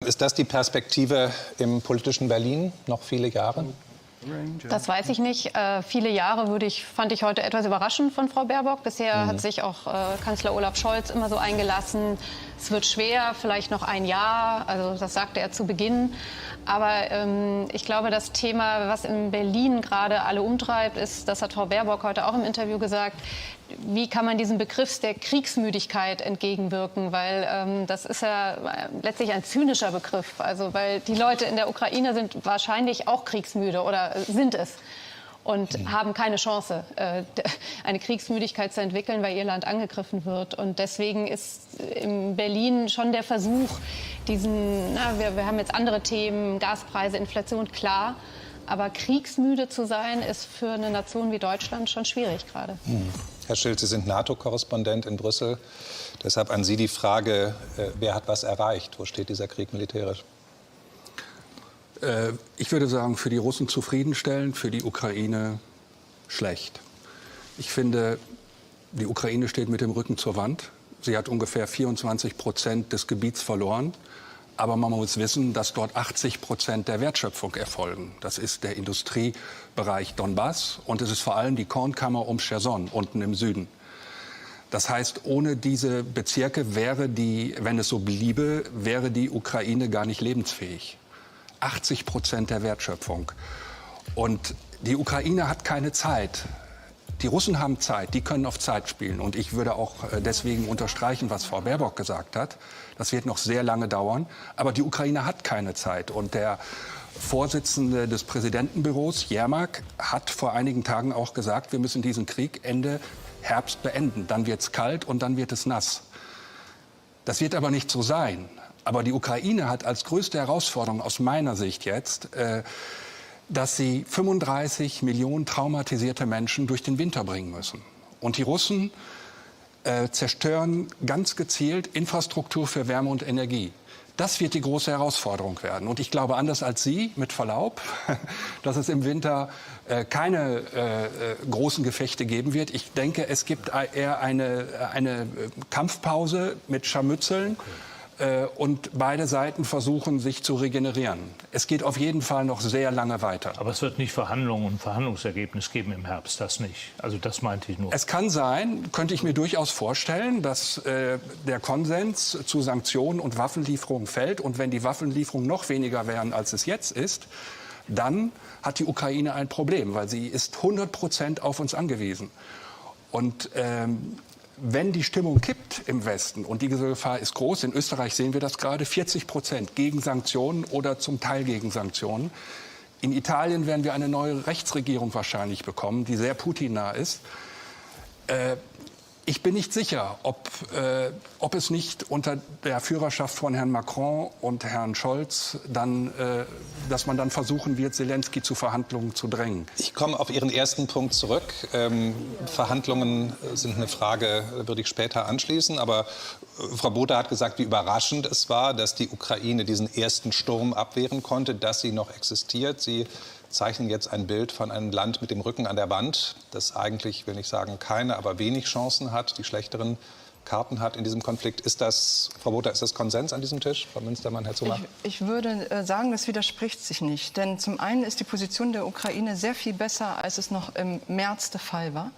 Ist das die Perspektive im politischen Berlin noch viele Jahre? Das weiß ich nicht. Viele Jahre fand ich heute etwas überraschend von Frau Baerbock. Bisher hat sich auch Kanzler Olaf Scholz immer so eingelassen. Es wird schwer, vielleicht noch ein Jahr. Also das sagte er zu Beginn. Aber ich glaube, das Thema, was in Berlin gerade alle umtreibt, ist, das hat Frau Baerbock heute auch im Interview gesagt, wie kann man diesem Begriff der Kriegsmüdigkeit entgegenwirken? Weil das ist ja letztlich ein zynischer Begriff. Also weil die Leute in der Ukraine sind wahrscheinlich auch kriegsmüde oder sind es. Und haben keine Chance, eine Kriegsmüdigkeit zu entwickeln, weil ihr Land angegriffen wird. Und deswegen ist in Berlin schon der Versuch, wir haben jetzt andere Themen, Gaspreise, Inflation, klar. Aber kriegsmüde zu sein, ist für eine Nation wie Deutschland schon schwierig gerade. Herr Schild, Sie sind NATO-Korrespondent in Brüssel. Deshalb an Sie die Frage, wer hat was erreicht? Wo steht dieser Krieg militärisch? Ich würde sagen, für die Russen zufriedenstellend, für die Ukraine schlecht. Ich finde, die Ukraine steht mit dem Rücken zur Wand. Sie hat ungefähr 24% des Gebiets verloren. Aber man muss wissen, dass dort 80% der Wertschöpfung erfolgen. Das ist der Industriebereich Donbass und es ist vor allem die Kornkammer um Cherson unten im Süden. Das heißt, ohne diese Bezirke wäre wenn es so bliebe, wäre die Ukraine gar nicht lebensfähig. 80% der Wertschöpfung. Und die Ukraine hat keine Zeit. Die Russen haben Zeit, die können auf Zeit spielen. Und ich würde auch deswegen unterstreichen, was Frau Baerbock gesagt hat. Das wird noch sehr lange dauern. Aber die Ukraine hat keine Zeit. Und der Vorsitzende des Präsidentenbüros, Jermak, hat vor einigen Tagen auch gesagt, wir müssen diesen Krieg Ende Herbst beenden. Dann wird es kalt und dann wird es nass. Das wird aber nicht so sein. Aber die Ukraine hat als größte Herausforderung aus meiner Sicht jetzt, dass sie 35 Millionen traumatisierte Menschen durch den Winter bringen müssen. Und die Russen zerstören ganz gezielt Infrastruktur für Wärme und Energie. Das wird die große Herausforderung werden. Und ich glaube, anders als Sie, mit Verlaub, dass es im Winter keine großen Gefechte geben wird. Ich denke, es gibt eher eine Kampfpause mit Scharmützeln. Und beide Seiten versuchen, sich zu regenerieren. Es geht auf jeden Fall noch sehr lange weiter. Aber es wird nicht Verhandlungen und Verhandlungsergebnis geben im Herbst, das nicht. Also das meinte ich nur. Es kann sein, könnte ich mir durchaus vorstellen, dass der Konsens zu Sanktionen und Waffenlieferungen fällt. Und wenn die Waffenlieferungen noch weniger wären, als es jetzt ist, dann hat die Ukraine ein Problem, weil sie ist 100% auf uns angewiesen. Und wenn die Stimmung kippt im Westen, und diese Gefahr ist groß, in Österreich sehen wir das gerade, 40% gegen Sanktionen oder zum Teil gegen Sanktionen. In Italien werden wir eine neue Rechtsregierung wahrscheinlich bekommen, die sehr Putin-nah ist. Ich bin nicht sicher, ob es nicht unter der Führerschaft von Herrn Macron und Herrn Scholz dass man dann versuchen wird, Zelensky zu Verhandlungen zu drängen. Ich komme auf Ihren ersten Punkt zurück. Verhandlungen sind eine Frage, würde ich später anschließen. Aber Frau Botha hat gesagt, wie überraschend es war, dass die Ukraine diesen ersten Sturm abwehren konnte, dass sie noch existiert. Sie zeichnen jetzt ein Bild von einem Land mit dem Rücken an der Wand, das eigentlich, will nicht sagen keine, aber wenig Chancen hat, die schlechteren Karten hat in diesem Konflikt. Ist das, Frau Botha, ist das Konsens an diesem Tisch? Frau Münstermann, Herr Zumach? Ich würde sagen, das widerspricht sich nicht. Denn zum einen ist die Position der Ukraine sehr viel besser, als es noch im März der Fall war.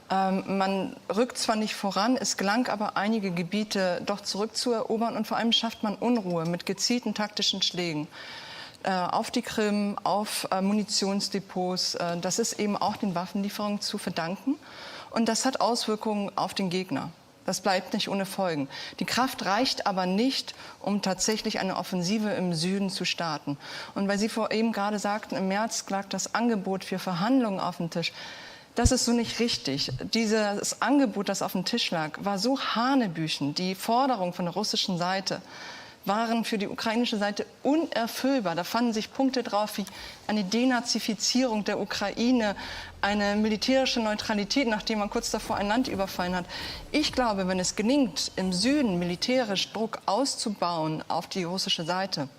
Man rückt zwar nicht voran, es gelang aber, einige Gebiete doch zurückzuerobern. Und vor allem schafft man Unruhe mit gezielten taktischen Schlägen auf die Krim, auf Munitionsdepots. Das ist eben auch den Waffenlieferungen zu verdanken. Und das hat Auswirkungen auf den Gegner. Das bleibt nicht ohne Folgen. Die Kraft reicht aber nicht, um tatsächlich eine Offensive im Süden zu starten. Und weil Sie eben gerade sagten, im März lag das Angebot für Verhandlungen auf dem Tisch. Das ist so nicht richtig. Dieses Angebot, das auf dem Tisch lag, war so hanebüchen. Die Forderung von der russischen Seite waren für die ukrainische Seite unerfüllbar. Da fanden sich Punkte drauf wie eine Denazifizierung der Ukraine, eine militärische Neutralität, nachdem man kurz davor ein Land überfallen hat. Ich glaube, wenn es gelingt, im Süden militärisch Druck auszubauen auf die russische Seite,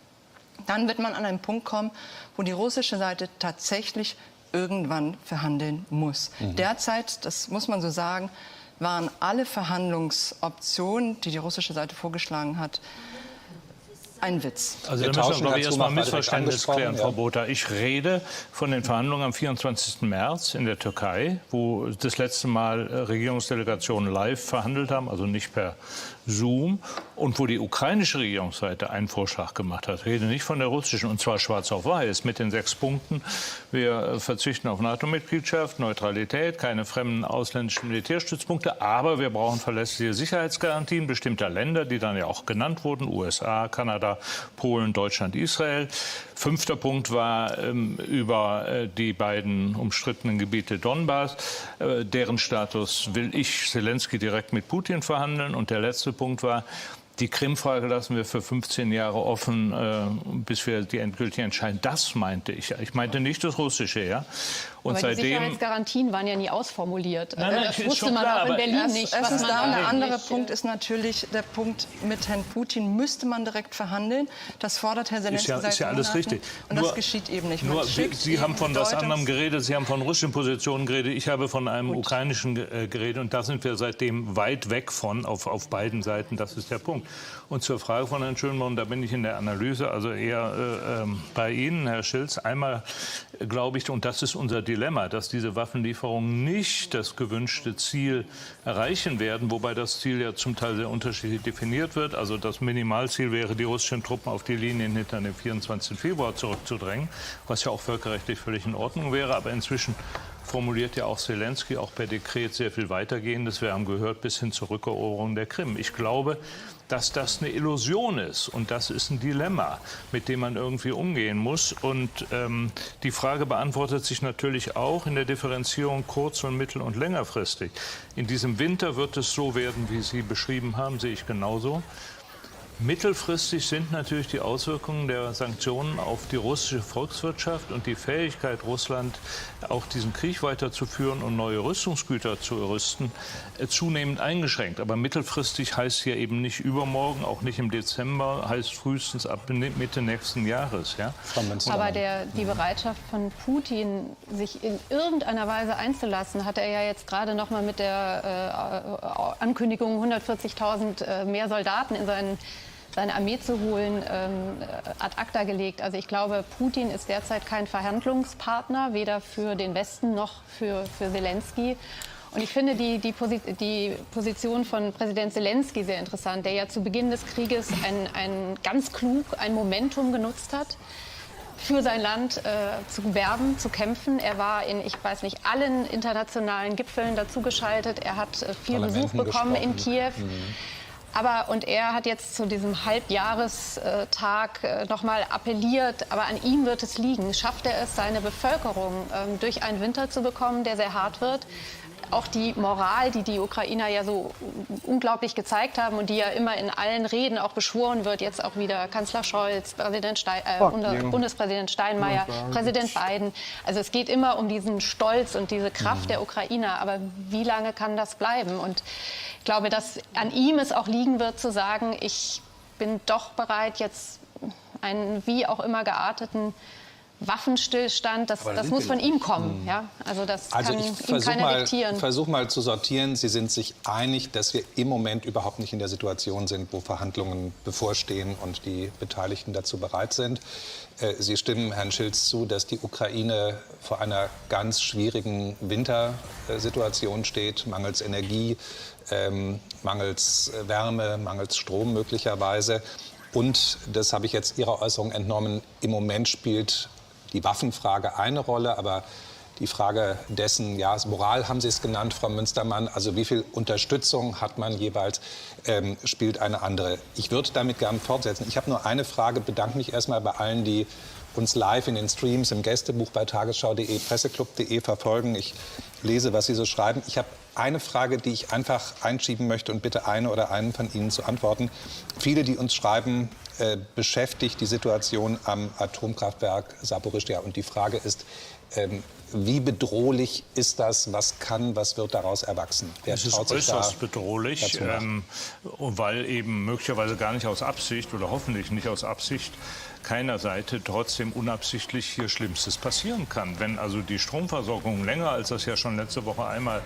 dann wird man an einen Punkt kommen, wo die russische Seite tatsächlich irgendwann verhandeln muss. Derzeit, das muss man so sagen, waren alle Verhandlungsoptionen, die die russische Seite vorgeschlagen hat, ein Witz. Also Wir da müssen wir, tauschen glaube ich, dazu erstmal ein noch mal direkt Missverständnis angesprochen, klären, ja. Frau Botha. Ich rede von den Verhandlungen am 24. März in der Türkei, wo das letzte Mal Regierungsdelegationen live verhandelt haben, also nicht per Zoom, und wo die ukrainische Regierungsseite einen Vorschlag gemacht hat. Ich rede nicht von der russischen, und zwar schwarz auf weiß, mit den 6 Punkten. Wir verzichten auf NATO-Mitgliedschaft, Neutralität, keine fremden ausländischen Militärstützpunkte, aber wir brauchen verlässliche Sicherheitsgarantien bestimmter Länder, die dann ja auch genannt wurden, USA, Kanada, Polen, Deutschland, Israel. 5. Punkt war über die beiden umstrittenen Gebiete Donbass. Deren Status will ich, Zelensky, direkt mit Putin verhandeln. Und der letzte Punkt war, die Krim-Frage lassen wir für 15 Jahre offen, bis wir die endgültig entscheiden. Das meinte ich. Ich meinte nicht das Russische, ja. Und aber die seitdem Sicherheitsgarantien waren ja nie ausformuliert. Nein, das ist wusste schon man klar, auch in aber Berlin nicht. Es was ist man da. Der andere eigentlich, Punkt ist natürlich der Punkt mit Herrn Putin. Müsste man direkt verhandeln? Das fordert Herr Zelensky seit ist ja alles Monaten. richtig. Und das geschieht eben nicht. Nur, Sie haben von was anderem geredet, Sie haben von russischen Positionen geredet, ich habe von einem ukrainischen geredet. Und da sind wir seitdem weit weg von, auf beiden Seiten. Das ist der Punkt. Und zur Frage von Herrn Schönborn, da bin ich in der Analyse also eher bei Ihnen, Herr Schilz. Einmal glaube ich, und das ist unser Dilemma, dass diese Waffenlieferungen nicht das gewünschte Ziel erreichen werden, wobei das Ziel ja zum Teil sehr unterschiedlich definiert wird. Also das Minimalziel wäre, die russischen Truppen auf die Linien hinter dem 24. Februar zurückzudrängen, was ja auch völkerrechtlich völlig in Ordnung wäre. Aber inzwischen formuliert ja auch Zelensky auch per Dekret sehr viel weitergehendes. Wir haben gehört, bis hin zur Rückeroberung der Krim. Ich glaube, dass das eine Illusion ist. Und das ist ein Dilemma, mit dem man irgendwie umgehen muss. Und die Frage beantwortet sich natürlich auch in der Differenzierung kurz-, und mittel- und längerfristig. In diesem Winter wird es so werden, wie Sie beschrieben haben, sehe ich genauso. Mittelfristig sind natürlich die Auswirkungen der Sanktionen auf die russische Volkswirtschaft und die Fähigkeit Russland, auch diesen Krieg weiterzuführen und neue Rüstungsgüter zu rüsten, zunehmend eingeschränkt. Aber mittelfristig heißt hier eben nicht übermorgen, auch nicht im Dezember, heißt frühestens ab Mitte nächsten Jahres. Ja? Aber die Bereitschaft von Putin, sich in irgendeiner Weise einzulassen, hat er ja jetzt gerade noch mal mit der Ankündigung, 140.000 mehr Soldaten in seine Armee zu holen, ad acta gelegt. Also ich glaube, Putin ist derzeit kein Verhandlungspartner, weder für den Westen noch für Zelensky. Und ich finde die Position von Präsident Zelensky sehr interessant, der ja zu Beginn des Krieges ganz klug ein Momentum genutzt hat, für sein Land zu werben, zu kämpfen. Er war in, ich weiß nicht, allen internationalen Gipfeln dazugeschaltet. Er hat viel Besuch bekommen in Kiew. Und er hat jetzt zu diesem Halbjahrestag noch mal appelliert, aber an ihm wird es liegen. Schafft er es, seine Bevölkerung durch einen Winter zu bekommen, der sehr hart wird? Auch die Moral, die die Ukrainer ja so unglaublich gezeigt haben und die ja immer in allen Reden auch beschworen wird, jetzt auch wieder Kanzler Scholz, Bundespräsident Steinmeier, Präsident Biden. Also es geht immer um diesen Stolz und diese Kraft der Ukrainer. Aber wie lange kann das bleiben? Und ich glaube, dass an ihm es auch liegen wird, zu sagen, ich bin doch bereit, jetzt einen wie auch immer gearteten Waffenstillstand, das muss von ihm kommen. Ja? Also das kann ihm keiner diktieren. Ich versuche mal zu sortieren. Sie sind sich einig, dass wir im Moment überhaupt nicht in der Situation sind, wo Verhandlungen bevorstehen und die Beteiligten dazu bereit sind. Sie stimmen Herrn Schilz zu, dass die Ukraine vor einer ganz schwierigen Wintersituation steht, mangels Energie, mangels Wärme, mangels Strom möglicherweise. Und, das habe ich jetzt Ihrer Äußerung entnommen, im Moment spielt die Waffenfrage eine Rolle, aber die Frage dessen, ja, Moral haben Sie es genannt, Frau Münstermann, also wie viel Unterstützung hat man jeweils, spielt eine andere. Ich würde damit gerne fortsetzen. Ich habe nur eine Frage, bedanke mich erstmal bei allen, die uns live in den Streams, im Gästebuch bei tagesschau.de, presseclub.de verfolgen. Ich lese, was Sie so schreiben. Ich habe eine Frage, die ich einfach einschieben möchte und bitte eine oder einen von Ihnen zu antworten. Viele, die uns schreiben, beschäftigt die Situation am Atomkraftwerk Saporischschja. Und die Frage ist, wie bedrohlich ist das? Was wird daraus erwachsen? Es ist äußerst bedrohlich, weil eben möglicherweise gar nicht aus Absicht oder hoffentlich nicht aus Absicht keiner Seite trotzdem unabsichtlich hier Schlimmstes passieren kann. Wenn also die Stromversorgung länger, als das ja schon letzte Woche einmal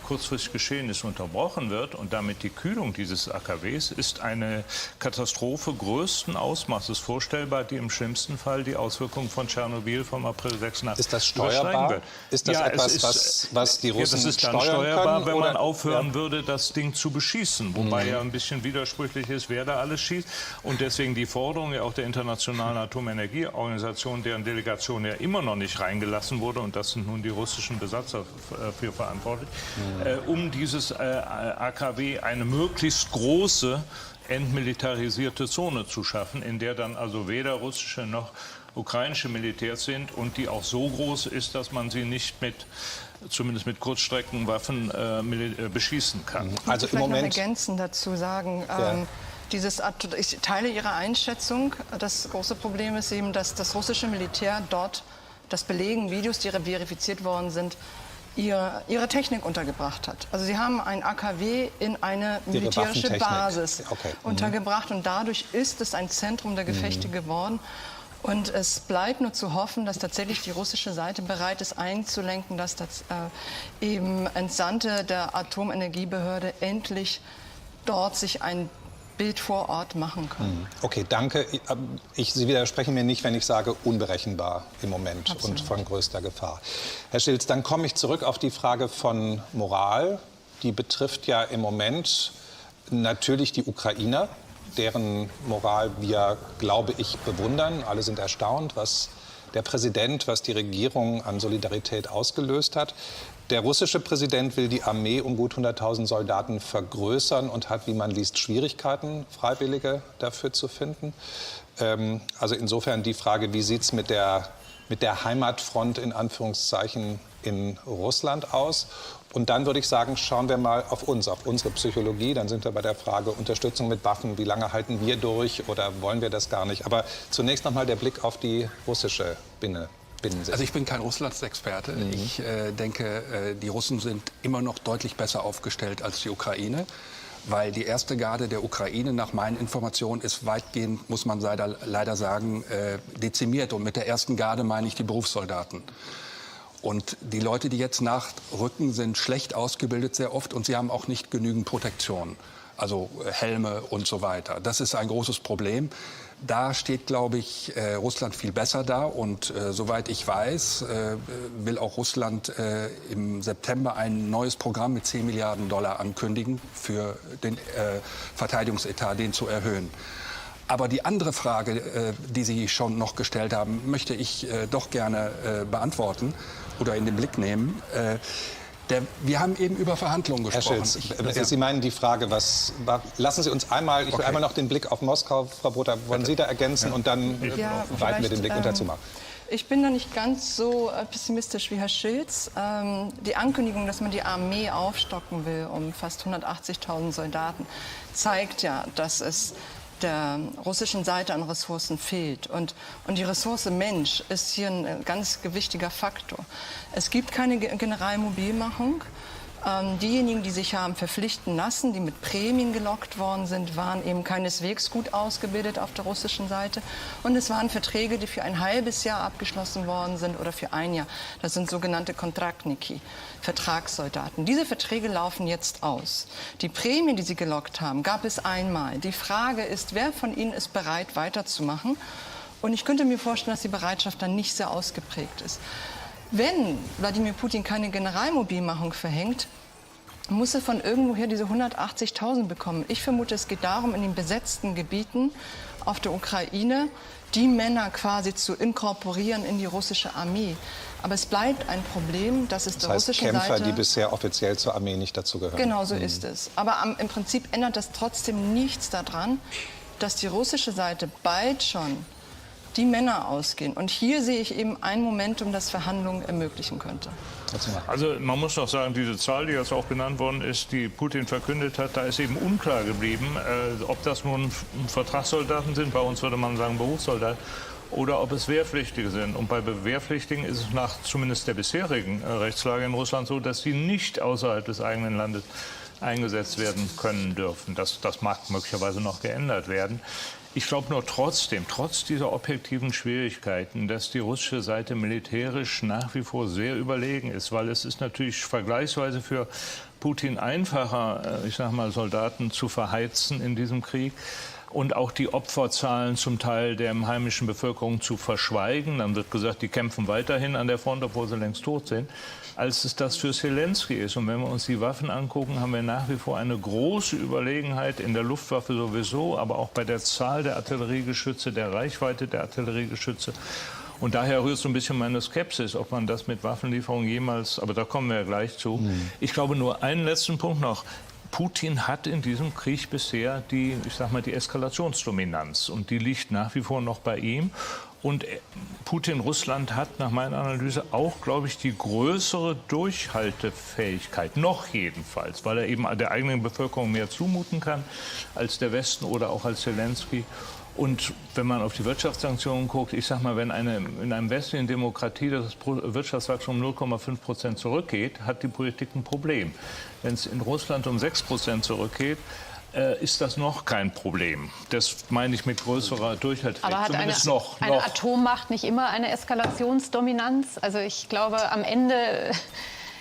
kurzfristig geschehen ist, unterbrochen wird und damit die Kühlung dieses AKWs, ist eine Katastrophe größten Ausmaßes vorstellbar, die im schlimmsten Fall die Auswirkungen von Tschernobyl vom April 86 Ist das steuerbar? Ist das etwas, was die Russen das ist dann steuern steuerbar, können, wenn man oder? aufhören würde, das Ding zu beschießen. Wobei ja ein bisschen widersprüchlich ist, wer da alles schießt. Und deswegen die Forderung ja auch der Internationalen Atomenergieorganisation, deren Delegation ja immer noch nicht reingelassen wurde, und das sind nun die russischen Besatzer für verantwortlich, um dieses AKW eine möglichst große entmilitarisierte Zone zu schaffen, in der dann also weder russische noch ukrainische Militärs sind und die auch so groß ist, dass man sie nicht zumindest mit Kurzstreckenwaffen beschießen kann. Also im Moment noch ergänzend dazu sagen, ich teile Ihre Einschätzung. Das große Problem ist eben, dass das russische Militär dort, das belegen Videos, die verifiziert worden sind, ihre Technik untergebracht hat. Also sie haben ein AKW in eine militärische Basis untergebracht und dadurch ist es ein Zentrum der Gefechte geworden. Und es bleibt nur zu hoffen, dass tatsächlich die russische Seite bereit ist, einzulenken, dass das eben Entsandte der Atomenergiebehörde endlich dort sich ein Bild vor Ort machen können. Okay, danke. Sie widersprechen mir nicht, wenn ich sage, unberechenbar im Moment. Absolut. Und von größter Gefahr. Herr Schilz, dann komme ich zurück auf die Frage von Moral. Die betrifft ja im Moment natürlich die Ukrainer, deren Moral wir, glaube ich, bewundern. Alle sind erstaunt, was der Präsident, was die Regierung an Solidarität ausgelöst hat. Der russische Präsident will die Armee um gut 100.000 Soldaten vergrößern und hat, wie man liest, Schwierigkeiten, Freiwillige dafür zu finden. Also insofern die Frage, wie sieht es mit der Heimatfront in Anführungszeichen in Russland aus? Und dann würde ich sagen, schauen wir mal auf uns, auf unsere Psychologie. Dann sind wir bei der Frage Unterstützung mit Waffen. Wie lange halten wir durch oder wollen wir das gar nicht? Aber zunächst noch mal der Blick auf die russische Binnensicht. Also ich bin kein Russlandsexperte. Ich denke, die Russen sind immer noch deutlich besser aufgestellt als die Ukraine. Weil die erste Garde der Ukraine nach meinen Informationen ist weitgehend, muss man leider sagen, dezimiert. Und mit der ersten Garde meine ich die Berufssoldaten. Und die Leute, die jetzt nachrücken, sind schlecht ausgebildet sehr oft und sie haben auch nicht genügend Protektion, also Helme und so weiter. Das ist ein großes Problem. Da steht, glaube ich, Russland viel besser da und soweit ich weiß, will auch Russland im September ein neues Programm mit 10 Milliarden Dollar ankündigen, für den Verteidigungsetat, den zu erhöhen. Aber die andere Frage, die Sie schon noch gestellt haben, möchte ich doch gerne beantworten oder in den Blick nehmen. Wir haben eben über Verhandlungen gesprochen. Herr Schilz, Sie meinen die Frage, lassen Sie uns einmal, ich will einmal noch den Blick auf Moskau, Frau Botha, wollen Sie da ergänzen und dann weiten wir den Blick unter Zuma. Ich bin da nicht ganz so pessimistisch wie Herr Schilz. Die Ankündigung, dass man die Armee aufstocken will um fast 180.000 Soldaten, zeigt ja, dass es der russischen Seite an Ressourcen fehlt. Und die Ressource Mensch ist hier ein ganz gewichtiger Faktor. Es gibt keine Generalmobilmachung. Diejenigen, die sich haben verpflichten lassen, die mit Prämien gelockt worden sind, waren eben keineswegs gut ausgebildet auf der russischen Seite. Und es waren Verträge, die für ein halbes Jahr abgeschlossen worden sind oder für ein Jahr. Das sind sogenannte Kontraktniki, Vertragssoldaten. Diese Verträge laufen jetzt aus. Die Prämien, die sie gelockt haben, gab es einmal. Die Frage ist, wer von ihnen ist bereit, weiterzumachen? Und ich könnte mir vorstellen, dass die Bereitschaft dann nicht sehr ausgeprägt ist. Wenn Wladimir Putin keine Generalmobilmachung verhängt, muss er von irgendwoher diese 180.000 bekommen. Ich vermute, es geht darum, in den besetzten Gebieten auf der Ukraine die Männer quasi zu inkorporieren in die russische Armee. Aber es bleibt ein Problem, dass es der russischen Kämpfer, Seite... die bisher offiziell zur Armee nicht dazugehören. Genau so ist es. Aber im Prinzip ändert das trotzdem nichts daran, dass die russische Seite bald schon die Männer ausgehen. Und hier sehe ich eben ein Momentum, das Verhandlungen ermöglichen könnte. Also man muss noch sagen, diese Zahl, die jetzt auch genannt worden ist, die Putin verkündet hat, da ist eben unklar geblieben, ob das nun Vertragssoldaten sind, bei uns würde man sagen Berufssoldaten, oder ob es Wehrpflichtige sind. Und bei Wehrpflichtigen ist es nach zumindest der bisherigen Rechtslage in Russland so, dass sie nicht außerhalb des eigenen Landes eingesetzt werden können dürfen. Das mag möglicherweise noch geändert werden. Ich glaube nur trotzdem, trotz dieser objektiven Schwierigkeiten, dass die russische Seite militärisch nach wie vor sehr überlegen ist, weil es ist natürlich vergleichsweise für Putin einfacher, ich sag mal, Soldaten zu verheizen in diesem Krieg und auch die Opferzahlen zum Teil der heimischen Bevölkerung zu verschweigen. Dann wird gesagt, die kämpfen weiterhin an der Front, obwohl sie längst tot sind, als es das für Zelensky ist. Und wenn wir uns die Waffen angucken, haben wir nach wie vor eine große Überlegenheit in der Luftwaffe sowieso, aber auch bei der Zahl der Artilleriegeschütze, der Reichweite der Artilleriegeschütze. Und daher rührt so ein bisschen meine Skepsis, ob man das mit Waffenlieferungen jemals, aber da kommen wir ja gleich zu. Ich glaube, nur einen letzten Punkt noch. Putin hat in diesem Krieg bisher die Eskalationsdominanz. Und die liegt nach wie vor noch bei ihm. Und Putin-Russland hat nach meiner Analyse auch, glaube ich, die größere Durchhaltefähigkeit, noch jedenfalls, weil er eben der eigenen Bevölkerung mehr zumuten kann als der Westen oder auch als Zelensky. Und wenn man auf die Wirtschaftssanktionen guckt, ich sag mal, wenn in einem westlichen Demokratie das Wirtschaftswachstum 0,5% zurückgeht, hat die Politik ein Problem. Wenn es in Russland um 6% zurückgeht, ist das noch kein Problem. Das meine ich mit größerer Durchhaltefähigkeit. Aber hat eine Atommacht nicht immer eine Eskalationsdominanz? Also ich glaube, am Ende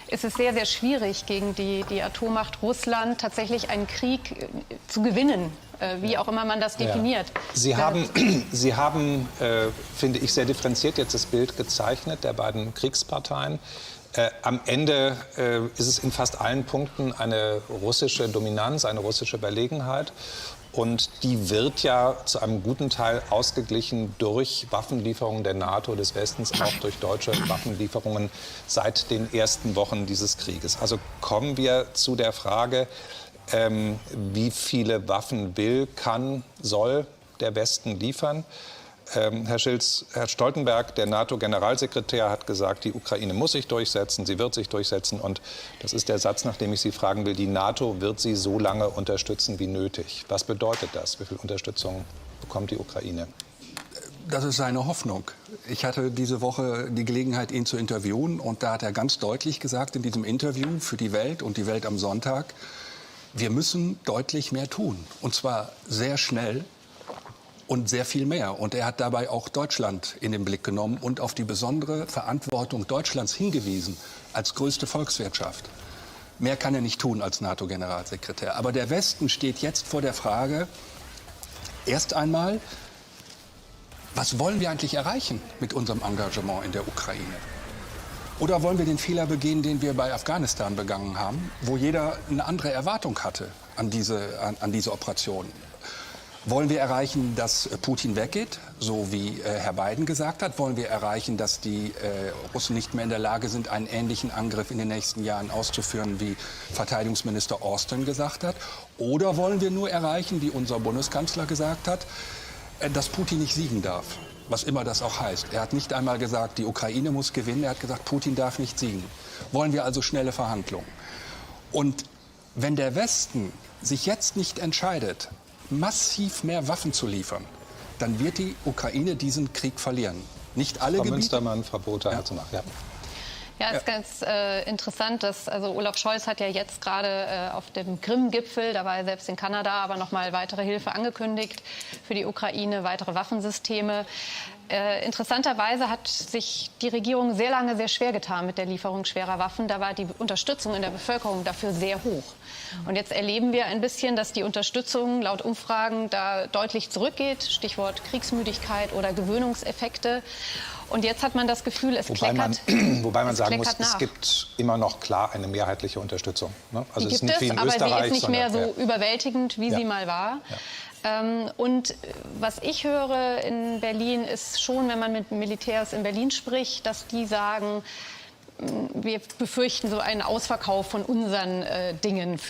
ist es sehr, sehr schwierig, gegen die Atommacht Russland tatsächlich einen Krieg zu gewinnen, wie auch immer man das definiert. Ja. Sie haben finde ich, sehr differenziert jetzt das Bild gezeichnet der beiden Kriegsparteien. Am Ende ist es in fast allen Punkten eine russische Dominanz, eine russische Überlegenheit. Und die wird ja zu einem guten Teil ausgeglichen durch Waffenlieferungen der NATO, des Westens, auch durch deutsche Waffenlieferungen seit den ersten Wochen dieses Krieges. Also kommen wir zu der Frage, wie viele Waffen will, kann, soll der Westen liefern. Herr Stoltenberg, der NATO-Generalsekretär, hat gesagt, die Ukraine muss sich durchsetzen, sie wird sich durchsetzen. Und das ist der Satz, nach dem ich Sie fragen will, die NATO wird sie so lange unterstützen wie nötig. Was bedeutet das? Wie viel Unterstützung bekommt die Ukraine? Das ist seine Hoffnung. Ich hatte diese Woche die Gelegenheit, ihn zu interviewen. Und da hat er ganz deutlich gesagt in diesem Interview für die Welt und die Welt am Sonntag, wir müssen deutlich mehr tun. Und zwar sehr schnell. Und sehr viel mehr. Und er hat dabei auch Deutschland in den Blick genommen und auf die besondere Verantwortung Deutschlands hingewiesen als größte Volkswirtschaft. Mehr kann er nicht tun als NATO-Generalsekretär. Aber der Westen steht jetzt vor der Frage, erst einmal, was wollen wir eigentlich erreichen mit unserem Engagement in der Ukraine? Oder wollen wir den Fehler begehen, den wir bei Afghanistan begangen haben, wo jeder eine andere Erwartung hatte an diese Operation? Wollen wir erreichen, dass Putin weggeht, so wie Herr Biden gesagt hat? Wollen wir erreichen, dass die Russen nicht mehr in der Lage sind, einen ähnlichen Angriff in den nächsten Jahren auszuführen, wie Verteidigungsminister Austin gesagt hat? Oder wollen wir nur erreichen, wie unser Bundeskanzler gesagt hat, dass Putin nicht siegen darf, was immer das auch heißt? Er hat nicht einmal gesagt, die Ukraine muss gewinnen, er hat gesagt, Putin darf nicht siegen. Wollen wir also schnelle Verhandlungen? Und wenn der Westen sich jetzt nicht entscheidet, massiv mehr Waffen zu liefern, dann wird die Ukraine diesen Krieg verlieren. Nicht alle Gebiete. Münstermann, Frau Botha, Herr Zumach, ja. Ja, es ist ganz interessant, dass Olaf Scholz hat ja jetzt gerade auf dem Krim-Gipfel, da war er selbst in Kanada, aber noch mal weitere Hilfe angekündigt für die Ukraine, weitere Waffensysteme. Interessanterweise hat sich die Regierung sehr lange sehr schwer getan mit der Lieferung schwerer Waffen. Da war die Unterstützung in der Bevölkerung dafür sehr hoch. Und jetzt erleben wir ein bisschen, dass die Unterstützung laut Umfragen da deutlich zurückgeht. Stichwort Kriegsmüdigkeit oder Gewöhnungseffekte. Und jetzt hat man das Gefühl, es kleckert. Wobei man sagen muss, es gibt immer noch klar eine mehrheitliche Unterstützung. Ne? Also die es gibt ist nicht wie in aber Österreich, sie ist nicht mehr so überwältigend, wie sie mal war. Ja. Und was ich höre in Berlin ist schon, wenn man mit Militärs in Berlin spricht, dass die sagen, wir befürchten so einen Ausverkauf von unseren Dingen,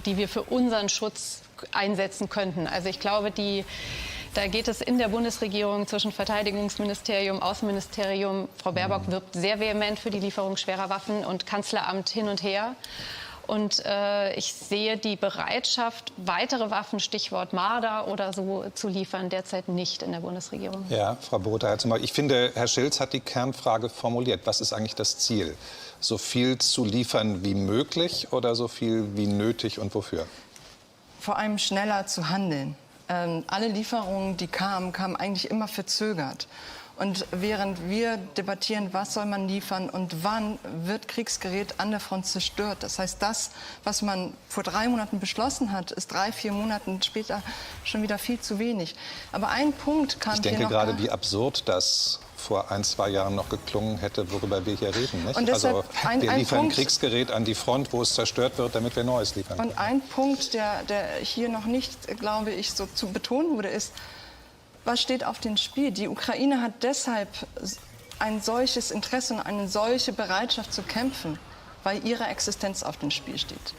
die wir für unseren Schutz einsetzen könnten. Also ich glaube, da geht es in der Bundesregierung zwischen Verteidigungsministerium, Außenministerium. Frau Baerbock wirbt sehr vehement für die Lieferung schwerer Waffen und Kanzleramt hin und her. Und ich sehe die Bereitschaft, weitere Waffen, Stichwort Marder oder so, zu liefern, derzeit nicht in der Bundesregierung. Ja, Frau Botha, Herr Zumach, ich finde, Herr Schilz hat die Kernfrage formuliert. Was ist eigentlich das Ziel? So viel zu liefern wie möglich oder so viel wie nötig und wofür? Vor allem schneller zu handeln. Alle Lieferungen, die kamen eigentlich immer verzögert. Und während wir debattieren, was soll man liefern und wann, wird Kriegsgerät an der Front zerstört. Das heißt, das, was man vor 3 Monaten beschlossen hat, ist 3, 4 Monate später schon wieder viel zu wenig. Aber ein Punkt kam hier noch. Ich denke gerade, wie absurd das vor 1, 2 Jahren noch geklungen hätte, worüber wir hier reden. Nicht? Und deshalb also wir liefern Kriegsgerät an die Front, wo es zerstört wird, damit wir Neues liefern können. Und ein Punkt, der hier noch nicht, glaube ich, so zu betonen wurde, ist, was steht auf dem Spiel? Die Ukraine hat deshalb ein solches Interesse und eine solche Bereitschaft zu kämpfen, weil ihre Existenz auf dem Spiel steht.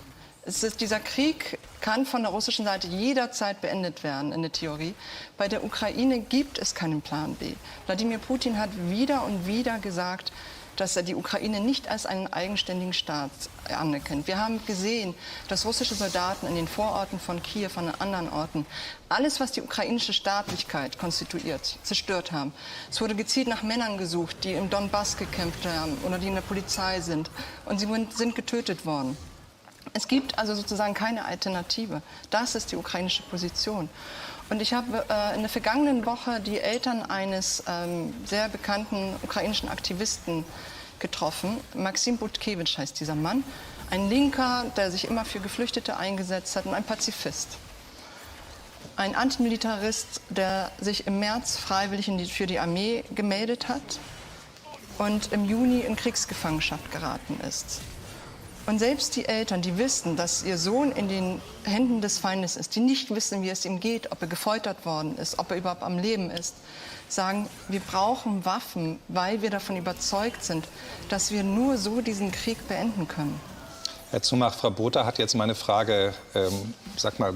Dieser Krieg kann von der russischen Seite jederzeit beendet werden, in der Theorie. Bei der Ukraine gibt es keinen Plan B. Wladimir Putin hat wieder und wieder gesagt, dass er die Ukraine nicht als einen eigenständigen Staat anerkennt. Wir haben gesehen, dass russische Soldaten in den Vororten von Kiew, an anderen Orten, alles, was die ukrainische Staatlichkeit konstituiert, zerstört haben. Es wurde gezielt nach Männern gesucht, die im Donbass gekämpft haben oder die in der Polizei sind. Und sie sind getötet worden. Es gibt also sozusagen keine Alternative. Das ist die ukrainische Position. Und ich habe in der vergangenen Woche die Eltern eines sehr bekannten ukrainischen Aktivisten getroffen. Maxim Butkewitsch heißt dieser Mann. Ein Linker, der sich immer für Geflüchtete eingesetzt hat und ein Pazifist. Ein Antimilitarist, der sich im März freiwillig für die Armee gemeldet hat und im Juni in Kriegsgefangenschaft geraten ist. Und selbst die Eltern, die wissen, dass ihr Sohn in den Händen des Feindes ist, die nicht wissen, wie es ihm geht, ob er gefoltert worden ist, ob er überhaupt am Leben ist, sagen, wir brauchen Waffen, weil wir davon überzeugt sind, dass wir nur so diesen Krieg beenden können. Herr Zumach, Frau Botha hat jetzt meine Frage, sag mal,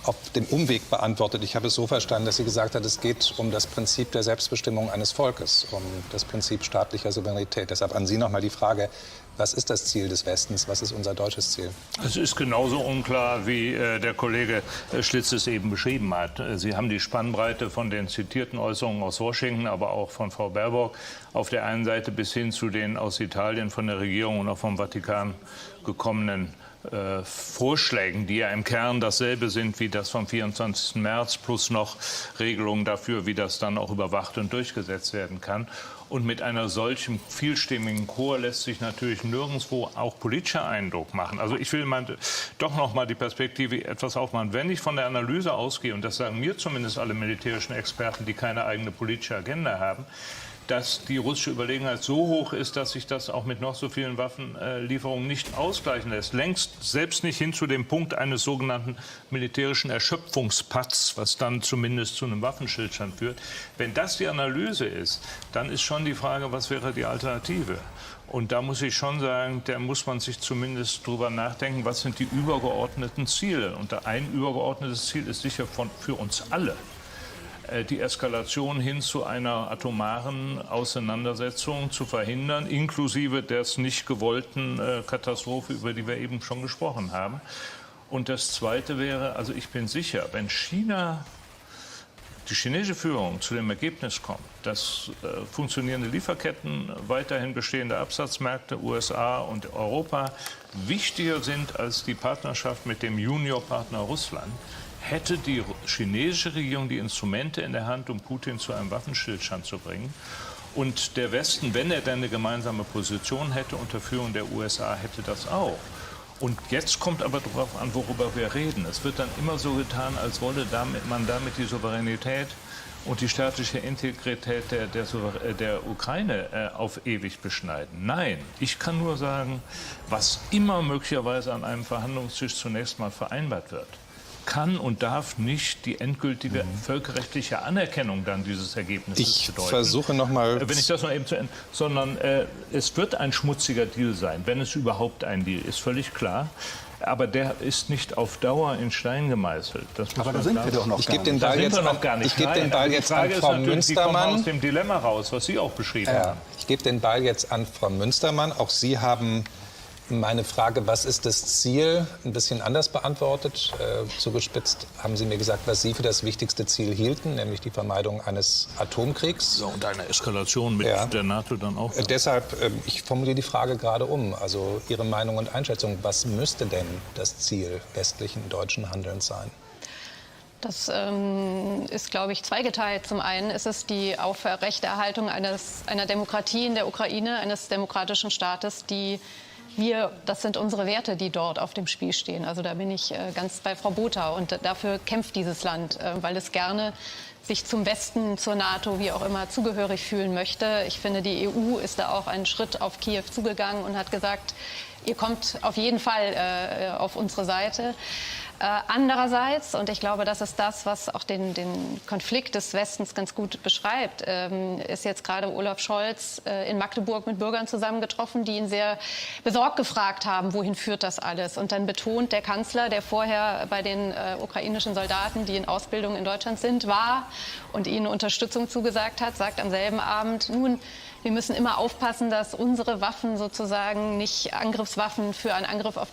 auf dem Umweg beantwortet. Ich habe es so verstanden, dass sie gesagt hat, es geht um das Prinzip der Selbstbestimmung eines Volkes, um das Prinzip staatlicher Souveränität. Deshalb an Sie noch mal die Frage, was ist das Ziel des Westens? Was ist unser deutsches Ziel? Es ist genauso unklar, wie der Kollege Schlitz es eben beschrieben hat. Sie haben die Spannbreite von den zitierten Äußerungen aus Washington, aber auch von Frau Baerbock auf der einen Seite bis hin zu den aus Italien von der Regierung und auch vom Vatikan gekommenen Vorschlägen, die ja im Kern dasselbe sind wie das vom 24. März, plus noch Regelungen dafür, wie das dann auch überwacht und durchgesetzt werden kann. Und mit einer solchen vielstimmigen Chor lässt sich natürlich nirgendwo auch politischer Eindruck machen. Also ich will doch noch mal die Perspektive etwas aufmachen. Wenn ich von der Analyse ausgehe, und das sagen mir zumindest alle militärischen Experten, die keine eigene politische Agenda haben, dass die russische Überlegenheit so hoch ist, dass sich das auch mit noch so vielen Waffenlieferungen nicht ausgleichen lässt. Längst selbst nicht hin zu dem Punkt eines sogenannten militärischen Erschöpfungspakts, was dann zumindest zu einem Waffenstillstand führt. Wenn das die Analyse ist, dann ist schon die Frage, was wäre die Alternative? Und da muss ich schon sagen, da muss man sich zumindest drüber nachdenken, was sind die übergeordneten Ziele. Und ein übergeordnetes Ziel ist sicher für uns alle die Eskalation hin zu einer atomaren Auseinandersetzung zu verhindern, inklusive der nicht gewollten Katastrophe, über die wir eben schon gesprochen haben. Und das Zweite wäre, also ich bin sicher, wenn die chinesische Führung zu dem Ergebnis kommt, dass funktionierende Lieferketten, weiterhin bestehende Absatzmärkte, USA und Europa, wichtiger sind als die Partnerschaft mit dem Juniorpartner Russland, hätte die chinesische Regierung die Instrumente in der Hand, um Putin zu einem Waffenstillstand zu bringen. Und der Westen, wenn er dann eine gemeinsame Position hätte, unter Führung der USA, hätte das auch. Und jetzt kommt aber darauf an, worüber wir reden. Es wird dann immer so getan, als wolle man damit die Souveränität und die staatliche Integrität der Ukraine auf ewig beschneiden. Nein, ich kann nur sagen, was immer möglicherweise an einem Verhandlungstisch zunächst mal vereinbart wird, kann und darf nicht die endgültige völkerrechtliche Anerkennung dann dieses Ergebnisses bedeuten. Ich versuche noch mal, wenn ich das noch eben zu Ende, sondern es wird ein schmutziger Deal sein, wenn es überhaupt ein Deal ist, völlig klar. Aber der ist nicht auf Dauer in Stein gemeißelt. Aber da sind wir doch noch ich gebe den Ball jetzt an Frau Münstermann. Aus dem Dilemma raus, was Sie auch beschrieben haben. Ich gebe den Ball jetzt an Frau Münstermann. Auch Sie haben meine Frage, was ist das Ziel, ein bisschen anders beantwortet. Zugespitzt haben Sie mir gesagt, was Sie für das wichtigste Ziel hielten, nämlich die Vermeidung eines Atomkriegs. Ja, und eine Eskalation mit der NATO dann auch. Deshalb, ich formuliere die Frage gerade um. Also Ihre Meinung und Einschätzung, was müsste denn das Ziel westlichen deutschen Handelns sein? Das ist, glaube ich, zweigeteilt. Zum einen ist es die Aufrechterhaltung einer Demokratie in der Ukraine, eines demokratischen Staates, das sind unsere Werte, die dort auf dem Spiel stehen. Also da bin ich ganz bei Frau Botha. Und dafür kämpft dieses Land, weil es gerne sich zum Westen, zur NATO, wie auch immer, zugehörig fühlen möchte. Ich finde, die EU ist da auch einen Schritt auf Kiew zugegangen und hat gesagt, ihr kommt auf jeden Fall auf unsere Seite. Andererseits, und ich glaube, das ist das, was auch den Konflikt des Westens ganz gut beschreibt, ist jetzt gerade Olaf Scholz in Magdeburg mit Bürgern zusammengetroffen, die ihn sehr besorgt gefragt haben, wohin führt das alles? Und dann betont der Kanzler, der vorher bei den ukrainischen Soldaten, die in Ausbildung in Deutschland sind, war und ihnen Unterstützung zugesagt hat, sagt am selben Abend, nun, wir müssen immer aufpassen, dass unsere Waffen sozusagen nicht Angriffswaffen für einen Angriff auf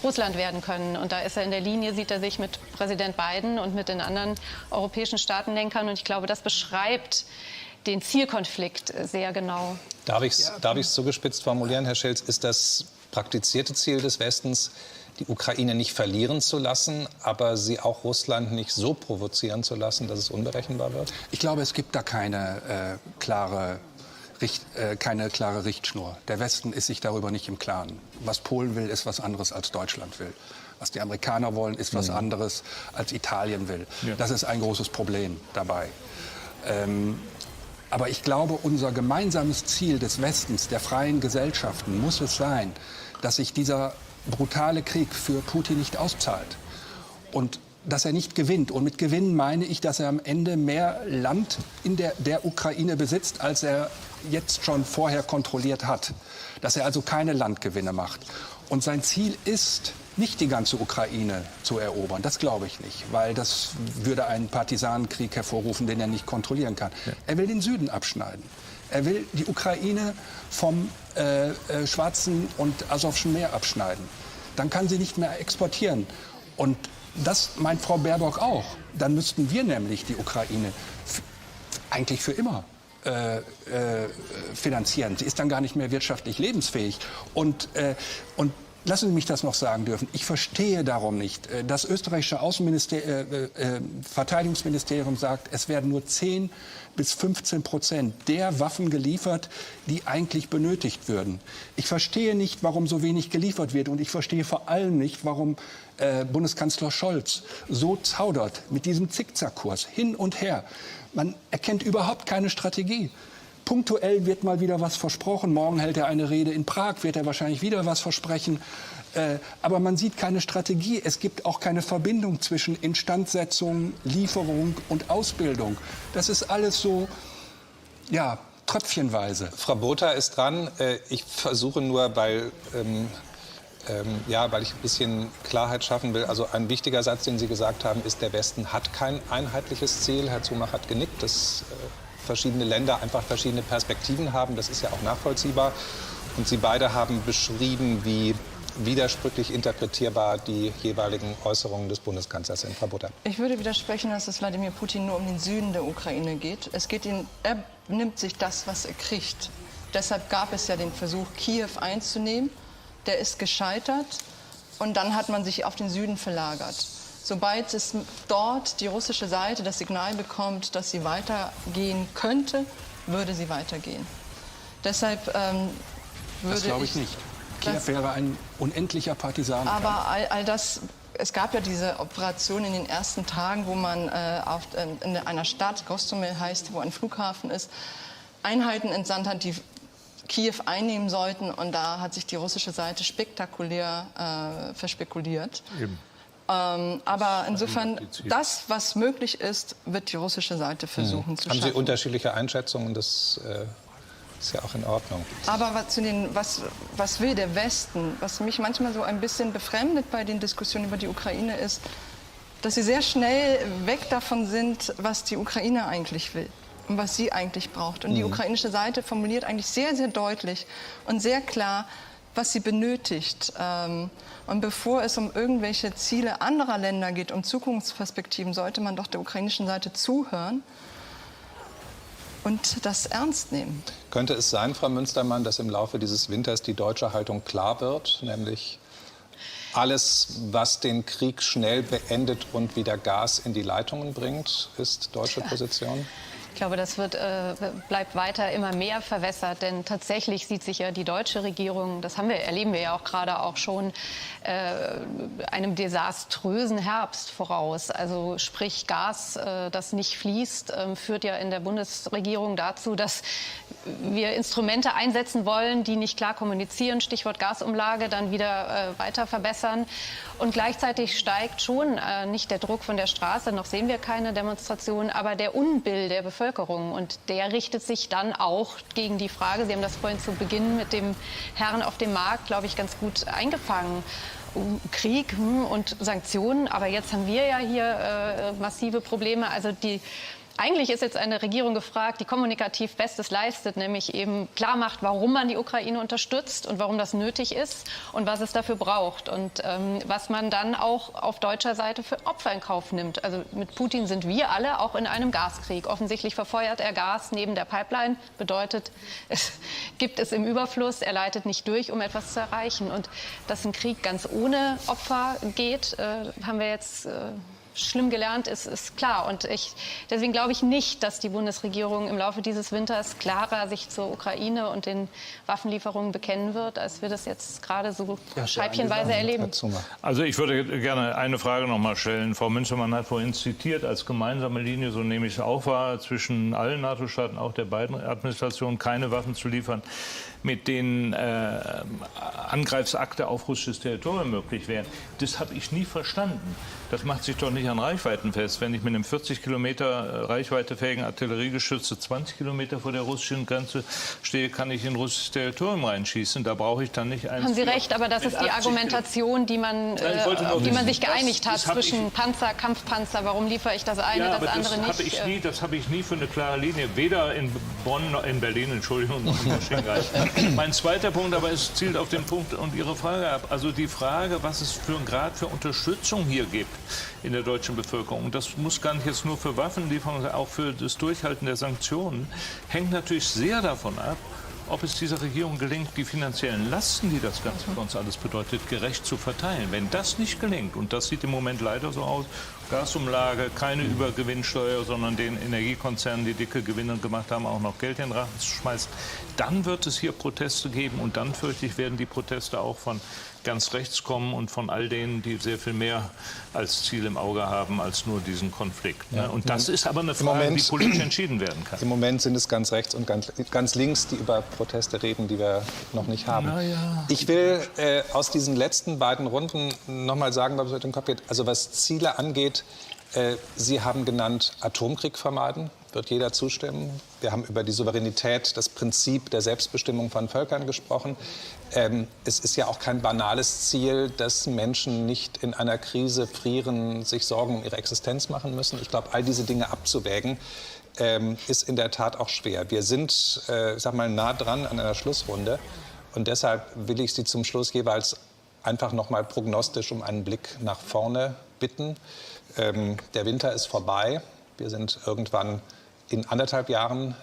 Russland werden können. Und da ist er in der Linie, sieht er sich mit Präsident Biden und mit den anderen europäischen Staatenlenkern. Und ich glaube, das beschreibt den Zielkonflikt sehr genau. Darf ich es zugespitzt formulieren, Herr Schelz? Ist das praktizierte Ziel des Westens, die Ukraine nicht verlieren zu lassen, aber sie auch Russland nicht so provozieren zu lassen, dass es unberechenbar wird? Ich glaube, es gibt da keine klare Richtschnur. Der Westen ist sich darüber nicht im Klaren. Was Polen will, ist was anderes als Deutschland will. Was die Amerikaner wollen, ist was anderes als Italien will. Ja. Das ist ein großes Problem dabei. Aber ich glaube, unser gemeinsames Ziel des Westens, der freien Gesellschaften, muss es sein, dass sich dieser brutale Krieg für Putin nicht auszahlt. Und dass er nicht gewinnt. Und mit Gewinnen meine ich, dass er am Ende mehr Land in der Ukraine besitzt, als er jetzt schon vorher kontrolliert hat. Dass er also keine Landgewinne macht. Und sein Ziel ist, nicht die ganze Ukraine zu erobern. Das glaube ich nicht, weil das würde einen Partisanenkrieg hervorrufen, den er nicht kontrollieren kann. Ja. Er will den Süden abschneiden. Er will die Ukraine vom Schwarzen und Asowschen Meer abschneiden. Dann kann sie nicht mehr exportieren. Und das meint Frau Baerbock auch. Dann müssten wir nämlich die Ukraine eigentlich für immer finanzieren. Sie ist dann gar nicht mehr wirtschaftlich lebensfähig. Und lassen Sie mich das noch sagen dürfen. Ich verstehe darum nicht. Das österreichische Verteidigungsministerium sagt, es werden nur 10 bis 15% der Waffen geliefert, die eigentlich benötigt würden. Ich verstehe nicht, warum so wenig geliefert wird. Und ich verstehe vor allem nicht, warum Bundeskanzler Scholz so zaudert mit diesem Zickzackkurs hin und her. Man erkennt überhaupt keine Strategie. Punktuell wird mal wieder was versprochen. Morgen hält er eine Rede in Prag, wird er wahrscheinlich wieder was versprechen. Aber man sieht keine Strategie. Es gibt auch keine Verbindung zwischen Instandsetzung, Lieferung und Ausbildung. Das ist alles so, ja, tröpfchenweise. Frau Botha ist dran. Ich versuche nur, weil ich ein bisschen Klarheit schaffen will. Also ein wichtiger Satz, den Sie gesagt haben, ist, der Westen hat kein einheitliches Ziel. Herr Zumach hat genickt, dass verschiedene Länder einfach verschiedene Perspektiven haben. Das ist ja auch nachvollziehbar. Und Sie beide haben beschrieben, wie widersprüchlich interpretierbar die jeweiligen Äußerungen des Bundeskanzlers sind. Frau Botha. Ich würde widersprechen, dass es Wladimir Putin nur um den Süden der Ukraine geht. Er nimmt sich das, was er kriegt. Deshalb gab es ja den Versuch, Kiew einzunehmen. Der ist gescheitert und dann hat man sich auf den Süden verlagert. Sobald es dort die russische Seite das Signal bekommt, dass sie weitergehen könnte, würde sie weitergehen. Deshalb würde das glaube ich nicht. Kiew wäre ein unendlicher Partisanenkampf. Aber all das, es gab ja diese Operation in den ersten Tagen, wo man in einer Stadt, Gostomel heißt, wo ein Flughafen ist, Einheiten entsandt hat, die Kiew einnehmen sollten. Und da hat sich die russische Seite spektakulär verspekuliert. Eben. Aber insofern, das, was möglich ist, wird die russische Seite versuchen zu schaffen. Haben Sie unterschiedliche Einschätzungen? Das ist ja auch in Ordnung. Aber was will der Westen? Was mich manchmal so ein bisschen befremdet bei den Diskussionen über die Ukraine ist, dass sie sehr schnell weg davon sind, was die Ukraine eigentlich will und was sie eigentlich braucht. Und die ukrainische Seite formuliert eigentlich sehr, sehr deutlich und sehr klar, was sie benötigt. Und bevor es um irgendwelche Ziele anderer Länder geht, um Zukunftsperspektiven, sollte man doch der ukrainischen Seite zuhören und das ernst nehmen. Könnte es sein, Frau Münstermann, dass im Laufe dieses Winters die deutsche Haltung klar wird, nämlich Alles, was den Krieg schnell beendet und wieder Gas in die Leitungen bringt, ist deutsche Position? Ich glaube, das bleibt weiter immer mehr verwässert, denn tatsächlich sieht sich ja die deutsche Regierung, erleben wir ja auch gerade auch schon, einem desaströsen Herbst voraus. Also sprich Gas, das nicht fließt, führt ja in der Bundesregierung dazu, dass wir Instrumente einsetzen wollen, die nicht klar kommunizieren, Stichwort Gasumlage, dann wieder weiter verbessern. Und gleichzeitig steigt schon nicht der Druck von der Straße, noch sehen wir keine Demonstrationen, aber der Unbill der Bevölkerung. Und der richtet sich dann auch gegen die Frage, Sie haben das vorhin zu Beginn mit dem Herrn auf dem Markt, glaube ich, ganz gut eingefangen. Krieg und Sanktionen, aber jetzt haben wir ja hier massive Probleme. Also eigentlich ist jetzt eine Regierung gefragt, die kommunikativ Bestes leistet, nämlich eben klar macht, warum man die Ukraine unterstützt und warum das nötig ist und was es dafür braucht und was man dann auch auf deutscher Seite für Opfer in Kauf nimmt. Also mit Putin sind wir alle auch in einem Gaskrieg. Offensichtlich verfeuert er Gas neben der Pipeline, bedeutet, es gibt es im Überfluss, er leitet nicht durch, um etwas zu erreichen. Und dass ein Krieg ganz ohne Opfer geht, haben wir jetzt schlimm gelernt, ist klar. Und deswegen glaube ich nicht, dass die Bundesregierung im Laufe dieses Winters klarer sich zur Ukraine und den Waffenlieferungen bekennen wird, als wir das jetzt gerade so scheibchenweise erleben. Also ich würde gerne eine Frage noch mal stellen. Frau Münstermann hat vorhin zitiert, als gemeinsame Linie, so nehme ich es auch wahr, zwischen allen NATO-Staaten, auch der beiden Administrationen, keine Waffen zu liefern, mit denen Angreifsakte auf russisches Territorium möglich wären. Das habe ich nie verstanden. Das macht sich doch nicht an Reichweiten fest. Wenn ich mit einem 40 Kilometer reichweitefähigen Artilleriegeschütze 20 Kilometer vor der russischen Grenze stehe, kann ich in russisches Territorium reinschießen. Da brauche ich dann nicht eins. Haben Sie recht, aber das ist die Argumentation, die man, auf die man sich geeinigt hat zwischen Panzer, Kampfpanzer. Warum liefere ich das eine, das andere nicht? Das habe ich nie für eine klare Linie. Weder in Bonn noch in Berlin, Entschuldigung, noch in Maschinenreich. Mein zweiter Punkt, aber es zielt auf den Punkt und Ihre Frage ab. Also die Frage, was es für einen Grad für Unterstützung hier gibt in der deutschen Bevölkerung. Und das muss gar nicht jetzt nur für Waffenlieferungen, sondern auch für das Durchhalten der Sanktionen, hängt natürlich sehr davon ab, ob es dieser Regierung gelingt, die finanziellen Lasten, die das Ganze für uns alles bedeutet, gerecht zu verteilen. Wenn das nicht gelingt, und das sieht im Moment leider so aus, Gasumlage, keine Übergewinnsteuer, sondern den Energiekonzernen, die dicke Gewinne gemacht haben, auch noch Geld in den Rachen zu schmeißen, dann wird es hier Proteste geben und dann fürchte ich, werden die Proteste auch von ganz rechts kommen und von all denen, die sehr viel mehr als Ziel im Auge haben als nur diesen Konflikt. Ja. Und das ist aber eine Frage, die politisch entschieden werden kann. Im Moment sind es ganz rechts und ganz links, die über Proteste reden, die wir noch nicht haben. Ja. Ich will aus diesen letzten beiden Runden noch mal sagen, was mit dem Kopf geht. Also was Ziele angeht, Sie haben genannt Atomkrieg vermeiden. Wird jeder zustimmen. Wir haben über die Souveränität, das Prinzip der Selbstbestimmung von Völkern gesprochen. Es ist ja auch kein banales Ziel, dass Menschen nicht in einer Krise frieren, sich Sorgen um ihre Existenz machen müssen. Ich glaube, all diese Dinge abzuwägen, ist in der Tat auch schwer. Wir sind, ich sag mal, nah dran an einer Schlussrunde. Und deshalb will ich Sie zum Schluss jeweils einfach noch mal prognostisch um einen Blick nach vorne bitten. Der Winter ist vorbei. Wir sind irgendwann in 1,5 Jahren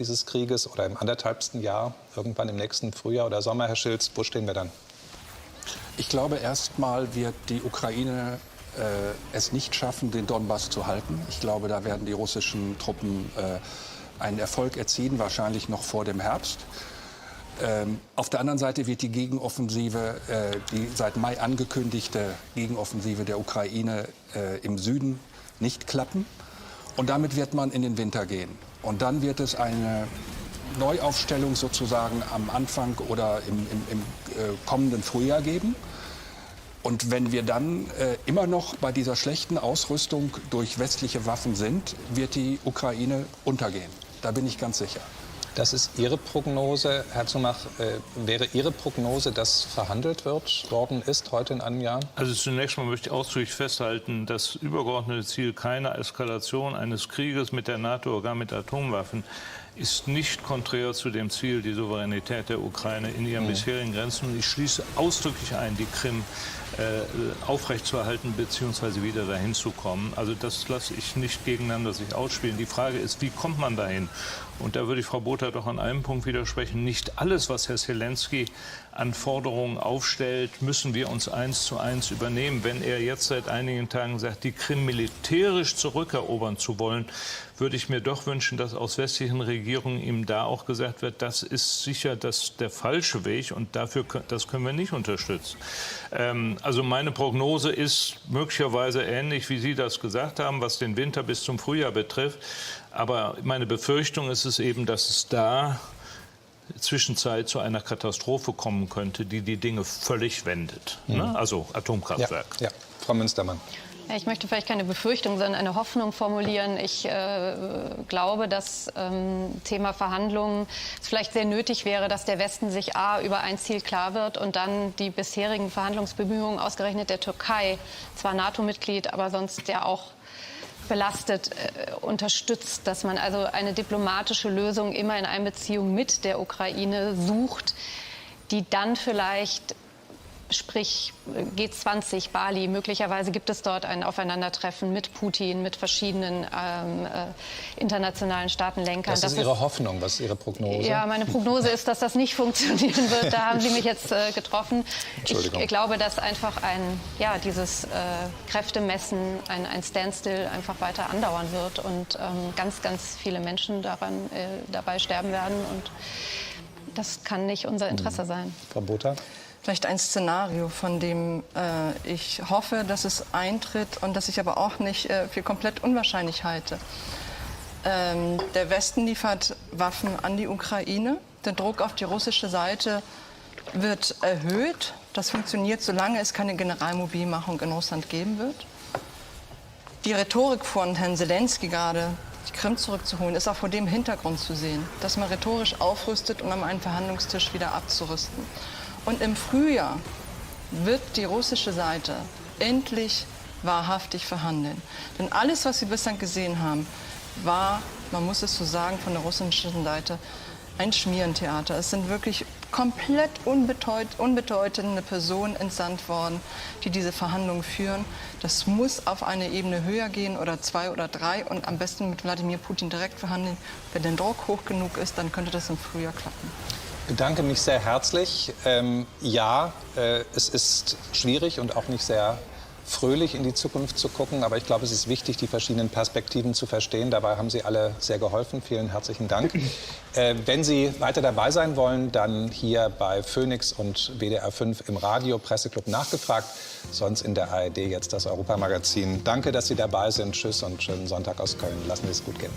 dieses Krieges oder im 1,5. Jahr, irgendwann im nächsten Frühjahr oder Sommer. Herr Schilz, wo stehen wir dann? Ich glaube, erstmal wird die Ukraine es nicht schaffen, den Donbass zu halten. Ich glaube, da werden die russischen Truppen einen Erfolg erzielen, wahrscheinlich noch vor dem Herbst. Auf der anderen Seite wird die Gegenoffensive, die seit Mai angekündigte Gegenoffensive der Ukraine im Süden nicht klappen. Und damit wird man in den Winter gehen. Und dann wird es eine Neuaufstellung sozusagen am Anfang oder im kommenden Frühjahr geben. Und wenn wir dann immer noch bei dieser schlechten Ausrüstung durch westliche Waffen sind, wird die Ukraine untergehen. Da bin ich ganz sicher. Das ist Ihre Prognose, Herr Zumach. Wäre Ihre Prognose, dass verhandelt worden ist heute in einem Jahr? Also zunächst mal möchte ich ausdrücklich festhalten, das übergeordnete Ziel keiner Eskalation eines Krieges mit der NATO oder gar mit Atomwaffen ist nicht konträr zu dem Ziel, die Souveränität der Ukraine in ihren bisherigen Grenzen. Und ich schließe ausdrücklich ein, die Krim aufrechtzuerhalten bzw. wieder dahin zu kommen. Also das lasse ich nicht gegeneinander sich ausspielen. Die Frage ist, wie kommt man dahin? Und da würde ich Frau Botha doch an einem Punkt widersprechen. Nicht alles, was Herr Zelensky an Forderungen aufstellt, müssen wir uns 1:1 übernehmen. Wenn er jetzt seit einigen Tagen sagt, die Krim militärisch zurückerobern zu wollen, würde ich mir doch wünschen, dass aus westlichen Regierungen ihm da auch gesagt wird, das ist sicher der falsche Weg und das können wir nicht unterstützen. Also meine Prognose ist möglicherweise ähnlich, wie Sie das gesagt haben, was den Winter bis zum Frühjahr betrifft. Aber meine Befürchtung ist es eben, dass es da Zwischenzeit zu einer Katastrophe kommen könnte, die die Dinge völlig wendet. Ne? Also Atomkraftwerk. Ja, Frau Münstermann. Ja, ich möchte vielleicht keine Befürchtung, sondern eine Hoffnung formulieren. Ich glaube, dass Thema Verhandlungen es vielleicht sehr nötig wäre, dass der Westen sich über ein Ziel klar wird und dann die bisherigen Verhandlungsbemühungen ausgerechnet der Türkei, zwar NATO-Mitglied, aber sonst ja auch belastet, unterstützt, dass man also eine diplomatische Lösung immer in Einbeziehung mit der Ukraine sucht, die dann vielleicht, sprich G20, Bali, möglicherweise gibt es dort ein Aufeinandertreffen mit Putin, mit verschiedenen internationalen Staatenlenkern. Das ist Ihre Hoffnung, was ist Ihre Prognose? Ja, meine Prognose ist, dass das nicht funktionieren wird. Da haben Sie mich jetzt getroffen. Ich glaube, dass einfach dieses Kräftemessen, ein Standstill einfach weiter andauern wird und ganz, ganz viele Menschen dabei sterben werden. Und das kann nicht unser Interesse sein. Frau Botha? Vielleicht ein Szenario, von dem ich hoffe, dass es eintritt und das ich aber auch nicht für komplett unwahrscheinlich halte. Der Westen liefert Waffen an die Ukraine. Der Druck auf die russische Seite wird erhöht. Das funktioniert, solange es keine Generalmobilmachung in Russland geben wird. Die Rhetorik von Herrn Zelensky gerade, die Krim zurückzuholen, ist auch vor dem Hintergrund zu sehen, dass man rhetorisch aufrüstet, um an einen Verhandlungstisch wieder abzurüsten. Und im Frühjahr wird die russische Seite endlich wahrhaftig verhandeln. Denn alles, was wir bislang gesehen haben, war, man muss es so sagen, von der russischen Seite ein Schmierentheater. Es sind wirklich komplett unbedeutende Personen entsandt worden, die diese Verhandlungen führen. Das muss auf eine Ebene höher gehen oder 2 oder 3 und am besten mit Wladimir Putin direkt verhandeln. Wenn der Druck hoch genug ist, dann könnte das im Frühjahr klappen. Ich bedanke mich sehr herzlich. Es ist schwierig und auch nicht sehr fröhlich in die Zukunft zu gucken, aber ich glaube, es ist wichtig, die verschiedenen Perspektiven zu verstehen. Dabei haben Sie alle sehr geholfen. Vielen herzlichen Dank. Wenn Sie weiter dabei sein wollen, dann hier bei Phoenix und WDR 5 im Radio Presseclub nachgefragt, sonst in der ARD jetzt das Europamagazin. Danke, dass Sie dabei sind. Tschüss und schönen Sonntag aus Köln. Lassen Sie es gut gehen.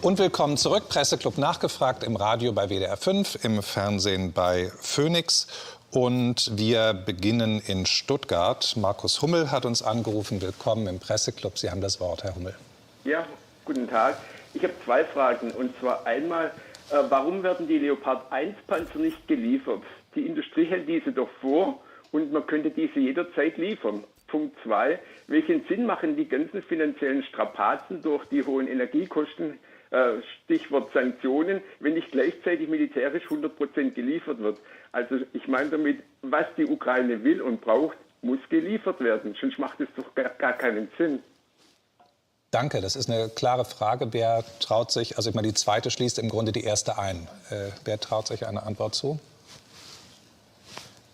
Und willkommen zurück. Presseclub nachgefragt im Radio bei WDR 5, im Fernsehen bei Phoenix. Und wir beginnen in Stuttgart. Markus Hummel hat uns angerufen. Willkommen im Presseclub. Sie haben das Wort, Herr Hummel. Ja, guten Tag. Ich habe 2 Fragen. Und zwar einmal, warum werden die Leopard 1 Panzer nicht geliefert? Die Industrie hält diese doch vor und man könnte diese jederzeit liefern. Punkt 2, welchen Sinn machen die ganzen finanziellen Strapazen durch die hohen Energiekosten, Stichwort Sanktionen, wenn nicht gleichzeitig militärisch 100% geliefert wird? Also ich meine damit, was die Ukraine will und braucht, muss geliefert werden. Sonst macht es doch gar keinen Sinn. Danke, das ist eine klare Frage. Wer traut sich, also ich meine, die zweite schließt im Grunde die erste ein. Wer traut sich eine Antwort zu?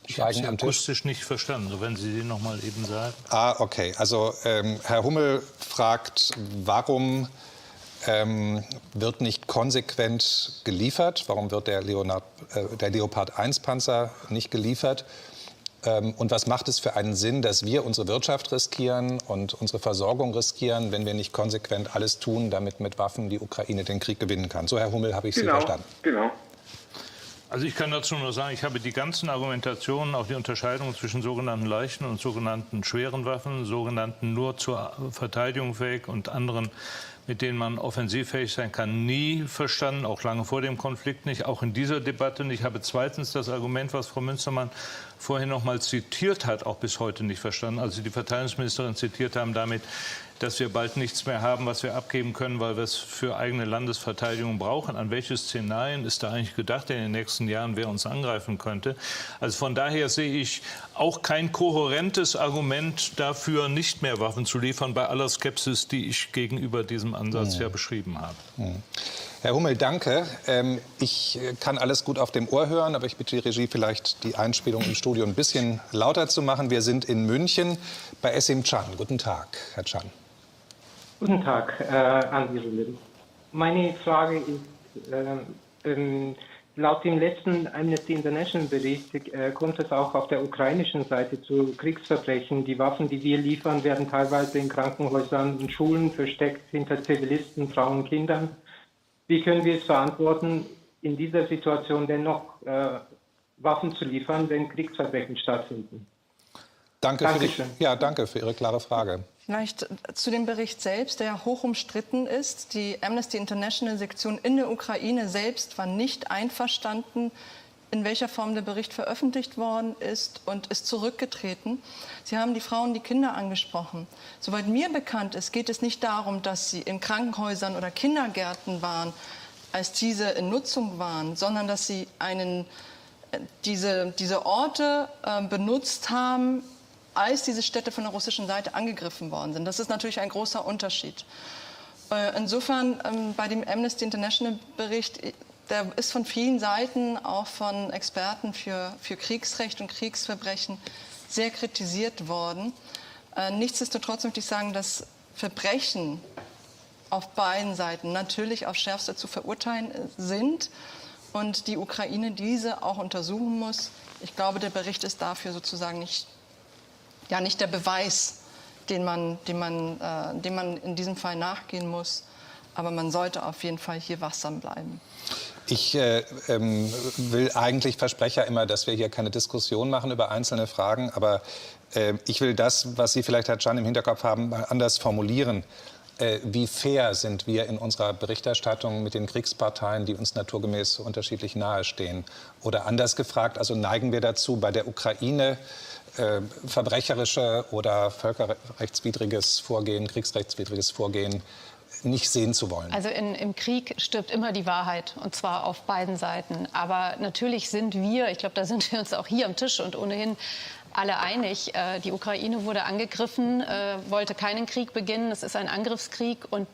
Ich habe Sie akustisch nicht verstanden, so wenn Sie sie noch mal eben sagen. Okay. Also Herr Hummel fragt, warum wird nicht konsequent geliefert? Warum wird der Leopard 1 Panzer nicht geliefert? Und was macht es für einen Sinn, dass wir unsere Wirtschaft riskieren und unsere Versorgung riskieren, wenn wir nicht konsequent alles tun, damit mit Waffen die Ukraine den Krieg gewinnen kann? So, Herr Hummel, habe ich Sie verstanden. Genau. Also ich kann dazu nur sagen, ich habe die ganzen Argumentationen, auch die Unterscheidung zwischen sogenannten leichten und sogenannten schweren Waffen, sogenannten nur zur Verteidigung fähig und anderen, mit denen man offensivfähig sein kann, nie verstanden, auch lange vor dem Konflikt nicht, auch in dieser Debatte nicht. Ich habe zweitens das Argument, was Frau Münstermann vorhin noch mal zitiert hat, auch bis heute nicht verstanden. Also Sie die Verteidigungsministerin zitiert haben damit, dass wir bald nichts mehr haben, was wir abgeben können, weil wir es für eigene Landesverteidigung brauchen. An welche Szenarien ist da eigentlich gedacht in den nächsten Jahren, wer uns angreifen könnte? Also von daher sehe ich auch kein kohärentes Argument dafür, nicht mehr Waffen zu liefern, bei aller Skepsis, die ich gegenüber diesem Ansatz ja beschrieben habe. Herr Hummel, danke. Ich kann alles gut auf dem Ohr hören, aber ich bitte die Regie vielleicht, die Einspielung im Studio ein bisschen lauter zu machen. Wir sind in München bei Essim Can. Guten Tag, Herr Can. Guten Tag an die Runde. Meine Frage ist, laut dem letzten Amnesty International Bericht kommt es auch auf der ukrainischen Seite zu Kriegsverbrechen. Die Waffen, die wir liefern, werden teilweise in Krankenhäusern und Schulen versteckt hinter Zivilisten, Frauen und Kindern. Wie können wir es verantworten, in dieser Situation dennoch Waffen zu liefern, wenn Kriegsverbrechen stattfinden? Danke für Ihre klare Frage. Vielleicht zu dem Bericht selbst, der ja hoch umstritten ist. Die Amnesty International-Sektion in der Ukraine selbst war nicht einverstanden, in welcher Form der Bericht veröffentlicht worden ist, und ist zurückgetreten. Sie haben die Frauen, die Kinder angesprochen. Soweit mir bekannt ist, geht es nicht darum, dass sie in Krankenhäusern oder Kindergärten waren, als diese in Nutzung waren, sondern dass sie diese Orte benutzt haben, als diese Städte von der russischen Seite angegriffen worden sind. Das ist natürlich ein großer Unterschied. Insofern bei dem Amnesty International Bericht, der ist von vielen Seiten, auch von Experten für Kriegsrecht und Kriegsverbrechen, sehr kritisiert worden. Nichtsdestotrotz möchte ich sagen, dass Verbrechen auf beiden Seiten natürlich aufs Schärfste zu verurteilen sind und die Ukraine diese auch untersuchen muss. Ich glaube, der Bericht ist dafür sozusagen nicht der Beweis, dem man in diesem Fall nachgehen muss. Aber man sollte auf jeden Fall hier wachsam bleiben. Ich verspreche ja immer, dass wir hier keine Diskussion machen über einzelne Fragen. Aber ich will das, was Sie vielleicht, Herr Can, im Hinterkopf haben, mal anders formulieren. Wie fair sind wir in unserer Berichterstattung mit den Kriegsparteien, die uns naturgemäß unterschiedlich nahestehen? Oder anders gefragt, also neigen wir dazu, bei der Ukraine verbrecherische oder völkerrechtswidriges Vorgehen, kriegsrechtswidriges Vorgehen nicht sehen zu wollen? Also im Krieg stirbt immer die Wahrheit, und zwar auf beiden Seiten. Aber natürlich sind wir, ich glaube, da sind wir uns auch hier am Tisch und ohnehin alle einig, die Ukraine wurde angegriffen, wollte keinen Krieg beginnen. Es ist ein Angriffskrieg und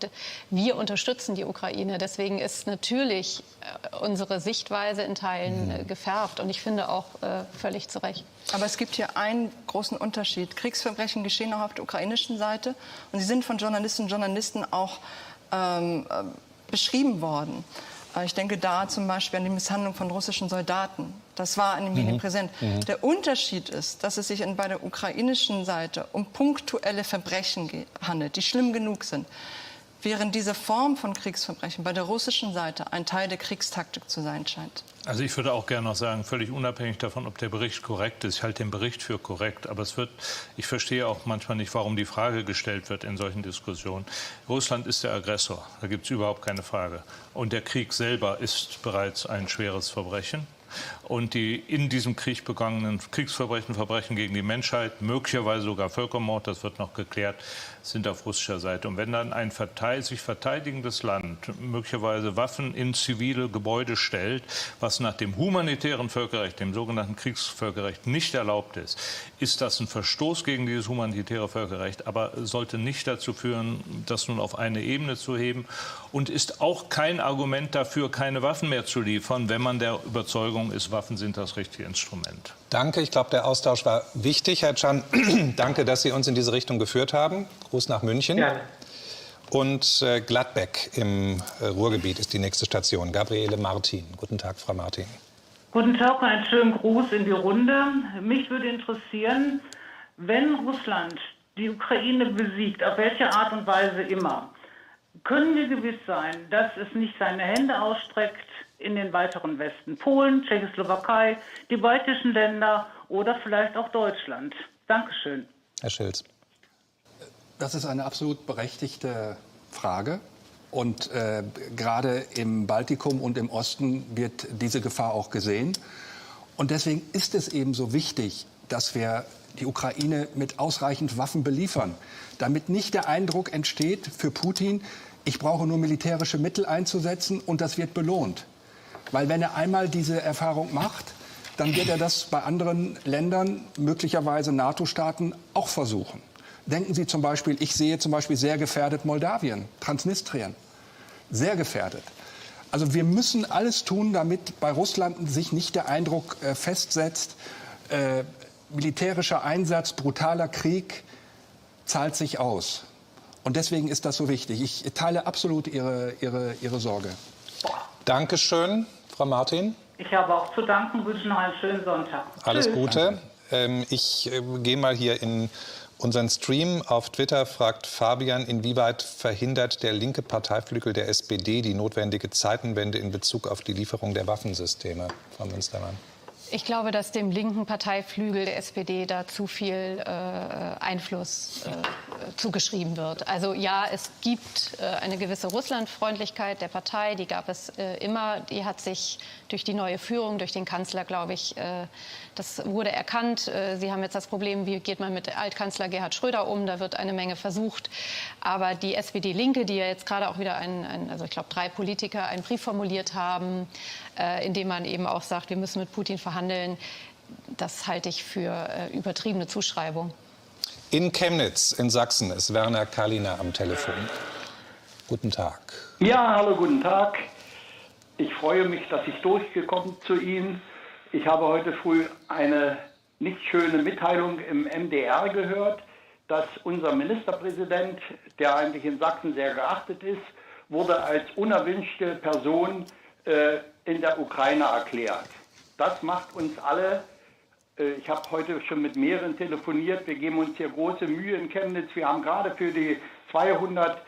wir unterstützen die Ukraine. Deswegen ist natürlich unsere Sichtweise in Teilen gefärbt und ich finde auch völlig zu Recht. Aber es gibt hier einen großen Unterschied. Kriegsverbrechen geschehen auch auf der ukrainischen Seite und sie sind von Journalistinnen und Journalisten auch beschrieben worden. Ich denke da zum Beispiel an die Misshandlung von russischen Soldaten. Das war an den Medien präsent. Der Unterschied ist, dass es sich bei der ukrainischen Seite um punktuelle Verbrechen handelt, die schlimm genug sind. Während diese Form von Kriegsverbrechen bei der russischen Seite ein Teil der Kriegstaktik zu sein scheint. Also ich würde auch gerne noch sagen, völlig unabhängig davon, ob der Bericht korrekt ist, ich halte den Bericht für korrekt, aber ich verstehe auch manchmal nicht, warum die Frage gestellt wird in solchen Diskussionen. Russland ist der Aggressor, da gibt es überhaupt keine Frage. Und der Krieg selber ist bereits ein schweres Verbrechen. Und die in diesem Krieg begangenen Kriegsverbrechen, Verbrechen gegen die Menschheit, möglicherweise sogar Völkermord, das wird noch geklärt, sind auf russischer Seite. Und wenn dann ein sich verteidigendes Land möglicherweise Waffen in zivile Gebäude stellt, was nach dem humanitären Völkerrecht, dem sogenannten Kriegsvölkerrecht, nicht erlaubt ist, ist das ein Verstoß gegen dieses humanitäre Völkerrecht, aber sollte nicht dazu führen, das nun auf eine Ebene zu heben und ist auch kein Argument dafür, keine Waffen mehr zu liefern, wenn man der Überzeugung ist, Waffen sind das richtige Instrument. Danke, ich glaube, der Austausch war wichtig. Herr Can, danke, dass Sie uns in diese Richtung geführt haben. Gruß nach München. Ja. Und Gladbeck im Ruhrgebiet ist die nächste Station. Gabriele Martin. Guten Tag, Frau Martin. Guten Tag und einen schönen Gruß in die Runde. Mich würde interessieren, wenn Russland die Ukraine besiegt, auf welche Art und Weise immer, können wir gewiss sein, dass es nicht seine Hände ausstreckt in den weiteren Westen? Polen, Tschechoslowakei, die baltischen Länder oder vielleicht auch Deutschland. Dankeschön. Herr Schilz. Das ist eine absolut berechtigte Frage. Und gerade im Baltikum und im Osten wird diese Gefahr auch gesehen. Und deswegen ist es eben so wichtig, dass wir die Ukraine mit ausreichend Waffen beliefern, damit nicht der Eindruck entsteht für Putin, ich brauche nur militärische Mittel einzusetzen und das wird belohnt. Weil wenn er einmal diese Erfahrung macht, dann wird er das bei anderen Ländern, möglicherweise NATO-Staaten, auch versuchen. Denken Sie zum Beispiel, ich sehe zum Beispiel sehr gefährdet Moldawien, Transnistrien, sehr gefährdet. Also wir müssen alles tun, damit bei Russland sich nicht der Eindruck festsetzt, militärischer Einsatz, brutaler Krieg zahlt sich aus. Und deswegen ist das so wichtig. Ich teile absolut Ihre Sorge. Dankeschön, Frau Martin. Ich habe auch zu danken, wünsche noch einen schönen Sonntag. Alles Tschüss. Gute. Ich gehe mal hier in unseren Stream. Auf Twitter fragt Fabian, inwieweit verhindert der linke Parteiflügel der SPD die notwendige Zeitenwende in Bezug auf die Lieferung der Waffensysteme? Frau Münstermann. Ich glaube, dass dem linken Parteiflügel der SPD da zu viel Einfluss zugeschrieben wird. Also ja, es gibt eine gewisse Russlandfreundlichkeit der Partei, die gab es immer. Die hat sich durch die neue Führung, durch den Kanzler, glaube ich, das wurde erkannt. Sie haben jetzt das Problem, wie geht man mit Altkanzler Gerhard Schröder um? Da wird eine Menge versucht. Aber die SPD-Linke, die ja jetzt gerade auch wieder also ich glaube 3 Politiker einen Brief formuliert haben, in dem man eben auch sagt, wir müssen mit Putin verhandeln, das halte ich für übertriebene Zuschreibung. In Chemnitz in Sachsen ist Werner Kalliner am Telefon. Guten Tag. Ja, hallo, guten Tag. Ich freue mich, dass ich durchgekommen zu Ihnen. Ich habe heute früh eine nicht schöne Mitteilung im MDR gehört, dass unser Ministerpräsident, der eigentlich in Sachsen sehr geachtet ist, wurde als unerwünschte Person in der Ukraine erklärt. Das macht uns alle, ich habe heute schon mit mehreren telefoniert, wir geben uns hier große Mühe in Chemnitz. Wir haben gerade für die 206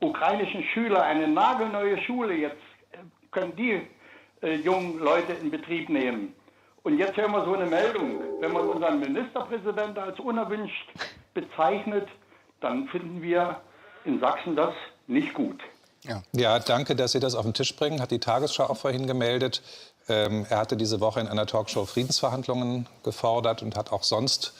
ukrainischen Schüler eine nagelneue Schule. Jetzt können die jungen Leute in Betrieb nehmen. Und jetzt hören wir so eine Meldung. Wenn man unseren Ministerpräsidenten als unerwünscht bezeichnet, dann finden wir in Sachsen das nicht gut. Ja, danke, dass Sie das auf den Tisch bringen. Hat die Tagesschau auch vorhin gemeldet. Er hatte diese Woche in einer Talkshow Friedensverhandlungen gefordert und hat auch sonst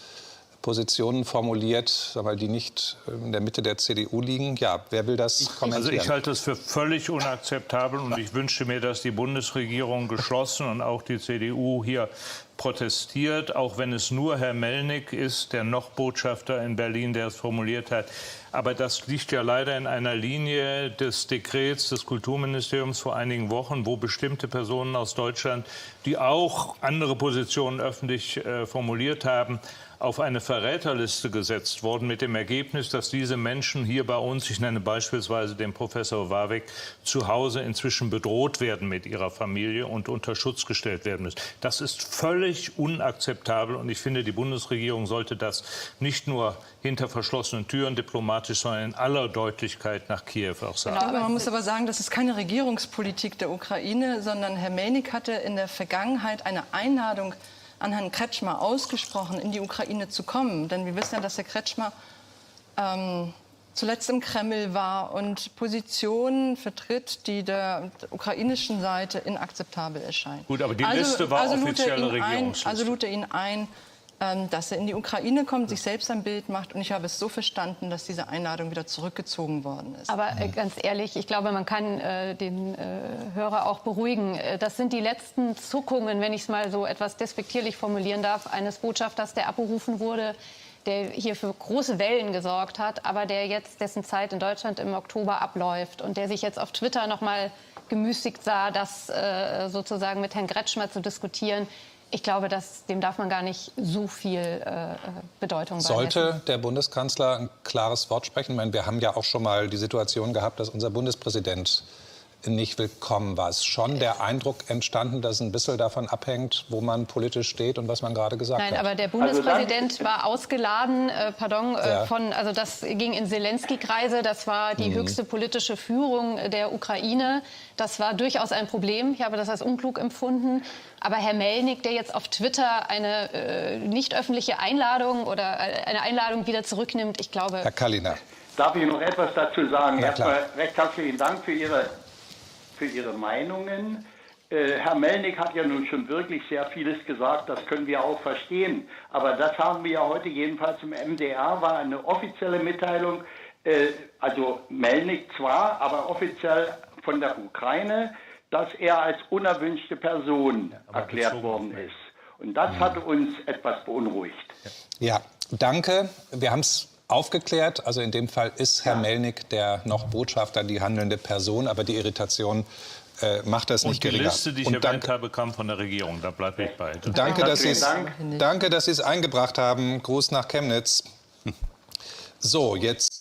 Positionen formuliert, die nicht in der Mitte der CDU liegen. Ja, wer will das kommentieren? Also ich halte es für völlig unakzeptabel und ich wünsche mir, dass die Bundesregierung geschlossen und auch die CDU hier protestiert, auch wenn es nur Herr Melnick ist, der noch Botschafter in Berlin, der es formuliert hat. Aber das liegt ja leider in einer Linie des Dekrets des Kulturministeriums vor einigen Wochen, wo bestimmte Personen aus Deutschland, die auch andere Positionen öffentlich formuliert haben, auf eine Verräterliste gesetzt worden, mit dem Ergebnis, dass diese Menschen hier bei uns, ich nenne beispielsweise den Professor Warwick, zu Hause inzwischen bedroht werden mit ihrer Familie und unter Schutz gestellt werden müssen. Das ist völlig unakzeptabel und ich finde, die Bundesregierung sollte das nicht nur hinter verschlossenen Türen diplomatisch, sondern in aller Deutlichkeit nach Kiew auch sagen. Genau, man muss aber sagen, das ist keine Regierungspolitik der Ukraine, sondern Herr Melnick hatte in der Vergangenheit eine Einladung an Herrn Kretschmer ausgesprochen, in die Ukraine zu kommen. Denn wir wissen ja, dass Herr Kretschmer zuletzt im Kreml war und Positionen vertritt, die der ukrainischen Seite inakzeptabel erscheinen. Gut, aber die Liste war offizielle Regierungsliste. Also lud er ihn ein, dass er in die Ukraine kommt, sich selbst ein Bild macht. Und ich habe es so verstanden, dass diese Einladung wieder zurückgezogen worden ist. Aber ganz ehrlich, ich glaube, man kann den Hörer auch beruhigen. Das sind die letzten Zuckungen, wenn ich es mal so etwas despektierlich formulieren darf, eines Botschafters, der abberufen wurde, der hier für große Wellen gesorgt hat, aber der jetzt, dessen Zeit in Deutschland im Oktober abläuft und der sich jetzt auf Twitter noch mal gemüßigt sah, das sozusagen mit Herrn Kretschmer zu diskutieren. Ich glaube, dem darf man gar nicht so viel Bedeutung beimessen. Sollte der Bundeskanzler ein klares Wort sprechen? Ich meine, wir haben ja auch schon mal die Situation gehabt, dass unser Bundespräsident nicht willkommen war. Es schon der Eindruck entstanden, dass ein bisschen davon abhängt, wo man politisch steht und was man gerade gesagt hat. Nein, aber der Bundespräsident war ausgeladen, also das ging in Zelensky-Kreise, das war die höchste politische Führung der Ukraine. Das war durchaus ein Problem. Ich habe das als unklug empfunden. Aber Herr Melnick, der jetzt auf Twitter eine nicht öffentliche Einladung oder eine Einladung wieder zurücknimmt, ich glaube... Herr Kalliner. Darf ich noch etwas dazu sagen? Ja, erstmal recht herzlichen Dank für Ihre Meinungen. Herr Melnik hat ja nun schon wirklich sehr vieles gesagt, das können wir auch verstehen. Aber das haben wir ja heute jedenfalls im MDR, war eine offizielle Mitteilung, also Melnik zwar, aber offiziell von der Ukraine, dass er als unerwünschte Person erklärt worden ist. Und das hat uns etwas beunruhigt. Ja, danke. Wir haben es aufgeklärt. Also in dem Fall ist Herr Melnik der noch Botschafter, die handelnde Person. Aber die Irritation macht das nicht geringer. Und die Liste, die ich erwähnt habe, kam von der Regierung. Da bleibe ich bei. Danke, dass Sie es eingebracht haben. Gruß nach Chemnitz. So, jetzt...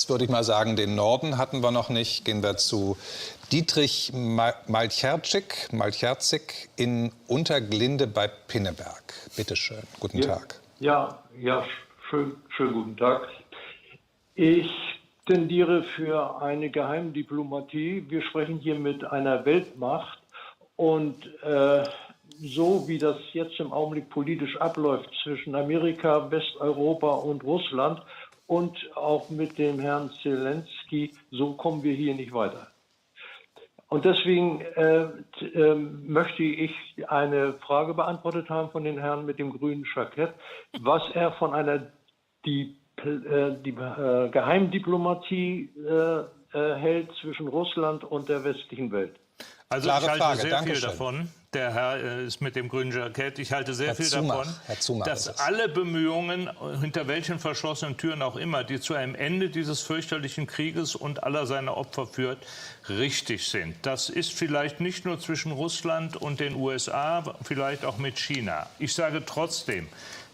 Würde ich mal sagen, den Norden hatten wir noch nicht. Gehen wir zu Dietrich Malcherczyk in Unterglinde bei Pinneberg. Bitte schön, guten Tag. Ja, schönen guten Tag. Ich tendiere für eine Geheimdiplomatie. Wir sprechen hier mit einer Weltmacht und so wie das jetzt im Augenblick politisch abläuft zwischen Amerika, Westeuropa und Russland, und auch mit dem Herrn Zelensky, so kommen wir hier nicht weiter. Und deswegen möchte ich eine Frage beantwortet haben von den Herrn mit dem grünen Jackett, was er von einer Geheimdiplomatie hält zwischen Russland und der westlichen Welt. Also ich halte sehr viel davon. Der Herr ist mit dem grünen Jackett. Ich halte sehr viel davon, dass alle Bemühungen, hinter welchen verschlossenen Türen auch immer, die zu einem Ende dieses fürchterlichen Krieges und aller seiner Opfer führt, richtig sind. Das ist vielleicht nicht nur zwischen Russland und den USA, vielleicht auch mit China. Ich sage trotzdem,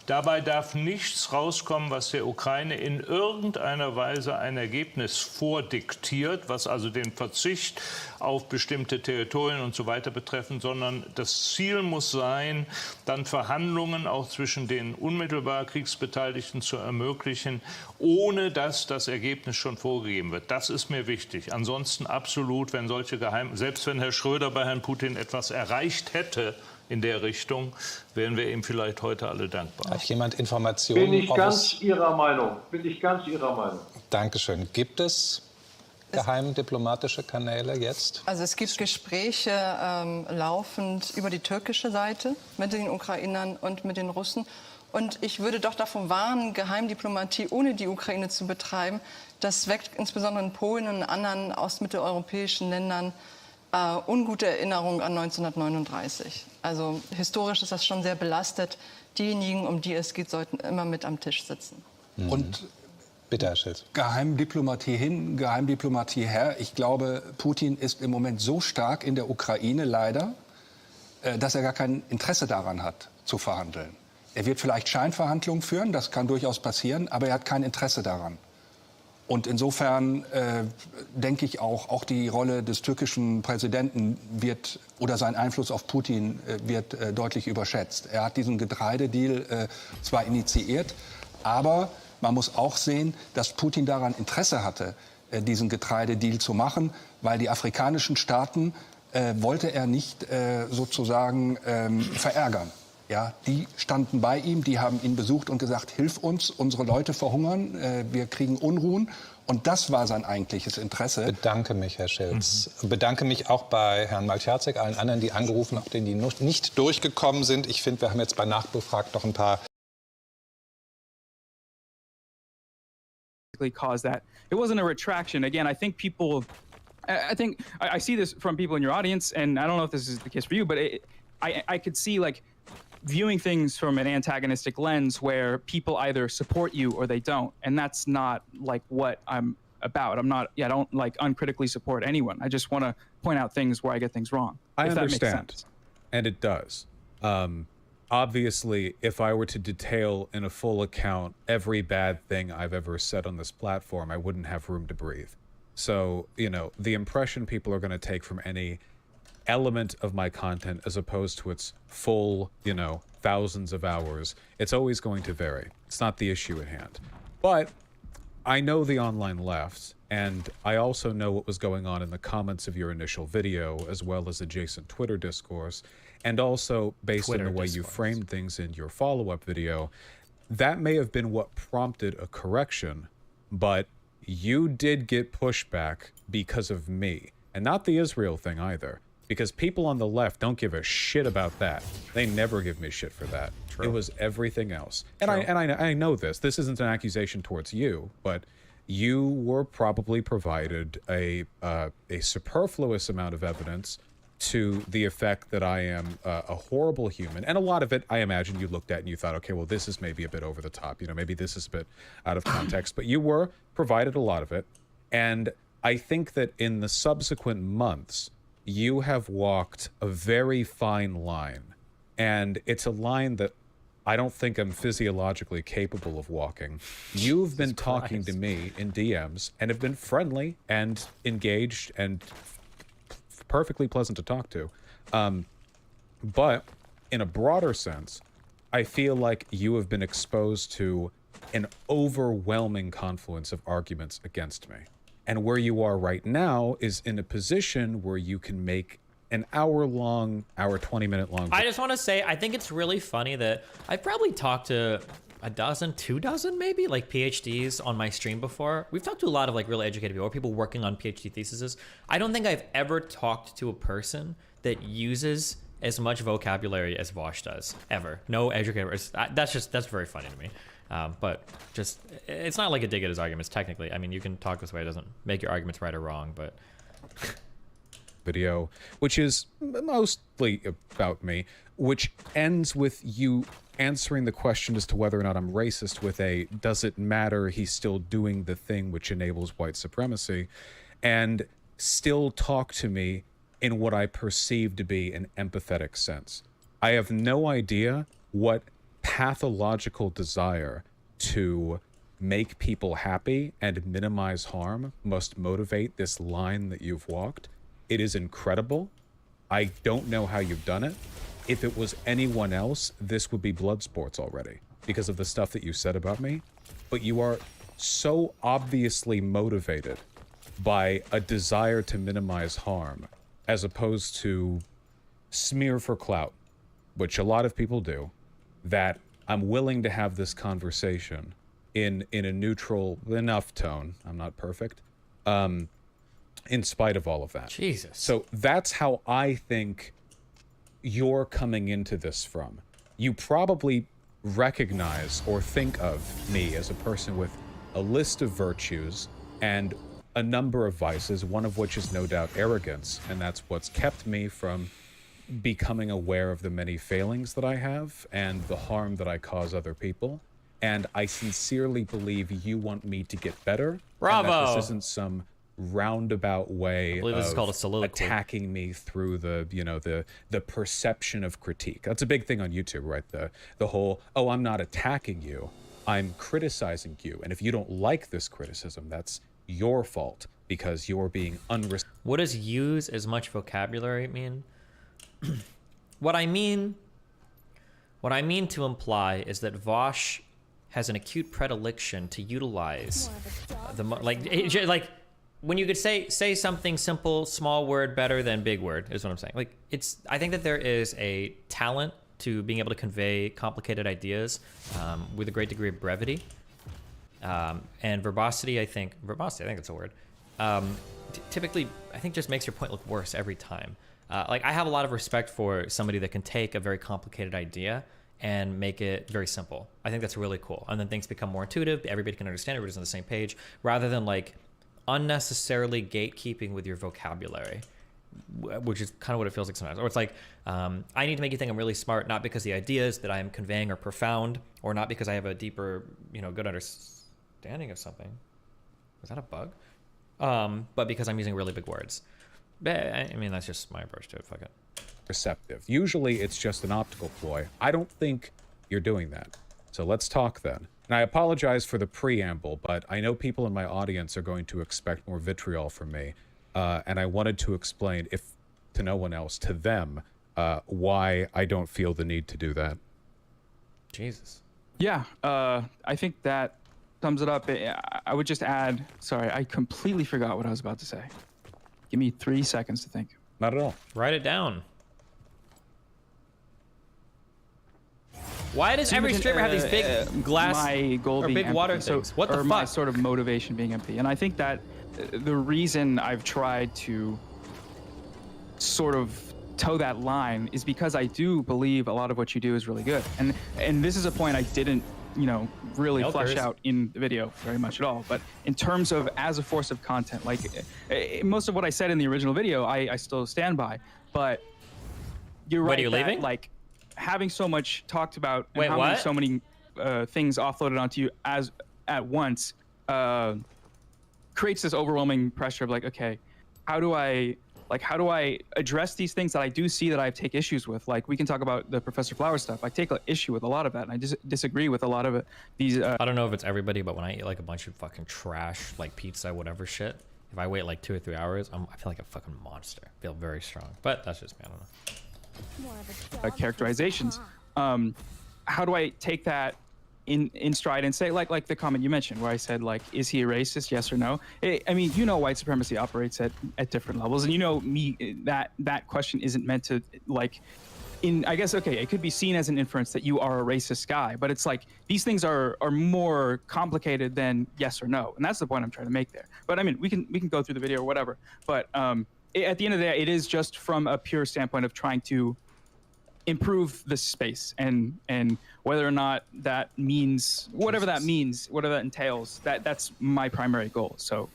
dabei darf nichts rauskommen, was der Ukraine in irgendeiner Weise ein Ergebnis vordiktiert, was also den Verzicht auf bestimmte Territorien und so weiter betreffen, sondern das Ziel muss sein, dann Verhandlungen auch zwischen den unmittelbar Kriegsbeteiligten zu ermöglichen, ohne dass das Ergebnis schon vorgegeben wird. Das ist mir wichtig. Ansonsten absolut, wenn solche selbst wenn Herr Schröder bei Herrn Putin etwas erreicht hätte, in der Richtung, wären wir ihm vielleicht heute alle dankbar. Hat jemand Informationen? Bin ich ganz Ihrer Meinung. Dankeschön. Gibt es geheimdiplomatische Kanäle jetzt? Also es gibt Gespräche laufend über die türkische Seite mit den Ukrainern und mit den Russen. Und ich würde doch davon warnen, Geheimdiplomatie ohne die Ukraine zu betreiben. Das weckt insbesondere in Polen und in anderen ostmitteleuropäischen Ländern ungute Erinnerungen an 1939. Also historisch ist das schon sehr belastet. Diejenigen, um die es geht, sollten immer mit am Tisch sitzen. Und bitte, Herr Schilz. Geheimdiplomatie hin, Geheimdiplomatie her. Ich glaube, Putin ist im Moment so stark in der Ukraine, leider, dass er gar kein Interesse daran hat, zu verhandeln. Er wird vielleicht Scheinverhandlungen führen, das kann durchaus passieren, aber er hat kein Interesse daran. Und insofern denke ich auch die Rolle des türkischen Präsidenten wird, oder sein Einfluss auf Putin wird deutlich überschätzt. Er hat diesen Getreidedeal zwar initiiert, aber man muss auch sehen, dass Putin daran Interesse hatte, diesen Getreidedeal zu machen, weil die afrikanischen Staaten wollte er nicht sozusagen verärgern. Ja, die standen bei ihm, die haben ihn besucht und gesagt, hilf uns, unsere Leute verhungern, wir kriegen Unruhen. Und das war sein eigentliches Interesse. Ich bedanke mich, Herr Schilz. Bedanke mich auch bei Herrn Malcharczyk, allen anderen, die angerufen haben, denen die nicht durchgekommen sind. Ich finde, wir haben jetzt bei Nachbefragt noch ein paar caused that. It wasn't a retraction. Again, I think people, I see this from people in your audience, and I don't know if this is the case for you, but I could see like viewing things from an antagonistic lens where people either support you or they don't, and that's not like what I'm about. I don't like uncritically support anyone. I just want to point out things where I get things wrong. I if understand, that makes sense. and it does. Obviously, if I were to detail in a full account every bad thing I've ever said on this platform, I wouldn't have room to breathe. So, you know, the impression people are going to take from any element of my content as opposed to its full, you know, thousands of hours, it's always going to vary. It's not the issue at hand. But I know the online left, and I also know what was going on in the comments of your initial video, as well as adjacent Twitter discourse, and also based on the way you framed things in your follow-up video. That may have been what prompted a correction, but you did get pushback because of me, and not the Israel thing either, because people on the left don't give a shit about that. They never give me shit for that. True. It was everything else. And I know this. This isn't an accusation towards you, but you were probably provided a superfluous amount of evidence to the effect that I am a horrible human. And a lot of it, I imagine you looked at and you thought, okay, well, this is maybe a bit over the top. You know, maybe this is a bit out of context. But you were provided a lot of it. And I think that in the subsequent months, you have walked a very fine line. And it's a line that I don't think I'm physiologically capable of walking. You've been talking to me in DMs and have been friendly and engaged and perfectly pleasant to talk to. But in a broader sense, I feel like you have been exposed to an overwhelming confluence of arguments against me. And where you are right now is in a position where you can make an hour-long, 20-minute long. I just want to say, I think it's really funny that I've probably talked to a dozen, 2 dozen maybe, like PhDs on my stream before. We've talked to a lot of like really educated people, or people working on PhD theses. I don't think I've ever talked to a person that uses as much vocabulary as Vosh does, ever. No educators. That's very funny to me. But just, it's not like a dig at his arguments, technically. I mean, you can talk this way. It doesn't make your arguments right or wrong, but... video, which is mostly about me, which ends with you answering the question as to whether or not I'm racist with a, does it matter, he's still doing the thing which enables white supremacy, and still talk to me in what I perceive to be an empathetic sense. I have no idea what pathological desire to make people happy and minimize harm must motivate this line that you've walked. It is incredible. I don't know how you've done it. If it was anyone else, this would be blood sports already because of the stuff that you said about me. But you are so obviously motivated by a desire to minimize harm as opposed to smear for clout, which a lot of people do, that I'm willing to have this conversation in a neutral enough tone. I'm not perfect. In spite of all of that. Jesus. So that's how I think you're coming into this from. You probably recognize or think of me as a person with a list of virtues and a number of vices, one of which is no doubt arrogance, and that's what's kept me from becoming aware of the many failings that I have and the harm that I cause other people. And I sincerely believe you want me to get better. Bravo. And that this isn't some roundabout way I believe this is called a soliloquy. Attacking me through the, you know, the perception of critique. That's a big thing on YouTube, right? The whole, oh, I'm not attacking you, I'm criticizing you, and if you don't like this criticism, that's your fault because you're being What does use as much vocabulary mean? What I mean to imply is that Vosh has an acute predilection to utilize when you could say something simple, small word better than big word is what I'm saying. Like I think that there is a talent to being able to convey complicated ideas with a great degree of brevity. And verbosity, I think it's a word. Typically, I think just makes your point look worse every time. Like I have a lot of respect for somebody that can take a very complicated idea and make it very simple. I think that's really cool. And then things become more intuitive. Everybody can understand. Everybody's on the same page, rather than like unnecessarily gatekeeping with your vocabulary, which is kind of what it feels like sometimes. Or it's like, I need to make you think I'm really smart, not because the ideas that I am conveying are profound, or not because I have a deeper, good understanding of something. Is that a bug? But because I'm using really big words. I mean, that's just my approach to it. Fuck it. Receptive. Usually it's just an optical ploy. I don't think you're doing that. So let's talk then. And I apologize for the preamble, but I know people in my audience are going to expect more vitriol from me. And I wanted to explain, if to no one else, to them, why I don't feel the need to do that. Jesus. Yeah, I think that sums it up. I would just add, sorry, I completely forgot what I was about to say. Give me 3 seconds to think. Not at all. Write it down. Why does every streamer have these big glass my goal or being big empty. water So- things? What the or fuck? my sort of motivation being empty. And I think that the reason I've tried to sort of toe that line is because I do believe a lot of what you do is really good. And this is a point I didn't, really flesh out in the video very much at all. But in terms of as a force of content, like most of what I said in the original video, I still stand by. But you're right. Wait, are you that, leaving? Like having so much talked about and Wait, having what? so many things offloaded onto you at once creates this overwhelming pressure of like, okay, how do I address these things that I do see that I take issues with? Like we can talk about the Professor Flower stuff. I take an issue with a lot of that, and I disagree with a lot of it. These I don't know if it's everybody, but when I eat like a bunch of fucking trash, like pizza, whatever shit, if I wait like 2 or 3 hours, I feel like a fucking monster. I feel very strong, but that's just me. I don't know. Characterizations. How do I take that in stride and say like the comment you mentioned where I said like, is he a racist? Yes or no? I mean, white supremacy operates at different levels, and me that question isn't meant to like. I guess okay, it could be seen as an inference that you are a racist guy, but it's like these things are more complicated than yes or no, and that's the point I'm trying to make there. But I mean, we can go through the video or whatever. But at the end of the day, it is just from a pure standpoint of trying to improve the space, and whether or not that means whatever that means, whatever that entails, that's my primary goal. So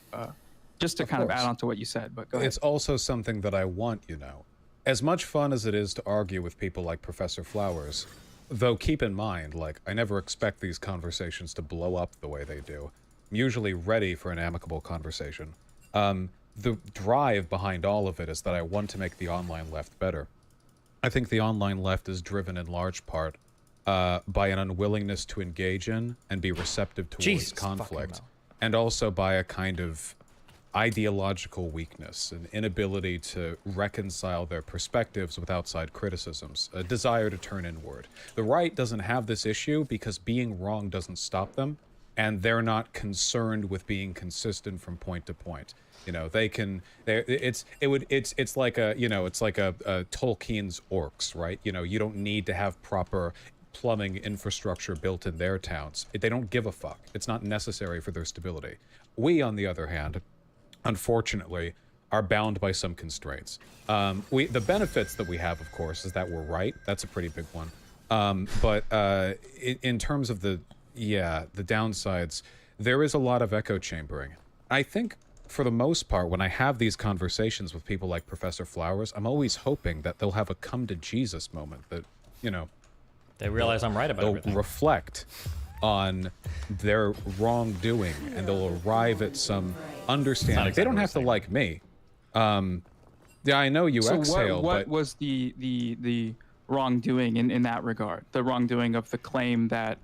just to kind of add on to what you said, but go ahead. It's also something that I want, as much fun as it is to argue with people like Professor Flowers, though keep in mind, like, I never expect these conversations to blow up the way they do. I'm usually ready for an amicable conversation. The drive behind all of it is that I want to make the online left better. I think the online left is driven in large part by an unwillingness to engage in and be receptive towards conflict, and also by a kind of ideological weakness, an inability to reconcile their perspectives with outside criticisms, a desire to turn inward. The right doesn't have this issue because being wrong doesn't stop them, and they're not concerned with being consistent from point to point. They can. It's like a Tolkien's orcs, right? You don't need to have proper plumbing infrastructure built in their towns. They don't give a fuck. It's not necessary for their stability. We, on the other hand, unfortunately, are bound by some constraints. The benefits that we have, of course, is that we're right. That's a pretty big one. But in terms of the downsides, there is a lot of echo chambering. I think, for the most part, when I have these conversations with people like Professor Flowers, I'm always hoping that they'll have a come to Jesus moment, that, they realize I'm right about everything. They'll reflect on their wrongdoing, and they'll arrive at some understanding. They don't have to like me. I know you exhale, what but was the wrongdoing in that regard? The wrongdoing of the claim that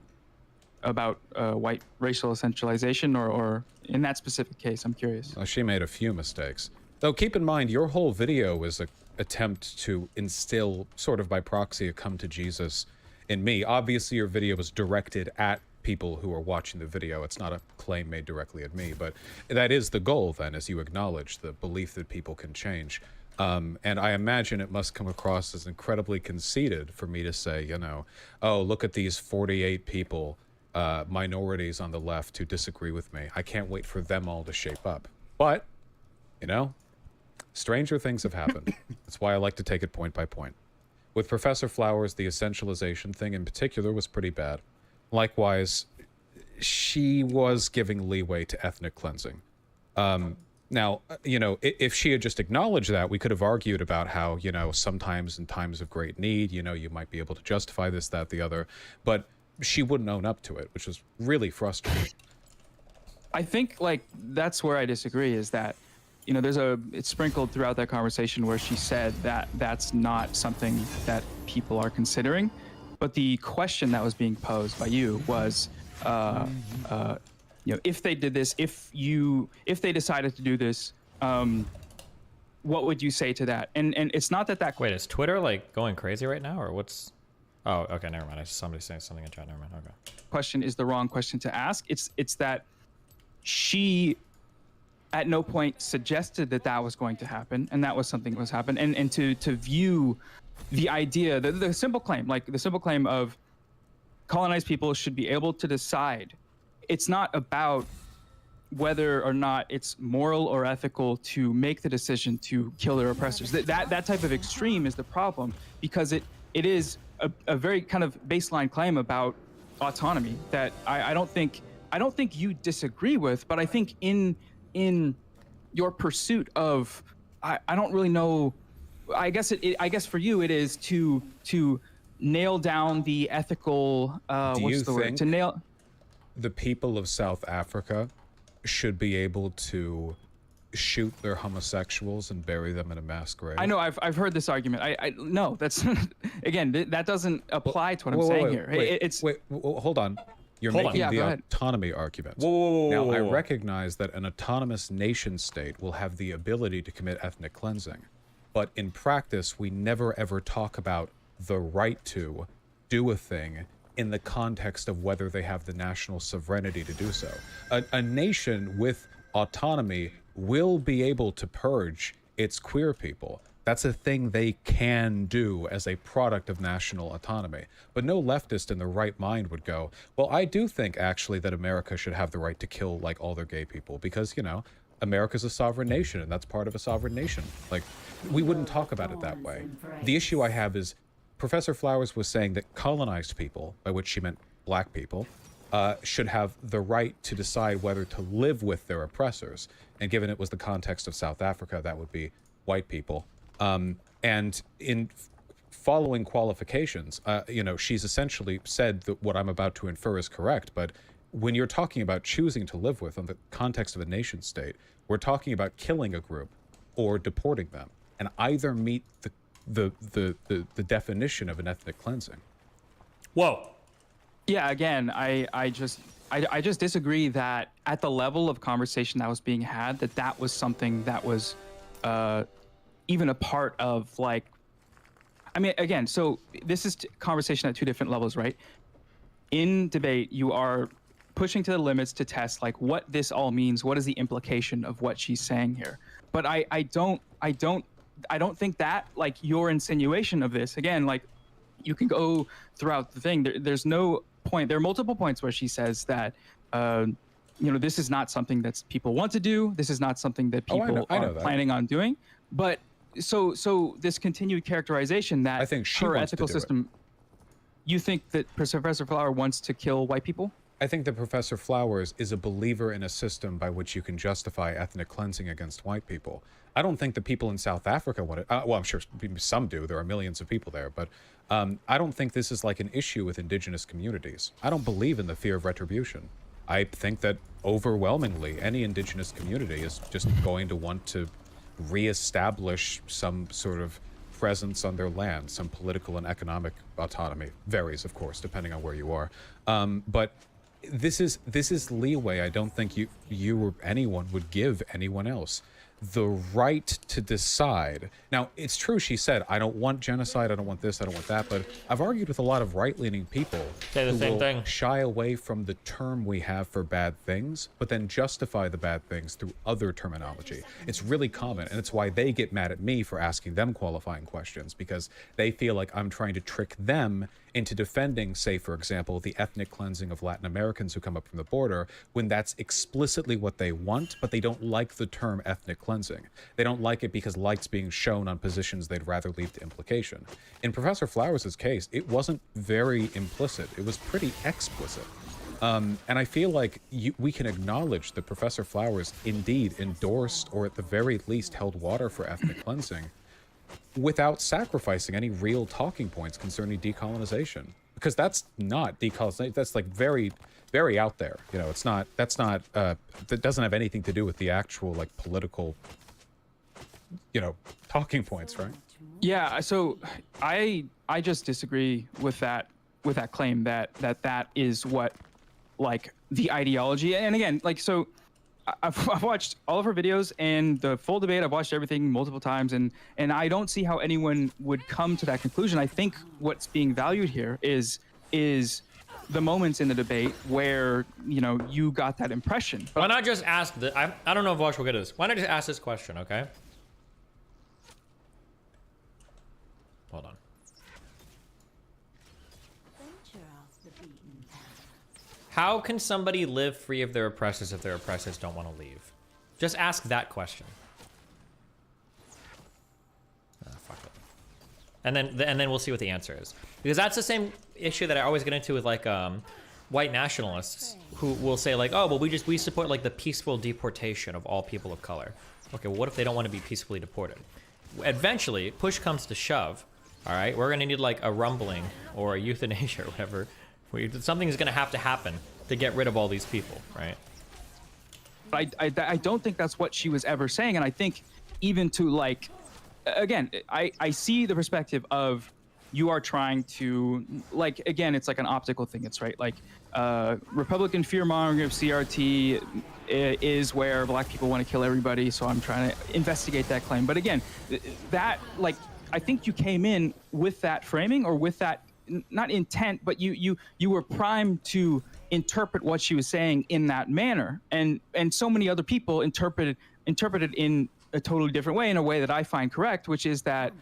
about white racial essentialization, or in that specific case, I'm curious. Well, she made a few mistakes. Though keep in mind, your whole video was an attempt to instill, sort of by proxy, a come to Jesus in me. Obviously, your video was directed at people who are watching the video. It's not a claim made directly at me, but that is the goal then, as you acknowledge the belief that people can change. And I imagine it must come across as incredibly conceited for me to say, you know, oh, look at these 48 people, minorities on the left who disagree with me. I can't wait for them all to shape up. But, you know, stranger things have happened. That's why I like to take it point by point. With Professor Flowers, the essentialization thing in particular was pretty bad. Likewise, she was giving leeway to ethnic cleansing. Now, you know, if she had just acknowledged that, we could have argued about how, you know, sometimes in times of great need, you know, you might be able to justify this, that, the other. But she wouldn't own up to it, which was really frustrating. I think, like, that's where I disagree, is that, you know, it's sprinkled throughout that conversation where she said that that's not something that people are considering. But the question that was being posed by you was, you know, if they did this, if they decided to do this, what would you say to that? And it's not that. Wait, is Twitter like going crazy right now, or what's? Oh, okay, never mind. I just somebody saying something in chat. Never mind. Okay. Question is the wrong question to ask. It's that she at no point suggested that was going to happen, and that was something that was happening. And to view the idea, the simple claim, like the simple claim of colonized people should be able to decide. It's not about whether or not it's moral or ethical to make the decision to kill their oppressors. That type of extreme is the problem, because it is a very kind of baseline claim about autonomy that I don't think you disagree with, but I think in your pursuit of, I don't really know, I guess for you it is to nail down the ethical, what's the word? To nail. The people of South Africa should be able to shoot their homosexuals and bury them in a mass grave. I know, I've heard this argument. I no, that's again, that doesn't apply to what I'm saying here. Wait, hold on. You're making the autonomy argument. Now, I recognize that an autonomous nation state will have the ability to commit ethnic cleansing, but in practice, we never ever talk about the right to do a thing in the context of whether they have the national sovereignty to do so. A nation with autonomy will be able to purge its queer people. That's a thing they can do as a product of national autonomy. But no leftist in their right mind would go, well, I do think actually that America should have the right to kill like all their gay people because, you know, America's a sovereign nation and that's part of a sovereign nation. Like, we wouldn't talk about it that way. The issue I have is Professor Flowers was saying that colonized people, by which she meant black people, should have the right to decide whether to live with their oppressors. And given it was the context of South Africa, that would be white people. And in following qualifications, you know, she's essentially said that what I'm about to infer is correct. But when you're talking about choosing to live with in the context of a nation state, we're talking about killing a group or deporting them, and either meet the definition of an ethnic cleansing. Whoa. Yeah, again, I just disagree that at the level of conversation that was being had, that was something that was even a part of, like, I mean, again, so this is conversation at two different levels, right? In debate, you are pushing to the limits to test, like, what this all means. What is the implication of what she's saying here? But I don't think that, like, your insinuation of this, again, like, you can go throughout the thing. There's no point. There are multiple points where she says that, you know, this is not something that people want to do. This is not something that people are planning on doing. But so this continued characterization that I think her ethical system, you think that Professor Flower wants to kill white people? I think that Professor Flowers is a believer in a system by which you can justify ethnic cleansing against white people. I don't think the people in South Africa want it. Well, I'm sure some do. There are millions of people there. But I don't think this is like an issue with indigenous communities. I don't believe in the fear of retribution. I think that overwhelmingly any indigenous community is just going to want to reestablish some sort of presence on their land, some political and economic autonomy. Varies, of course, depending on where you are. But this is leeway I don't think you or anyone would give anyone else. the right to decide. Now, it's true she said, I don't want genocide, I don't want this, I don't want that, but I've argued with a lot of right-leaning people who will shy away from the term we have for bad things, but then justify the bad things through other terminology. It's really common, and it's why they get mad at me for asking them qualifying questions, because they feel like I'm trying to trick them into defending, say, for example, the ethnic cleansing of Latin Americans who come up from the border, when that's explicitly what they want, but they don't like the term ethnic cleansing. They don't like it because light's being shown on positions they'd rather leave to implication. In Professor Flowers' case, it wasn't very implicit. It was pretty explicit. And I feel like we can acknowledge that Professor Flowers indeed endorsed, or at the very least held water for ethnic cleansing, without sacrificing any real talking points concerning decolonization, because that's not decolonization. That's like very, very out there. You know, it's not. That doesn't have anything to do with the actual like political, talking points, right? Yeah. So I just disagree with that claim that is what like the ideology. And again, like so. I've watched all of her videos and the full debate. I've watched everything multiple times, and I don't see how anyone would come to that conclusion. I think what's being valued here is the moments in the debate where you got that impression. Why not just ask I don't know if Vosh will get this. Why not just ask this question, okay? Hold on. How can somebody live free of their oppressors if their oppressors don't want to leave? Just ask that question. Fuck it. And then we'll see what the answer is. Because that's the same issue that I always get into with like white nationalists who will say like, oh, well, we support like the peaceful deportation of all people of color. Okay, well, what if they don't want to be peacefully deported? Eventually, push comes to shove. All right, we're gonna need like a rumbling or a euthanasia or whatever. Something is going to have to happen to get rid of all these people, right? I don't think that's what she was ever saying. And I think even to like, again, I see the perspective of you are trying to, like, again, it's like an optical thing. It's right. Like Republican fear-mongering of CRT is where black people want to kill everybody. So I'm trying to investigate that claim. But again, that like, I think you came in with that framing or with that, not intent, but you were primed to interpret what she was saying in that manner, and so many other people interpreted in a totally different way, in a way that I find correct, which is that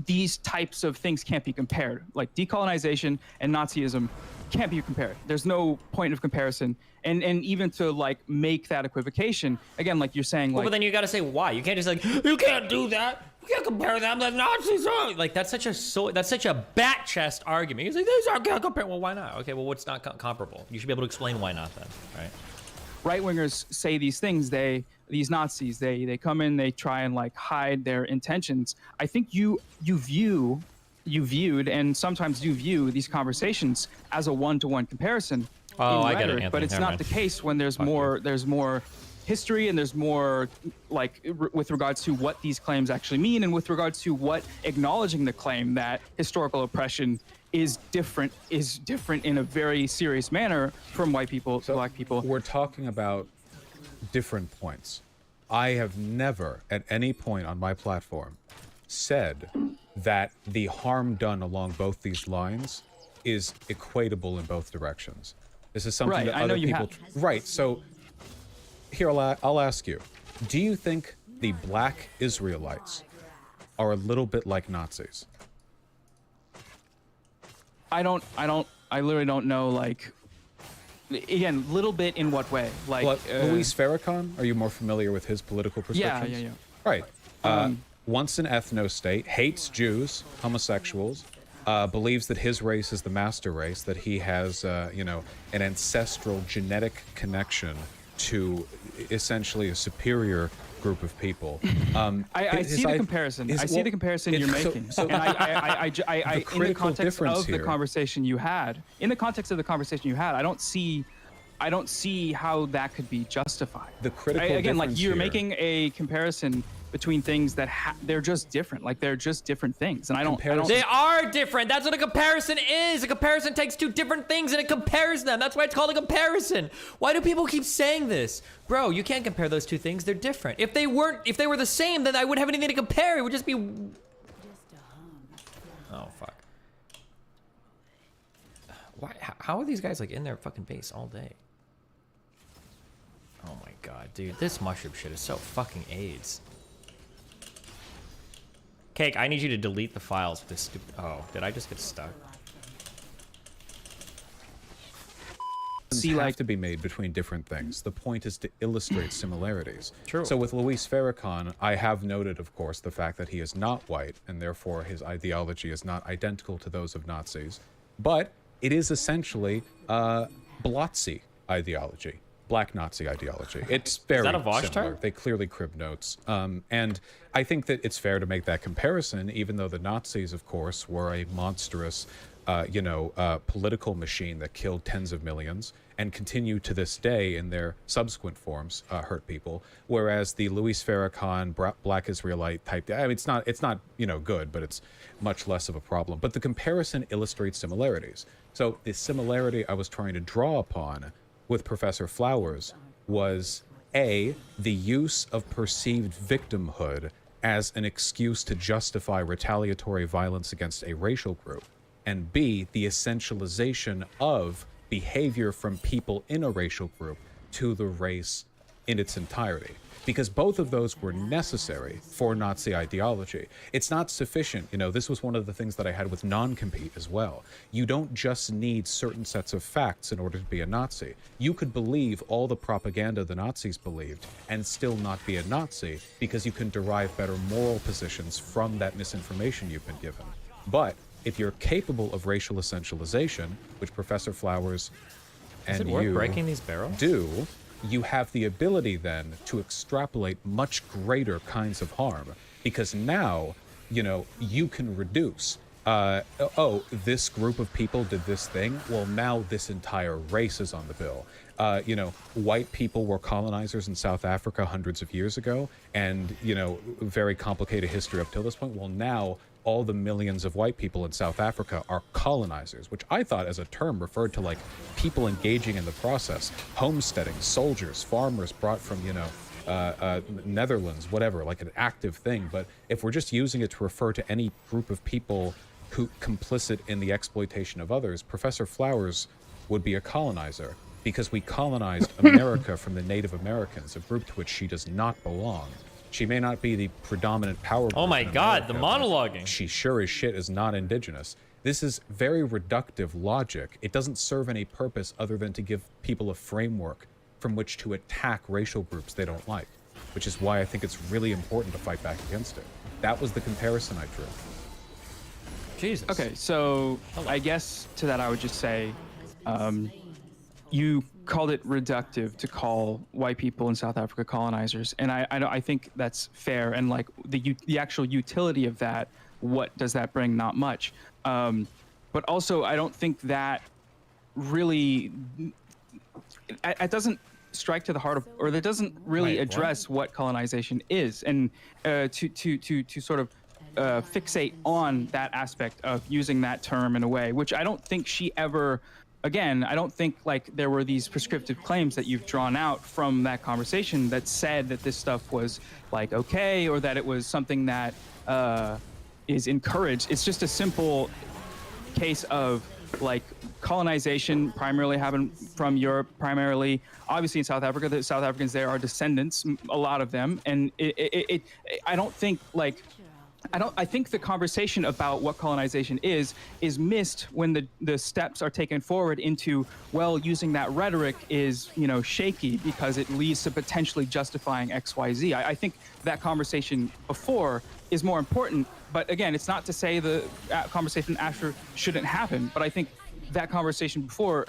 these types of things can't be compared. Like decolonization and Nazism can't be compared. There's no point of comparison, and even to like make that equivocation again, like you're saying, like, but then you got to say why. You can't just like, you can't do that. You can't compare them. The Nazis are like that's such a bat chest argument. He's like, these are can't compare. Well, why not? Okay, well, what's not comparable? You should be able to explain why not then, right? Right-wingers say these things. These Nazis, they come in, they try and like hide their intentions. I think you viewed and sometimes do view these conversations as a one-to-one comparison. Oh, I rhetoric, get it, Anthony. But it's not the case when there's more history and there's more like with regards to what these claims actually mean, and with regards to what acknowledging the claim that historical oppression is different in a very serious manner from white people to black people. We're talking about different points. I have never at any point on my platform said that the harm done along both these lines is equatable in both directions. This is something that other people... Right, so here I'll ask you, do you think the black Israelites are a little bit like Nazis? I literally don't know, like, again, little bit in what way? Like, Luis Farrakhan, are you more familiar with his political prescriptions? Yeah. Right. Once an ethno-state, hates Jews, homosexuals, believes that his race is the master race, that he has, an ancestral genetic connection to essentially a superior group of people. I see the comparison. I see the comparison you're making. In the context of the conversation you had, I don't see how that could be justified. The critical again, like difference you're here, making a comparison between things that they're just different. Like they're just different things, and I don't. They are different. That's what a comparison is. A comparison takes two different things and it compares them. That's why it's called a comparison. Why do people keep saying this, bro? You can't compare those two things. They're different. If they were the same, then I wouldn't have anything to compare. It would just be. Oh fuck. Why? How are these guys like in their fucking base all day? Oh my god, dude, this mushroom shit is so fucking AIDS. Cake, I need you to delete the files with this stupid. Oh, did I just get stuck? Have to be made between different things. The point is to illustrate similarities. True. So with Luis Farrakhan, I have noted, of course, the fact that he is not white, and therefore his ideology is not identical to those of Nazis. But it is essentially Blotzy ideology. Black Nazi ideology. It's very similar. They clearly crib notes. And I think that it's fair to make that comparison, even though the Nazis, of course, were a monstrous, political machine that killed tens of millions and continue to this day in their subsequent forms hurt people. Whereas the Luis Farrakhan Black Israelite type, I mean, it's not good, but it's much less of a problem. But the comparison illustrates similarities. So the similarity I was trying to draw upon with Professor Flowers was A, the use of perceived victimhood as an excuse to justify retaliatory violence against a racial group, and B, the essentialization of behavior from people in a racial group to the race in its entirety. Because both of those were necessary for Nazi ideology. It's not sufficient. This was one of the things that I had with non-compete as well. You don't just need certain sets of facts in order to be a Nazi. You could believe all the propaganda the Nazis believed and still not be a Nazi because you can derive better moral positions from that misinformation you've been given. But if you're capable of racial essentialization, which Professor Flowers and you breaking these barrels? do, you have the ability then to extrapolate much greater kinds of harm, because now, you can reduce, this group of people did this thing, well, now this entire race is on the bill. White people were colonizers in South Africa hundreds of years ago, and, very complicated history up till this point. Well, now all the millions of white people in South Africa are colonizers, which I thought as a term referred to like people engaging in the process, homesteading, soldiers, farmers brought from, Netherlands, whatever, like an active thing. But if we're just using it to refer to any group of people who complicit in the exploitation of others, Professor Flowers would be a colonizer because we colonized America from the Native Americans, a group to which she does not belong. She may not be the predominant power group. Oh my god, the monologuing. She sure as shit is not indigenous. This is very reductive logic. It doesn't serve any purpose other than to give people a framework from which to attack racial groups they don't like, which is why I think it's really important to fight back against it. That was the comparison I drew. Jesus. Okay, so I guess to that I would just say, you called it reductive to call white people in South Africa colonizers, and I think that's fair. And like the actual utility of that, what does that bring? Not much. But also, I don't think that really it doesn't strike to the heart of, or that doesn't really address what colonization is, and to sort of fixate on that aspect of using that term in a way, which I don't think she ever. Again, I don't think like there were these prescriptive claims that you've drawn out from that conversation that said that this stuff was like okay, or that it was something that is encouraged. It's just a simple case of like colonization primarily happened from Europe, primarily obviously in South Africa. The South Africans there are descendants, a lot of them, and I don't think like. I think the conversation about what colonization is missed when the steps are taken forward into, well, using that rhetoric is, shaky because it leads to potentially justifying XYZ. I think that conversation before is more important, but again, it's not to say the conversation after shouldn't happen, but I think that conversation before,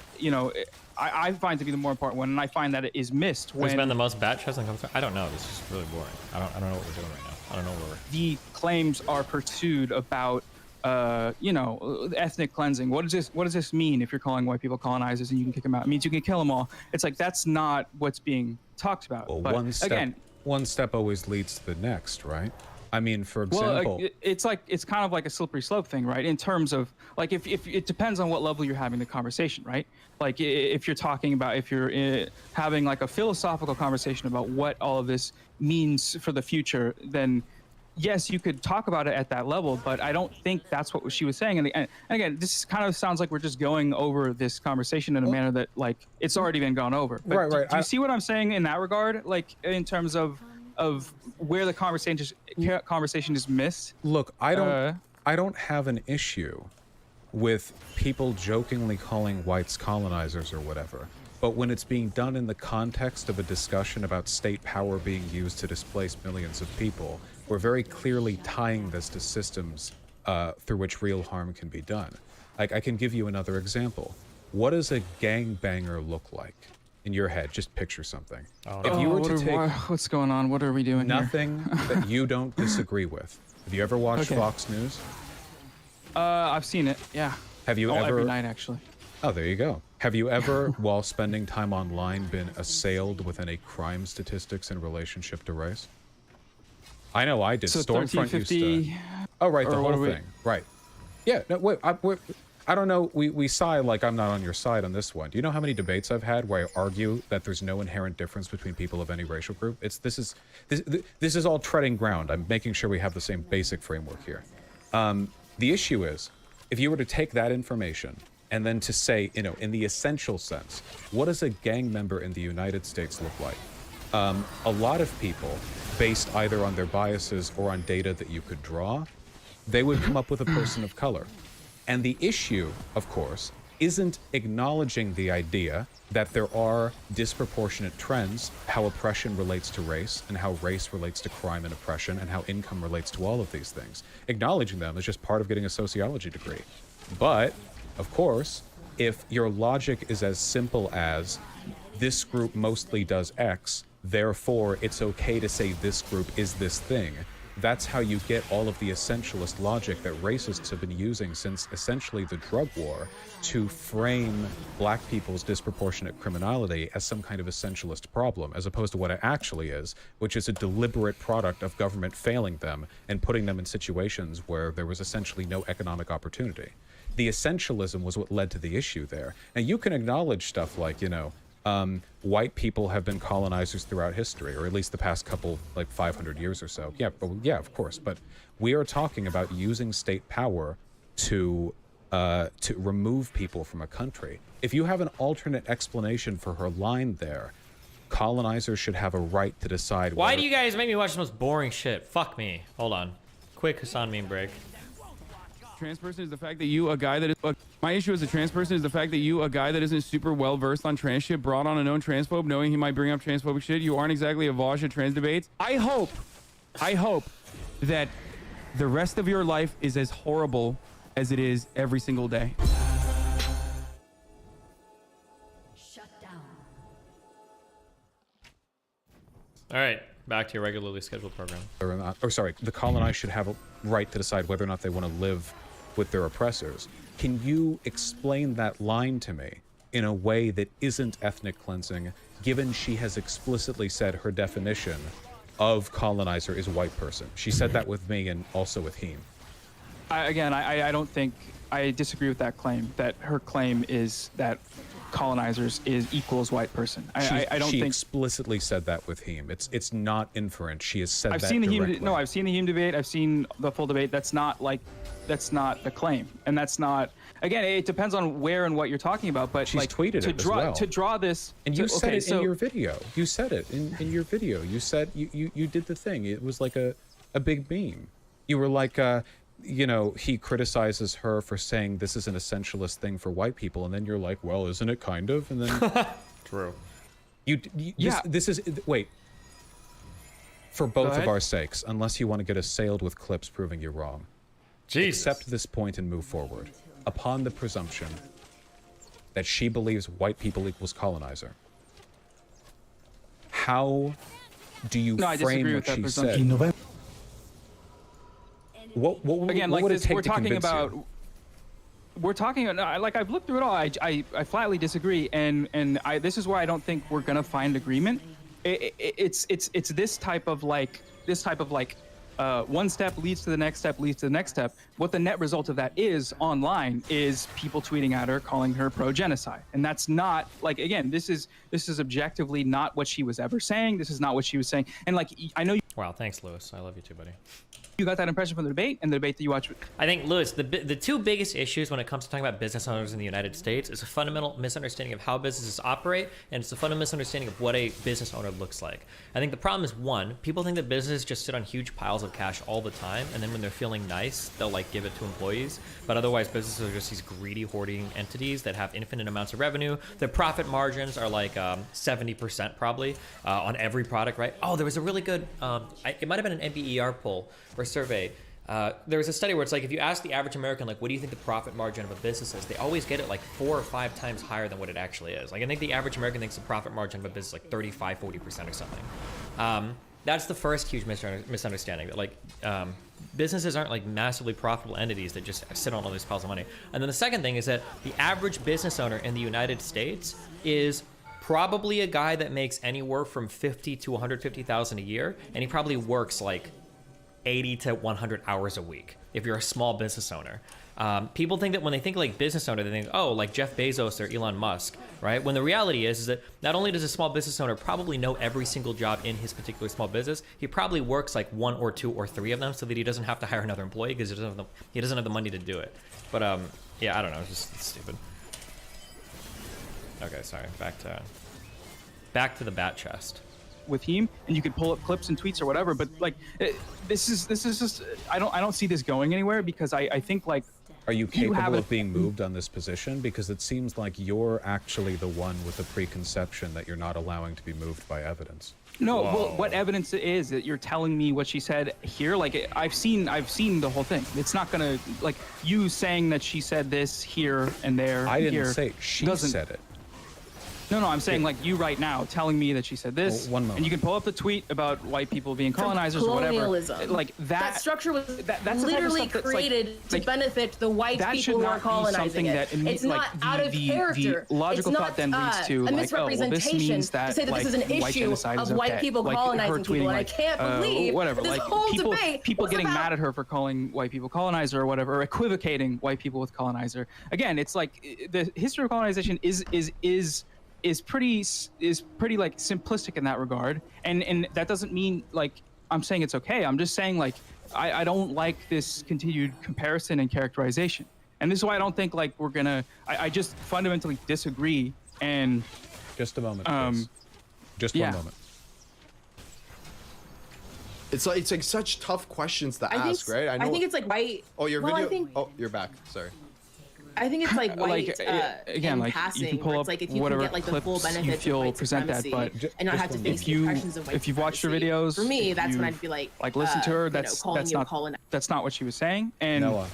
I find to be the more important one, and I find that it is missed when... Who's been the most batch? I don't know. This is really boring. I don't know what we're doing right now. I don't know where the claims are pursued about, ethnic cleansing. What does this mean if you're calling white people colonizers and you can kick them out? It means you can kill them all. It's like, that's not what's being talked about. Well, but one step one step always leads to the next, right? I mean, for example, well, it's kind of like a slippery slope thing, right? In terms of like if it depends on what level you're having the conversation, right? Like if you're talking about if you're having like a philosophical conversation about what all of this means for the future, then yes, you could talk about it at that level, but I don't think that's what she was saying. And again, this kind of sounds like we're just going over this conversation in a manner that like it's already been gone over. But right. Do you see what I'm saying in that regard? Like in terms of where the conversation is missed? Look, I don't have an issue with people jokingly calling whites colonizers or whatever. But when it's being done in the context of a discussion about state power being used to displace millions of people, we're very clearly tying this to systems through which real harm can be done. Like, I can give you another example. What does a gangbanger look like? In your head, just picture something. If you were to take what's going on? What are we doing nothing that you don't disagree with. Have you ever watched Fox News? I've seen it, yeah. Have you ever? Every night, actually. Oh, there you go. Have you ever, while spending time online, been assailed with any crime statistics in relationship to race? I know I did. So Stormfront 1350, used to. Oh, right, the whole thing. Right. Yeah. No, wait. I don't know. We sigh like I'm not on your side on this one. Do you know how many debates I've had where I argue that there's no inherent difference between people of any racial group? This is all treading ground. I'm making sure we have the same basic framework here. The issue is, if you were to take that information and then to say, in the essential sense, what does a gang member in the United States look like? A lot of people, based either on their biases or on data that you could draw, they would come up with a person of color. And the issue, of course, isn't acknowledging the idea that there are disproportionate trends, how oppression relates to race, and how race relates to crime and oppression, and how income relates to all of these things. Acknowledging them is just part of getting a sociology degree. But, of course, if your logic is as simple as, this group mostly does X, therefore it's okay to say this group is this thing, that's how you get all of the essentialist logic that racists have been using since essentially the drug war to frame black people's disproportionate criminality as some kind of essentialist problem, as opposed to what it actually is, which is a deliberate product of government failing them and putting them in situations where there was essentially no economic opportunity. The essentialism was what led to the issue there. And you can acknowledge stuff like, white people have been colonizers throughout history, or at least the past couple, 500 years or so. Yeah, of course. But we are talking about using state power to remove people from a country. If you have an alternate explanation for her line there, colonizers should have a right to decide. Why do you guys make me watch the most boring shit? Fuck me. Hold on. Quick Hassan meme break. Trans person is the fact that you, a guy that is... My issue as a trans person is the fact that you, a guy that isn't super well versed on trans shit, brought on a known transphobe knowing he might bring up transphobic shit. You aren't exactly a Vosh at trans debates. I hope that the rest of your life is as horrible as it is every single day. Shut down. All right, back to your regularly scheduled program. The colonized should have a right to decide whether or not they want to live with their oppressors. Can you explain that line to me in a way that isn't ethnic cleansing, given she has explicitly said her definition of colonizer is white person? She said that with me and also with him. I don't think, I disagree with that claim, that her claim is that colonizers equals white person. I don't think... She explicitly said that with him. It's not inferent. She has said that I've seen the directly. Hume debate. I've seen the full debate. That's not the claim. And that's not... Again, it depends on where and what you're talking about, but she's tweeted it as well. To draw this... And you said it in your video. You said it in your video. You said you did the thing. It was like a big meme. You were like... he criticizes her for saying this is an essentialist thing for white people, and then you're like, well, isn't it kind of? And then true. This is wait. For both of our sakes, unless you want to get assailed with clips proving you're wrong, accept this point and move forward upon the presumption that she believes white people equals colonizer. How do you frame what she said? What would it take to convince you? We're talking about, like, I've looked through it all. I flatly disagree, and this is why I don't think we're gonna find agreement. it's this type of like one step leads to the next step leads to the next step. What the net result of that is online is people tweeting at her, calling her pro-genocide. And that's not, like, again, this is objectively not what she was ever saying. This is not what she was saying. And like, I know you. Wow, thanks, Lewis. I love you too, buddy. You got that impression from the debate and the debate that you watched. I think, Lewis, the two biggest issues when it comes to talking about business owners in the United States is a fundamental misunderstanding of how businesses operate, and it's a fundamental misunderstanding of what a business owner looks like. I think the problem is, one, people think that businesses just sit on huge piles of cash all the time, and then when they're feeling nice, they'll like give it to employees. But otherwise, businesses are just these greedy, hoarding entities that have infinite amounts of revenue. Their profit margins are like 70% probably on every product, right? Oh, there was a really good, it might have been an NBER poll or survey. There was a study where it's like, if you ask the average American, like, what do you think the profit margin of a business is? They always get it like 4 or 5 times higher than what it actually is. Like, I think the average American thinks the profit margin of a business is like 35, 40% or something. That's the first huge misunderstanding, that like businesses aren't like massively profitable entities that just sit on all these piles of money. And then the second thing is that the average business owner in the United States is probably a guy that makes anywhere from 50 to 150,000 a year, and he probably works like 80 to 100 hours a week if you're a small business owner. People think that when they think like business owner, they think, oh, like Jeff Bezos or Elon Musk, right? When the reality is that not only does a small business owner probably know every single job in his particular small business, he probably works like 1 or 2 or 3 of them so that he doesn't have to hire another employee because he doesn't have the money to do it. But yeah, I don't know, it's just stupid. Okay, sorry, back to the bat chest. With him, and you could pull up clips and tweets or whatever, but like this is just I don't see this going anywhere, because I think like, are you capable of being moved on this position? Because it seems like you're actually the one with the preconception that you're not allowing to be moved by evidence. No, well, what evidence is that you're telling me what she said here? Like, I've seen the whole thing. It's not gonna, like, you saying that she said this here and there. I didn't say she said it. No, I'm saying like you right now telling me that she said this. Well, 1 moment. And you can pull up the tweet about white people being colonizers or whatever. Colonialism. Like that structure was that's literally created to benefit the white people who are colonizing it. It's not out of character. The logical thought then leads to a like, misrepresentation this means that, to say that like, this is an issue of white people colonizing people. And I can't believe whatever, this like whole people debate getting mad at her for calling white people colonizer or whatever, or equivocating white people with colonizer. Again, it's like the history of colonization is pretty like simplistic in that regard, and that doesn't mean like I'm saying it's okay. I'm just saying like I don't like this continued comparison and characterization, and this is why I don't think like we're gonna. I just fundamentally disagree. And just a moment, please. Just one moment. It's like such tough questions to ask, right? I think it's like white. Oh, your video. Oh, you're back. Sorry. I think it's like white again, like passing, you can pull up like if you whatever can get like the full clips you benefits feel of white present that, supremacy but and not have to face if the oppressions of white you've watched her videos, for me, that's when I'd be like listen to her. That's not what she was saying. And Noah,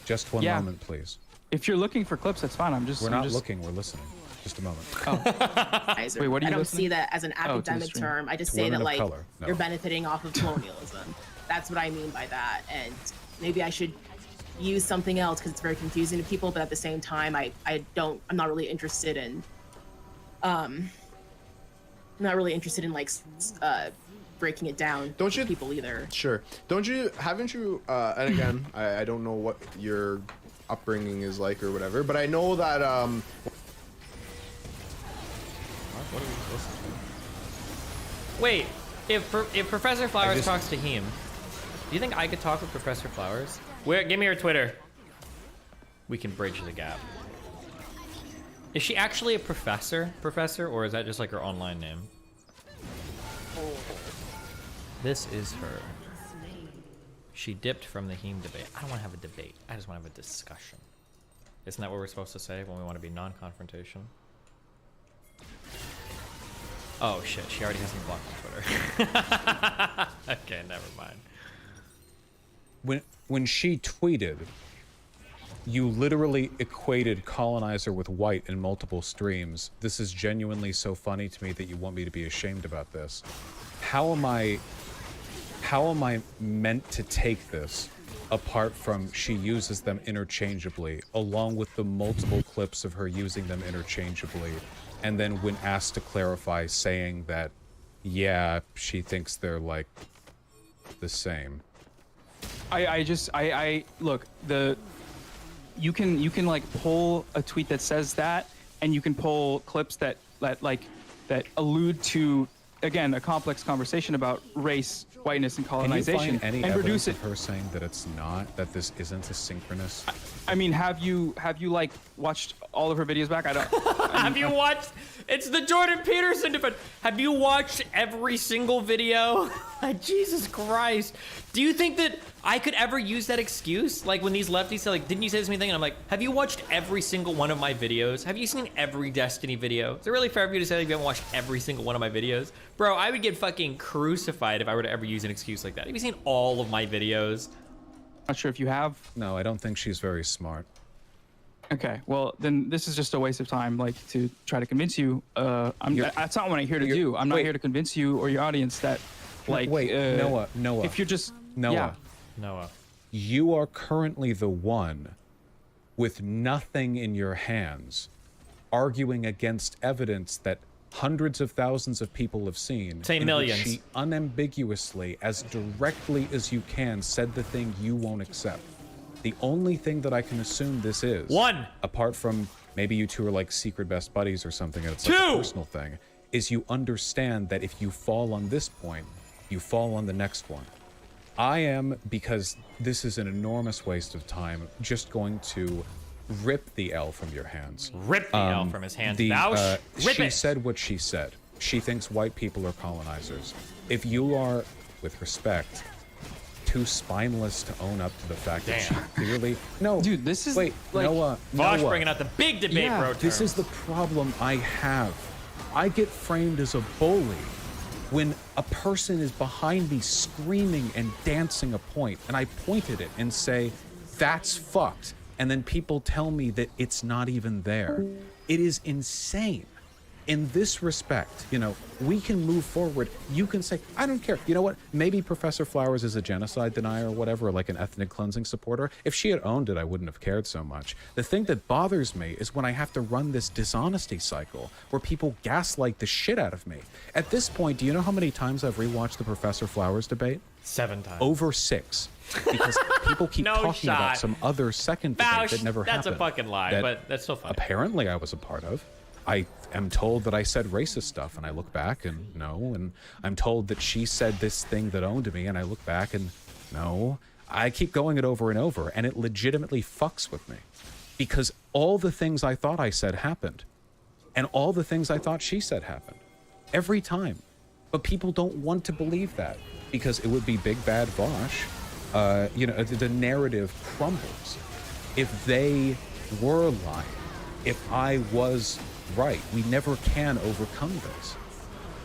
just one moment, please. If you're looking for clips, that's fine. We're not looking. We're listening. Just a moment. Wait, what are you I don't listening? see that as an academic term. I just say that like you're benefiting off of colonialism. That's what I mean by that. And maybe I should use something else because it's very confusing to people, but at the same time I'm not really interested in like breaking it down to people either. Sure. Haven't you and again I don't know what your upbringing is like or whatever, but I know that What are we listening to? Wait, if Professor Flowers talks to him, do you think I could talk with Professor Flowers? Give me her Twitter. We can bridge the gap. Is she actually a professor, or is that just like her online name? This is her. She dipped from the heme debate. I don't want to have a debate. I just want to have a discussion. Isn't that what we're supposed to say when we want to be non-confrontation? Oh shit, she already has me blocked on Twitter. Okay, never mind. When she tweeted, you literally equated colonizer with white in multiple streams. This is genuinely so funny to me that you want me to be ashamed about this. How am I meant to take this apart from she uses them interchangeably, along with the multiple clips of her using them interchangeably, and then when asked to clarify, saying that Yeah, she thinks they're like the same. I look, you can like pull a tweet that says that, and you can pull clips that allude to, again, a complex conversation about race, whiteness, and colonization. Can you find any and evidence reduce it. of her saying that it's not, that this isn't a synchronous? I mean, have you like watched all of her videos back? I don't. Have you watched? It's the Jordan Peterson defense. Have you watched every single video? Like, Jesus Christ. Do you think that I could ever use that excuse? Like when these lefties say, like, didn't you say this to me thing? And I'm like, have you watched every single one of my videos? Have you seen every Destiny video? Is it really fair for you to say that you haven't watched every single one of my videos? Bro, I would get fucking crucified if I were to ever use an excuse like that. Have you seen all of my videos? Not sure if you have. No, I don't think she's very smart. Okay, well then this is just a waste of time, like to try to convince you. That's not what I'm here to do. I'm not here to convince you or your audience that, like. Noah. If you're just Noah. Yeah. You are currently the one with nothing in your hands, arguing against evidence that hundreds of thousands of people have seen. Say millions. She unambiguously, as directly as you can, said the thing you won't accept. The only thing that I can assume this is, one, apart from maybe you two are like secret best buddies or something, and it's like a personal thing, is you understand that if you fall on this point, you fall on the next one. I am, because this is an enormous waste of time, just going to rip the L from your hands. Rip the L from his hands. Rip she it. said what she said. She thinks white people are colonizers. If you are, with respect, too spineless to own up to the fact that she clearly dude, this is wait, like Noah, bringing out the big debate, bro. This is the problem I have. I get framed as a bully when a person is behind me screaming and dancing a point, and I point at it and say, that's fucked. And then people tell me that it's not even there. It is insane. In this respect, we can move forward. You can say, I don't care. You know what? Maybe Professor Flowers is a genocide denier or whatever, or like an ethnic cleansing supporter. If she had owned it, I wouldn't have cared so much. The thing that bothers me is when I have to run this dishonesty cycle where people gaslight the shit out of me. At this point, do you know how many times I've rewatched the Professor Flowers debate? 7 times. Over 6. Because people keep talking about some other second debate that never happened. That's a fucking lie, but that's still funny. Apparently I was a part of. I am told that I said racist stuff, and I look back and no, and I'm told that she said this thing that owned me, and I look back and no. I keep going it over and over, and it legitimately fucks with me. Because all the things I thought I said happened, and all the things I thought she said happened. Every time. But people don't want to believe that, because it would be big bad Vosh. The narrative crumbles. If they were lying, if I was right, we never can overcome this.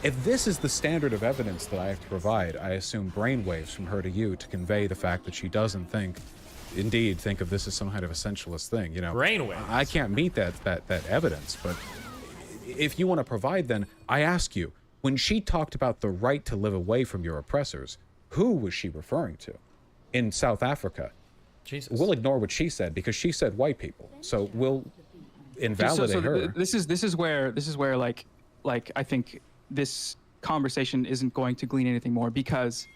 If this is the standard of evidence that I have to provide, I assume brainwaves from her to you to convey the fact that she doesn't think of this as some kind of essentialist thing. Brainwaves. I can't meet that evidence, but if you want to provide, then I ask you, when she talked about the right to live away from your oppressors, who was she referring to? In South Africa. Jesus. We'll ignore what she said because she said white people. So we'll invalidate her. This is where like I think this conversation isn't going to glean anything more, because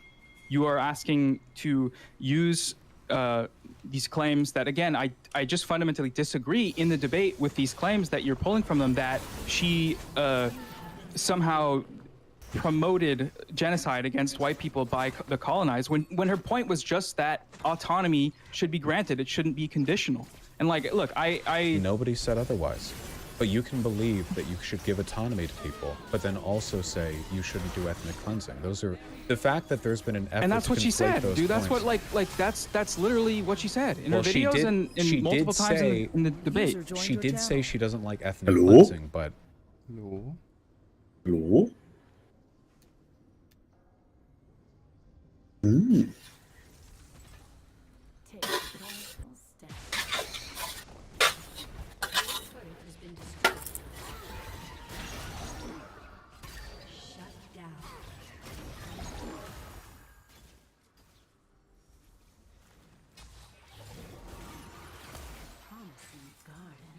you are asking to use these claims that, again, I just fundamentally disagree in the debate with these claims that you're pulling from them, that she somehow promoted genocide against white people by the colonized, when her point was just that autonomy should be granted, it shouldn't be conditional. And like, look, I nobody said otherwise. But you can believe that you should give autonomy to people, but then also say you shouldn't do ethnic cleansing. Those are the fact that there's been an effort. And that's what she said, dude. That's points. what that's literally what she said in her videos and in multiple times in the debate. She did say she doesn't like ethnic cleansing, but Hello?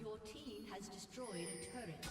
Your team has destroyed a turret.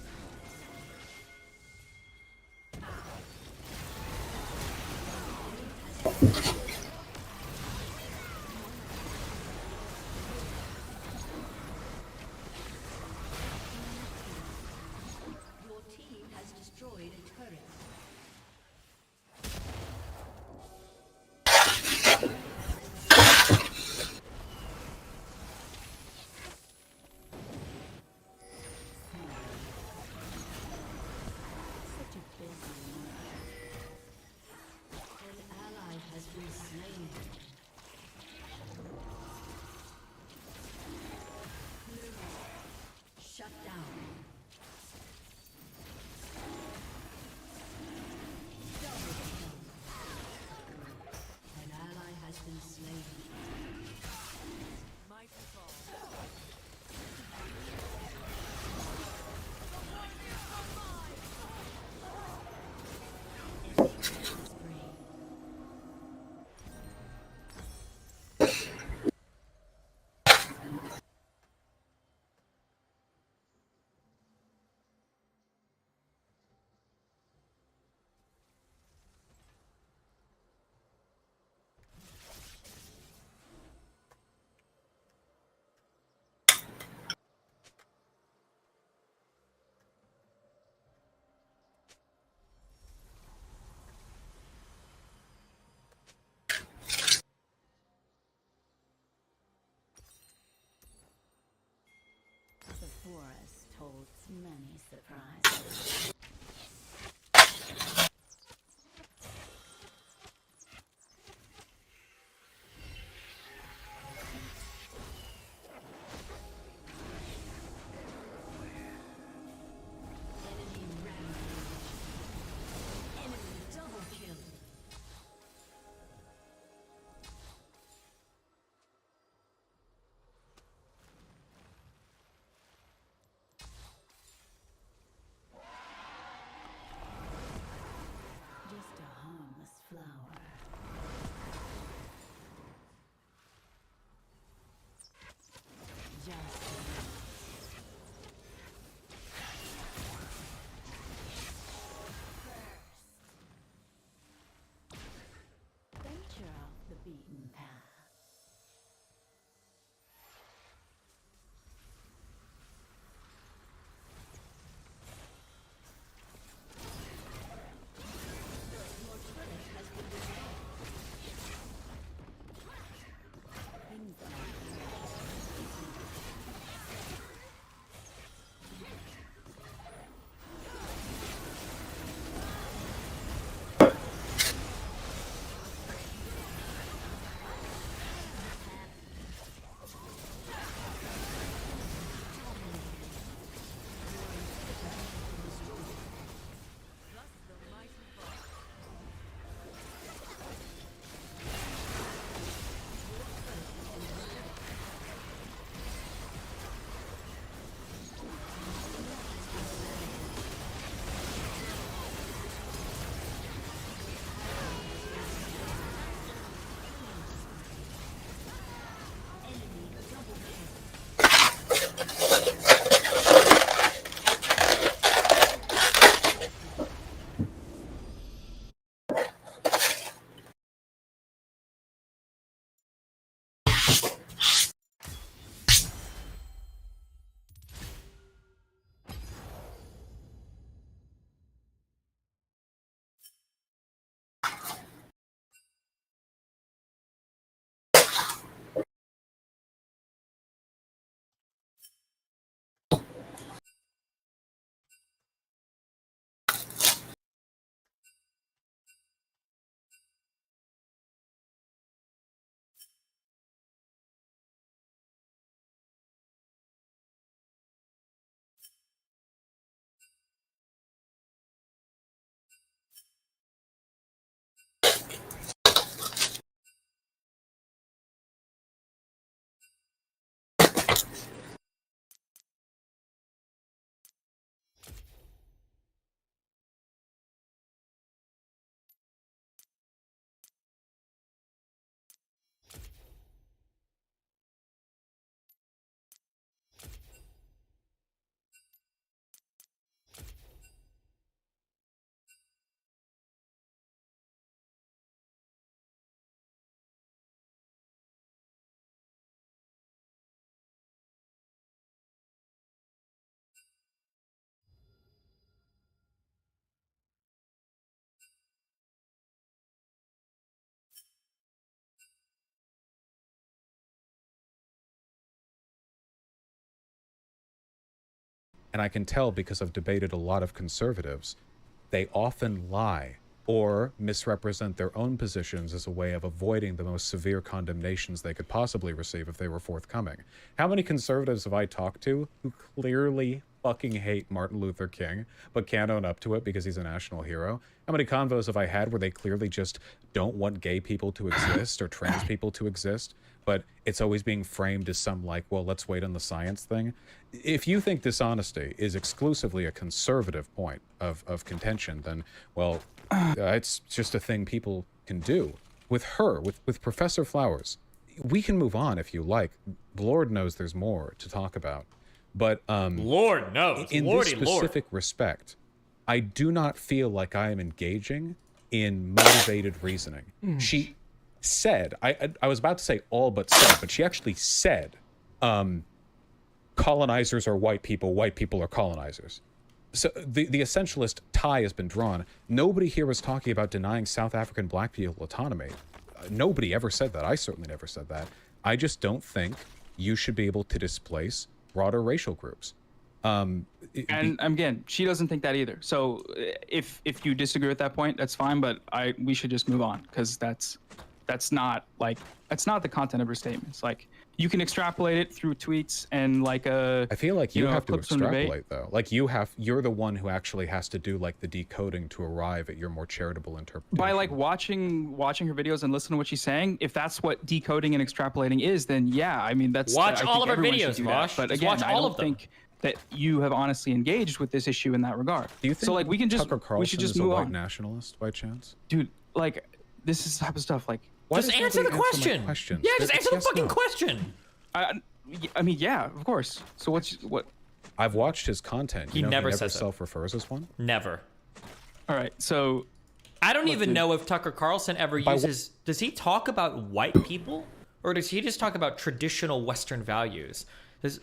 forest holds many surprises. Just a harmless flower. Just venture off the beaten path. And I can tell because I've debated a lot of conservatives, they often lie or misrepresent their own positions as a way of avoiding the most severe condemnations they could possibly receive if they were forthcoming. How many conservatives have I talked to who clearly fucking hate Martin Luther King, but can't own up to it because he's a national hero? How many convos have I had where they clearly just don't want gay people to exist or trans people to exist, but it's always being framed as some like, well, let's wait on the science thing? If you think dishonesty is exclusively a conservative point of contention, then, well, it's just a thing people can do. With her, with Professor Flowers, we can move on if you like. Lord knows there's more to talk about. But Lord knows. In Lordy this specific respect, I do not feel like I am engaging in motivated reasoning. She said, I was about to say all but said, but she actually said, colonizers are white people are colonizers. So the essentialist tie has been drawn. Nobody here was talking about denying South African black people autonomy. Nobody ever said that. I certainly never said that. I just don't think you should be able to displace broader racial groups. And again, she doesn't think that either. So if you disagree with that point, that's fine. But we should just move on because that's not the content of her statements. Like you can extrapolate it through tweets and like I feel like you have to extrapolate though. Like you're the one who actually has to do like the decoding to arrive at your more charitable interpretation. By like watching her videos and listening to what she's saying, if that's what decoding and extrapolating is, then yeah, I mean that's watch all of her videos, Vosh. But just again, watch all I don't think that you have honestly engaged with this issue in that regard. Do you think so? Like we can just Tucker Carlson we should just is move a white on, nationalist by chance? dude. Like this is the type of stuff. Like just answer the question. Yeah, just answer the fucking question. I mean, yeah, of course. So what? I've watched his content. He never self-refers as one. Never. All right, so I don't even know if Tucker Carlson ever uses. Does he talk about white people, or does he just talk about traditional Western values?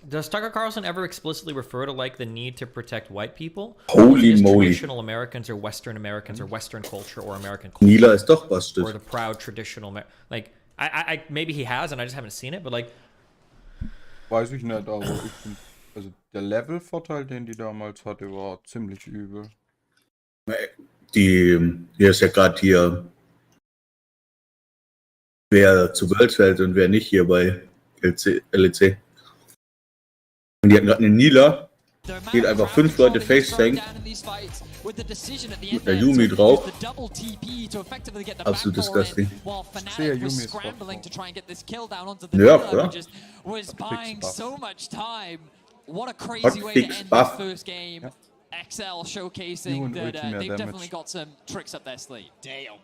Does Tucker Carlson ever explicitly refer to like the need to protect white people? Holy moly! Traditional Americans or Western culture or American culture. Nila ist doch bastet. Or the proud traditional like I maybe he has and I just haven't seen it, but like. Weiß ich nicht, aber ich find, also der Levelvorteil, den die damals hatte, war ziemlich übel. Hier ist ja gerade hier, wer zu Worlds fällt und wer nicht hier bei LEC. Und die hatten gerade eine Nila, geht einfach 5 Leute Face-Tank mit der Yumi drauf. Absolut disgusting. Sehr Yumi ist ja, klar. Hotfix Buff. XL showcasing that they've definitely got some tricks up their sleeve. Damn.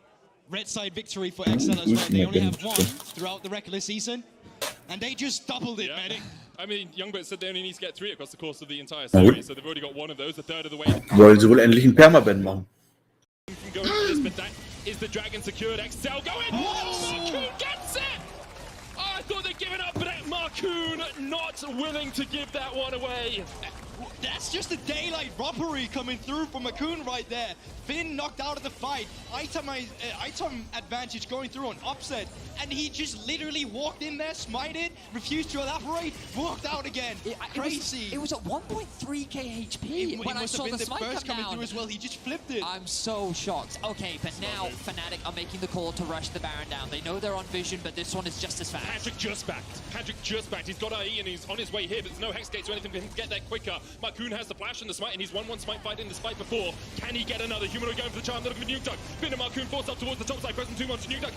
Red side victory for XL as well. They only have one throughout the regular season, and they just doubled it, Medic. I mean, Youngblood said they only need to get 3 across the course of the entire series, so they've already got one of those, a third of the way. Wollen sie wohl endlich einen Permaband machen? Go into this, but that is the dragon secured. XL going. Marcoon gets it. Oh, I thought they'd given up, but Marcoon not willing to give that one away. That's just a daylight robbery coming through from Marcoon right there. Finn knocked out of the fight. Item advantage going through on upset. And he just literally walked in there, smited, refused to elaborate, walked out again. Crazy. It was at 1.3k HP when I saw the smite burst come coming down. through as well. He just flipped it. I'm so shocked. Okay, but now Fnatic are making the call to rush the Baron down. They know they're on vision, but this one is just as fast. Patrick just backed. He's got IE and he's on his way here, but there's no Hex Gates or anything for him to get there quicker. Marcoon has the flash and the smite, and he's 1-1 smite fight in the fight before. Can he get another? Humanoid going for the charm, looking for Nuke Duck. Finn and Marcoon forced up towards the top side, pressing too much to Nuke Duck.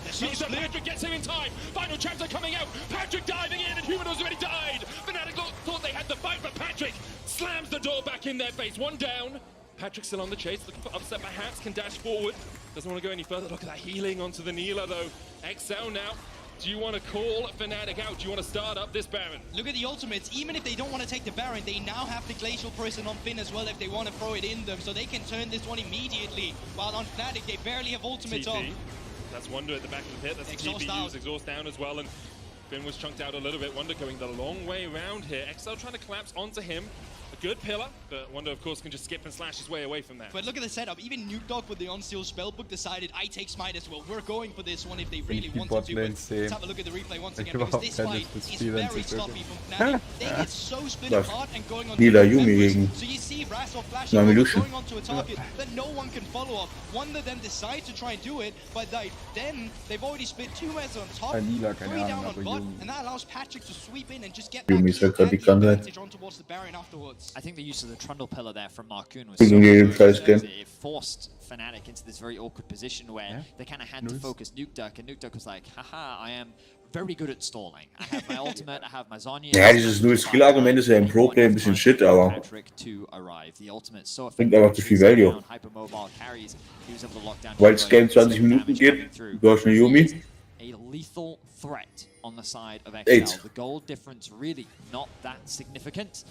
Patrick gets him in time. Final chapter coming out. Patrick diving in, and Humanoid's already died. Fnatic thought they had the fight, but Patrick slams the door back in their face. One down. Patrick still on the chase, looking for upset, perhaps can dash forward. Doesn't want to go any further. Look at that healing onto the Nila, though. XL now. Do you want to call Fnatic out? Do you want to start up this Baron? Look at the ultimates. Even if they don't want to take the Baron, they now have the Glacial Prison on Finn as well if they want to throw it in them. So they can turn this one immediately. While on Fnatic, they barely have ultimates on. That's Wonder at the back of the pit. That's the TP use. Exhaust down as well. And Finn was chunked out a little bit. Wonder going the long way around here. XL trying to collapse onto him. A good pillar, but Wonder, of course, can just skip and slash his way away from that. But look at the setup. Even Nuke Dog with the on-steal spellbook decided, I take Smite as well. We're going for this one if they really wanted to. But let's have a look at the replay once again, because this fight is very sloppy from Fnatic. They get so split apart and going on Nila Yumi gegen so you see Razor flashing over, going onto a target that no one can follow up. Wonder then decides to try and do it, but then they've already split 2 Res on top, 3 down on bot, and that allows Patrick to sweep in and just get back the advantage on towards the Baron afterwards. I think the use of the Trundle pillar there from Marcoon was so good. It forced Fnatic into this very awkward position where they kind of had to focus Nuke Duck, and Nuke Duck was like, haha, I am very good at stalling. I have my ultimate, I have my Zhonya. Ja, dieses Null-Skill-Argument ist ja im Pro-Play ein bisschen shit, aber bringt einfach zu viel Value. Weil das Game 20 Minuten geht, du hast eine Yumi. A lethal threat on the side of XL. The goal difference really not that significant.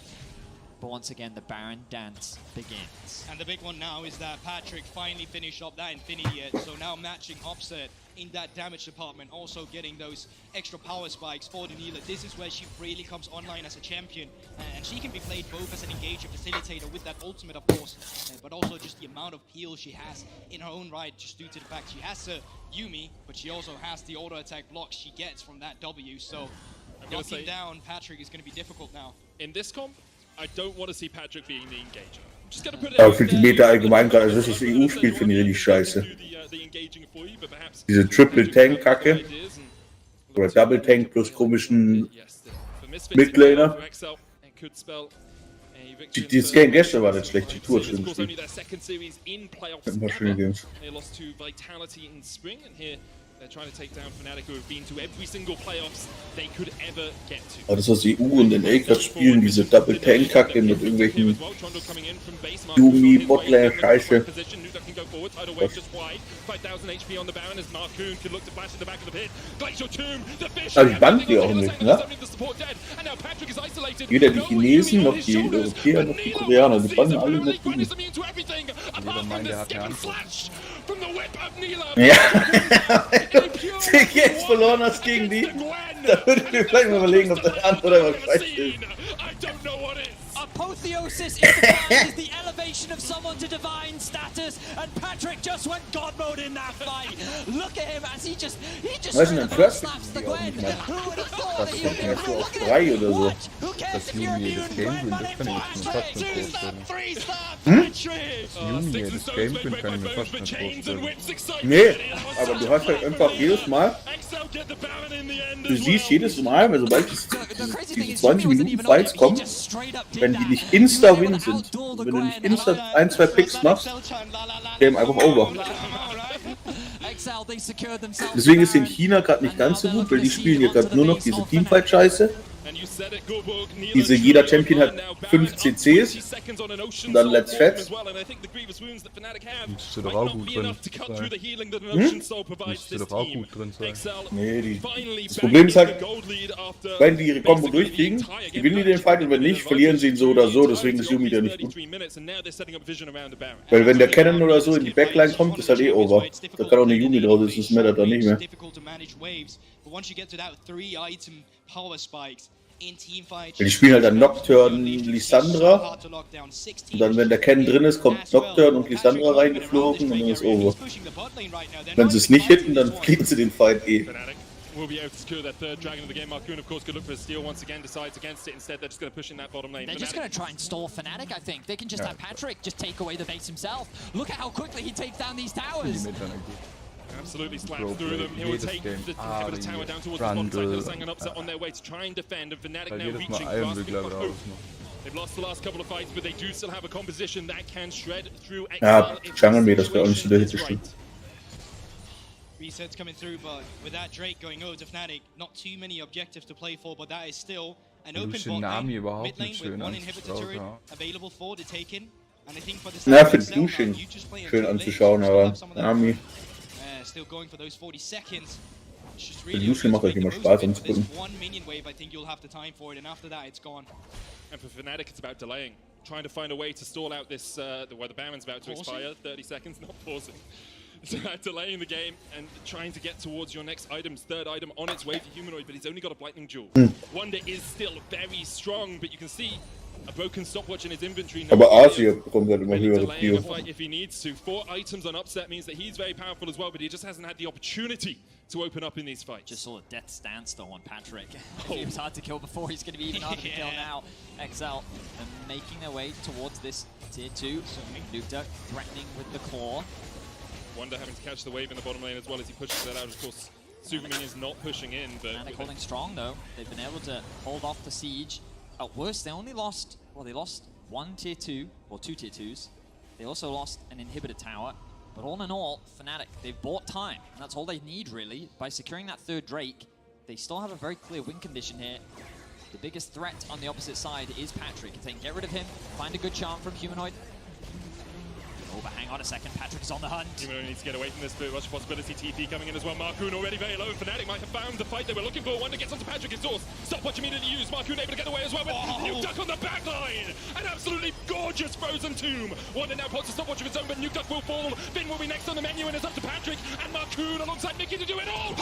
But once again, the Baron dance begins. And the big one now is that Patrick finally finished up that Infinity Edge, so now matching Upset in that damage department, also getting those extra power spikes for the Nila. This is where she really comes online as a champion, and she can be played both as an engager, facilitator with that ultimate, of course, but also just the amount of heal she has in her own right, just due to the fact she has a Yumi, but she also has the auto attack block she gets from that W, so knocking down Patrick is going to be difficult now. In this comp, Aber für die Meta allgemein gerade, also das ist EU spielt, finde ich richtig scheiße. Diese Triple Tank Kacke. Oder Double Tank plus komischen Midlaner. Das Game gestern war nicht schlecht, die Tour schön gespielt. Immer schöne Games. Aber das, was die EU und NA gerade spielen, diese Double Tank Kacke mit irgendwelchen Yumi, Botlane, Scheiße. Aber die banden die auch nicht, ne? Weder die Chinesen, noch die Europäer, noch die Koreaner, die banden alle nicht gegen. Jeder meint, der hat eine Antwort. Ja. Jetzt verloren hast gegen die, da würde ich mir vielleicht mal überlegen, ob der Antwort einfach scheiße ist. Apotheosis is defined as the elevation of someone to divine status, and Patrick just went God mode in that fight. Look at him as he just straight up slaps the Gwen. Who would have thought that he would be around? Look at him. What? Who cares if you're immune? Gwen went in for Juni, das Game kann ich mir fast nicht vorstellen. Nee, aber du hast halt einfach jedes Mal, du siehst jedes Mal, weil sobald diese 20 Minuten Fights kommen, wenn die nicht Insta-Win sind, wenn du nicht Insta 1-2 Picks machst, Game einfach over. Deswegen ist in China gerade nicht ganz so gut, weil die spielen hier gerade nur noch diese Teamfight-Scheiße. Jeder Champion hat 5 CCs und dann Let's Fett. Müsste doch auch gut drin sein. Müsste doch auch gut drin sein. Nee, das Problem ist halt, wenn die ihre Combo durchkriegen, gewinnen die den Fight und wenn nicht, verlieren sie ihn so oder so, deswegen ist Yumi da nicht gut. Weil wenn der Cannon oder so in die Backline kommt, ist halt eh over. Da kann auch eine Yumi draus, das ist Matter dann nicht mehr. Die spielen halt dann Nocturne, Lissandra und dann, wenn der Cannon drin ist, kommt Nocturne und Lissandra reingeflogen und dann ist over. Wenn sie es nicht hitten, dann kriegen sie den Fight eh. Will be able to secure their third dragon of the game. Marcoon, of course, could look for a steal once again, decides against it. Instead, they're just going to push in that bottom lane. They're just going to try and stall Fnatic, I think. They can just have Patrick just take away the base himself. Look at how quickly he takes down these towers. Absolutely slaps through them. He will take the tower down towards the bottom side. They'll sang an upset on their way to try and defend. And Fnatic now reaching, grasping for hope. They've lost the last couple of fights, but they do still have a composition that can shred through Ja, Jungle mir, das wäre auch nicht so der Hit bestimmt. Resets coming through, but with that Drake going over to Fnatic, not too many objectives to play for, but that is still an open bot lane, mid lane with one inhibitor turret available for the taking. And I think for the Na, für Dusching schön anzuschauen, aber Nami. Still going for those 40 seconds. Für Dusching macht euch immer Spaß anzugucken. One minion wave, I think you'll have the time for it, and after that it's gone. And for Fnatic, it's about delaying, trying to find a way to stall out this, where the Baron's about to expire. 30 seconds, not pausing. Delaying the game and trying to get towards your next items. Third item on its way to Humanoid, but he's only got a Lightning Jewel. Wonder is still very strong, but you can see a broken stopwatch in his inventory. Aber Asia bekommt halt immer höhere Prio. If he needs to. 4 items on upset means that he's very powerful as well, but he just hasn't had the opportunity to open up in these fights. Just saw a death stance though on Patrick. He was hard to kill before, he's going to be even harder to kill now. XL making their way towards this tier 2. Nuke threatening with the claw. Wonder having to catch the wave in the bottom lane as well as he pushes that out. Of course, Superman is not pushing in, but Fnatic holding strong though. They've been able to hold off the siege. At worst, they only lost, well, they lost 1 tier 2, or 2 tier 2s. They also lost an inhibitor tower. But all in all, Fnatic, they've bought time, and that's all they need really. By securing that third Drake, they still have a very clear win condition here. The biggest threat on the opposite side is Patrick. If they can get rid of him, find a good charm from Humanoid. Oh, but hang on a second, Patrick is on the hunt. Humanoid needs to get away from this, but rush possibility. TP coming in as well. Marcoon already very low. Fnatic might have found the fight they were looking for. Wonder gets onto Patrick, exhaust. Stopwatch immediately used. Marcoon able to get away as well, but Nuke Duck on the back line. An absolutely gorgeous frozen tomb. Wonder now pots a stopwatch of his own, but Nuke Duck will fall. Finn will be next on the menu, and it's up to Patrick and Marcoon alongside Mickey to do it all.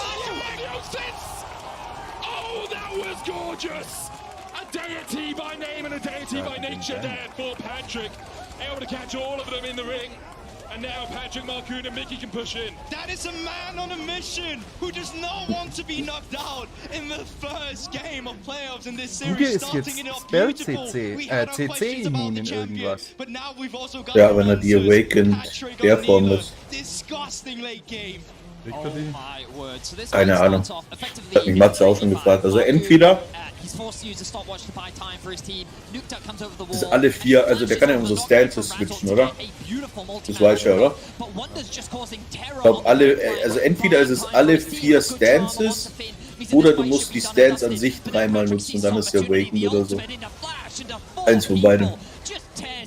Oh, that was gorgeous. A deity by name and a deity by nature there for Patrick. Able to catch all of them in the ring. And now Patrick, Marcoon and Mickey can push in. That is a man on a mission who does not want to be knocked out in the first game of playoffs in this Google series. ist Starting jetzt it off Spell beautiful. CC immun in irgendwas. But now we've also got Ja, wenn er die Awakened der Form ist. disgusting late game. Keine Ahnung. Hat mich Matze auch schon gefragt. Also entweder ist alle vier, also der kann ja unsere Stances switchen, oder? Das weiß ich ja, oder? Ich glaube alle, also entweder ist es alle 4 Stances oder du musst die Stance an sich 3-mal nutzen und dann ist der Awakened oder so. Eins von beiden.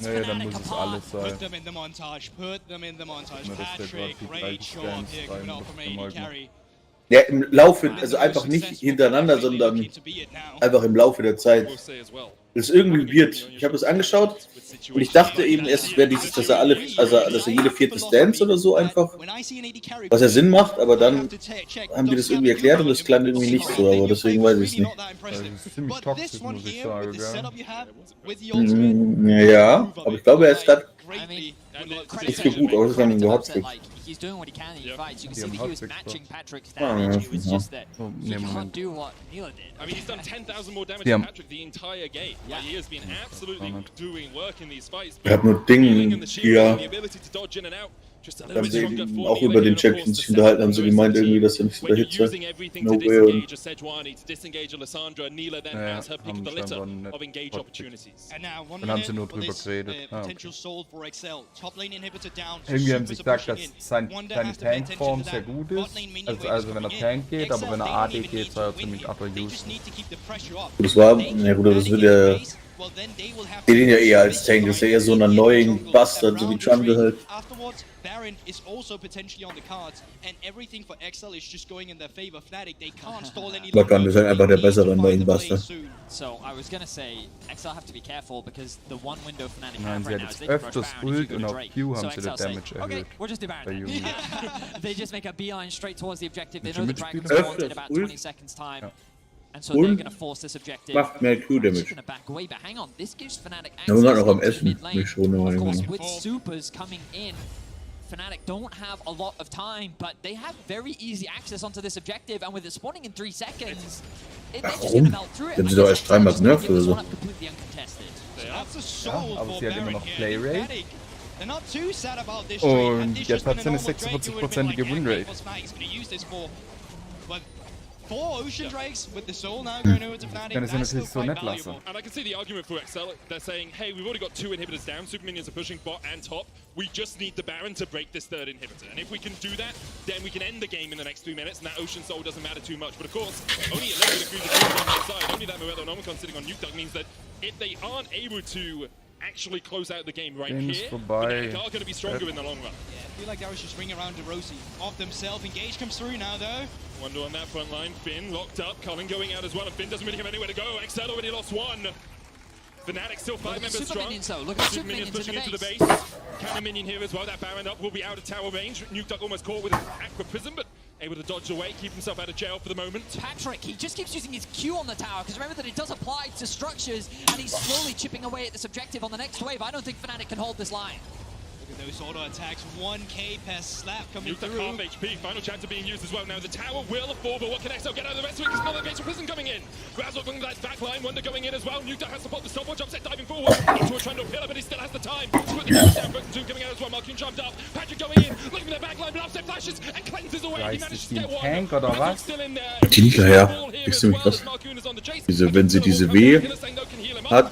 Nee, dann muss es alles sein. Put them in the montage. Put them in the montage. Na, das wird Patrick, grad die great gleiche job Stance here, rein, coming out das from kann man AD halt carry. Ja, im Laufe, also einfach nicht hintereinander, sondern einfach im Laufe der Zeit. Das ist irgendwie weird. Ich habe es angeschaut und ich dachte eben, es wäre dieses, dass er jede 4. Stance oder so einfach, was ja Sinn macht, aber dann haben die das irgendwie erklärt und es klang irgendwie nicht so, aber deswegen weiß ich es nicht. Das ist ziemlich toxisch, muss ich sagen, gell? Ja, aber ich glaube, er ist dann nicht so gut, aber es ist dann gehotfixed. He's doing what he can in these fights. You can see haben that he was Hotfix matching Patrick's Ah, damage. ja, It was ja. just that Oh, he nee, can't Moment. do what Neela did. I mean, he's done 10,000 more damage Ja. to Patrick the entire game. Like, he has been absolutely doing work in these fights. Er hat nur Dinge hier. The ability to dodge in and out. Just a little Haben bit sie stronger eben for auch Neela über den here, Chat of course, sich to unterhalten, haben sie set gemeint, up irgendwie, dass er nicht so when der you're Hitze. using everything No to way. disengage a Sejuani, to disengage a Lissandra, Neela then Ja, has her pick of haben the litter scheinbar nicht of engage Hotfix. opportunities. And now one Dann haben sie minute nur for drüber this, geredet. Ah, potential sold for Excel. Top lane inhibitor down. Irgendwie haben sie Supers are gesagt, dass pushing in. seine Wonder has to pay attention Tankform to sehr that. gut Bot ist. lane minion Also, waves also wenn er coming in. Tank geht, aber Excel, wenn er they AD don't even geht, need soll er to win ziemlich here. They underused. just need to keep the pressure up. Das war, ja gut, das wird ja, ich den ja eher als Tank, das ist ja eher so ein annoying Bastard, so wie Jungle halt. Afterwards, Baron is also potentially on the cards, and everything for Excel is just going in their favor. Fnatic, they can't stall any Wackern, wir sind einfach der bessere annoying Bastard. So I was gonna say, Excel have to be careful because the one window Fnatic Nein, have sie right hat now is jetzt they can rush öfters Baron if you Ult go und to auf Drake. Q So haben sie den Excel say, Damage okay, erhöht. we'll just do Bei Baron. Yugi. They just make a beeline straight towards the objective. They Mit know the Mitspieler? Dragon's spawned in about 20 seconds time. And so they're gonna force this objective. Macht mehr Q-Damage. Gonna back away, but hang on, this gives Fnatic Ja, wir sind access noch am into Essen, mid lane. mich schon noch Of course, irgendwie. with supers coming in, Fnatic don't have a lot of time, but they have very easy access onto this objective, and with it spawning in 3 seconds, they're just Warum? gonna melt through it. Die haben sie doch erst 3-mal genervt oder so. Completely uncontested. That's a Ja, soul aber for sie hat immer Baron noch here. Playrate. Fnatic, they're not too sad about this trade. Had Und this jetzt just hat been sie a eine normal Drake, it would've been like, 46%ige Winrate. what's Fnatic's gonna use this for? But 4 Ocean Drakes with the soul now going over to Fnatic, Kann es ja that's still natürlich so quite nett lassen. valuable. And I can see the argument for Excel. They're saying, hey, we've already got 2 inhibitors down. Super minions are pushing bot and top. We just need the Baron to break this 3rd inhibitor. And if we can do that, then we can end the game in the next 3 minutes. And that Ocean Soul doesn't matter too much. But of course, only 11 degrees of freedom on their side. Only that Morello Nomicon sitting on Nuke Duck means that if they aren't able to actually close out the game right Game ist here, vorbei. Fnatic are going to be stronger in the long run. Yeah, I feel like that was just ring around DeRossi off themselves. Engage comes through now though. Wonder on that front line. Finn locked up. Cullen going out as well. And Finn doesn't really have anywhere to go. Excel already lost 1. Fnatic still 5 members Super strong. minions though. Look at Super super minions minions in pushing the into the base. base. Cannon minion here as well. That Baron up will be out of tower range. Nuke Duck almost caught with an Aqua Prism, but able to dodge away, keep himself out of jail for the moment. Patrick, he just keeps using his Q on the tower, because remember that it does apply to structures, and he's slowly chipping away at this objective on the next wave. I don't think Fnatic can hold this line. Look at those auto attacks. 1k per slap coming Nuke Duck through. half HP. Final chance of being used as well. Now the tower will fall, but what can Exo get out of the rest of it? There's another base of prison coming in. Grazzle going that back line. Wonder going in as well. Nuke Duck has to pop the stopwatch. Upset diving forward. Into a trundle pillar, but he still has the time. To put the boost down. Broken 2 coming out as well. Markin jumped up. Patrick going in. Looking for the back line, but Upset flashes and cleanses away. He Reißt manages es to die get one. Tank oder Grazzle's was? still in there. Die Nieder her, ist ziemlich krass. Wenn sie diese W hat,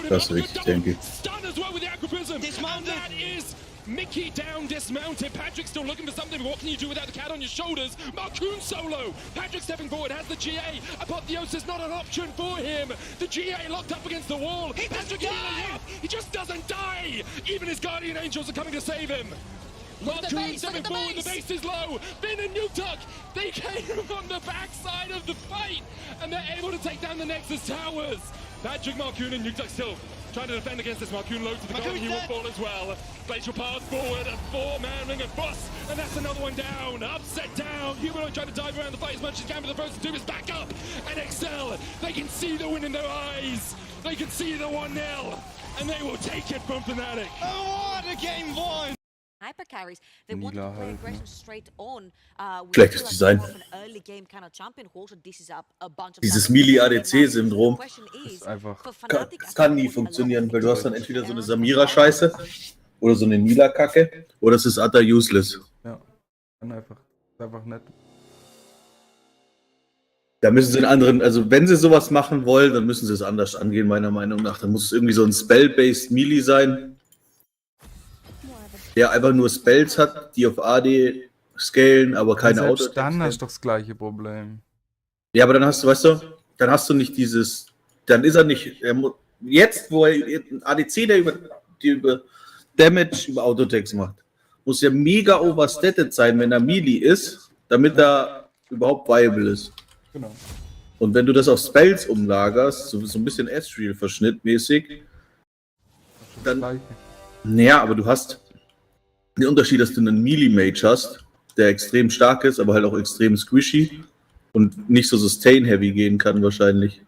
das ist richtig tanky. Stun as well with the Aqua Prism. And that is Mickey down, dismounted. Patrick still looking for something. What can you do without the cat on your shoulders? Marcoon solo. Patrick stepping forward, has the GA. Apotheosis not an option for him. The GA locked up against the wall. Patrick healing him. He just doesn't die. Even his Guardian Angels are coming to save him. Marcoon stepping forward, the base is low. Finn and Nuke Duck, they came on the backside of the fight. And they're able to take down the Nexus towers. Patrick, Marcoon and Nuke Duck still trying to defend against this. Marcoon low to the goal, he will fall as well. Glacial pass forward, a 4-man ring of bus, and that's another one down. Upset down. Humanoid trying to dive around the fight as much as he can, but the Frozen 2 is back up. And Excel, they can see the win in their eyes. They can see the 1-0, and they will take it from Fnatic. Oh, what a game 1! Nila halt, ne? Schlechtes Design. Dieses Melee-ADC-Syndrom. Ist einfach. Das kann nie funktionieren, weil du hast dann entweder so eine Samira-Scheiße oder so eine Nila-Kacke oder es ist utter useless. Ja, ist einfach nett. Da müssen sie einen anderen, also wenn sie sowas machen wollen, dann müssen sie es anders angehen, meiner Meinung nach. Dann muss es irgendwie so ein Spell-based Melee sein, der einfach nur Spells hat, die auf AD scalen, aber keine Selbst Auto-Attacks dann haben. hast du doch das gleiche Problem. Ja, aber dann hast du, weißt du, dann hast du nicht dieses, dann ist er nicht, jetzt, wo er ein ADC, der über Damage, über Autotext macht, muss ja mega overstatted sein, wenn er Melee ist, damit er überhaupt viable ist. Genau. Und wenn du das auf Spells umlagerst, so ein bisschen Ezreal-Verschnitt mäßig, dann, naja, aber du hast den Unterschied, dass du einen Melee-Mage hast, der extrem stark ist, aber halt auch extrem squishy und nicht so Sustain-heavy gehen kann wahrscheinlich.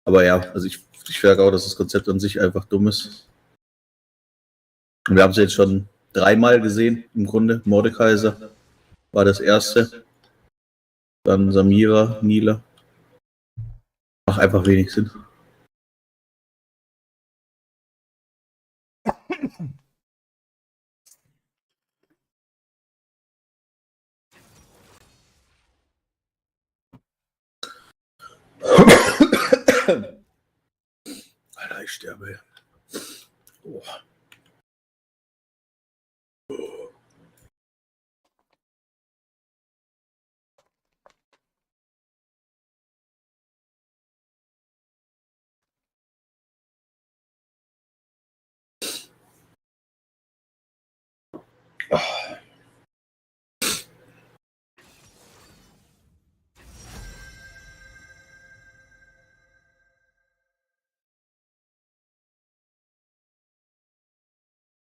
Aber ja, also ich sage auch, dass das Konzept an sich einfach dumm ist. Und wir haben es jetzt schon 3-mal gesehen, im Grunde. Mordekaiser war das erste. Dann Samira, Nila. Macht einfach wenig Sinn. Alter, ich sterbe. Oh.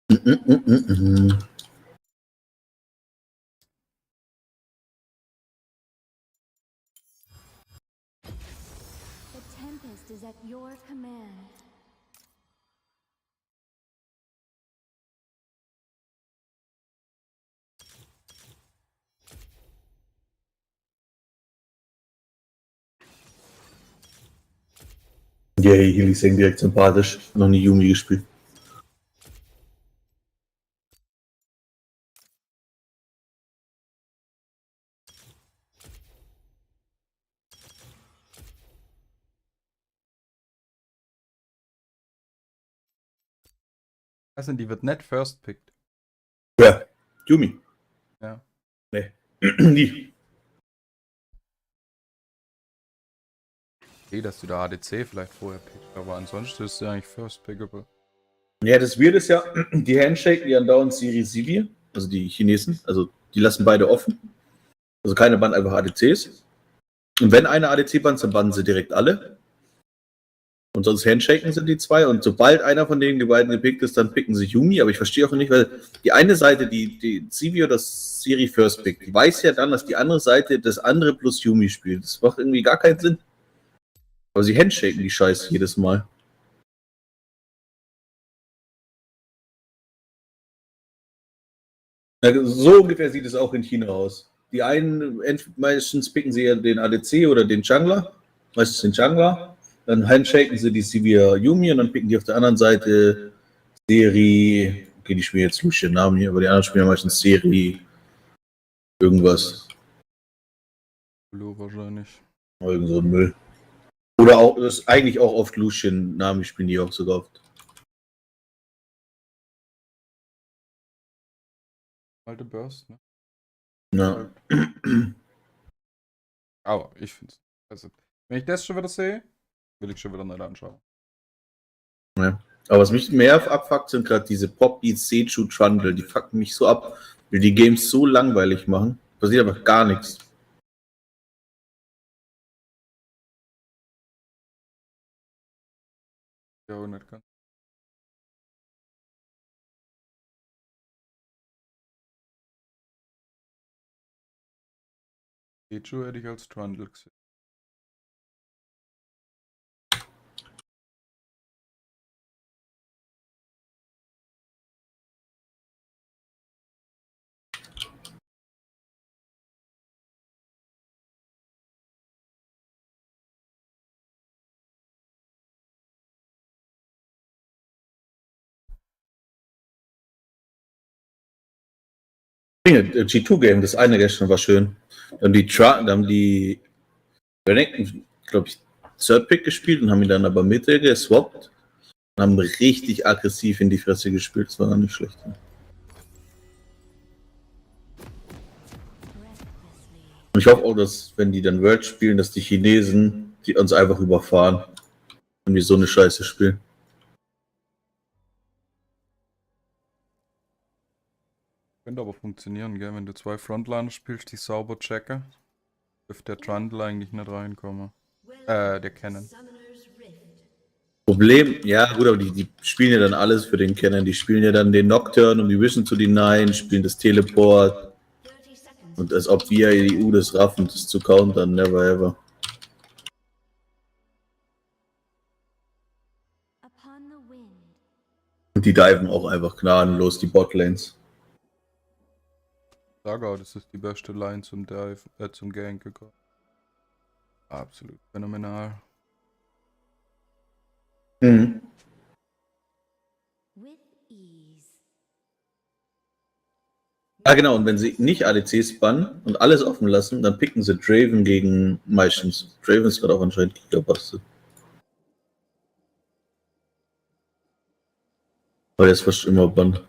The Tempest is at your command. Yay, Healy Sing direkt sympathisch. Noch nie Yumi gespielt. Also die wird nicht first picked. Ja, Yumi. Ja. Nee, nie. Okay, dass du da ADC vielleicht vorher pickst, aber ansonsten ist sie eigentlich first pickable. Ja, das Weird ist ja, die Handshake, die andauernd Siri Sivir, also die Chinesen, also die lassen beide offen. Also keine bannen einfach ADCs. Und wenn eine ADC bannt, dann bannen sie direkt alle. Und sonst handshaken sie die zwei. Und sobald einer von denen die beiden gepickt ist, dann picken sie Yumi. Aber ich verstehe auch nicht, weil die eine Seite, die Sivir oder Siri First pickt, die weiß ja dann, dass die andere Seite das andere plus Yumi spielt. Das macht irgendwie gar keinen Sinn. Aber sie handshaken die Scheiße jedes Mal. Ja, so ungefähr sieht es auch in China aus. Die einen, meistens picken sie ja den ADC oder den Jungler, meistens den Jungler, dann handshaken sie die Sivir Yumi und dann picken die auf der anderen Seite Seri, okay, die spielen jetzt Lucian Namen hier, aber die anderen spielen meistens Seri irgendwas. Blue wahrscheinlich. Irgend so ein Müll. Oder auch, das ist eigentlich auch oft Lucian Namen, spielen die auch sogar oft. Alte Burst, ne? Ja. Aber ich finde es. Also, wenn ich das schon wieder sehe, will ich schon wieder nicht anschauen. Ja. Aber was mich mehr abfuckt, sind gerade diese Pop-Beats, Sechu, Trundle. Die fucken mich so ab, weil die Games so langweilig machen. Passiert einfach gar nichts. Ja, nicht ganz. Sechu hätte ich als Trundle gesehen. G2-Game, das eine gestern war schön. Dann haben die Renekton, glaube ich, Third Pick gespielt und haben ihn dann aber Mitte geswappt und haben richtig aggressiv in die Fresse gespielt. Das war gar nicht schlecht. Und ich hoffe auch, dass, wenn die dann World spielen, dass die Chinesen die uns einfach überfahren und wir so eine Scheiße spielen. Könnte aber funktionieren, gell? Wenn du 2 Frontliner spielst, die sauber checken, dürfte der Trundle eigentlich nicht reinkommen. Der Cannon. Problem, ja gut, aber die spielen ja dann alles für den Cannon. Die spielen ja dann den Nocturne, um die Vision zu denyen, spielen das Teleport. Und als ob wir die EU das raffen, das zu countern, never ever. Und die diven auch einfach gnadenlos, die Botlanes. Sag auch, das ist die beste Line zum Dive, zum Gank gekommen. Absolut phänomenal. Mhm. Ah genau, und wenn sie nicht ADCs bannen und alles offen lassen, dann picken sie Draven gegen meistens. Draven ist gerade auch anscheinend Giga-Bastel. Aber der ist fast immer bannt.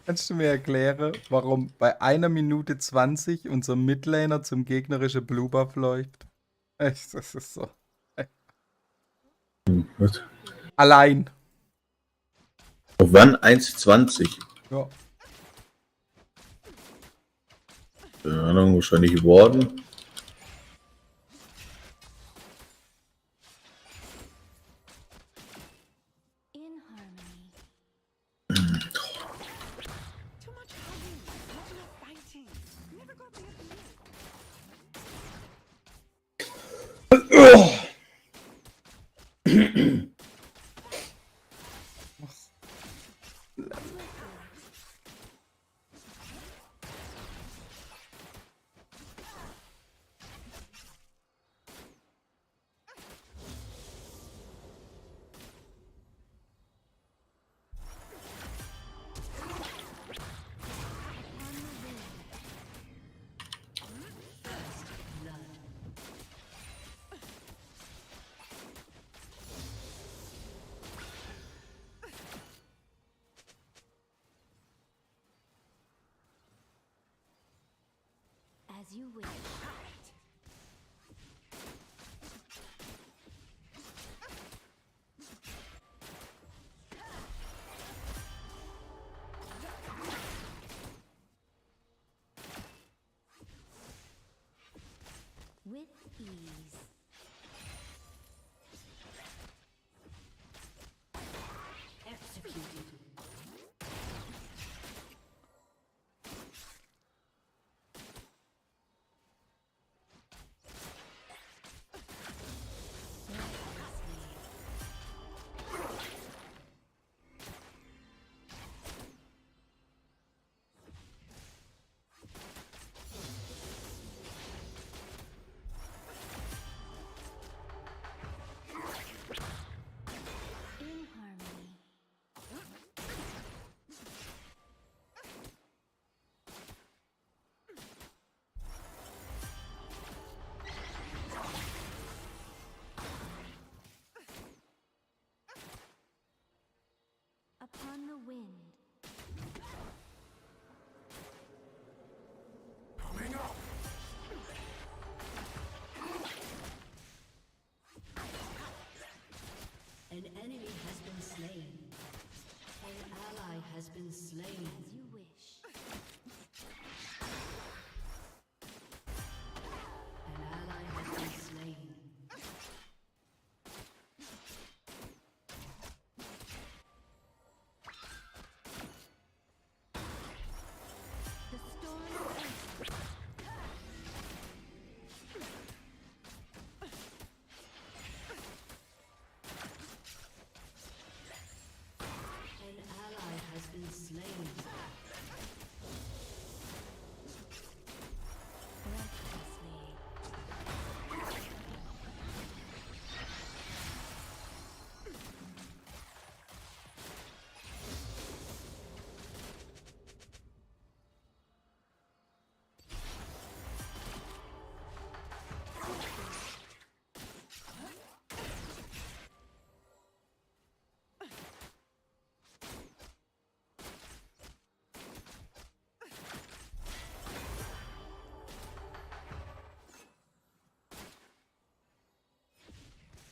Kannst du mir erklären, warum bei 1 Minute 20 unser Midlaner zum gegnerischen Blue Buff läuft? Echt, das ist so. Was? Allein. Auf wann? 1,20? Ja. Keine Ahnung, wahrscheinlich geworden. As you wish. With ease. Executed.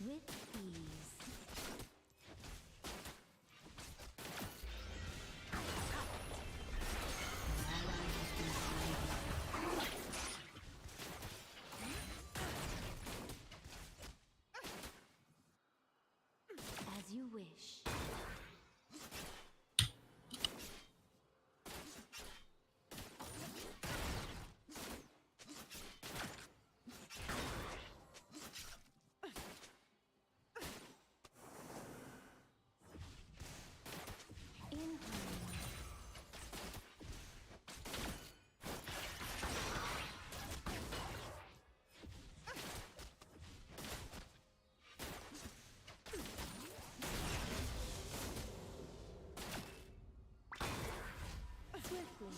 With ease. As you wish. Swiftly.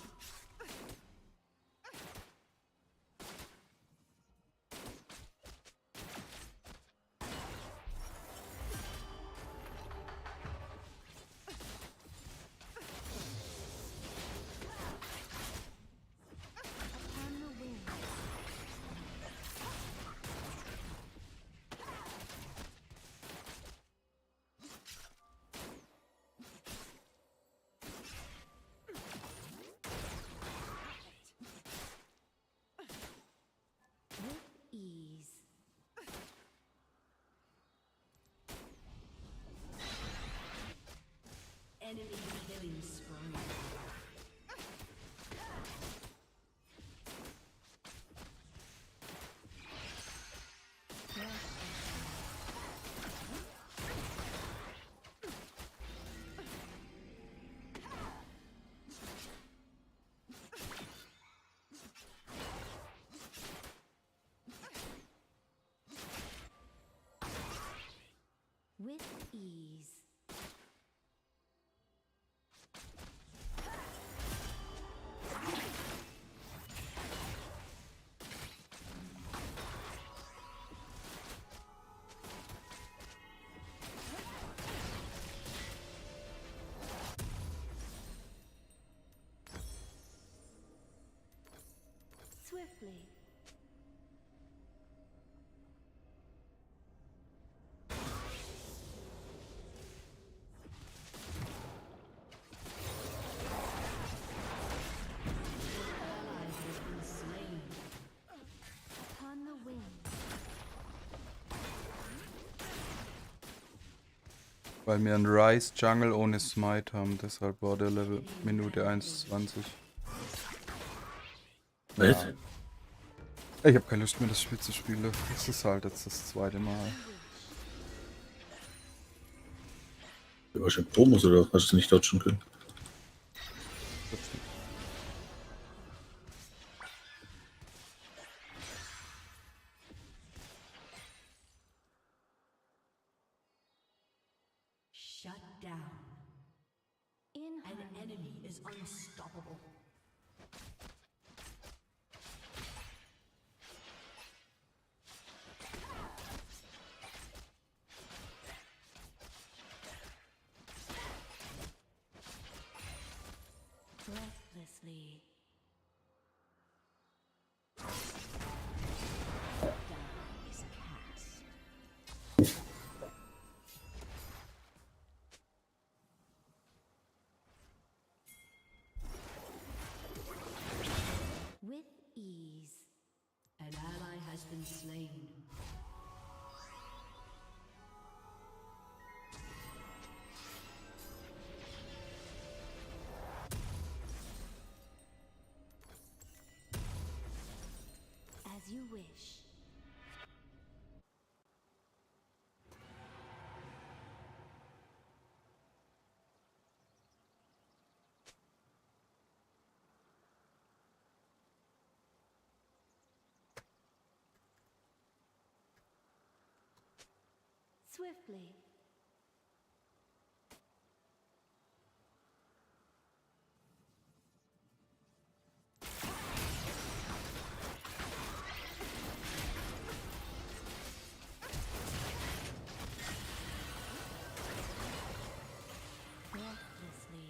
Upon the wind. With ease. Enemy killing spree. With ease. Swiftly. Upon the wind. Weil wir einen Ryze Jungle ohne Smite haben, deshalb war der Level Minute 1,20. Was? Ja. Ich habe keine Lust mehr, das Spiel zu spielen. Das ist halt jetzt das zweite Mal. Du warst schon Promos oder hast du nicht dodgen können? Shut down. An enemy is unstoppable. Breathlessly. Die is cast. With ease. An ally has been slain. As you wish. Swiftly. Breathlessly.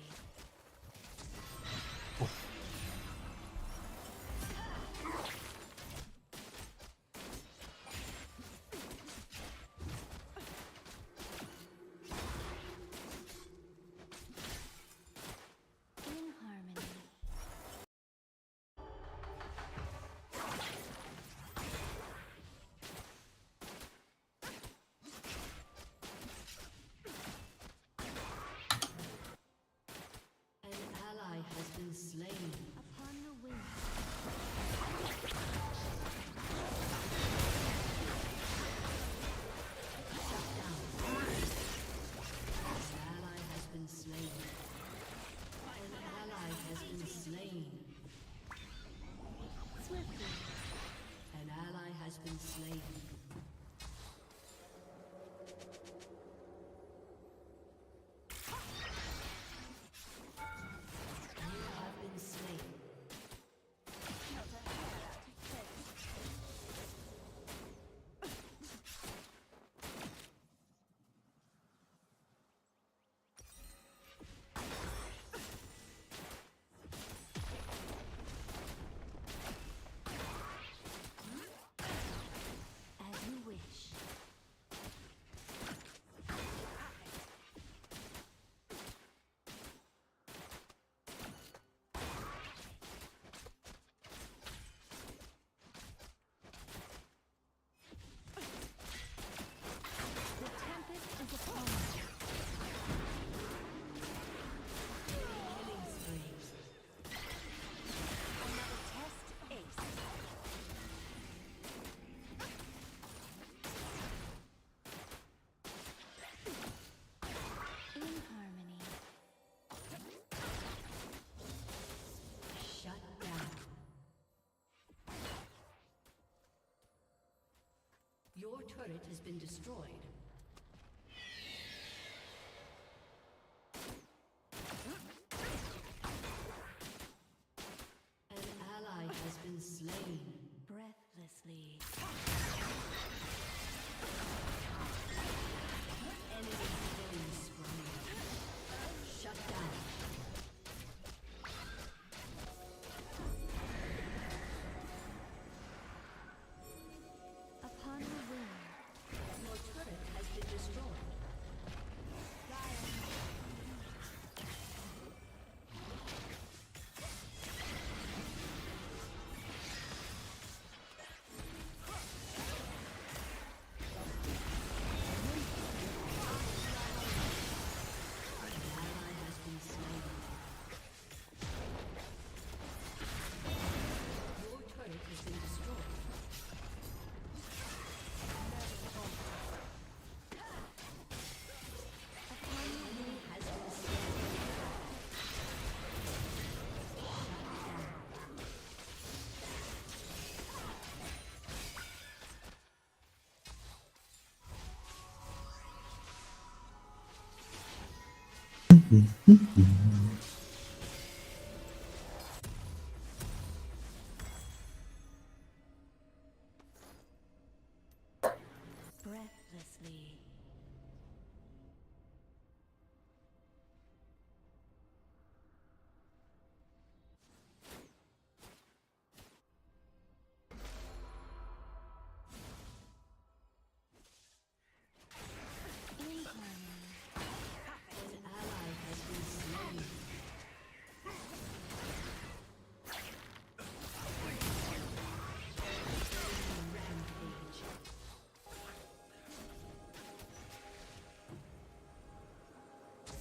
turret has been destroyed. An ally has been slain. Breathlessly. Enemy killing spree. Shut down. Upon the wind, your turret has been destroyed. Breathlessly. An ally has been slain. Rampage.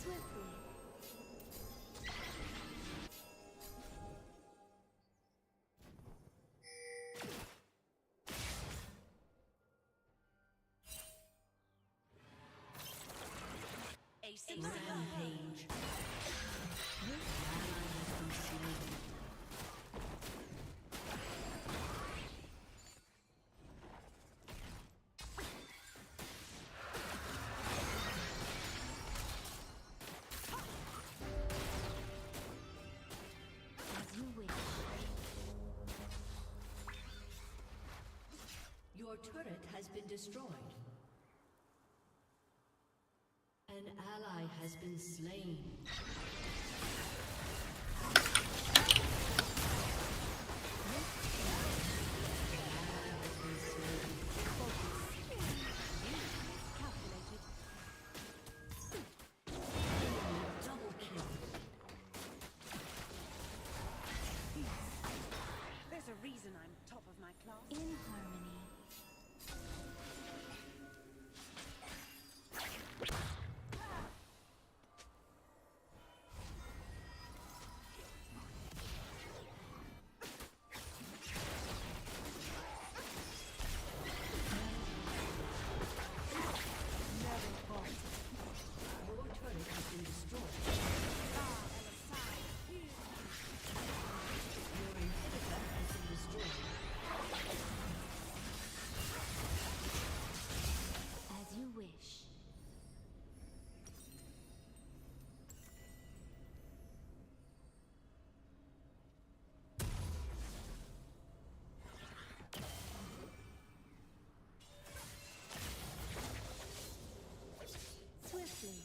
Swiftly. Rampage. Your ally has been slain. As you wish. Your turret has been destroyed. An ally has been slain. Double kill. There's a reason I'm top of my class. In harmony. Your turret has been destroyed. Your inhibitor has been destroyed. As you wish. Swiftly.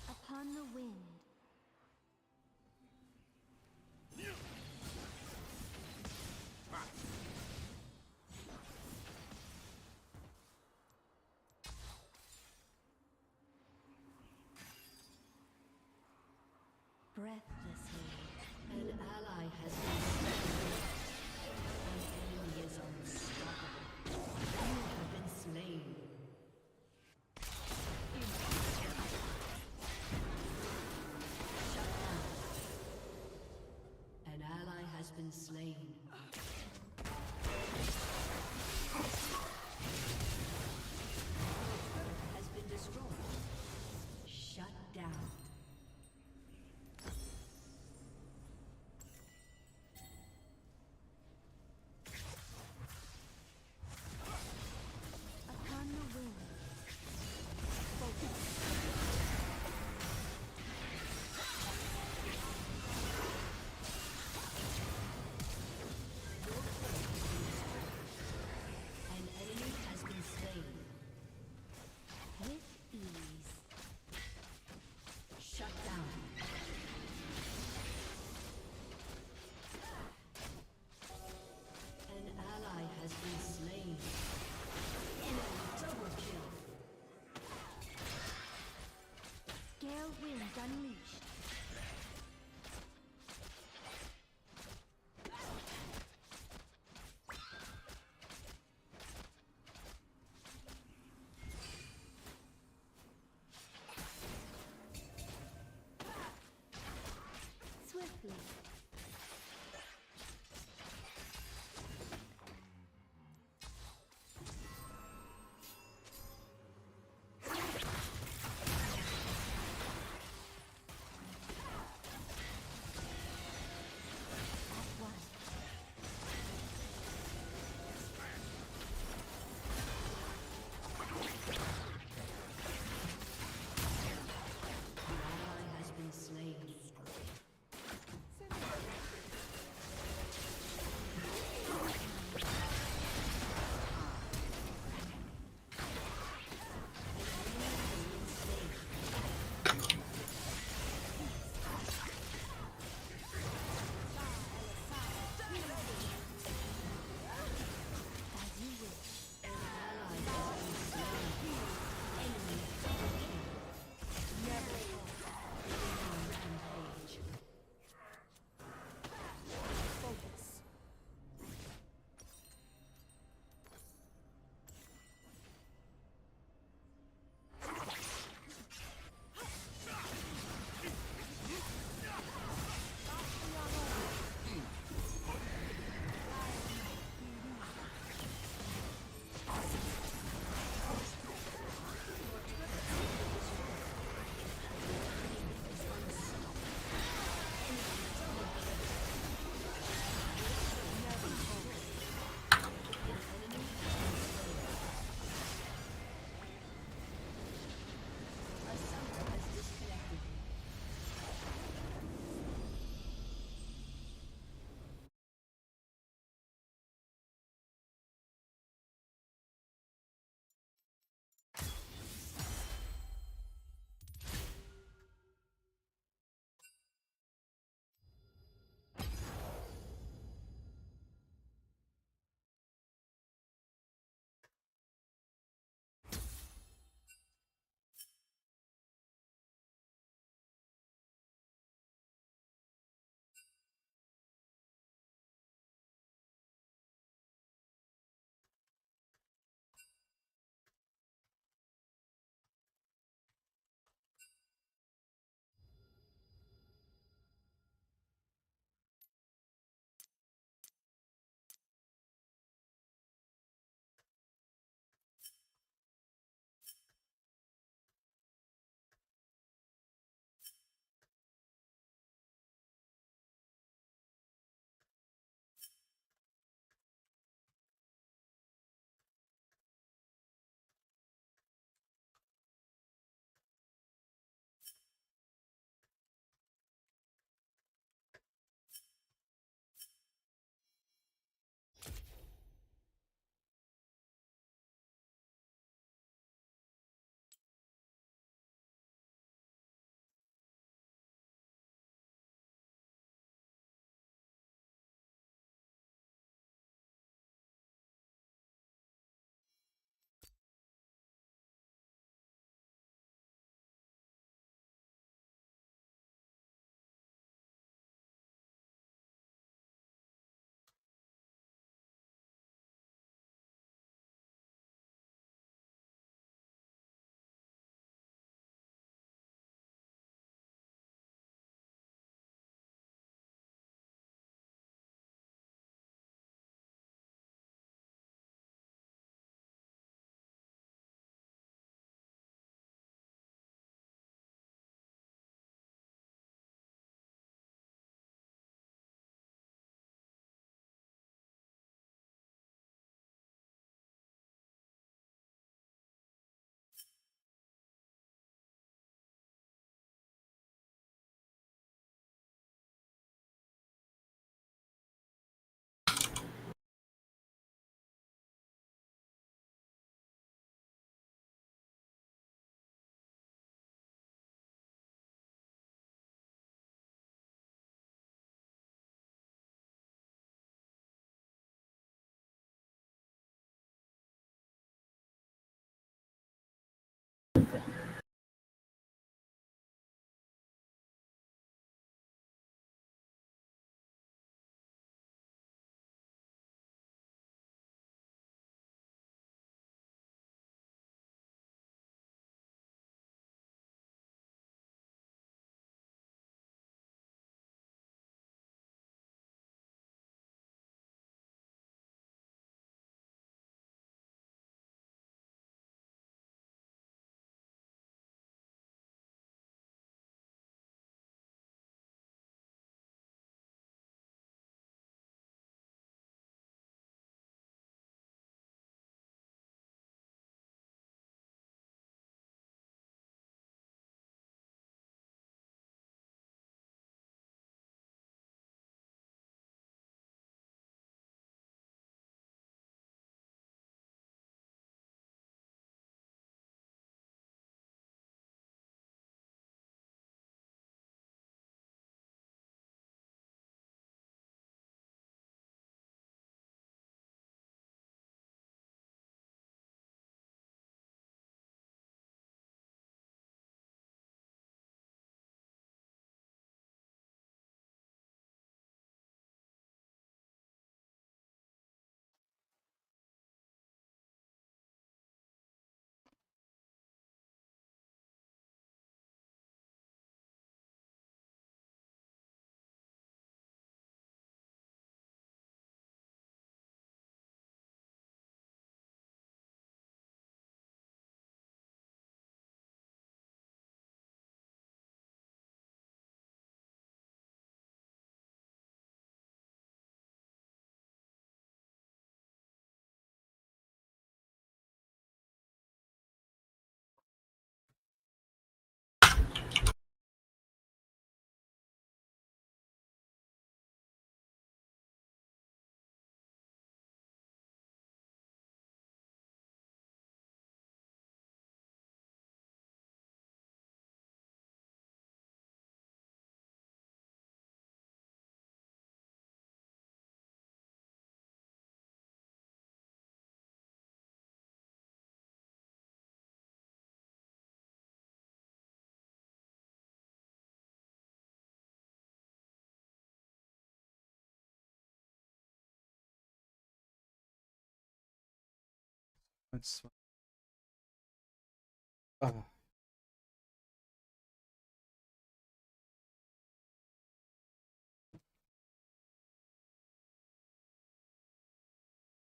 Upon the wind. Breathlessly. An ally has been slain. An enemy is unstoppable. You have been slain. Shut down. An ally has been slain.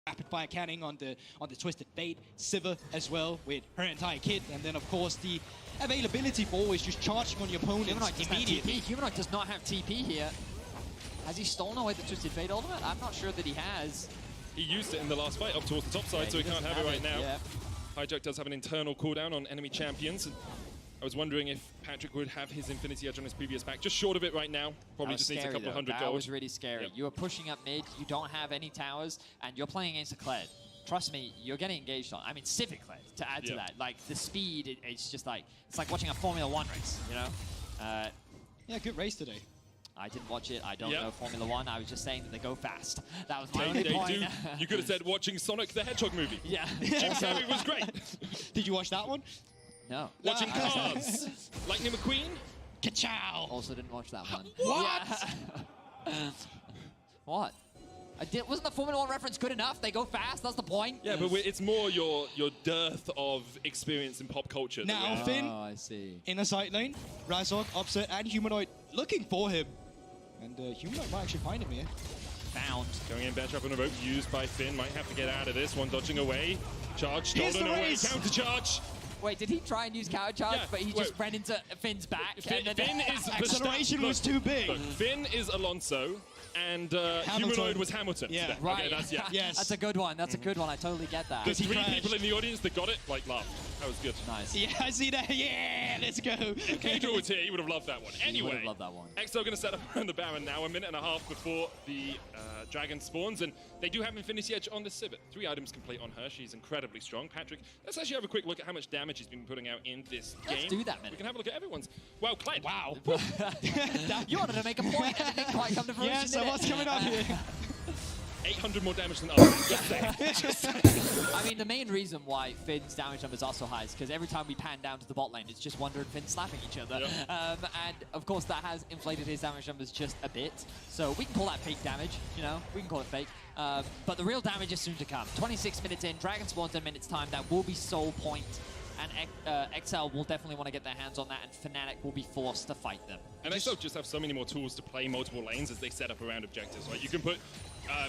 Rapid fire canning on the Twisted Fate, Sivir as well with her entire kit, and then of course the availability for always just charging on your opponents immediately. Humanoid does not have TP here. Has he stolen away the Twisted Fate ultimate? I'm not sure that he has. He used it in the last fight up towards the top side, so he can't have it right now. Yeah. Hijack does have an internal cooldown on enemy champions. I was wondering if Patrick would have his Infinity Edge on his previous back. Just short of it right now. Probably just needs a couple of $100. That was really scary. You are pushing up mid, you don't have any towers, and you're playing against a Kled. Trust me, you're getting engaged on. I mean, Civic Kled, to add to that. Like, the speed, it's just like, it's like watching a Formula 1 race, you know? Yeah, good race today. I didn't watch it. I don't know Formula 1. I was just saying that they go fast. That was my only they point. Do. You could have said watching Sonic the Hedgehog movie. Yeah. Jim Carrey was great. Did you watch that one? No. Watching Cars. Lightning McQueen. Ka-chow. Also didn't watch that one. What? Yeah. What? Wasn't the Formula 1 reference good enough? They go fast, that's the point. Yeah, but it's more your dearth of experience in pop culture. Now, Finn, I see. In a side lane, Razork, Upset, and Humanoid looking for him. And Humanoid might actually find him here. Found. Going in, bench up on a rope, used by Finn. Might have to get out of this one, dodging away. Charge, stolen away, counter charge. Wait, did he try and use counter charge, but he just ran into Finn's back? Finn is acceleration was too big. Look, Finn is Alonso, and Humanoid was Hamilton. Yeah, today. Right. Okay, yes. That's a good one. That's a good one. I totally get that. There's 3 people in the audience that got it. Like, laughed. That was good. Nice. Yeah, I see that. Yeah, let's go. If Pedro was here, he would have loved that one. Anyway, he would have loved that one. EXO going to set up around the Baron now, 1.5 minutes before the dragon spawns, and they do have Infinity Edge on the Civet. 3 items complete on her. She's incredibly strong. Patrick, let's actually have a quick look at how much damage he's been putting out in this game. Let's do that, man. We can have a look at everyone's. Wow, Kled. Wow. You wanted to make a point and it didn't quite come to fruition. Yeah, so what's coming up here? 800 more damage than us. Just saying. I mean, the main reason why Finn's damage numbers are so high is because every time we pan down to the bot lane, it's just Wonder and Finn slapping each other. Yep. And of course, that has inflated his damage numbers just a bit. So we can call that fake damage, you know, we can call it fake. But the real damage is soon to come. 26 minutes in, Dragon spawns in a minute's time. That will be Soul Point. And XL will definitely want to get their hands on that, and Fnatic will be forced to fight them. And XL just have so many more tools to play multiple lanes as they set up around objectives, right? You can put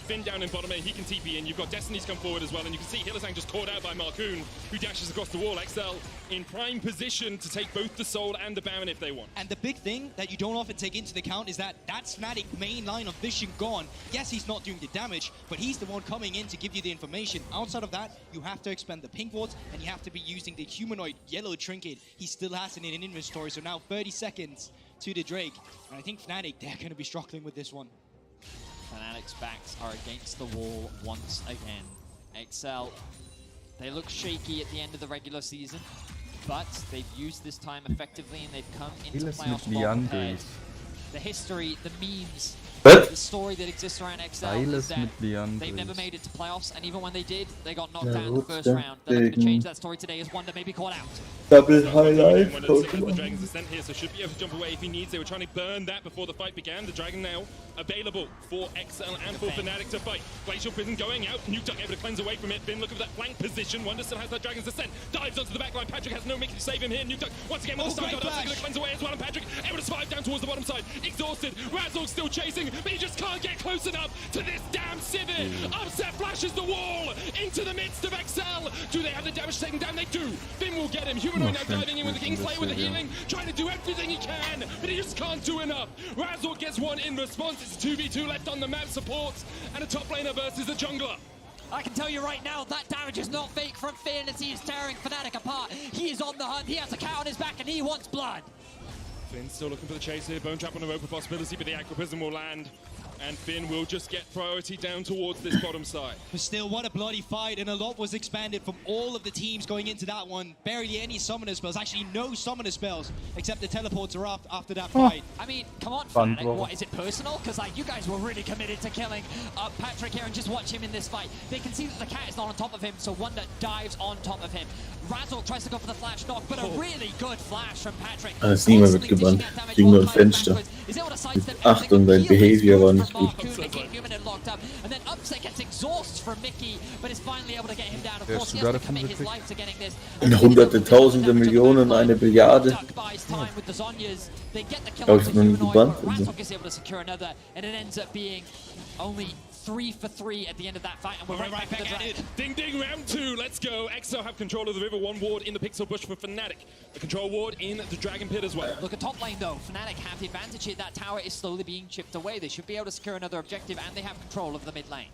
Finn down in bottom lane, he can TP in. You've got Destiny's come forward as well, and you can see Hylissang just caught out by Marcoon, who dashes across the wall. XL in prime position to take both the Soul and the Baron if they want. And the big thing that you don't often take into account is that that's Fnatic main line of vision gone. Yes, he's not doing the damage, but he's the one coming in to give you the information. Outside of that, you have to expend the pink wards, and you have to be using the humanoid yellow trinket. He still has it in an inventory, so now 30 seconds to the Drake. And I think Fnatic, they're going to be struggling with this one. Fnatic's backs are against the wall once again. XL, they look shaky at the end of the regular season, but they've used this time effectively and they've come into playoffs well prepared. The history, the memes, the story that exists around XL is that they've never made it to playoffs, and even when they did, they got knocked out in the first round. They're looking to change that story today as Wonder maybe caught out. Double highlight. The Dragon's descent here, so should be able to jump away if he needs. They were trying to burn that before the fight began. The Dragon now available for XL and for Fnatic to fight. Glacial Prison going out. Nukeduck able to cleanse away from it. Finn looking for that flank position. Wonder still has that Dragon's descent. Dives onto the back line. Patrick has no mix to save him here. Nukeduck once again with the stun. Going to cleanse away as well. And Patrick able to survive down towards the bottom side. Exhausted. Razzle still chasing, but he just can't get close enough to this damn Sivir. Upset flashes the wall into the midst of XL. Do they have the damage taken down? They do. Finn will get him. Humanoid now diving in with the Kingslayer with the healing, trying to do everything he can, but he just can't do enough. Razzle gets one in response. It's 2v2 left on the map. Supports and a top laner versus a jungler. I can tell you right now, that damage is not fake from Finn as he is tearing Fnatic apart. He is on the hunt. He has a cat on his back and he wants blood. Finn still looking for the chase here. Bone Trap on the rope, a possibility, but the Aqua Prism will land. And Finn will just get priority down towards this bottom side. But still, what a bloody fight, and a lot was expanded from all of the teams going into that one. Barely any summoner spells, actually no summoner spells, except the teleports are up after that fight. I mean, come on, Fnatic, what, is it personal? Because like, you guys were really committed to killing Patrick here, and just watch him in this fight. They can see that the cat is not on top of him, so Wonder dives on top of him. Razzle tries to go for the flash knock, but a really good flash from Patrick. Alles niemand wird gebannt. Ging nur ein Fenster. Achtung, dein Behavior war nicht gut. And then Upset gets exhaust from Mickey, but is finally able to get him down. Of course, he has to commit his life to getting this. Hunderte, Tausende, Millionen, eine Billiarde. They get the kill Glaube on ich, the noch nie humanoid, gebannt. but Razzle is able to secure another, and it ends up being only 3 for 3 at the end of that fight, and we're right back at it. Ding ding, round 2, let's go. XL have control of the river, 1 ward in the pixel bush for Fnatic. The control ward in the Dragon Pit as well. Look at top lane though, Fnatic have the advantage here. That tower is slowly being chipped away. They should be able to secure another objective, and they have control of the mid lane.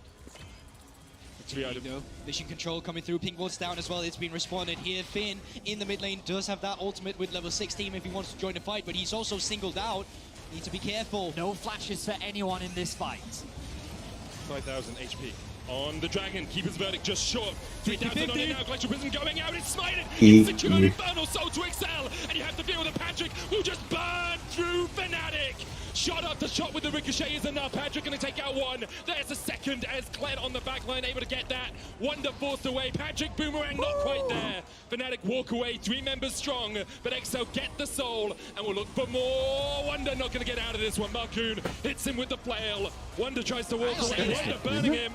Vision control coming through, ping ward's down as well, it's been responded here. Finn in the mid lane does have that ultimate with level 16 if he wants to join the fight, but he's also singled out. Need to be careful. No flashes for anyone in this fight. 5,000 HP on the Dragon. Keeper's verdict just short. 3,000 on it now. Glacial Prison going out. It's smited. It's secured. Infernal Soul to excel. And you have to feel that Patrick will just burn through Fnatic. Shot after shot with the ricochet is enough. Patrick going to take out one. There's a second as Kled on the back line able to get that. Wonder forced away. Patrick Boomerang not quite there. Fnatic walk away. 3 members strong. But XL get the soul and will look for more. Wonder not going to get out of this one. Marcoon hits him with the flail. Wonder tries to walk away. Wonder burning him.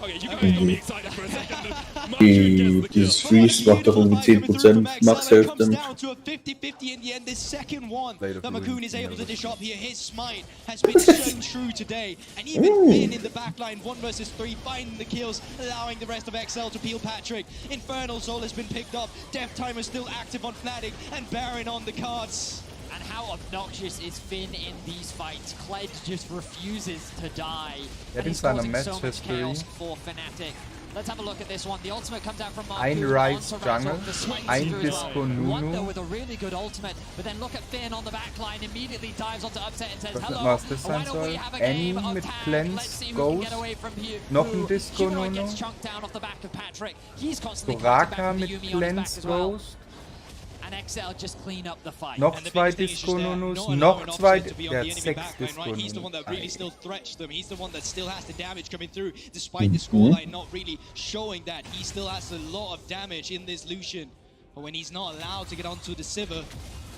Okay, you guys got me excited for a second. Dieses Freeze macht doch um die 10% Max Health Damage. Down to a 50-50 in the end. This second one that Marcoon is able to dish up here. His smite has been so true today. And even Finn in the backline, 1 versus 3, finding the kills, allowing the rest of XL to peel Patrick. Infernal Soul has been picked up. Death Timer still active on Fnatic, and Baron on the cards. And how obnoxious is Finn in these fights? Kled just refuses to die. Er hat in seiner Match-History for Fnatic. Let's have a look at this one. The ultimate comes out from ein Ryze Jungle, ein Disco Wonder Nunu. with a really good ultimate, but then look at Finn on the back line, immediately dives onto Upset and says, Was hello, was das sein soll? Annie mit Cleanse Ghost, noch ein Disco Nunu, gets chunked down off the back of Patrick. He's constantly Soraka mit Cleanse Ghost. and XL just clean up the fight. Noch And the zwei biggest thing is just there, Disco-Nunus, not allowing noch Offset zwei... to be on Der the hat enemy 6 backline, right? He's the one that really Disco-Nunus. still threats them. He's the one that still has the damage coming through, despite the scoreline not really showing that. He still has a lot of damage in this Lucian. But when he's not allowed to get onto the Sivir,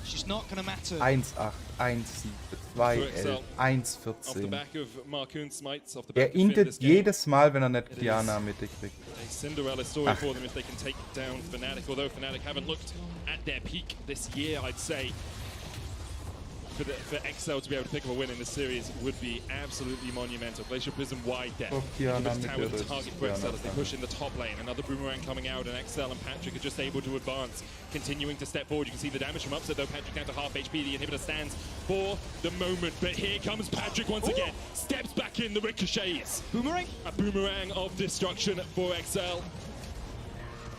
it's just not going to matter. 1-8, 1-7, 2-11, 1-14. Er intet jedes Mal, wenn er nicht Diana Mitte kriegt. A Cinderella story for them if they can take down Fnatic, although Fnatic haven't looked at their peak this year, I'd say. For XL to be able to pick up a win in this series would be absolutely monumental. Glacial Prism wide deck. Diana Tower Mitte, the target for XL as they push in the top lane. Another boomerang coming out, and XL and Patrick are just able to advance, continuing to step forward. You can see the damage from Upset, though. Patrick down to half HP. The inhibitor stands for the moment, but here comes Patrick once again. Steps back in the ricochets. Boomerang? A boomerang of destruction for XL.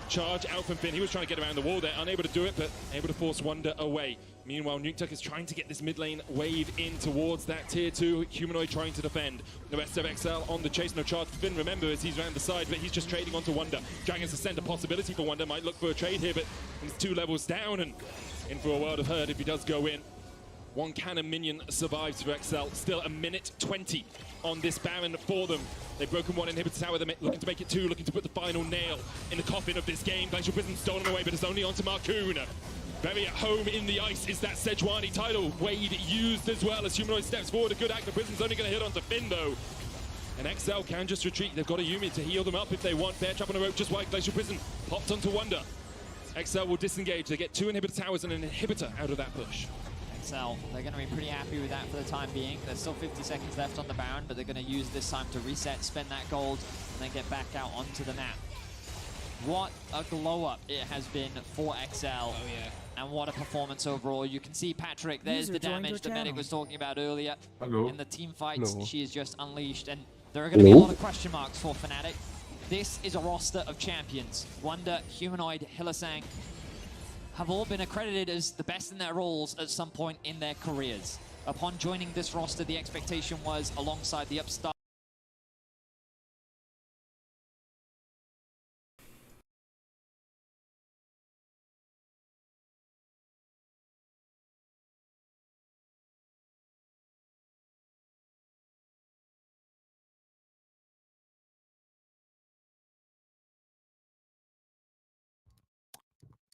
Charge out from Finn. He was trying to get around the wall there, unable to do it, but able to force Wonder away. Meanwhile, Nukeduck is trying to get this mid lane wave in towards that tier 2 humanoid trying to defend. The rest of XL on the chase. No charge for Finn, remember, as he's around the side, but he's just trading onto Wonder. Dragon's Ascent, a possibility for Wonder. Might look for a trade here, but he's 2 levels down and in for a world of hurt if he does go in. One cannon minion survives for XL. Still a minute 20 on this Baron for them. They've broken one inhibitor tower. They're looking to make it 2, looking to put the final nail in the coffin of this game. Glacial Prism stolen away, but it's only onto Marcoon. Very at home in the ice is that Sejuani title. Wade used as well as Humanoid steps forward. A good act. The Prism's only going to hit onto Finn, though. And XL can just retreat. They've got a Yumi to heal them up if they want. Bear trap on a rope just white. Glacial Prism popped onto Wonder. XL will disengage. They get 2 inhibitor towers and an inhibitor out of that push. XL, they're going to be pretty happy with that for the time being. There's still 50 seconds left on the Baron, but they're going to use this time to reset, spend that gold, and then get back out onto the map. What a glow-up it has been for XL. Oh, yeah. And what a performance overall. You can see Patrick, there's the damage that Medic was talking about earlier. Hello. In the team fights, Hello. she is just unleashed, and there are going to be a lot of question marks for Fnatic. This is a roster of champions. Wonder, Humanoid, Hylissang have all been accredited as the best in their roles at some point in their careers. Upon joining this roster, the expectation was, alongside the upstart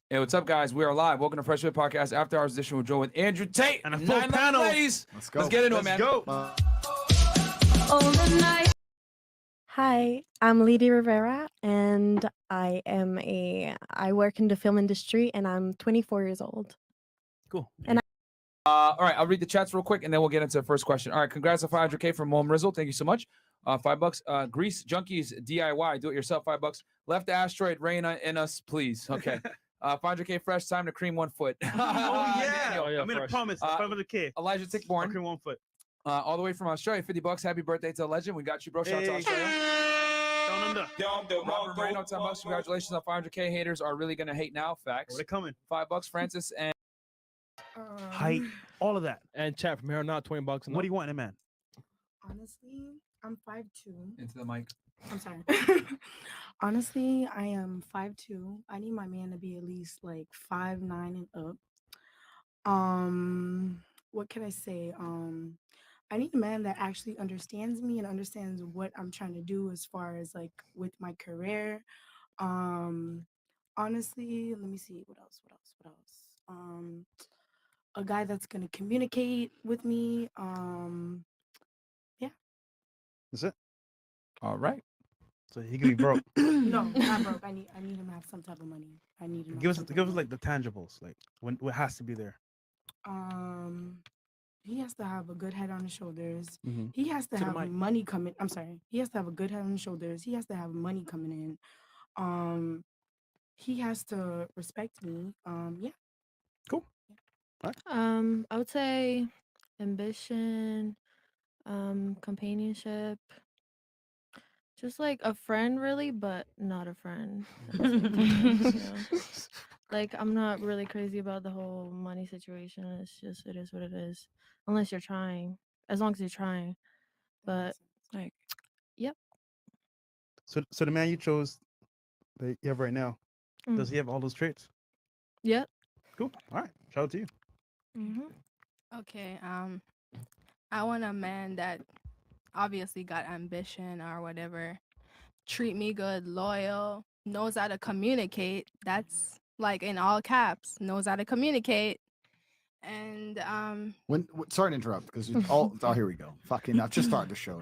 Hey, what's up, guys? We are live. Welcome to Fresh Fit Podcast After Hours Edition with Joe with Andrew Tate and a full panel. Ladies. Let's go. Let's get into it, man. Go. Hi, I'm Lady Rivera, and I work in the film industry, and I'm 24 years old. Cool. And all right, I'll read the chats real quick, and then we'll get into the first question. All right, congrats on 500K from Mom Rizzle. Thank you so much. $5. Grease Junkies DIY. Do it yourself. $5. Left asteroid rain in us, please. Okay. 500K fresh. Time to cream 1 foot. Oh, yeah. I made a promise. 500K. Elijah Tickborn. Cream 1 foot. All the way from Australia. $50. Happy birthday to the legend. We got you, bro. Shout out to Australia. Down under. Robert Moreno, $10. Congratulations on 500K. Haters are really gonna hate now. Facts. They're coming. $5. Francis and height. All of that. And chat from here on out, $20. What do you want, man? Honestly, I'm 5'2". Into the mic. I'm sorry. Honestly, I am 5'2". I need my man to be at least like 5'9" and up. What can I say? I need a man that actually understands me and understands what I'm trying to do as far as like with my career. Honestly, let me see what else. A guy that's gonna communicate with me. Yeah. That's it. All right. So he can be broke. No, not broke. I need him to have some type of money. I need him. To give have us some give type us of like the tangibles, like what has to be there. He has to have a good head on his shoulders. Mhm. He has to To the have mic. money coming. I'm sorry. He has to have a good head on his shoulders. He has to have money coming in. He has to respect me. Yeah. Cool. I would say ambition, companionship, just like a friend, really, but not a friend. at the same time, you know? Like, I'm not really crazy about the whole money situation. It's just, it is what it is. Unless you're trying, as long as you're trying. But like, yep. So the man you chose that you have right now, does Mm. he have all those traits? Yep. Cool. All right. Shout out to you. Okay. I want a man that obviously got ambition or whatever. Treat me good, loyal, knows how to communicate. That's like in all caps. Knows how to communicate. And Sorry to interrupt because oh here we go. Fucking I've just started the show.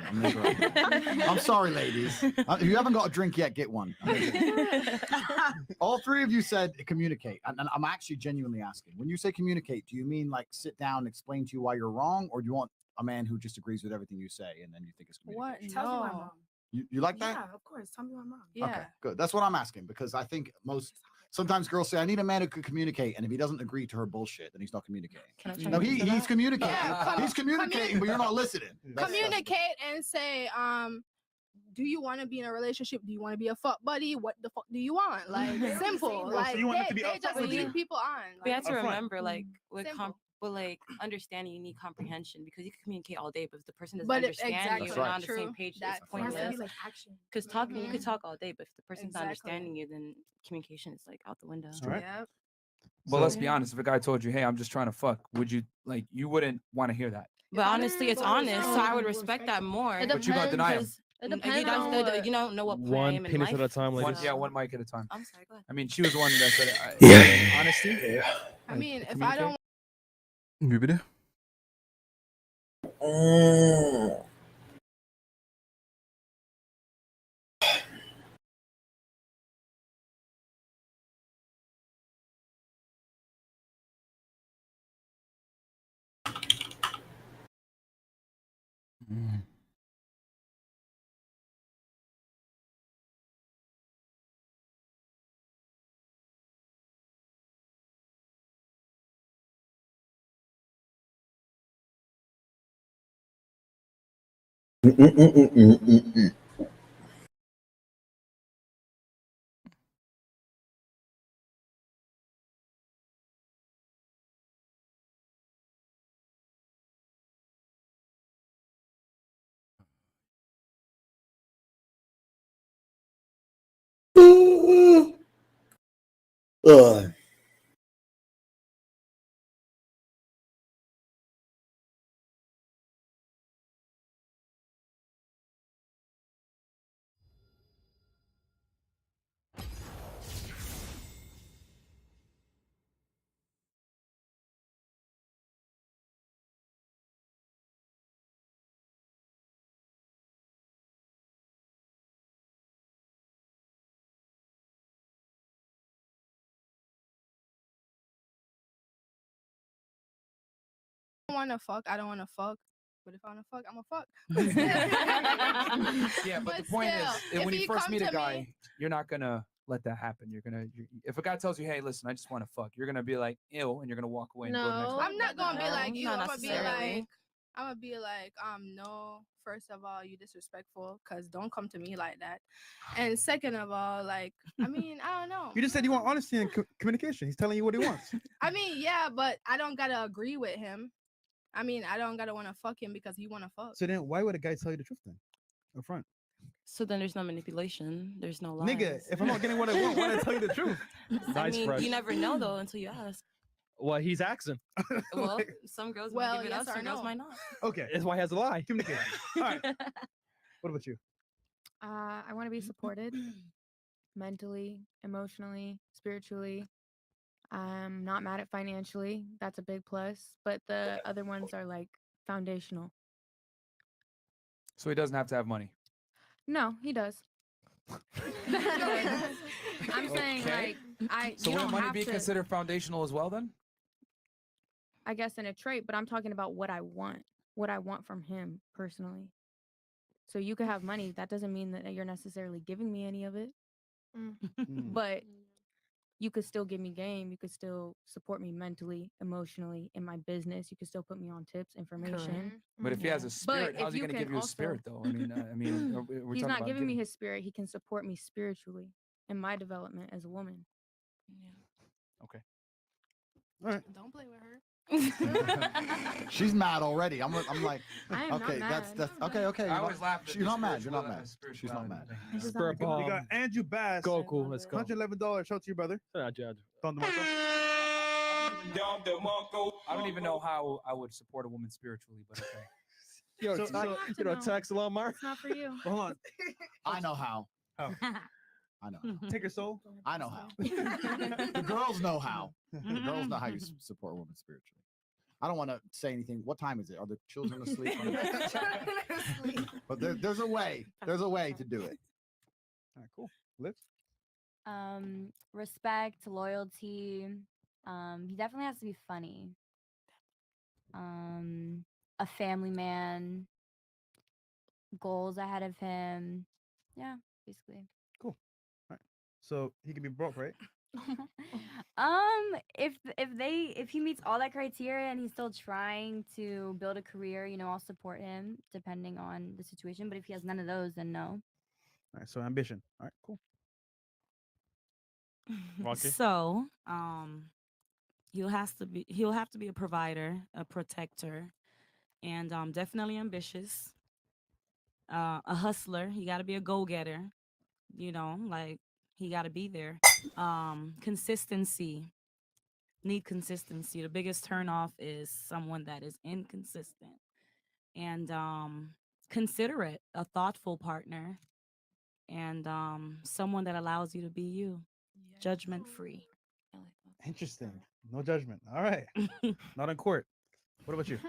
I'm sorry, ladies. If you haven't got a drink yet, get one. All three of you said communicate, and I'm actually genuinely asking. When you say communicate, do you mean like sit down, explain to you why you're wrong, or do you want a man who just agrees with everything you say and then you think it's communication? what? Tell me I'm No. wrong. You like that? Yeah, of course. Tell me I'm wrong. Yeah. Okay, good. That's what I'm asking because I think sometimes girls say I need a man who could communicate, and if he doesn't agree to her bullshit, then he's not communicating. No, he's communicating. Yeah, he's communicating, but you're not listening. Communicate and say, do you want to be in a relationship? Do you want to be a fuck buddy? What the fuck do you want? Like simple. So Like you want it to be they upfront just with you. lead people on. We Like, have to Upfront. remember, like, with Simple. like understanding, you need comprehension because you can communicate all day, but if the person doesn't But understand exactly. you That's and right. not on the True. same page, That's it's It has to be pointless. like action. Because talking, you could Mhm. talk all day, but if the person's not Exactly. understanding you, then communication is like out the window. All right. Yep. But let's be honest. If a guy told you, "Hey, I'm just trying to fuck," would you like? You wouldn't want to hear that. But honestly, it's honest, so I would We'll respect that more. It But you gotta deny him. because It you depends on what. you don't know what plan One I'm in penis life. at a time, ladies. One mic at a time. I'm sorry, go ahead. I mean, she was the one that said, Yeah. honesty. I mean, if I communicate. don't Wie bitte? Ugh. want to fuck, I don't want to fuck. But if I want to fuck, I'm a fuck. Yeah, but the But point still, is, if when you he first come meet a to guy, me- you're not gonna let that happen. If a guy tells you, "Hey, listen, I just want to fuck," you're gonna be like, "Ew," and you're gonna walk away and go to the next No, one. I'm not gonna be like you. not I'm gonna be necessarily. like, no. First of all, you disrespectful, cause don't come to me like that. And second of all, like, I mean, I don't know. You just said you want honesty and communication. He's telling you what he wants. I mean, yeah, but I don't gotta agree with him. I mean, I don't gotta want to fuck him because he want to fuck. So then, why would a guy tell you the truth then? Up front. So then there's no manipulation. There's no lies. Nigga, if I'm not getting what I want, why did I tell you the truth? I mean, you never know though until you ask. Well, he's asking. Well, some girls might Well, give it yes up, or Oh, some girls no. might not. Okay, that's why he has a lie. Communication. All right. What about you? I want to be supported mentally, emotionally, spiritually. I'm not mad at financially. That's a big plus. But the other ones are like foundational. So he doesn't have to have money. No, he does. I'm saying Okay. like So you would don't money have be to, considered foundational as well then? I guess in a trait, but I'm talking about what I want from him personally. So you could have money. That doesn't mean that you're necessarily giving me any of it. But you could still give me game. You could still support me mentally, emotionally in my business. You could still put me on tips, information. But if he has a spirit, But how's he if you going to give can you a also- spirit though? I mean, we're He's talking not about giving me his spirit. He can support me spiritually in my development as a woman. Okay. All right. Don't play with her. She's mad already. I'm like, I am not okay, that's mad. okay. I You're always not, laugh at you're the not mad. You're not mad. spirituality, She's not mad. Spirit bomb. We got Andrew Bass. GOGO, let's go. $111. Shout out to you, brother. Shout out, Judge. Thundermark. I don't even know how I would support a woman spiritually, but okay. Yo, So- so, you know. text along, Mark. It's not for you. Hold on. I know how. How? I know. How. Take her soul. I know how. The girls know how. The girls know how you support a woman spiritually. I don't want to say anything. What time is it? Are the children asleep? But there's a way. There's a way to do it. All right, cool. Liv? Respect, loyalty. He definitely has to be funny. A family man. Goals ahead of him. Yeah, basically. Cool. All right. So he can be broke, right? If he meets all that criteria and he's still trying to build a career, I'll support him depending on the situation. But if he has none of those, then no. All right. So ambition. All right. Cool. Rocky? So, he'll have to be a provider, a protector, and definitely ambitious. A hustler. He got to be a go-getter. Like he got to be there. Consistency. Need consistency. The biggest turnoff is someone that is inconsistent. And considerate, a thoughtful partner, and someone that allows you to be you, judgment free. Interesting. No judgment. All right. Not in court. What about you?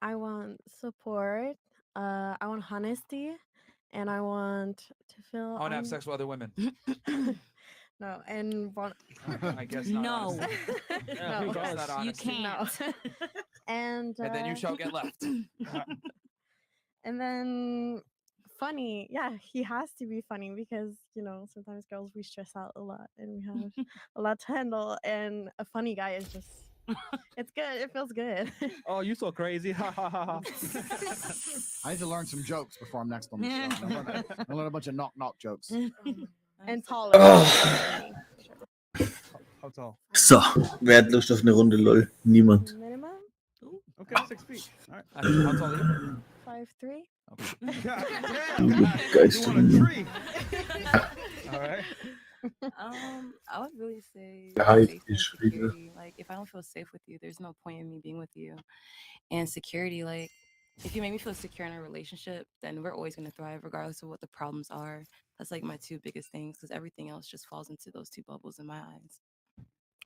I want support. I want honesty, and I want to feel. I want to have sex with other women. No, and want. I guess not. No. honestly. No. I guess not You honesty. can't. No. And then you shall get left. and then funny. Yeah, he has to be funny because sometimes girls we stress out a lot and we have a lot to handle, and a funny guy is just. It's good. It feels good. Oh, you so crazy. Ha ha ha ha. I need to learn some jokes before I'm next on the show. I learn a bunch of knock jokes. And taller. How tall? So, wer hat Lust auf eine Runde LOL? Niemand. Minimum Okay, 6 feet. All right. How tall are you? 5'3". Geistern. All right. I would really say Der Hype safety and ist wieder. security. Like, if I don't feel safe with you, there's no point in me being with you. And security, like, if you make me feel secure in a relationship, then we're always going to thrive, regardless of what the problems are. That's like my two biggest things, because everything else just falls into those two bubbles in my eyes.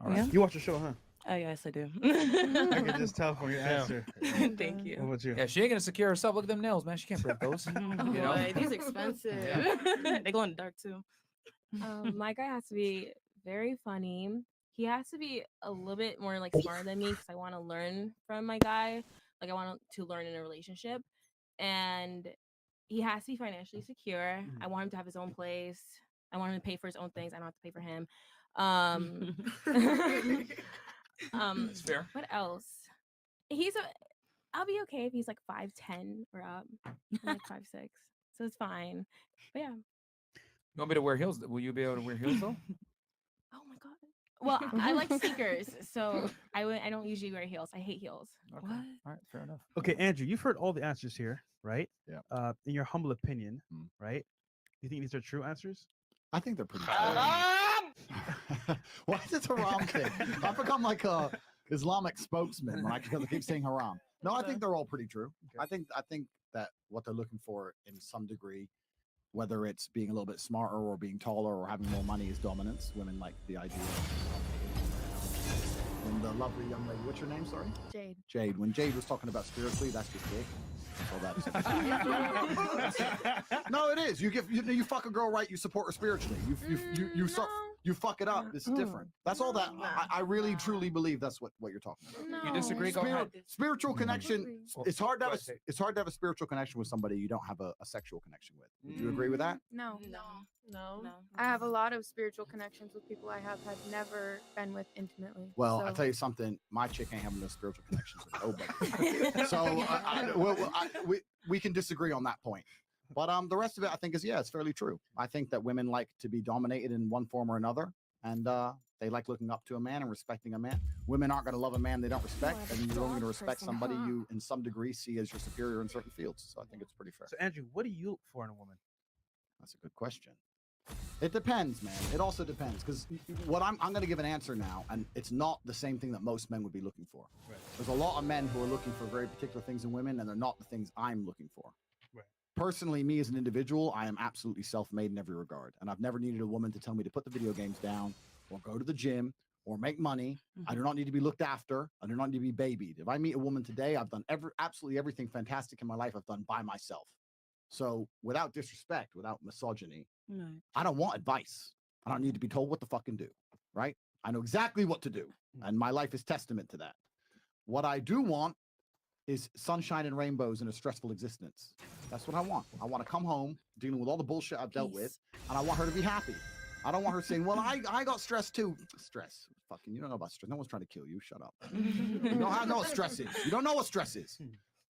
All right. Yeah? You watch the show, huh? Oh, yes, I do. I can just tell from your answer. Thank you. What about you? Yeah, she ain't gonna secure herself. Look at them nails, man. She can't break those. Oh, You know? boy, these expensive. They glow in the dark, too. My guy has to be very funny. He has to be a little bit more like smarter than me because I want to learn from my guy. Like I want to learn in a relationship, and he has to be financially secure. I want him to have his own place. I want him to pay for his own things. I don't have to pay for him. That's fair. What else? I'll be okay if he's like 5'10" or up. I'm like 5'6", so it's fine. But yeah. You want me to wear heels? Will you be able to wear heels though? Oh my god. Well, I like sneakers, so I don't usually wear heels. I hate heels. Okay. What? All right, fair enough. Okay, Andrew, you've heard all the answers here, right? Yeah. In your humble opinion, right? You think these are true answers? I think they're pretty true. Why is it haram thing? I've become like a Islamic spokesman because I keep saying haram. No, I think they're all pretty true. Okay. I think that what they're looking for in some degree, whether it's being a little bit smarter or being taller or having more money, is dominance. Women like the idea and the lovely young lady, what's your name, sorry? Jade. Jade. When Jade was talking about spiritually, that's just dick. So no, it is. You fuck a girl right, you support her spiritually. You fuck it up. It's different. That's all that. I really truly believe that's what you're talking about. You disagree? Go ahead. Spiritual connection. It's hard to have a spiritual connection with somebody you don't have a sexual connection with. Would you agree with that? No. No. I have a lot of spiritual connections with people I have had never been with intimately. Well, so. I tell you something. My chick ain't having no spiritual connections with nobody. So we can disagree on that point. But the rest of it, I think, is it's fairly true. I think that women like to be dominated in one form or another, and they like looking up to a man and respecting a man. Women aren't going to love a man they don't respect, and you're only going to respect somebody you, in some degree, see as your superior in certain fields. So I think it's pretty fair. So, Andrew, what do you look for in a woman? That's a good question. It depends, man. It also depends because what I'm going to give an answer now, and it's not the same thing that most men would be looking for. Right. There's a lot of men who are looking for very particular things in women, and they're not the things I'm looking for. Right. Personally, me as an individual, I am absolutely self-made in every regard, and I've never needed a woman to tell me to put the video games down, or go to the gym, or make money. I do not need to be looked after. I do not need to be babied. If I meet a woman today, I've done absolutely everything fantastic in my life I've done by myself. So without disrespect, without misogyny, I don't want advice. I don't need to be told what to fucking do, right? I know exactly what to do, and my life is testament to that. What I do want is sunshine and rainbows in a stressful existence. That's what I want. I want to come home dealing with all the bullshit I've dealt with, and I want her to be happy. I don't want her saying, well, I got stressed too. Stress. Fucking, you don't know about stress. No one's trying to kill you. Shut up. You don't know what stress is. You don't know what stress is.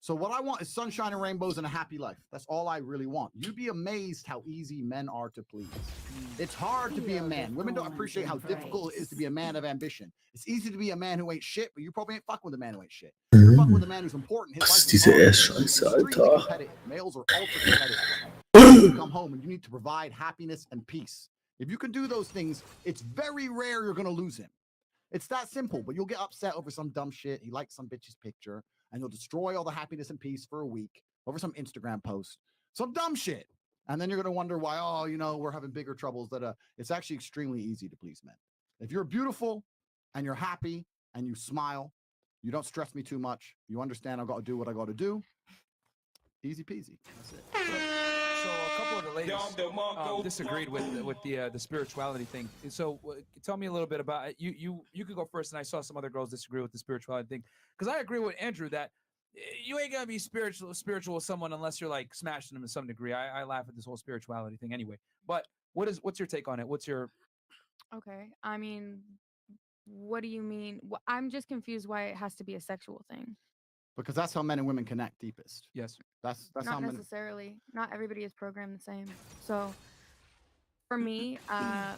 So what I want is sunshine and rainbows and a happy life. That's all I really want. You'd be amazed how easy men are to please. It's hard to be a man. Women don't appreciate how difficult it is to be a man of ambition. It's easy to be a man who ain't shit, but you probably ain't fucking with a man who ain't shit. You're fucking with a man who's important. His Was life ist is diese hard. Ass-Scheiße, He's extremely Alter? competitive. Males are ultra competitive. You come home and you need to provide happiness and peace. If you can do those things, it's very rare you're going to lose him. It's that simple, but you'll get upset over some dumb shit. He likes some bitch's picture, and you'll destroy all the happiness and peace for a week over some Instagram post, some dumb shit. And then you're going to wonder why, oh, you know, we're having bigger troubles. It's actually extremely easy to please men. If you're beautiful and you're happy and you smile, you don't stress me too much, you understand I've got to do what I got to do, easy peasy. That's it. So a couple of the ladies disagreed with the spirituality thing. And so tell me a little bit about it. You could go first, and I saw some other girls disagree with the spirituality thing, because I agree with Andrew that you ain't gonna be spiritual with someone unless you're like smashing them to some degree. I laugh at this whole spirituality thing anyway. But what's your take on it? What's your Okay. I mean, what do you mean? I'm just confused why it has to be a sexual thing. Because that's how men and women connect deepest. Yes. That's Not how men. necessarily. Not everybody is programmed the same. So for me,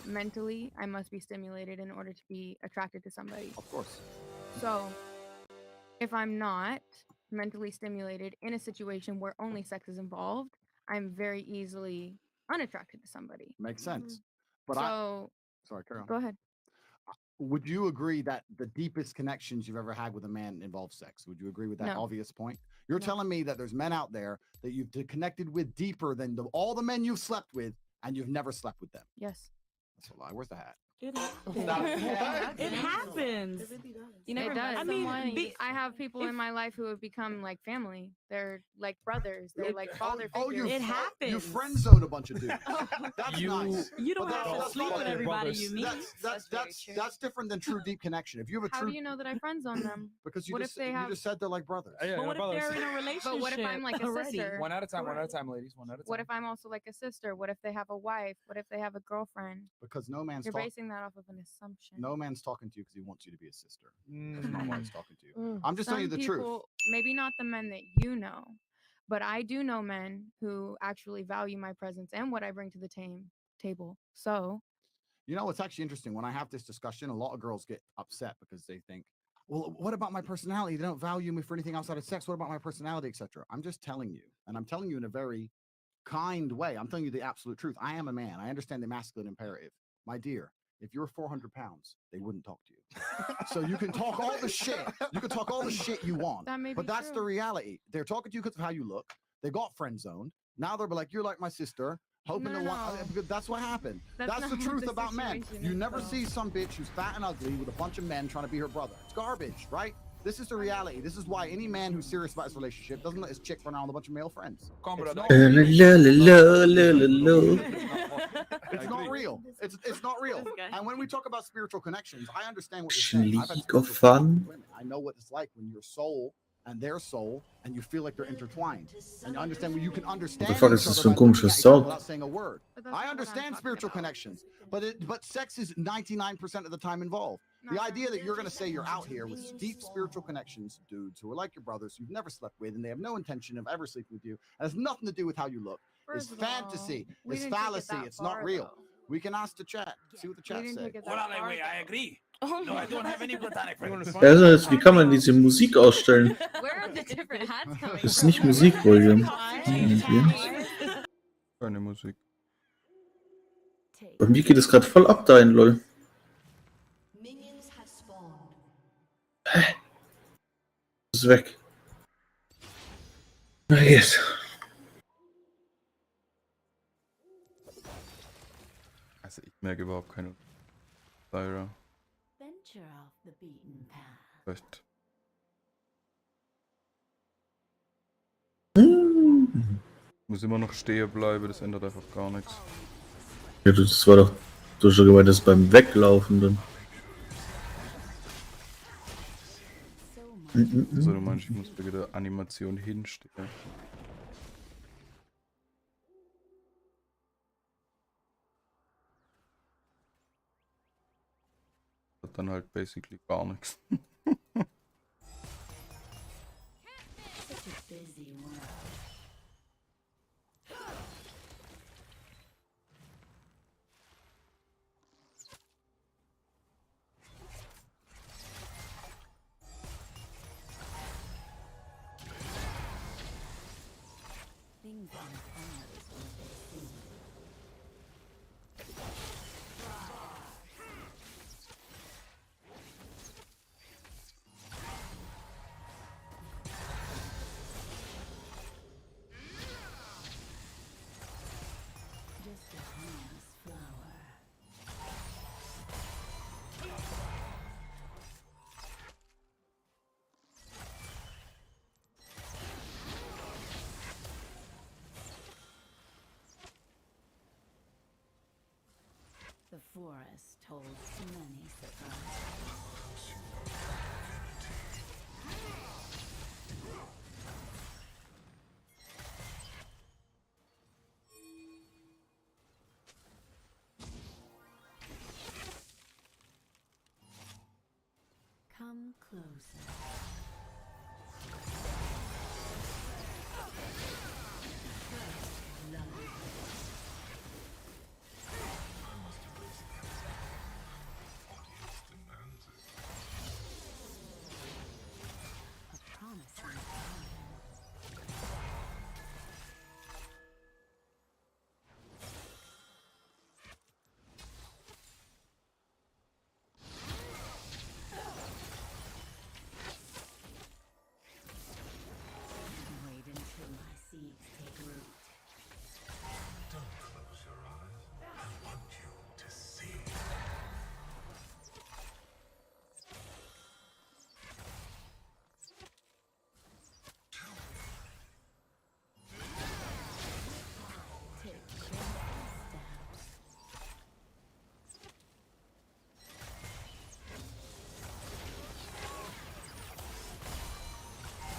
mentally, I must be stimulated in order to be attracted to somebody. Of course. So if I'm not mentally stimulated in a situation where only sex is involved, I'm very easily unattracted to somebody. Makes sense. But sorry, carry on. Go ahead. Would you agree that the deepest connections you've ever had with a man involve sex? Would you agree with that No. obvious point? You're telling me that there's men out there that you've connected with deeper than all the men you've slept with, and you've never slept with them. Yes. That's a lie. Where's the hat? It happens. It happens. You never. It does. I mean, I have people in my life who have become like family. They're like brothers. They're like father figures. it happens. You friend zoned a bunch of dudes. That's You- nice. You don't But have to that's sleep not with your everybody brothers. you meet. That's different than true deep connection. If you have a How true do you know that I friend zone them? because you what just if they have? you just said they're like brothers. But what if they're in a relationship? But what if I'm like a already? sister? One at a time, ladies. One at a time. What if I'm also like a sister? What if they have a wife? What if they have a girlfriend? Because no man's You're talking. basing that off of an assumption. No man's talking to you because he wants you to be a sister. That's not why he's talking to you. Mm. I'm just telling you Some the truth. people, maybe not the men that you know, but I do know men who actually value my presence and what I bring to the table. So, You know, it's actually interesting. When I have this discussion, a lot of girls get upset because they think, well, what about my personality? They don't value me for anything outside of sex. What about my personality, etc.? I'm just telling you, and I'm telling you in a very kind way. I'm telling you the absolute truth. I am a man. I understand the masculine imperative. My dear, if you're 400 pounds, they wouldn't talk to you. So you can talk all the shit. You can talk all the shit you want. That may but be that's the true. reality. They're talking to you because of how you look. They got friend zoned. Now they're like, you're like my sister. Hoping No, to want. no. Because that's what happened. That's That's the not what truth the about men. situation You is, never though. see some bitch who's fat and ugly with a bunch of men trying to be her brother. It's garbage, right? This is the reality. This is why any man who's serious about his relationship doesn't let his chick run around with a bunch of male friends. It's not It's not real. It's not real. And when we talk about spiritual connections, I understand what you're saying. I've had spiritual connections with women. I know what it's like when your soul and their soul, and you feel like they're intertwined. And you understand when you can understand What the fuck each is das other für ein by looking komisches at each other Sound? without saying a word. I understand spiritual connections, but sex is 99% of the time involved. The idea that you're going to say you're out here with deep spiritual connections, dudes who are like your brothers, you've never slept with, and they have no intention of ever sleeping with you, and has nothing to do with how you look. It's First of all, fantasy. we It's didn't take it fallacy. that It's not far, real. though. We can ask the chat. See what the chat didn't say. take it that far, I agree. No, I don't have any platonic friends. Ja, also jetzt, wie kann man diese Musik ausstellen? Where are the different hats coming Das ist nicht Musikvolume. Schöne Musik. Bei mir geht es gerade voll ab dahin, lol. Minions have spawned. Ist weg. Na jetzt. Also ich merke überhaupt keine Lyra. Venture off the beaten path. Vielleicht. Muss immer noch stehen bleiben, das ändert einfach gar nichts. Ja, das war doch. Du hast schon gemeint, das ist beim Weglaufen dann. Also du meinst, ich muss bei der Animation hinstehen. Hat dann halt basically gar nichts. Such a busy world. Things aren't always what they seem. Just a harmless flower. The forest holds many surprises. Come closer. First love. A promising time. Wait until my seeds take root. Don't close your eyes. I want you to see. Take careful steps.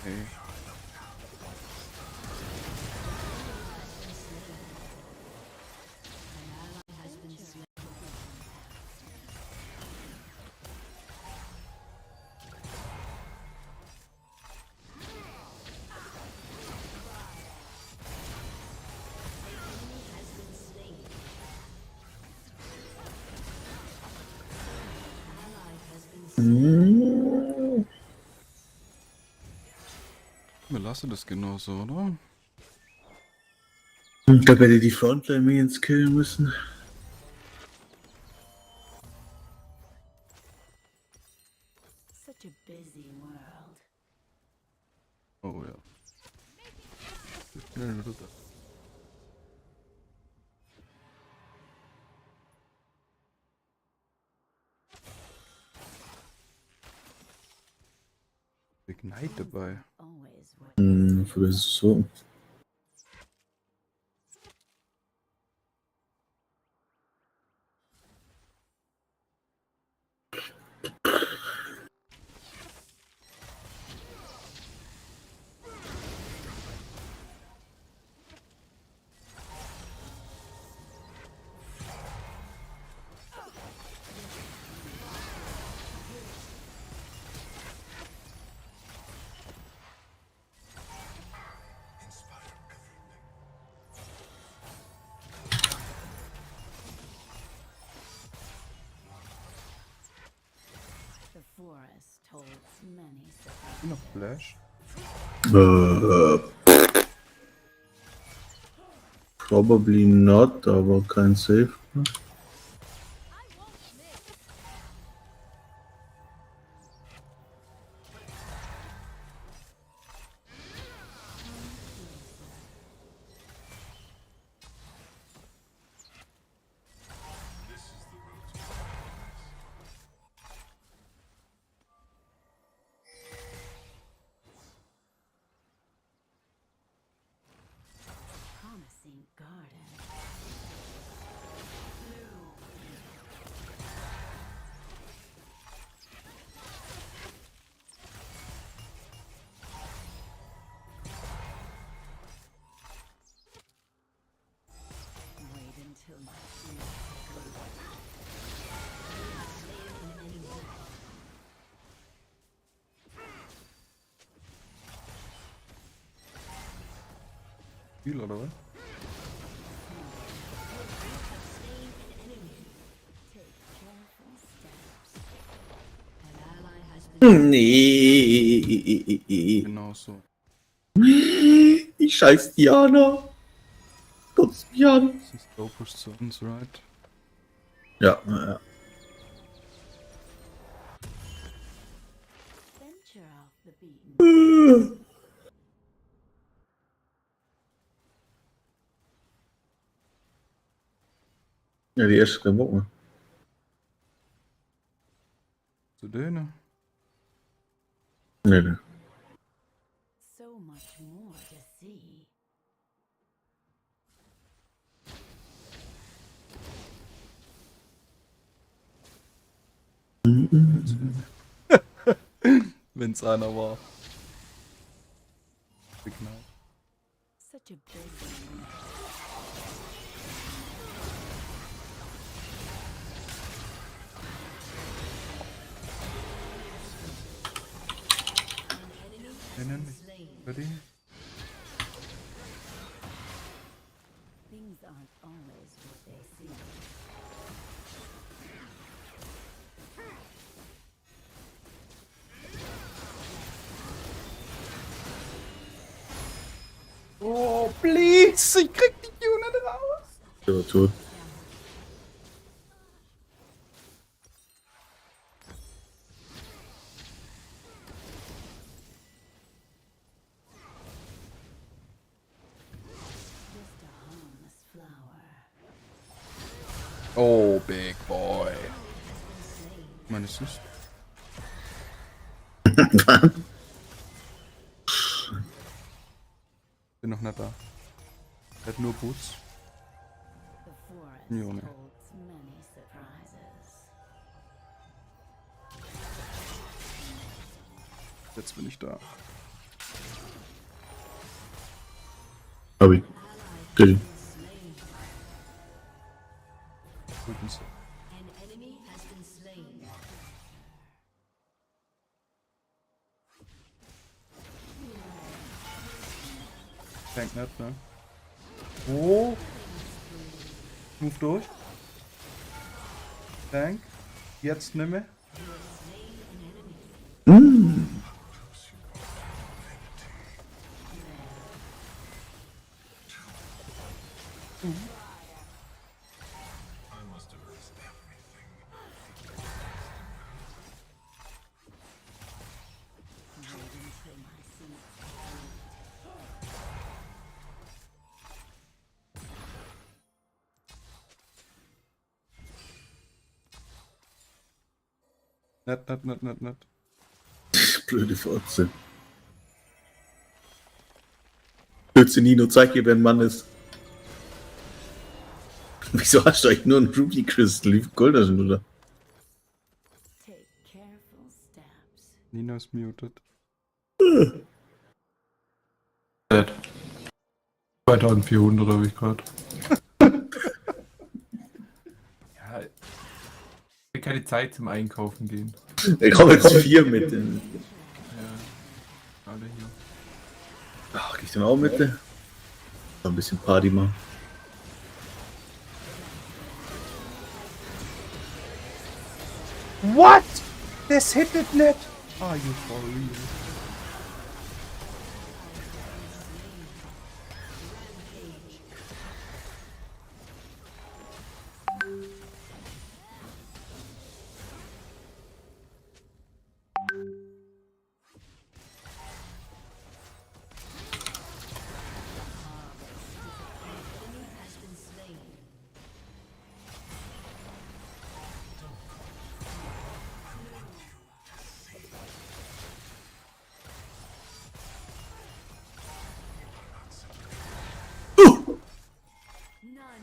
Hey. Has been slain. Has been slain. Ally has been slain. Wir lassen das genauso, oder? Ich glaube, hätte die Frontline-Minions killen müssen. Such a busy world. Oh ja. Schnell runter. Ignite dabei. Always what Für das ist so. the forest holds many Ist noch Flash? Probably not, aber kein Safe. Viel, oder was? Nee. Genau so. Ich scheiß Diana. Kotzt mich an. Das ist Dopush zu uns, right? Ja, ja. Venture off the beaten. Ja, die erste kein Bock mehr. Zu denen. Nee, nee. So much more to see. Wenn's einer war. Signal. Such a busy Ready? Things aren't always what they seem. Oh, please! Ich krieg die Unit raus! Ja, tot. Just a harmless flower. Oh, big boy. Meine Süß. Bin noch nicht da. Er hat nur Boots. The forest Junge. holds many surprises. Jetzt bin ich da. Hab ich. Kill. Übrigens. An enemy has been slain. Tank nicht, ne? Oh! Move durch. Tank. Jetzt nimme. I must have missed everything. Wait until my seeds Nicht. Blöde Fotze. Blödse Nino, zeig ihr, wer ein Mann ist. Wieso hast du eigentlich nur ein Ruby Crystal? Wie viel Gold hast du da? take careful steps. Nino ist muted. 2400 habe ich gerade. Ja, ich habe keine Zeit zum Einkaufen gehen. Ich komme jetzt 4 mit. Ja, alle hier. Ach, geh ich dann auch mit? Mal ein bisschen Party machen. What? Das hittet nicht. Are you for real? Enemy has been slain.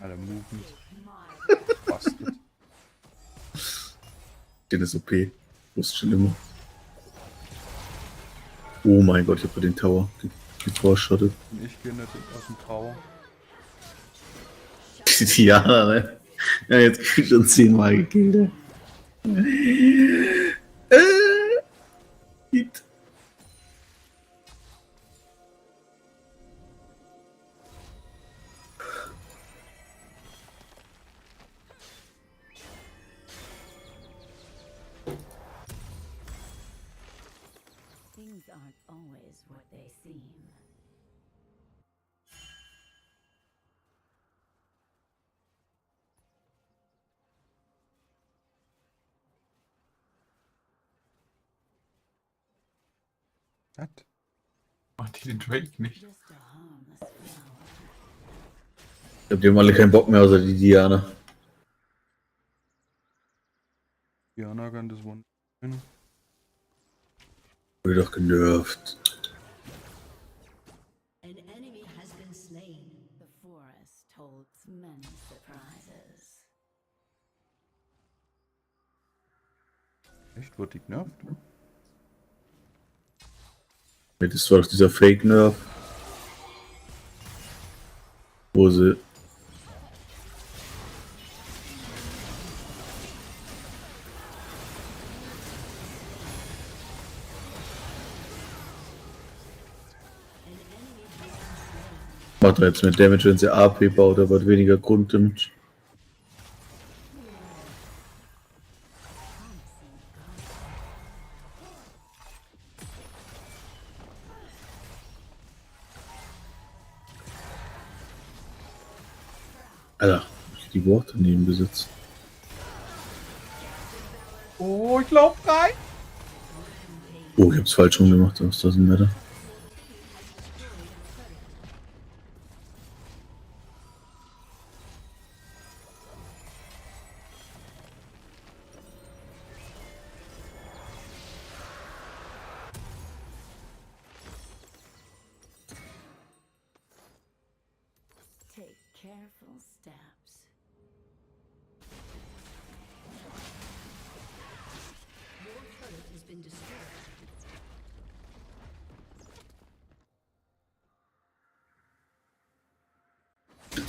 Alle Movement. Bastard. Den ist OP. Wusste schon immer. Oh mein Gott, ich hab den Tower gevorschottet. Und ich gehe nicht aus dem Tower. Die Diana, ne? Ja, jetzt schon 10-mal gekillt. Hit. Things aren't always what they seem. Was? Macht die den Drake nicht? Just a harmless flower. Ich glaube, die haben alle keinen Bock mehr, außer die Diana. Diana kann das Wunder. Wurde doch genervt. An enemy has been slain. The forest holds many surprises. Echt? Wurde die genervt? Das war doch dieser Fake-Nerf. Wo sie... Macht er jetzt mehr Damage, wenn sie AP baut, aber hat weniger Grunddamage. Alter, ich die Worte daneben gesetzt. Oh, ich lauf rein. Oh, ich hab's falsch rum gemacht, das doesn't matter. Take careful steps. Your turret has been destroyed.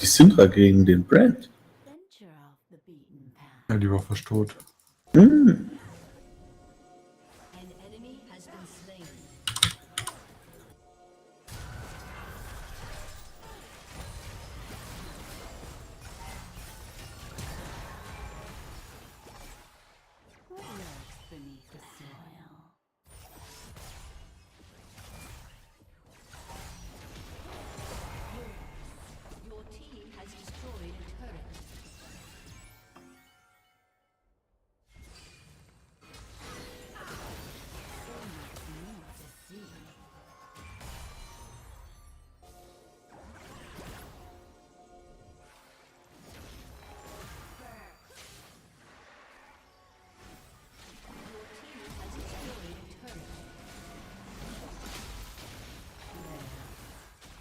Die Syndra gegen den Brand. Venture off the beaten path. Ja, die war fast tot. Hm. An enemy has been slain. What lurks beneath the soil? Your team has destroyed a turret. So much more to see. Your team has destroyed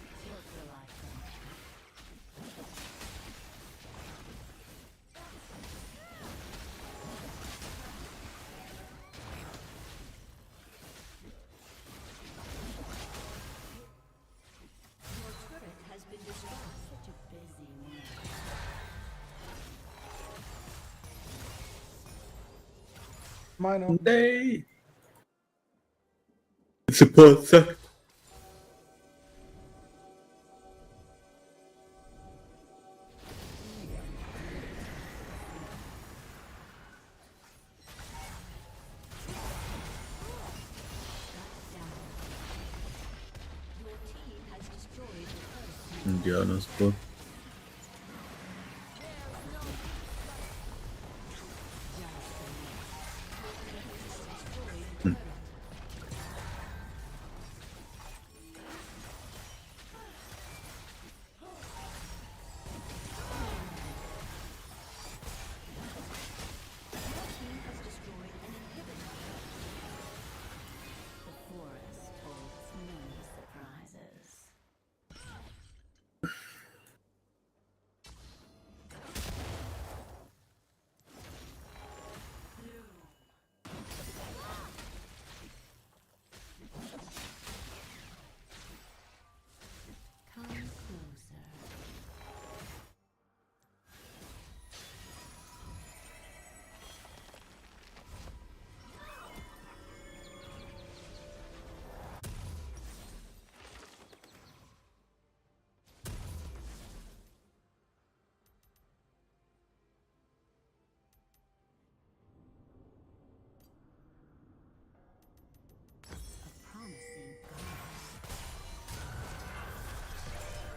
a turret. Look like them. Your turret has been destroyed. Such a busy man. Meiner. Nee. Support, zack. Your team has destroyed a turret. Diana Spot. Hm. Your team has destroyed an inhibitor. The forest holds many surprises.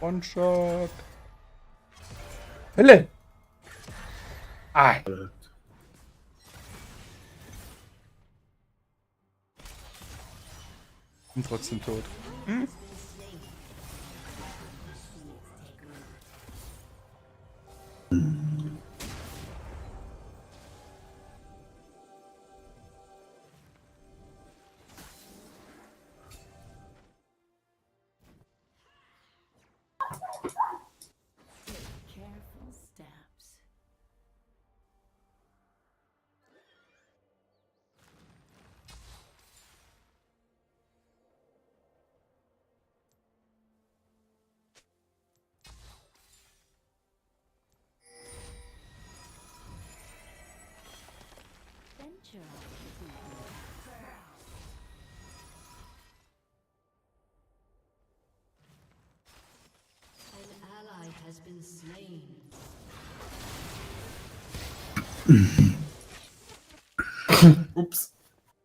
One shot. Hölle! Ah. Bin trotzdem tot. Hm? Careful steps. Venture An ally has been slain. Oops.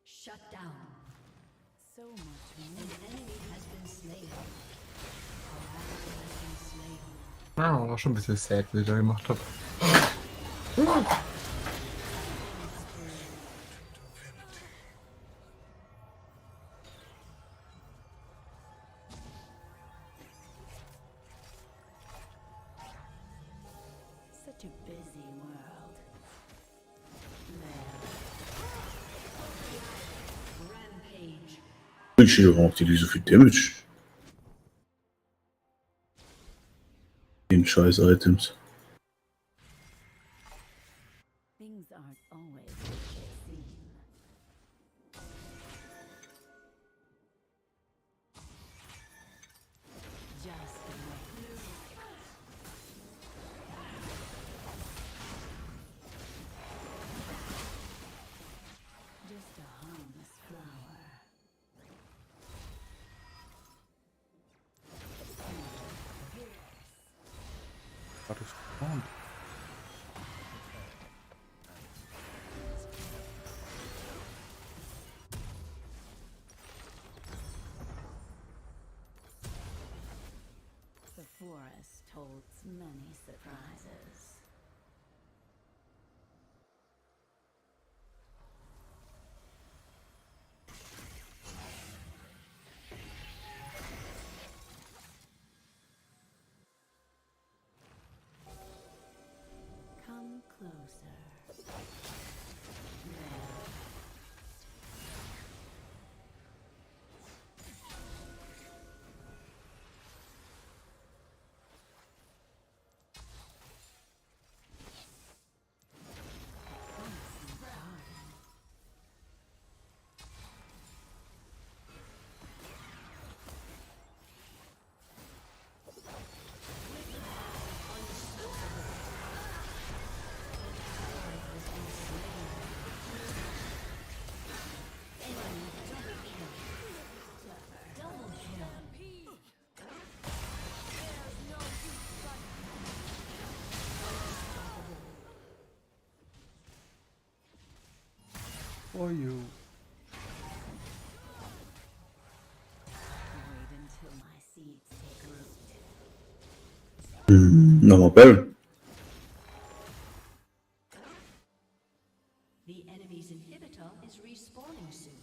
Shut down. So much more. An enemy has been slain. Our ally has been slain. Ja, war schon ein bisschen sad, was ich da gemacht habe. Such a busy world. Rampage. Mensch, warum macht die so viel Damage? Den scheiß Items. Things aren't always what they seem. Just wait. Just a harmless flower. War das geplant? The forest holds many surprises. Come closer. For you. Wait until my seeds take root. Nochmal Baron. The enemy's inhibitor is respawning soon.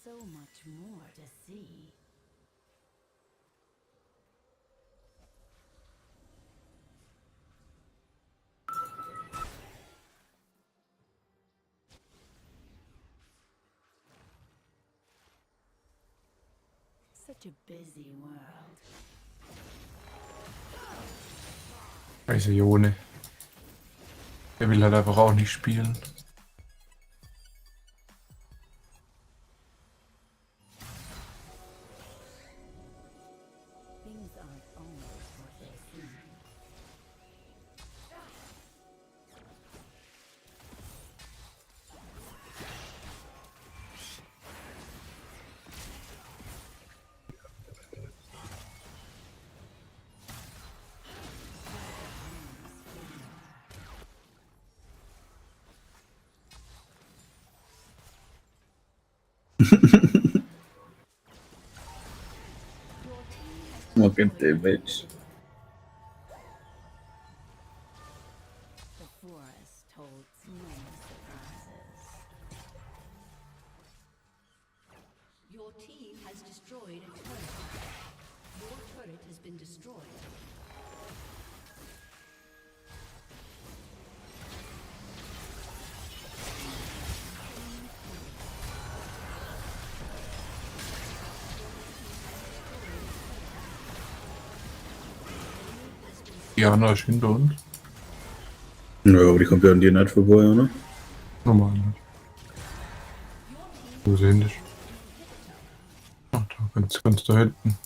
So much more to see. Such a busy world. Scheiße, Jone. Der will halt einfach auch nicht spielen. Things aren't always what they seem. Smoking damage. The forest holds many surprises. Your team has destroyed a turret. Your turret has been destroyed. Diana ist hinter uns. Ja, aber die kommt ja an dir nicht vorbei, oder? Normal nicht. Wo sie hin ist? Ach, da ganz da hinten.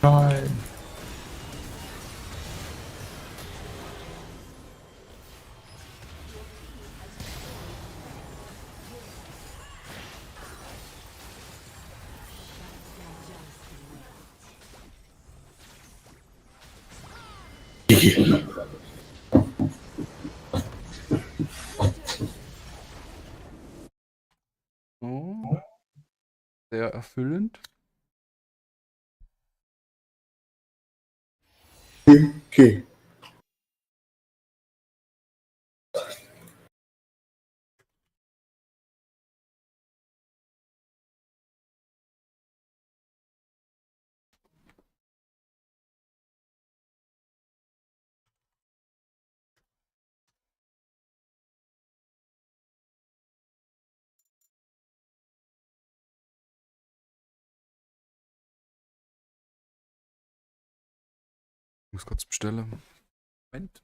Nein. Oh, sehr erfüllend. Okay. Ich muss kurz bestellen. Moment.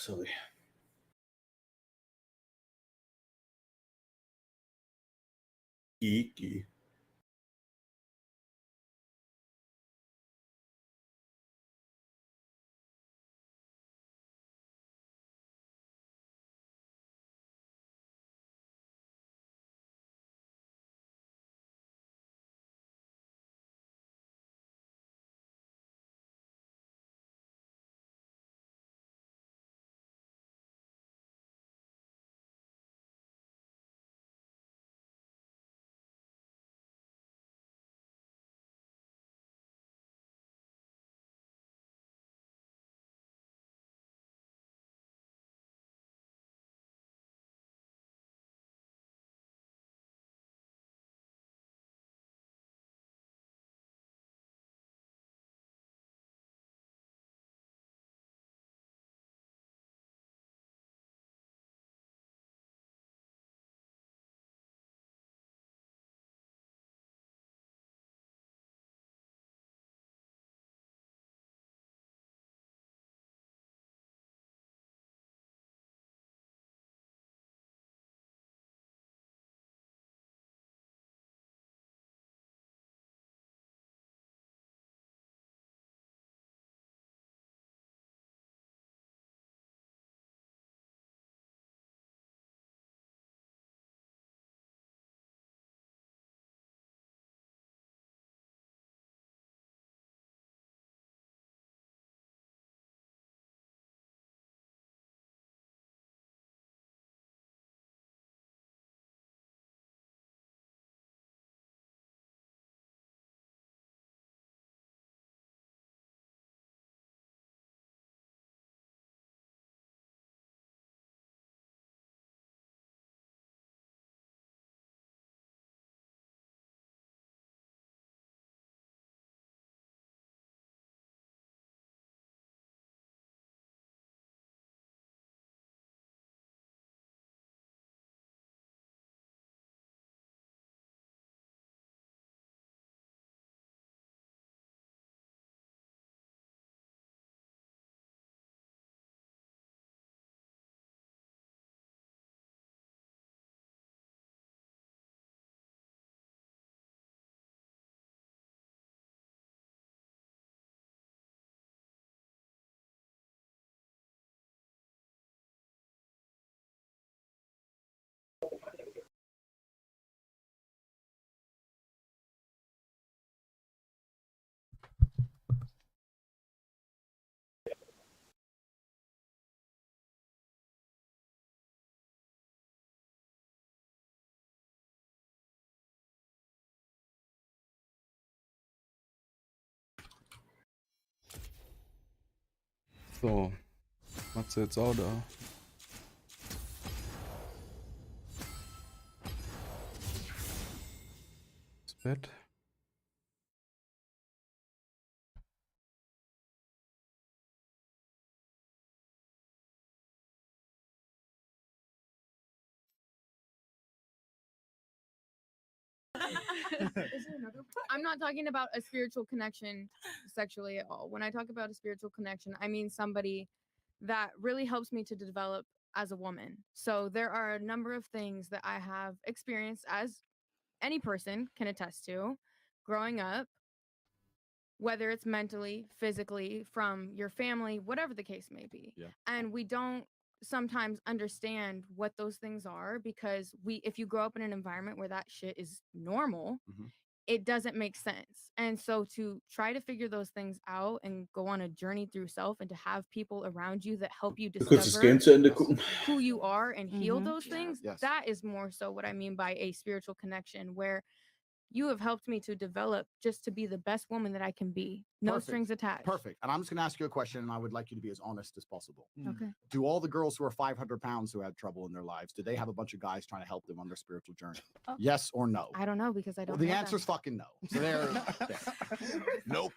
sorry. Iki. So, Matze jetzt auch da. Das Bett. I'm not talking about a spiritual connection sexually at all. When I talk about a spiritual connection, I mean somebody that really helps me to develop as a woman. So there are a number of things that I have experienced, as any person can attest to, growing up, whether it's mentally, physically, from your family, whatever the case may be. Yeah. And we don't sometimes understand what those things are, because if you grow up in an environment where that shit is normal, it doesn't make sense. And so to try to figure those things out and go on a journey through self, and to have people around you that help you Du kannst das discover Game zu Ende gucken. who you are and heal those Yeah. things, Yes. that is more so what I mean by a spiritual connection, where you have helped me to develop just to be the best woman that I can be. No Perfect. strings attached. Perfect. And I'm just going to ask you a question, and I would like you to be as honest as possible. Okay. Do all the girls who are 500 pounds who had trouble in their lives, do they have a bunch of guys trying to help them on their spiritual journey? Oh. Yes or no? I don't know, because I don't Well, the know answer is them. fucking no. So there. Nope.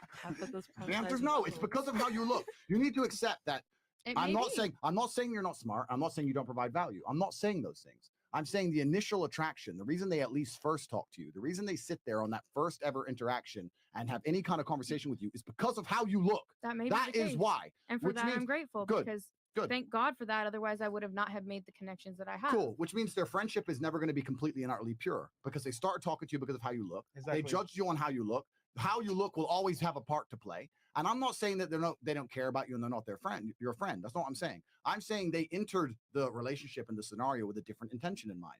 The answer is no. It's because of how you look. You need to accept that. It I'm may not be. saying you're not smart. I'm not saying you don't provide value. I'm not saying those things. I'm saying the initial attraction, the reason they at least first talk to you, the reason they sit there on that first ever interaction and have any kind of conversation with you is because of how you look. That may That be the is case. why. And for which that, I'm means- grateful, good. because Good. Thank God for that. Otherwise, I would have not have made the connections that I have. Cool, which means their friendship is never going to be completely and utterly pure because they start talking to you because of how you look. Exactly. They judge you on how you look. How you look will always have a part to play. And I'm not saying that they don't care about you and they're not your friend. That's not what I'm saying. I'm saying they entered the relationship and the scenario with a different intention in mind.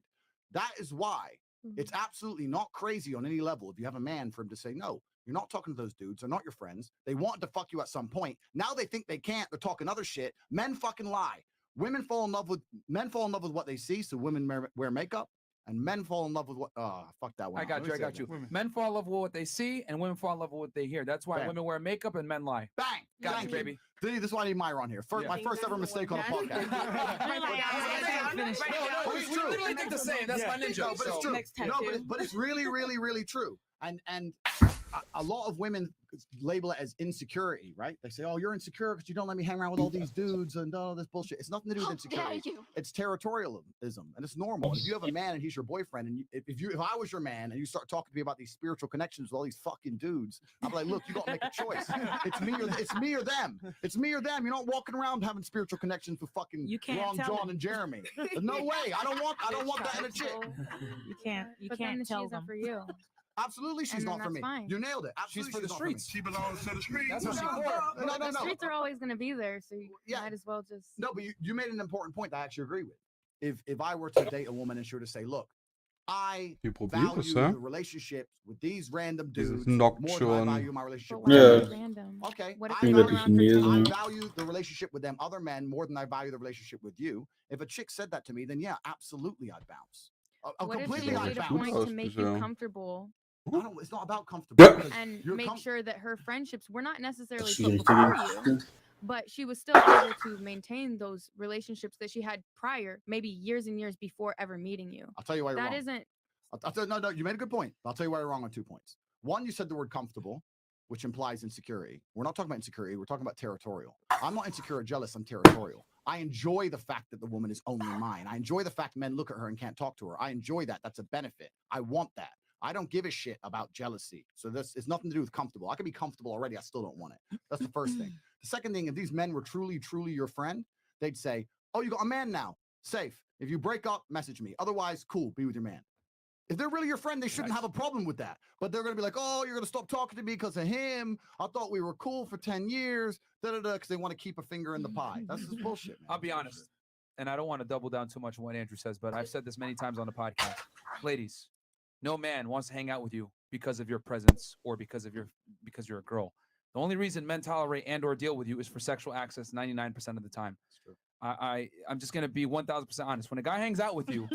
That is why it's absolutely not crazy on any level if you have a man for him to say, no, you're not talking to those dudes. They're not your friends. They wanted to fuck you at some point. Now they think they can't. They're talking other shit. Men fucking lie. Men fall in love with what they see. So women wear makeup, and men fall in love with what. Fuck that one. I got you. Men fall in love with what they see, and women fall in love with what they hear. That's why women wear makeup and men lie. Bang! Got you, baby. This is why I need Myra on here. My first ever mistake on a podcast. No, we literally think the same. That's my ninja. No, but it's true. Next No, tattoo. but it's really, really, really true. And a lot of women label it as insecurity, right? They say, "Oh, you're insecure because you don't let me hang around with all these dudes and all this bullshit." It's nothing to do with insecurity. It's territorialism, and it's normal. If you have a man and he's your boyfriend, and if I was your man and you start talking to me about these spiritual connections with all these fucking dudes, I'm like, look, you got to make a choice. It's me or them. It's me or them. You're not walking around having spiritual connections with fucking Ron, John, and Jeremy. No way. I don't want that in a chick. You can't. You But can't then tell she's not them. for you. Absolutely, she's And then not for that's me. fine. You nailed it. Absolutely, She's for the not me. streets. She belongs to the streets. That's what she's for. No. The streets are always going to be there, so you Yeah. might as well just. No, but you made an important point that I actually agree with. If I were to date a woman and she were to say, look, I Die probiert value es, ja? the relationships with these random Dieses dudes more than I Nocturne. value my relationship But with why Yeah. is it random? Okay. What if I you're Irgendwelche going around for Chinesen. I 10 value the relationship with them other men more than I value the relationship with you. If a chick said that to me, then yeah, absolutely I'd bounce. What if Completely she I'd made a bounce. point to make you Ja. comfortable It's not about comfortable. Yeah. because and you're make sure that her friendships were not necessarily Das ist put die before richtige. you, but she was still able to maintain those relationships that she had prior, maybe years and years before ever meeting you. I'll tell you why you're That wrong. isn't. I'll tell no, you made a good point. I'll tell you why you're wrong on 2 points. One, you said the word comfortable, which implies insecurity. We're not talking about insecurity. We're talking about territorial. I'm not insecure or jealous. I'm territorial. I enjoy the fact that the woman is only mine. I enjoy the fact men look at her and can't talk to her. I enjoy that. That's a benefit. I want that. I don't give a shit about jealousy. So this it's nothing to do with comfortable. I can be comfortable already. I still don't want it. That's the first thing. The second thing, if these men were truly, truly your friend, they'd say, "Oh, you got a man now. Safe. If you break up, message me. Otherwise, cool. Be with your man." If they're really your friend, they shouldn't have a problem with that. But they're going to be like, "Oh, you're going to stop talking to me because of him. I thought we were cool for 10 years." Because they want to keep a finger in the pie. That's just bullshit, man. I'll be honest, and I don't want to double down too much on what Andrew says, but I've said this many times on the podcast. Ladies, no man wants to hang out with you because of your presence or because you're a girl. The only reason men tolerate and or deal with you is for sexual access 99% of the time. That's true. I'm just gonna be 1000% honest. When a guy hangs out with you,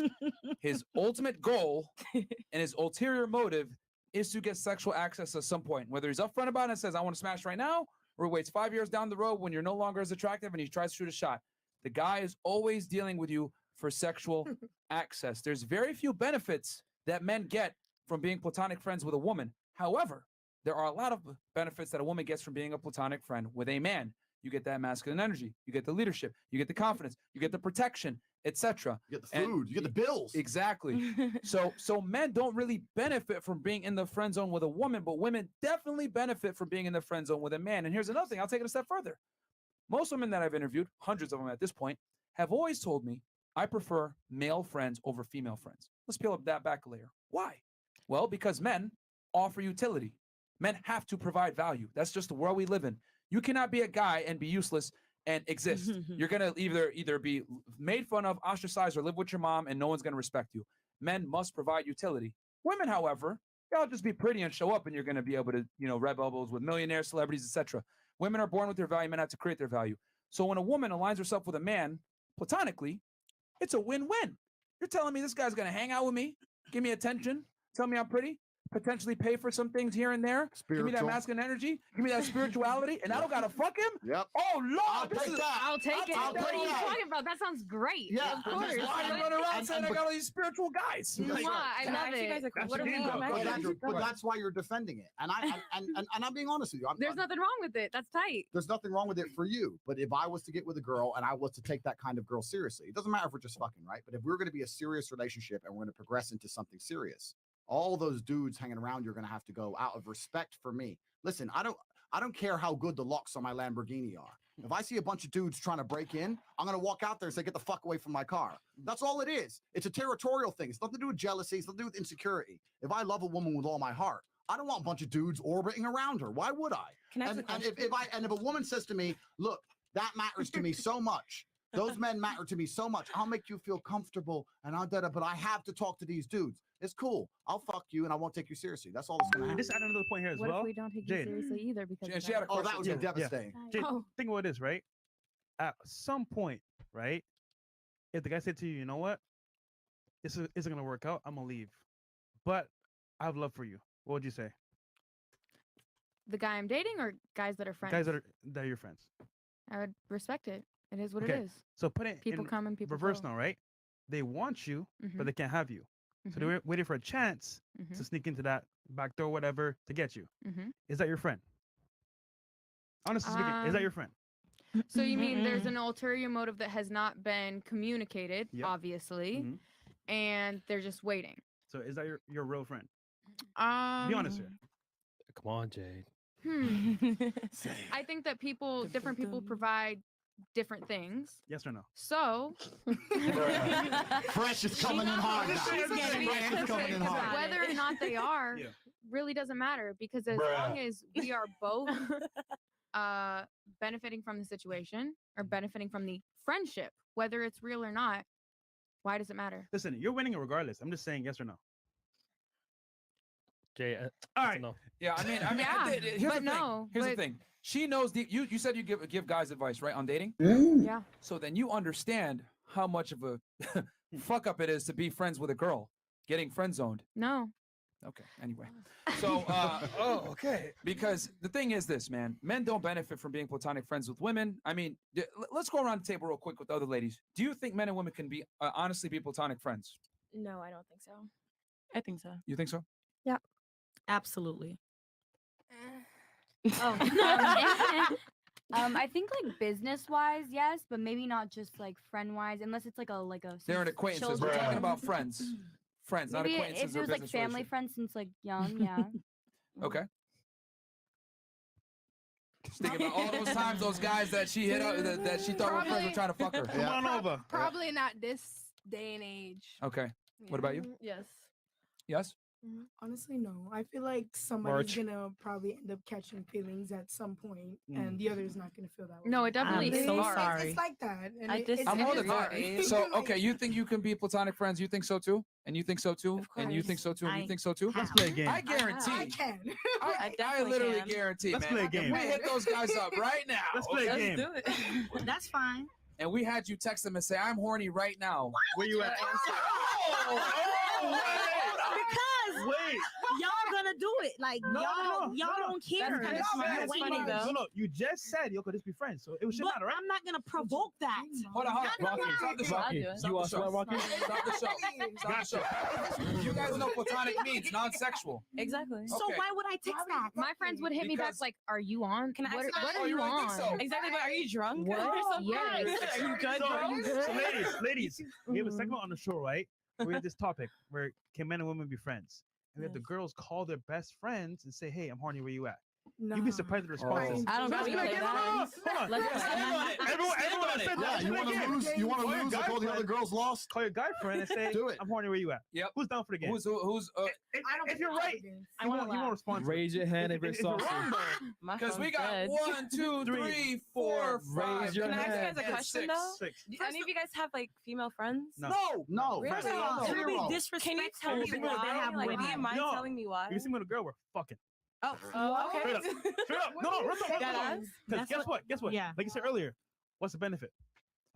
his ultimate goal and his ulterior motive is to get sexual access at some point. Whether he's upfront about it and says, "I want to smash right now," or waits 5 years down the road when you're no longer as attractive and he tries to shoot a shot. The guy is always dealing with you for sexual access. There's very few benefits that men get from being platonic friends with a woman. However, there are a lot of benefits that a woman gets from being a platonic friend with a man. You get that masculine energy, you get the leadership, you get the confidence, you get the protection, etc. You get the food, you get the bills. Exactly. So men don't really benefit from being in the friend zone with a woman, but women definitely benefit from being in the friend zone with a man. And here's another thing, I'll take it a step further. Most women that I've interviewed, hundreds of them at this point, have always told me, "I prefer male friends over female friends." Let's peel up that back a layer. Why? Well, because men offer utility. Men have to provide value. That's just the world we live in. You cannot be a guy and be useless and exist. You're going to either be made fun of, ostracized, or live with your mom, and no one's going to respect you. Men must provide utility. Women, however, y'all just be pretty and show up, and you're going to be able to, rub elbows with millionaires, celebrities, etc. Women are born with their value. Men have to create their value. So when a woman aligns herself with a man platonically, it's a win-win. You're telling me this guy's going to hang out with me, give me attention, tell me I'm pretty, potentially pay for some things here and there, give me that masculine energy, give me that spirituality, and I don't gotta fuck him? Yep. Oh Lord, I'll take that. I'll take it. I'll What take are you that. talking about? That sounds great. Yeah, of course. Why are you running around saying I got all these spiritual guys? Mwah, I love it. What do we But that's why you're defending it. And I'm being honest with you. There's nothing wrong with it. That's tight. There's nothing wrong with it for you. But if I was to get with a girl and I was to take that kind of girl seriously, it doesn't matter if we're just fucking, right? But if we're going to be a serious relationship and we're going to progress into something serious, all those dudes hanging around, you're going to have to go out of respect for me. Listen, I don't care how good the locks on my Lamborghini are. If I see a bunch of dudes trying to break in, I'm gonna walk out there and say, "Get the fuck away from my car." That's all it is. It's a territorial thing. It's nothing to do with jealousy. It's nothing to do with insecurity. If I love a woman with all my heart, I don't want a bunch of dudes orbiting around her. Why would I? Can I ask a And if a woman says to me, "Look, that matters to me so much. Those men matter to me so much. I'll make you feel comfortable, and but I have to talk to these dudes. It's cool. I'll fuck you, and I won't take you seriously. That's all that's gonna happen." Just add another point here as What well. if we don't take you Jade. seriously either? Because of she had a that? question. Oh, that would be devastating. Jade, Oh. think about this, right? At some point, right? If the guy said to you, "You know what? This isn't gonna work out. I'm gonna leave, but I have love for you." What would you say? The guy I'm dating or guys that are friends? Guys that are your friends. I would respect it. It is what Okay, it is. so put it People in come and people reverse go. now, right? They want you, Mhm. but they can't have you. So Mhm. they're waiting for a chance Mhm. to sneak into that back door, whatever, to get you. Mhm. Is that your friend? Honestly speaking, is that your friend? So you mean there's an ulterior motive that has not been communicated, Yep. obviously, Mhm. and they're just waiting. So is that your real friend? Um, Be honest here. Come on, Jade. I think that different people provide different things. Yes or no? So Fresh is coming in hard now. She's getting Fresh there. is coming in hard. Whether or not they are Yeah. really doesn't matter because as Bruh. long as we are both benefiting from the situation or benefiting from the friendship, whether it's real or not, why does it matter? Listen, you're winning regardless. I'm just saying yes or no. Jay, all right. No. Yeah, I mean, Yeah, here's but the thing. no, Here's the but- thing. She knows you said you give guys advice, right, on dating? Yeah. So then you understand how much of a fuck up it is to be friends with a girl, getting friend zoned. No. Okay. Anyway, so okay. Because the thing is this, man. Men don't benefit from being platonic friends with women. I mean, let's go around the table real quick with the other ladies. Do you think men and women can be honestly be platonic friends? No, I don't think so. I think so. You think so? Yeah. Absolutely. Oh, I think like business wise, yes, but maybe not just like friend wise, unless it's like a They're an acquaintances. We're talking about friends. Friends, not Maybe acquaintances if it or was like business family relations. friends since like young, yeah. Okay. Just thinking about all those times those guys that she hit up that she thought were friends were trying to fuck her. Come on over. Probably not this day and age. Okay. What about you? Yes. Yes? Honestly, no. I feel like somebody's gonna probably end up catching feelings at some point, and the other's not gonna feel that way. No, it definitely It's- is. It's like that. And I'm more than hard. that. So, okay, you think you can be platonic friends? You think so too? And you think so too? And you think so too? And you think so too? Let's play a game. I guarantee. I can. I literally guarantee, Let's man. play a game. We hit those guys up right now. Let's play a game. That's fine. And we had you text them and say, "I'm horny right now." Where you at? Because y'all gonna do it. Like y'all don't care. That's You're funny, waiting. No, you just said, yo, could this be friends? So it should But matter, right? I'm not gonna provoke that. Hold on. That's Rocky, not stop the show. Rocky, Stop you the want show. some, Rocky? Stop the show. Stop the show. You guys know platonic means non-sexual. Exactly. So Okay. why would I text that? My friends would hit me back Because- like, "Are you on? Can I What, ask what you- are you I think on?" so. Exactly, but are you drunk? What? Or something? Yes. Are you good? So, Are you good? so ladies, we have a segment on the show, right? We have this topic where can men and women be friends? And we have the girls call their best friends and say, "Hey, I'm horny. Where you at?" You'd be surprised at the responses. I don't So think let's we play a play game. that. Hold on. Let's- Everyone that said that. Yeah, you want to lose? You want to Call your lose guy until the other friend. girls lost? Call your guy friend and say, Do it. "I'm horny. Where you at?" Yep. Who's down for the game? Who's If you're right, I you wanna won't respond. to it. Raise your hand if it's If you're saucy. wrong, though, Because we got dead. 1, 2, 3, 4, 5. Raise your Can I ask you hand. guys a and question 6. though? 6. Do any of you guys have like female friends? No. No. Really? First of all, it would Zero. be disrespectful. Can you tell me to why? have Like, do women. you mind No. telling me why? If you see me with a girl, we're fucking. Oh, okay. Straight up. Straight up. No, real talk. Deadass? Because That's guess what? Guess what? yeah. Like you said earlier, what's the benefit?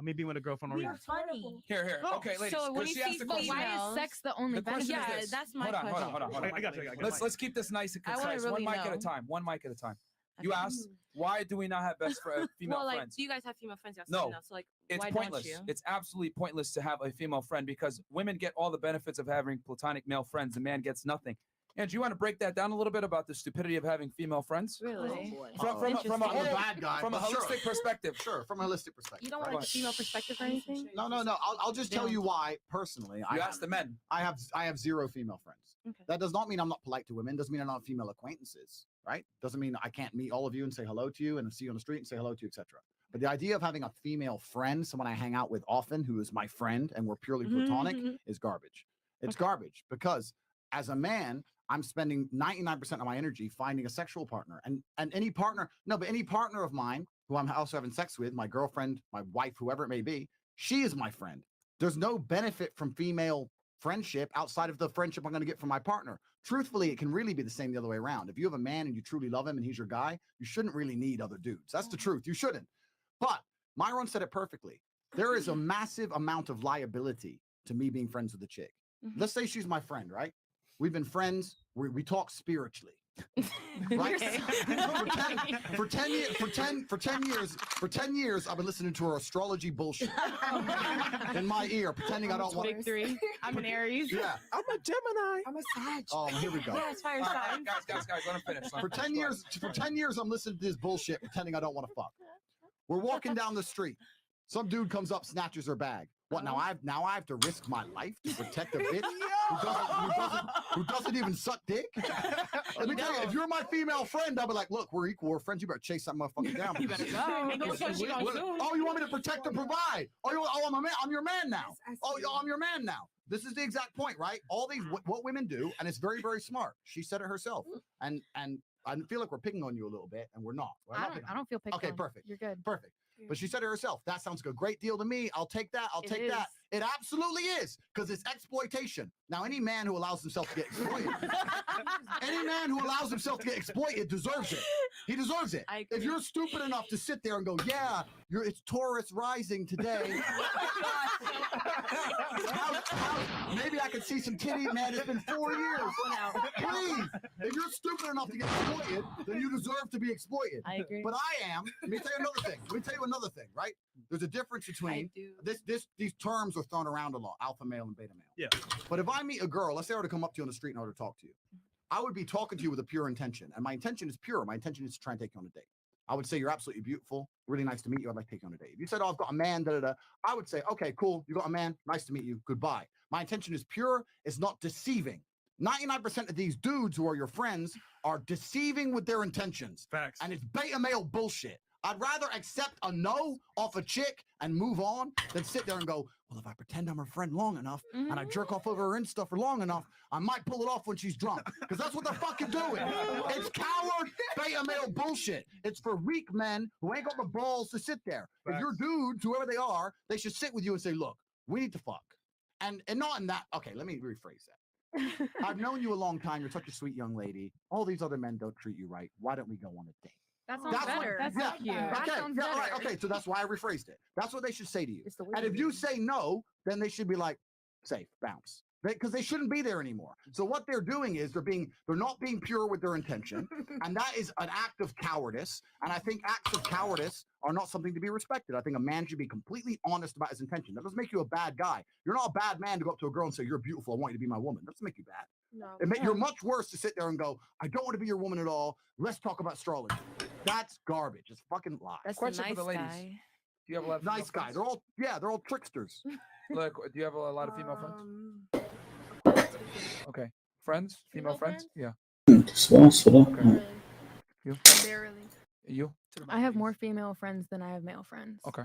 I mean, being with a girl for no We are reason. funny. Here. Okay, ladies. So when Because you she asked see, the but question. why is sex the only The question benefit? is Yeah, this. that's my Hold on. question. I got you. Let's keep this nice and I wanna concise. really One mic at a know. time. One mic at a time. You Okay. asked, why do we not have best female Well, like, friends? do you guys have female friends? Yes, No. So like, It's why pointless. don't you? It's absolutely pointless to have a female friend because women get all the benefits of having platonic male friends. The man gets nothing. And do you want to break that down a little bit about the stupidity of having female friends? Really? From a I'm the whole- bad guy, from a but sure. holistic perspective. Sure, from a holistic perspective. You don't want like a female perspective or anything? No. I'll just tell you why personally. You ask the men. I have 0 female friends. Okay. That does not mean I'm not polite to women. Doesn't mean I'm not female acquaintances. Right? Doesn't mean I can't meet all of you and say hello to you and see you on the street and say hello to you, etc. But the idea of having a female friend, someone I hang out with often, who is my friend, and we're purely platonic, is garbage. It's garbage because as a man, I'm spending 99% of my energy finding a sexual partner, and any partner, but any partner of mine who I'm also having sex with, my girlfriend, my wife, whoever it may be, she is my friend. There's no benefit from female friendship outside of the friendship I'm going to get from my partner. Truthfully, it can really be the same the other way around. If you have a man and you truly love him and he's your guy, you shouldn't really need other dudes. That's the truth. You shouldn't. But Myron said it perfectly. There is a massive amount of liability to me being friends with a chick. Let's say she's my friend, right? We've been friends. We talk spiritually. Right? For 10 years, I've been listening to her astrology bullshit in my ear, pretending I don't want. Victory. I'm an Aries. Yeah, I'm a Gemini. I'm a Sag. Oh, here we go. Yeah, it's fire All right, signs. guys, let him finish. For 10 years, I'm listening to this bullshit, pretending I don't want to fuck. We're walking down the street. Some dude comes up, snatches her bag. What now? I have to risk my life to protect a bitch who doesn't even suck dick. Let me tell you, if you're my female friend, I'll be like, look, we're equal, we're friends. You better chase that motherfucker down. You better go. Oh, you want me to protect and provide? I'm a man. I'm your man now. I'm your man now. This is the exact point, right? All these what women do, and it's very, very smart. She said it herself, and I feel like we're picking on you a little bit, and we're not. I don't feel picked on. Okay, perfect. You're good. Perfect. But she said it herself. That sounds like a great deal to me. I'll take that. I'll take that. It absolutely is, because it's exploitation. Now, any man who allows himself to get exploited, deserves it. He deserves it. If you're stupid enough to sit there and go, yeah, it's Taurus rising today. Maybe I could see some titty, man. It's been 4 years. Please, if you're stupid enough to get exploited, then you deserve to be exploited. I agree. But I am. Let me tell you another thing. Right? There's a difference between these terms are thrown around a lot: alpha male and beta male. Yeah. But if I meet a girl, let's say I were to come up to you on the street in order to talk to you, I would be talking to you with a pure intention, and my intention is pure. My intention is to try and take you on a date. I would say you're absolutely beautiful. Really nice to meet you. I'd like to take you on a date. If you said, "Oh, I've got a man," I would say, "Okay, cool. You got a man. Nice to meet you. Goodbye." My intention is pure. It's not deceiving. 99% of these dudes who are your friends are deceiving with their intentions. Facts. And it's beta male bullshit. I'd rather accept a no off a chick and move on than sit there and go, well, if I pretend I'm her friend long enough and I jerk off over her Insta for long enough, I might pull it off when she's drunk. Because that's what they're fucking doing. It's coward beta male bullshit. It's for weak men who ain't got the balls to sit there. Facts. If you're dudes, whoever they are, they should sit with you and say, look, we need to fuck. And not in that. Okay, let me rephrase that. I've known you a long time. You're such a sweet young lady. All these other men don't treat you right. Why don't we go on a date? That sounds better. That's That's cute. That sounds better. All right, okay, so that's why I rephrased it. That's what they should say to you. And if you say no, then they should be like, safe, bounce. Because they shouldn't be there anymore. So what they're doing is they're not being pure with their intention, and that is an act of cowardice. And I think acts of cowardice are not something to be respected. I think a man should be completely honest about his intention. That doesn't make you a bad guy. You're not a bad man to go up to a girl and say, "You're beautiful. I want you to be my woman." That doesn't make you bad. No. You're much worse to sit there and go, "I don't want to be your woman at all. Let's talk about astrology." That's garbage. It's fucking lie. That's Question the nice for the ladies. guy. Do you have a lot of Nice guys. They're all tricksters. Look, do you have a lot of female friends? Okay. Friends? Female friends? Yeah. Das war's, oder? Okay. You? Barely. You? I have more female friends than I have male friends. Okay.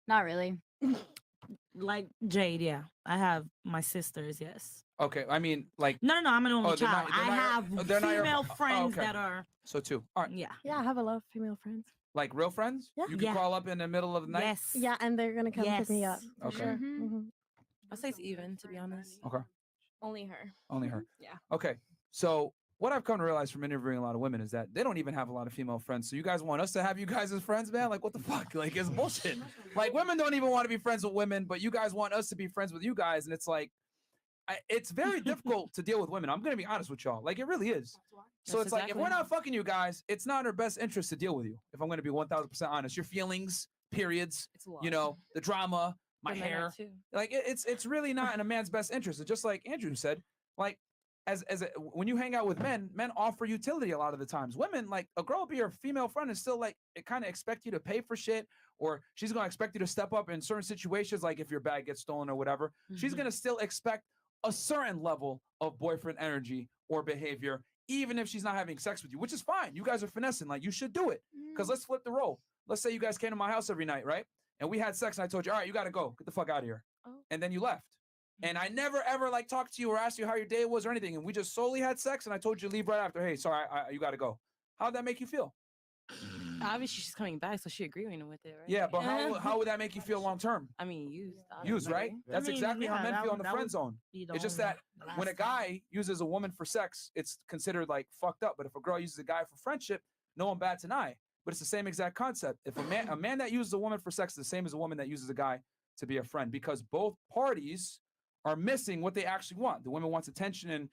Not really. Like Jade, yeah. I have my sisters, yes. Okay. I mean, like. No, I'm an only they're child. not- they're I not your- have they're not your- female friends okay. that are. So 2. All right. Yeah. Yeah, I have a lot of female friends. Like real friends? Yeah. You can Yeah. call up in the middle of the night? Yes. Yeah, and they're gonna come pick me up. Yes. For Okay. Sure. Mhm. Mhm. I'll say it's even, to be honest. Okay. Only her. Only her. Yeah. Okay. So what I've come to realize from interviewing a lot of women is that they don't even have a lot of female friends. So you guys want us to have you guys as friends, man? Like, what the fuck? Like, it's bullshit. Like, women don't even want to be friends with women, but you guys want us to be friends with you guys. And it's like, it's very difficult to deal with women. I'm going to be honest with y'all. Like, it really is. So That's it's like, if exactly we're not fucking you guys, it's not in our best interest to deal with you. If I'm going to be 1000% honest, your feelings, periods, It's a lot. you know, the drama, my For men hair, too. like it's really not in a man's best interest. It's just like Andrew said, like when you hang out with men offer utility a lot of the times. Women, like a girl will be your female friend and still like it kind of expect you to pay for shit, or she's gonna expect you to step up in certain situations, like if your bag gets stolen or whatever. She's gonna still expect a certain level of boyfriend energy or behavior, even if she's not having sex with you, which is fine. You guys are finessing, like you should do it. Because let's flip the role. let's say you guys came to my house every night, right? And we had sex, and I told you, all right, you gotta go, get the fuck out of here, and then you left. And I never ever like talked to you or asked you how your day was or anything, and we just solely had sex, and I told you to leave right after. Hey, sorry, you gotta go. How'd that make you feel? Obviously, she's coming back, so she agreeing with it, right? Yeah, but how would that make you feel long term? I mean, used. Used, right? That's exactly how men feel in the friend zone. be the It's just only that when a guy uses a woman for sex, it's considered like fucked up. But if a girl uses a guy for friendship, no one bats an eye. But it's the same exact concept. If a man that uses a woman for sex is the same as a woman that uses a guy to be a friend, because both parties are missing what they actually want. The woman wants attention and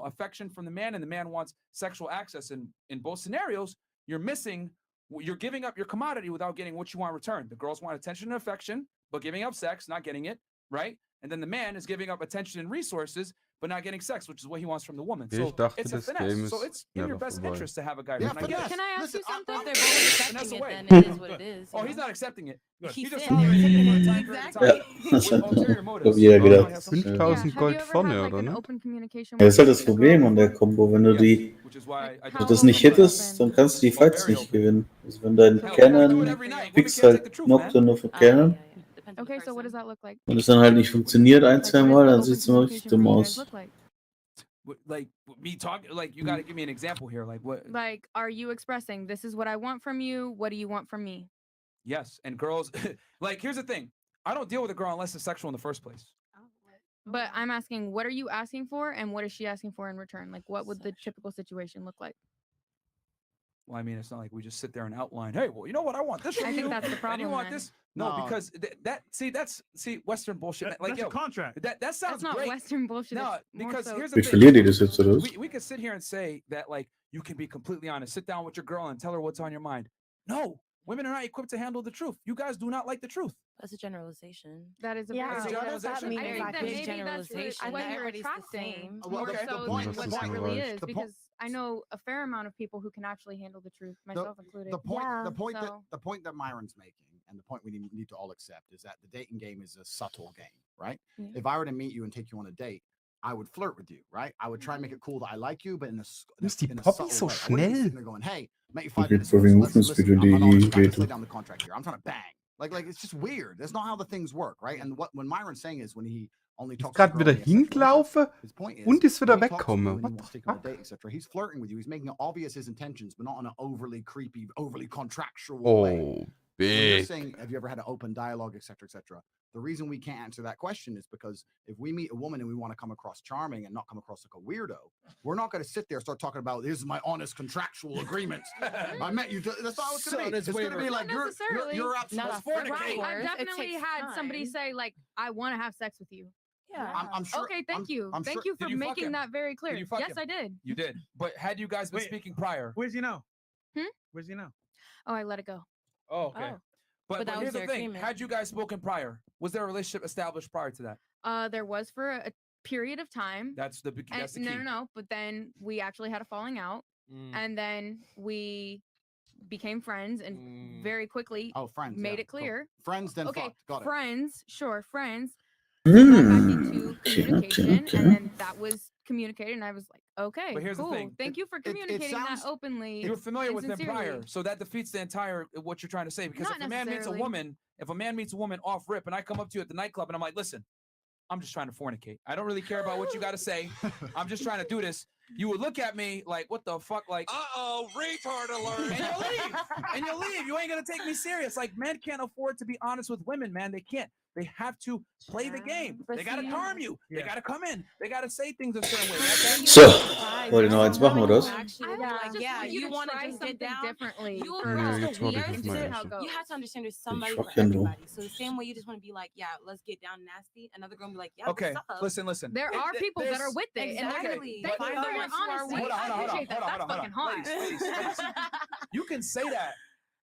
affection from the man, and the man wants sexual access. And in both scenarios, you're giving up your commodity without getting what you want in return. The girls want attention and affection, but giving up sex, not getting it, right? And then the man is giving up attention and resources, but not getting sex, which is what he wants from the woman. Ich So dachte, it's a das finesse. Game So ist it's in your never best vorbei. interest to have a guy. Yeah, friend. I guess. Can I ask you something? If they're both accepting Finesse it, away. then it is what it is. Oh, he's not accepting it. He's just sitting told there. me for a time period of time with ulterior Ich motives. hab jeder Oh, gedacht. I have some- 5000 Gold vorne, oder ne? Ja, das ist halt das Problem an der Combo. Wenn du das nicht hittest, dann kannst du die Fights nicht gewinnen. Also wenn dein Cannon fix halt knockt dann nur für Cannon Okay, so what does that look like? und es dann halt nicht funktioniert ein, zwei Mal, dann sieht es immer richtig dumm aus. Like me talking, like you got to give me an example here. Like what? Like, are you expressing this is what I want from you? What do you want from me? Yes, and girls, like here's the thing. I don't deal with a girl unless it's sexual in the first place. But I'm asking, what are you asking for, and what is she asking for in return? Like, what would the typical situation look like? Well, I mean, it's not like we just sit there and outline. Hey, well, you know what? I want this from I you. think that's the And you problem, want then. this? No, No. because that's Western bullshit. Like That's yo, a contract. that sounds That's not great. Western bullshit. No, it's more because so- here's the Ich thing. verliere die das jetzt, oder was? We could sit here and say that like you can be completely honest. Sit down with your girl and tell her what's on your mind. No, women are not equipped to handle the truth. You guys do not like the truth. That's a generalization. That is a Yeah, That's a very what does that generalization? mean I think that exactly? maybe generalization. that's And what not you're everybody's the attracting same. more Okay. so point- than what the that point- really is. the po- Because I know a fair amount of people who can actually handle the truth, myself included. The point, Yeah. So- the point that Myron's making, and the point we need to all accept, is that the dating game is a subtle game, right? Yeah. If I were to meet you and take you on a date, I would flirt with you, right? I would try and make it cool that I like you, but in a Ist die in a Poppy subtle so way. I wouldn't be schnell? sitting there going, hey, met you 5 Okay, minutes for ago. the So movements listen, between I'm an the honest guy. Let's lay wehtun. down the contract here. I'm trying to bang. Like it's just weird. That's not how the things work, right? And when Myron's saying is when he only Ist talks to a gerade girl wieder when he has sexual interest, hinlaufe his point is und ist wieder when he talks to you wegkomme. and he What wants to the take you on a fuck? date, etc. He's flirting with you. He's making it obvious his intentions, but not in an overly creepy, overly contractual way. Oh, When you're big. saying, have you ever had an open dialogue, etc., etc.? The reason we can't answer that question is because if we meet a woman and we want to come across charming and not come across like a weirdo, we're not going to sit there and start talking about this is my honest contractual agreements. I met you. That's not how it's going to be. It's going to be like Not necessarily. you're absolutely Not Right. fornicate. I've It definitely takes had somebody time. say like, "I want to have sex with you." Yeah. I'm sure. Okay, thank you. I'm Thank sure- you for Did you fuck making him? that very clear. you fuck Yes, him? I did. You did. But had you guys been Wait. speaking prior? Where's he now? Hmm? Where's he now? Oh, I let it go. Oh, okay. Oh. But But that here's was the their thing. agreement. Had you guys spoken prior? Was there a relationship established prior to that? There was for a period of time. That's the that's the key. No. But then we actually had a falling out, and then we became friends, and very quickly Oh, friends. made yeah, it clear. Cool. Friends, then Okay, fucked. Got it. friends, sure, friends. Hmm. Got back into Okay, communication, okay. and then that was communicated, and I was like, okay, But here's the cool. thing, Thank you for communicating sounds- that openly. You were familiar and with them sincerely. prior, so that defeats the entire what you're trying to say. Because Not if a man meets a necessarily. woman, if a man meets a woman off rip, and I come up to you at the nightclub and I'm like, listen, I'm just trying to fornicate. I don't really care about what you got to say. I'm just trying to do this. You would look at me like, what the fuck, like, Uh-oh, retard alert. and you'll leave. And you'll leave. You ain't gonna take me serious. Like, men can't afford to be honest with women, man. They can't. They have to play the game. But They gotta see- charm you. They Yeah. gotta come in. They gotta say things a certain way. That's So, wollt ihr noch eins machen, oder was? Actually, I they're was like, just yeah, want you to want to try just something get down differently. You for Yeah, across jetzt the wollte weird ich and mal just- essen. you have to understand there's somebody fuck for him, though. everybody. So the same way you just want to be like, yeah, let's get down nasty. Another girl will be like, yeah, okay. what's up? Listen. There are people that are with it, and they're Exactly. thank you Find for the your ones who are honesty. with it. I appreciate that. That's fucking hot. Ladies. You can say that.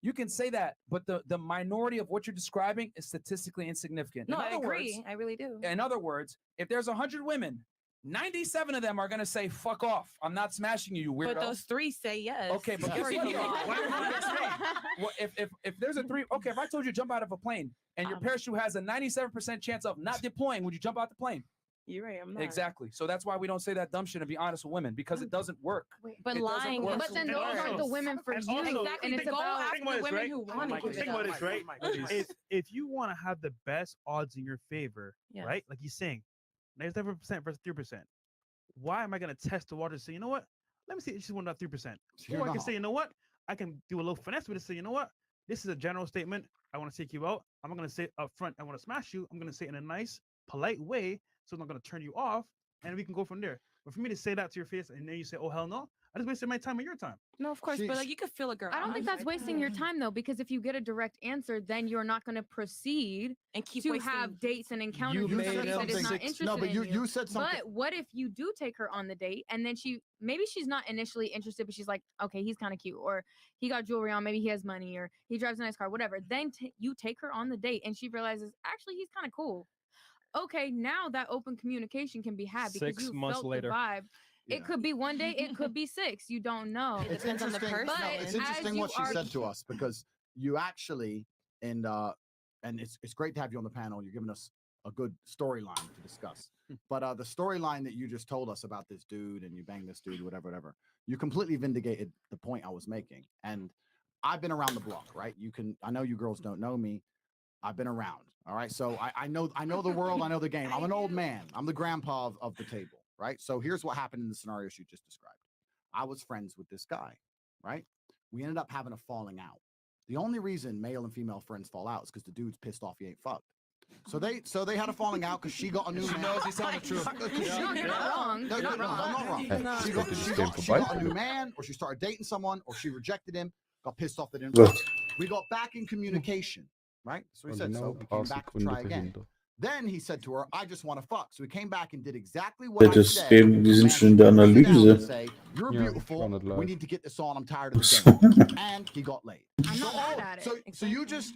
You can say that, but the minority of what you're describing is statistically insignificant. No, In I other agree. words- I really do. In other words, if there's 100 women, 97 of them are gonna say, "Fuck off! I'm not smashing you, you weirdo." But those 3 say yes. Okay, but guess For what? you. Well, if there's a 3, okay, if I told you to jump out of a plane and your parachute has a 97% chance of not deploying, would you jump out the plane? You're right. I'm not. Exactly. So that's why we don't say that dumb shit and be honest with women because it doesn't work. But It doesn't lying, work. but then those aren't the women for you. Exactly. And it's about Think about this, right? Think about this, right? If you want to have the best odds in your favor, Yes. right? Like he's saying, 97% versus 3%. Why am I gonna test the water and say, you know what? Let me see if she's 1.3%. You're Or I can not. say, you know what? I can do a little finesse with it. Say, you know what? This is a general statement. I want to take you out. I'm not gonna say up front. I want to smash you. I'm gonna say it in a nice, polite way, so I'm not gonna turn you off, and we can go from there. But for me to say that to your face and then you say, "Oh hell no," I just wasted my time and your time. No, of course, but like you could feel a girl. I don't think that's wasting your time though, because if you get a direct answer, then you're not going to proceed and keep to wasting- have dates and encounters You with made somebody that is not something- interested no, but in you said something- But what if you do take her on the date and then maybe she's not initially interested, but she's like, okay, he's kind of cute, or he got jewelry on, maybe he has money, or he drives a nice car, whatever. Then you take her on the date and she realizes actually he's kind of cool. Okay, now that open communication can be had because 6 you months felt later. the vibe. It could be one day, it could be 6. You don't know. It's interesting. But It's as interesting you what she are- said to us because you actually and it's great to have you on the panel. You're giving us a good storyline to discuss. But the storyline that you just told us about this dude and you banged this dude, whatever, you completely vindicated the point I was making. And I've been around the block, right? I know you girls don't know me. I've been around. All right. So I know the world. I know the game. I'm an old man. I'm the grandpa of the table. Right. So here's what happened in the scenario she just described. I was friends with this guy. Right. We ended up having a falling out. The only reason male and female friends fall out is because the dude's pissed off he ain't fucked. So they had a falling out because she got a new man. She knows he's telling the truth. No, you're not wrong. No, You're not I'm not wrong. wrong. She got a new man, or she started dating someone, or she rejected him, got pissed off that didn't Ugh. fuck. We got back in communication, right? So he Und said, genau so ein we paar came back to Sekunden try again. behindert. Then he said to her, I just want to fuck. So we came back and did exactly what I Das said. eben, die sind schon in der Sit down and Analyse. say, you're Ja, beautiful. war nicht We live. need to get this on. I'm tired of the game. And he got laid. I'm not mad at it. So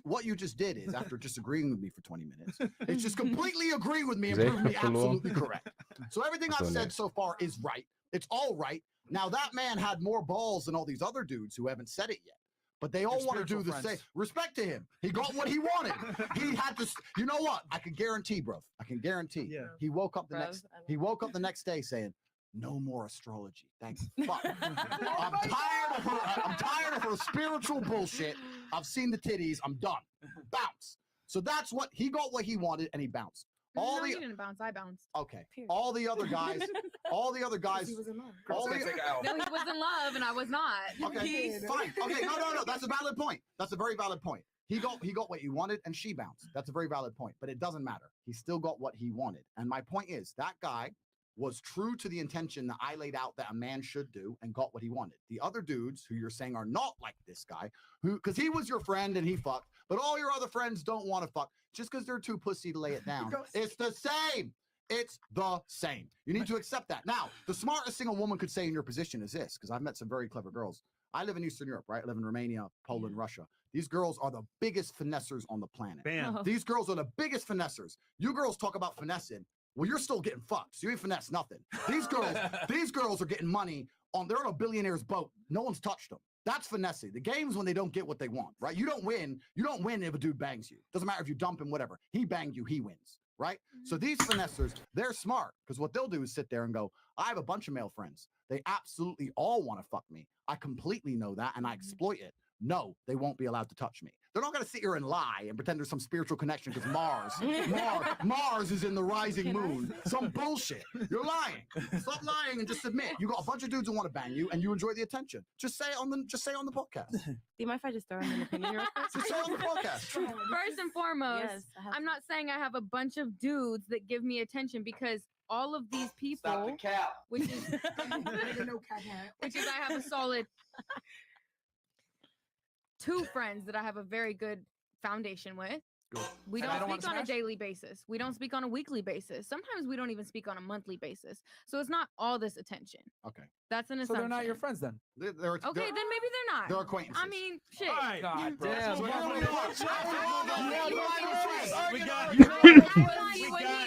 what you just did is after disagreeing with me for 20 minutes, it's just completely agree with me and Zeg prove me het verloren. absolutely correct. So everything I've Zo said nee. so far is right. It's all right. Now that man had more balls than all these other dudes who haven't said it yet. But they all They're want to do spiritual the same. friends. Respect to him. He got what he wanted. He had to. You know what? I can guarantee, bro. I can guarantee. Yeah. He woke up the Bruv, next. I He woke up the next day saying, "No more astrology. Thank fuck. I'm tired of her. I'm tired of her spiritual bullshit. I've seen the titties. I'm done. Bounce." So that's what he got. What he wanted, and he bounced. All No, the you didn't bounce. I bounced. okay. All the other guys. All the other guys. He was in love. All Girls the, gotta take a L. No, he was in love and I was not. Okay, fine. Okay, no. That's a valid point. That's a very valid point. He got what he wanted, and she bounced. That's a very valid point. But it doesn't matter. He still got what he wanted. And my point is that guy was true to the intention that I laid out that a man should do, and got what he wanted. The other dudes who you're saying are not like this guy, who because he was your friend and he fucked, but all your other friends don't want to fuck just because they're too pussy to lay it down. It's the same. It's the same. You need to accept that. Now, the smartest thing a woman could say in your position is this, because I've met some very clever girls. I live in Eastern Europe, right? I live in Romania, Poland, Russia. These girls are the biggest finessers on the planet. Bam. Oh. These girls are the biggest finessers. You girls talk about finessing. Well, you're still getting fucked. So you ain't finesse nothing. These girls are getting money on. They're on a billionaire's boat. No one's touched them. That's finessing. The game's when they don't get what they want, right? You don't win. You don't win if a dude bangs you. Doesn't matter if you dump him, whatever. He banged you, he wins, right? So these finessers, they're smart because what they'll do is sit there and go, I have a bunch of male friends. They absolutely all want to fuck me. I completely know that and I exploit it. No, they won't be allowed to touch me. They're not going to sit here and lie and pretend there's some spiritual connection because Mars is in the rising moon. Some bullshit. You're lying. Stop lying and just admit you got a bunch of dudes who want to bang you and you enjoy the attention. Just say it on the podcast. Do you mind if I just throw in an opinion real quick? Just say it on the podcast. First and foremost, Yes, I have I'm not saying I have a bunch of dudes that give me attention because all of these people, cap. which is I have a solid 2 friends that I have a very good foundation with. Good. We And I don't don't wanna speak on a smash? daily basis. We don't speak on a weekly basis. Sometimes we don't even speak on a monthly basis. So it's not all this attention. Okay. That's an So assumption. they're not your friends then. They're Okay, then maybe they're not. they're acquaintances. I mean, shit. All right. God, bro. Damn. So We got-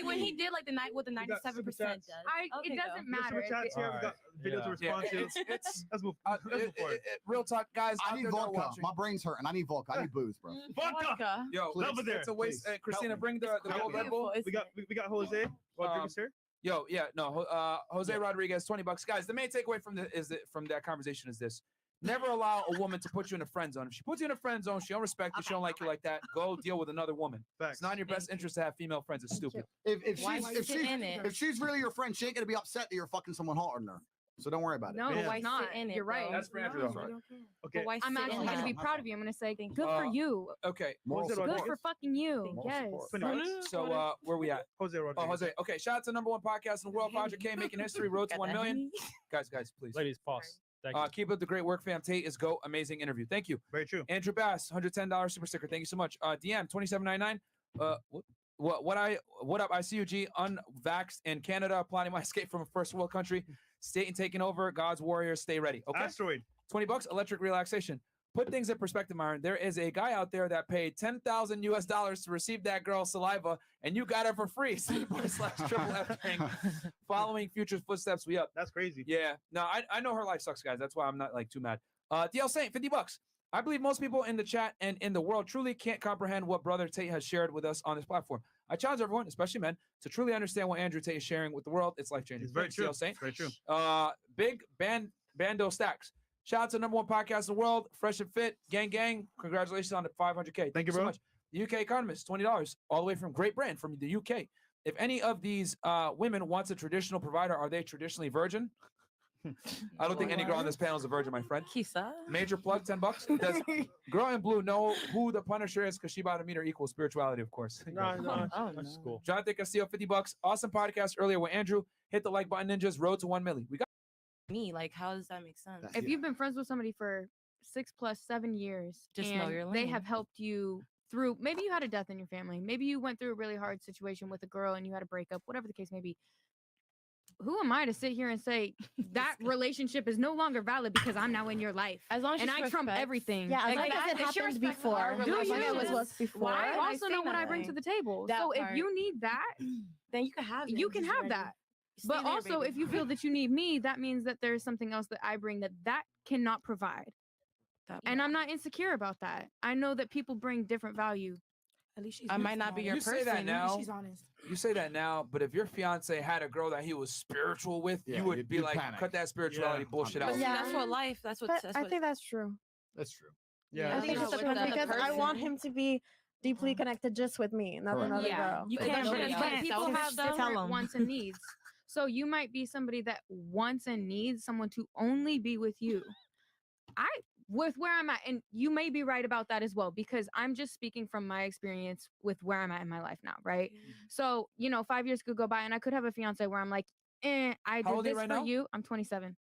When he did like the night with the 97% does. It doesn't We got matter. super chats here. We got video to Yeah. respond to. It's Let's move. uh, Let's move forward. real talk, guys. I out need there that are vodka. watching. My brain's hurting. I need vodka. I need booze, bro. Vodka. Yo, Please. Over there. it's a waste. Please. Christina, Help me. bring the gold Red Bull. We got Jose. Rodriguez here. Yo, yeah, no, Jose Rodriguez, $20. Guys, the main takeaway from that conversation is this. Never allow a woman to put you in a friend zone. If she puts you in a friend zone, she don't respect you, she don't like you like that, go deal with another woman. It's not in your best interest to have female friends. It's stupid. If she's really your friend, she ain't gonna be upset that you're fucking someone hotter than her. So don't worry about it. No, Yeah. it's not. You're right. That's for Andrew, though. Okay. I'm actually going to be proud of you. I'm going to say, good for you. Okay. Good for fucking you. Yes. So where we at? Jose Rodriguez. Oh, Jose. Okay, shout out to #1 podcast in the world, 500K, making history, road to 1 million. Guys, please. Ladies, pause. Thank you. Keep up the great work, fam. Tate is GOAT. Amazing interview. Thank you. Very true. Andrew Bass, $110 super sticker. Thank you so much. DM, $27.99. What up? I see you, G. Unvaxxed in Canada, plotting my escape from a first world country. State and taking over. God's warriors, stay ready. Okay. Asteroid. $20. Electric relaxation. Put things in perspective, Myron. There is a guy out there that paid $10,000 US to receive that girl's saliva, and you got her for free. /triple F ring. Following Future's footsteps, we up. That's crazy. Yeah. No, I know her life sucks, guys. That's why I'm not like too mad. DL Saint, $50. I believe most people in the chat and in the world truly can't comprehend what Brother Tate has shared with us on this platform. I challenge everyone, especially men, to truly understand what Andrew Tate is sharing with the world. It's life-changing. It's very true. DL Saint. Very true. Big Bando Stacks. Shout out to #1 podcast in the world, Fresh and Fit, gang. Congratulations on the 500K. Thank you so much. The UK Economist, $20, all the way from Great Britain, from the UK. If any of these women wants a traditional provider, are they traditionally virgin? I don't think any girl on this panel is a virgin, my friend. Kisa. Major plug, $10. Does Girl in Blue know who the Punisher is? Because she about to meet her equal spirituality, of course. No, that's cool. Jonathan Castillo, $50. Awesome podcast earlier with Andrew. Hit the like button, ninjas. Road to 1 million. We got me. Like, how does that make sense? If you've been friends with somebody for 6+7 years, Just know and your they lane. have helped you through, maybe you had a death in your family, maybe you went through a really hard situation with a girl and you had a breakup, whatever the case may be. Who am I to sit here and say that relationship is no longer valid because I'm now in your life? As long as and she I trump respects- everything. Yeah, as Like, long as it if she happened respects before. our Do you? relationship, It was before. I Why also know what I bring to the table. That So if part. you need that, then you can have it. you can Just have ready. that. Stay But there, also, baby. if you feel that you need me, that means that there's something else that I bring that cannot provide. And I'm not insecure about that. I know that people bring different value. At least she's I might not be your You say that person. now. She's honest. You say that now, but if your fiance had a girl that he was spiritual with, Yeah, you would you'd- be you'd like, panic. cut that spirituality Yeah. bullshit But out. see, that's what life. That's what. But I think that's true. That's true. Yeah. I think that's it's true. true because I want him to be deeply connected just with me, not Correct. another Yeah, girl. you But can, nobody but else. people Selfish have stuff. different Tell 'em. wants and needs. So you might be somebody that wants and needs someone to only be with you. With where I'm at, and you may be right about that as well, because I'm just speaking from my experience with where I'm at in my life now, right? So, 5 years could go by and I could have a fiance where I'm like, I How did old are you this right for now? you. I'm 27.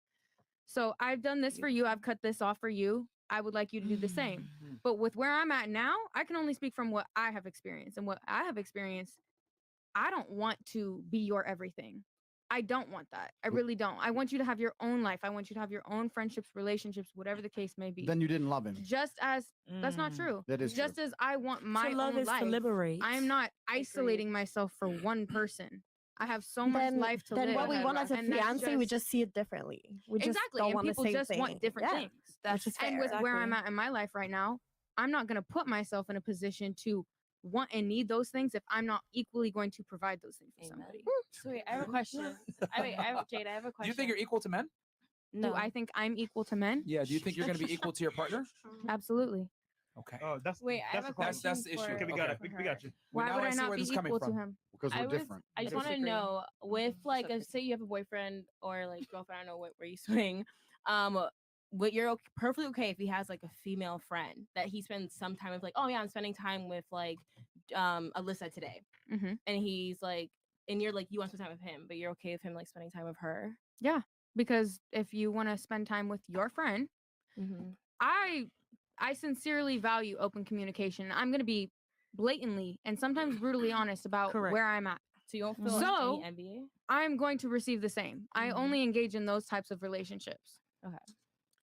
So I've done this for you. I've cut this off for you. I would like you to do the same. But with where I'm at now, I can only speak from what I have experienced. And what I have experienced, I don't want to be your everything. I don't want that. I really don't. I want you to have your own life. I want you to have your own friendships, relationships, whatever the case may be. Then you didn't love him. Just as that's not true. That is just true. as I want my love own is life. to liberate. I am not isolating myself for one person. I have so much life to live. Then what we want as a and that's fiance, we just see it differently. We just exactly, don't and want the people same just thing. want different Yeah. things. That's just and fair. with where I'm at in my life right now, I'm not going to put myself in a position to want and need those things if I'm not equally going to provide those things for somebody. So wait, I have a question. Jade, I have a question. Do you think you're equal to men? Do I think I'm equal to men? Yeah. Do you think you're going to be equal to your partner? Absolutely. Okay. Oh, that's Wait, I have that's a the problem. question That's the issue. for- Okay, we got it. Okay. We got you. Why now would I see not where be this is coming equal to from. him? Because we're different. I just want to Disagree. know with like, if say you have a boyfriend or like girlfriend, I don't know where you swing. What you're perfectly okay if he has like a female friend that he spends some time with, like, oh yeah, I'm spending time with like Alyssa today, Mm-hmm. and he's like, and you're like, you want to spend time with him, but you're okay with him like spending time with her. Yeah, because if you want to spend time with your friend, Mm-hmm. I sincerely value open communication. I'm going to be blatantly and sometimes brutally honest about Correct. where I'm at. So you don't feel So- any envy? I'm going to receive the same. I Mhm. only engage in those types of relationships. Okay.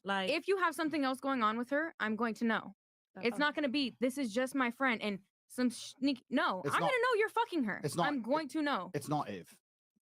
Like, If you have something else going on with her, I'm going to know. It's not going to be, this is just my friend and some sneak. No, It's I'm going not- to know you're fucking her. it's not- I'm going to know. It's not Eve.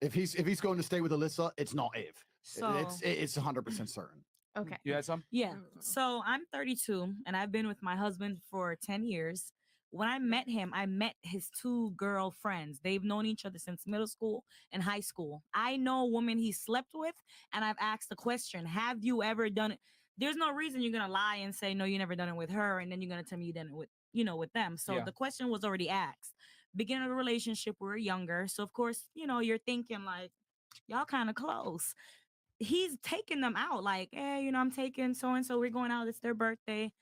If he's going to stay with Alyssa, it's not Eve. So- It's 100% certain. Okay. You had some? yeah. So I'm 32 and I've been with my husband for 10 years. when I met him, I met his two girlfriends. They've known each other since middle school and high school. I know a woman he slept with, and I've asked the question, have you ever done it? There's no reason you're gonna lie and say no, you never done it with her, and then you're gonna tell me you done it with, you know, with them. So Yeah. the question was already asked. Beginning of the relationship, we were younger. So of course, you know, you're thinking like, y'all kind of close. He's taking them out like, hey, you know, I'm taking so and so, we're going out, it's their birthday.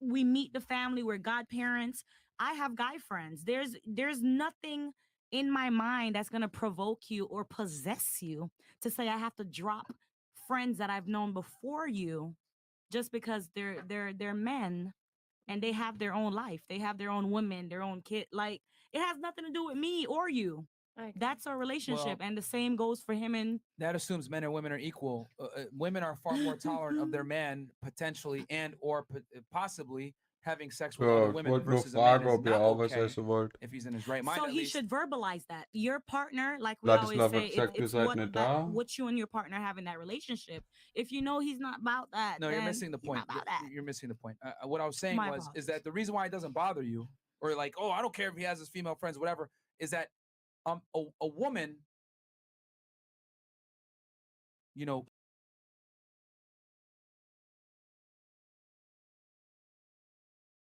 We meet the family, we're godparents. I have guy friends. There's nothing in my mind that's gonna provoke you or possess you to say I have to drop friends that I've known before you just because they're men and they have their own life. They have their own women, their own kid. Like, it has nothing to do with me or you. That's our relationship. Well, And the same goes for him and that assumes men and women are equal. Women are far more tolerant of their man potentially and or possibly having sex with other Ja, ich women wollte nur versus a man fragen, is ob ihr not auch was okay essen wollt. if he's in his right mind. so At he least. should verbalize that. Your partner, like we always Ladislav say, hat gesagt, ihr it's seid what nicht that da. what you and your partner have in that relationship. If you know he's not about that, No, you're then missing the he's point. not about that. You're missing the point. What I was saying My is that the reason why it doesn't bother you, or like, oh, I don't care if he has his female friends, whatever, is that a woman, you know,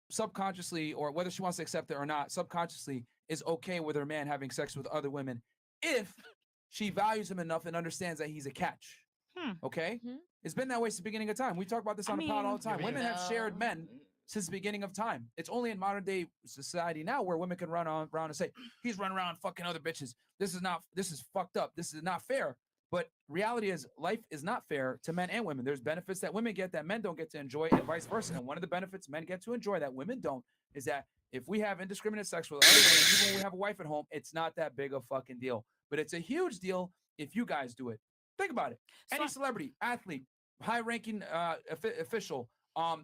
subconsciously, or whether she wants to accept it or not, subconsciously is okay with her man having sex with other women if she values him enough and understands that he's a catch. Okay? It's been that way since the beginning of time. We talk about this on the pod all the time. Women have shared men since the beginning of time. It's only in modern day society now where women can run around and say, he's running around fucking other bitches. This is fucked up. This is not fair. But reality is life is not fair to men and women. There's benefits that women get that men don't get to enjoy and vice versa. And one of the benefits men get to enjoy that women don't is that if we have indiscriminate sex with other women, even when we have a wife at home, it's not that big a fucking deal. But it's a huge deal if you guys do it. Think about it. Any celebrity, athlete, high-ranking official,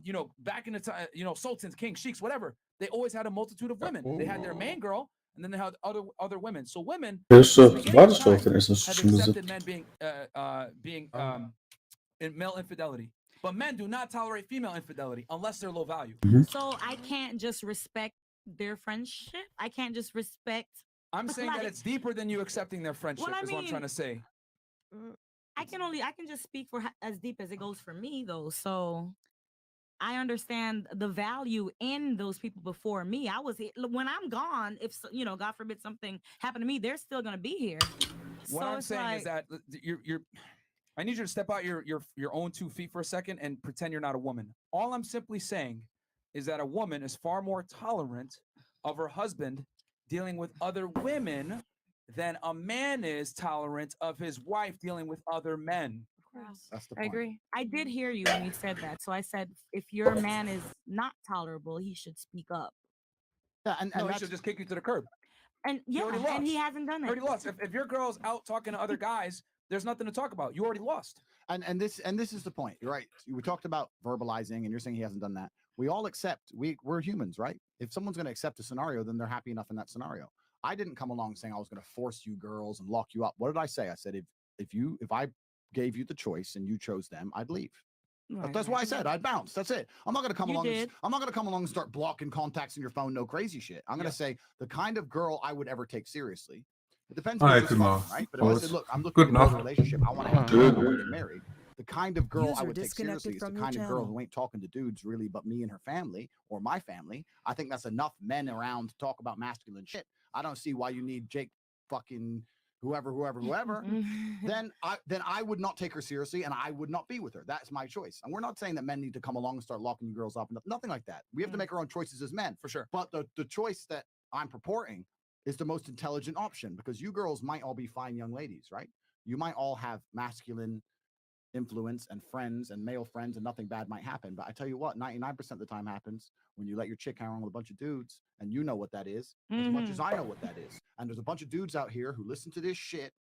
you know, back in the time, you know, sultans, kings, sheiks, whatever, they always had a multitude of women. They had their main girl, and then they had other women. So women, Das since the beginning of wartest du auf time, den Essen, hast du have schon accepted gesagt. men being in male infidelity. But men do not tolerate female infidelity unless they're low value. So I can't just respect their friendship. I can't just respect. I'm saying that it's deeper than you accepting their friendship, I is what I'm trying mean, to say. I can just speak for as deep as it goes for me though. So I understand the value in those people before me. When I'm gone, if you know, God forbid something happened to me, they're still gonna be here. What So I'm it's saying is like, that you're I need you to step out your own 2 feet for a second and pretend you're not a woman. All I'm simply saying is that a woman is far more tolerant of her husband dealing with other women than a man is tolerant of his wife dealing with other men. That's the I point. agree. I did hear you when you said that. So I said, if your man is not tolerable, he should speak up. Yeah, and No, he that's should just kick you to the curb. And You yeah, already lost. and he hasn't done You it. already lost. If your girl's out talking to other guys, there's nothing to talk about. You already lost. And this is the point. You're right. We talked about verbalizing, and you're saying he hasn't done that. We all accept. We're humans, right? If someone's going to accept a scenario, then they're happy enough in that scenario. I didn't come along saying I was going to force you girls and lock you up. What did I say? I said if I gave you the choice and you chose them, I'd leave. That's why I said I'd bounce. That's it. I'm not going to come along. I'm not going to come along and start blocking contacts in your phone. No crazy shit. I'm going to say the kind of girl I would ever take seriously. It depends who Alright, you're Kumar. fucking, right? But if I said, look, I'm looking Good to build a enough. relationship. I want to have kids. I want to get married. The kind of girl I User would take disconnected seriously is the from your kind of girl channel. who ain't talking to dudes really, but me and her family or my family. I think that's enough men around to talk about masculine shit. I don't see why you need Jake fucking whoever. then I would not take her seriously and I would not be with her. That's my choice. And we're not saying that men need to come along and start locking you girls up. Nothing like that. We have to make our own choices as men. For sure. But the choice that I'm purporting is the most intelligent option because you girls might all be fine young ladies, right? You might all have masculine influence and friends and male friends and nothing bad might happen. But I tell you what, 99% of the time happens when you let your chick hang around with a bunch of dudes and you know what that is as much as I know what that is. And there's a bunch of dudes out here who listen to this shit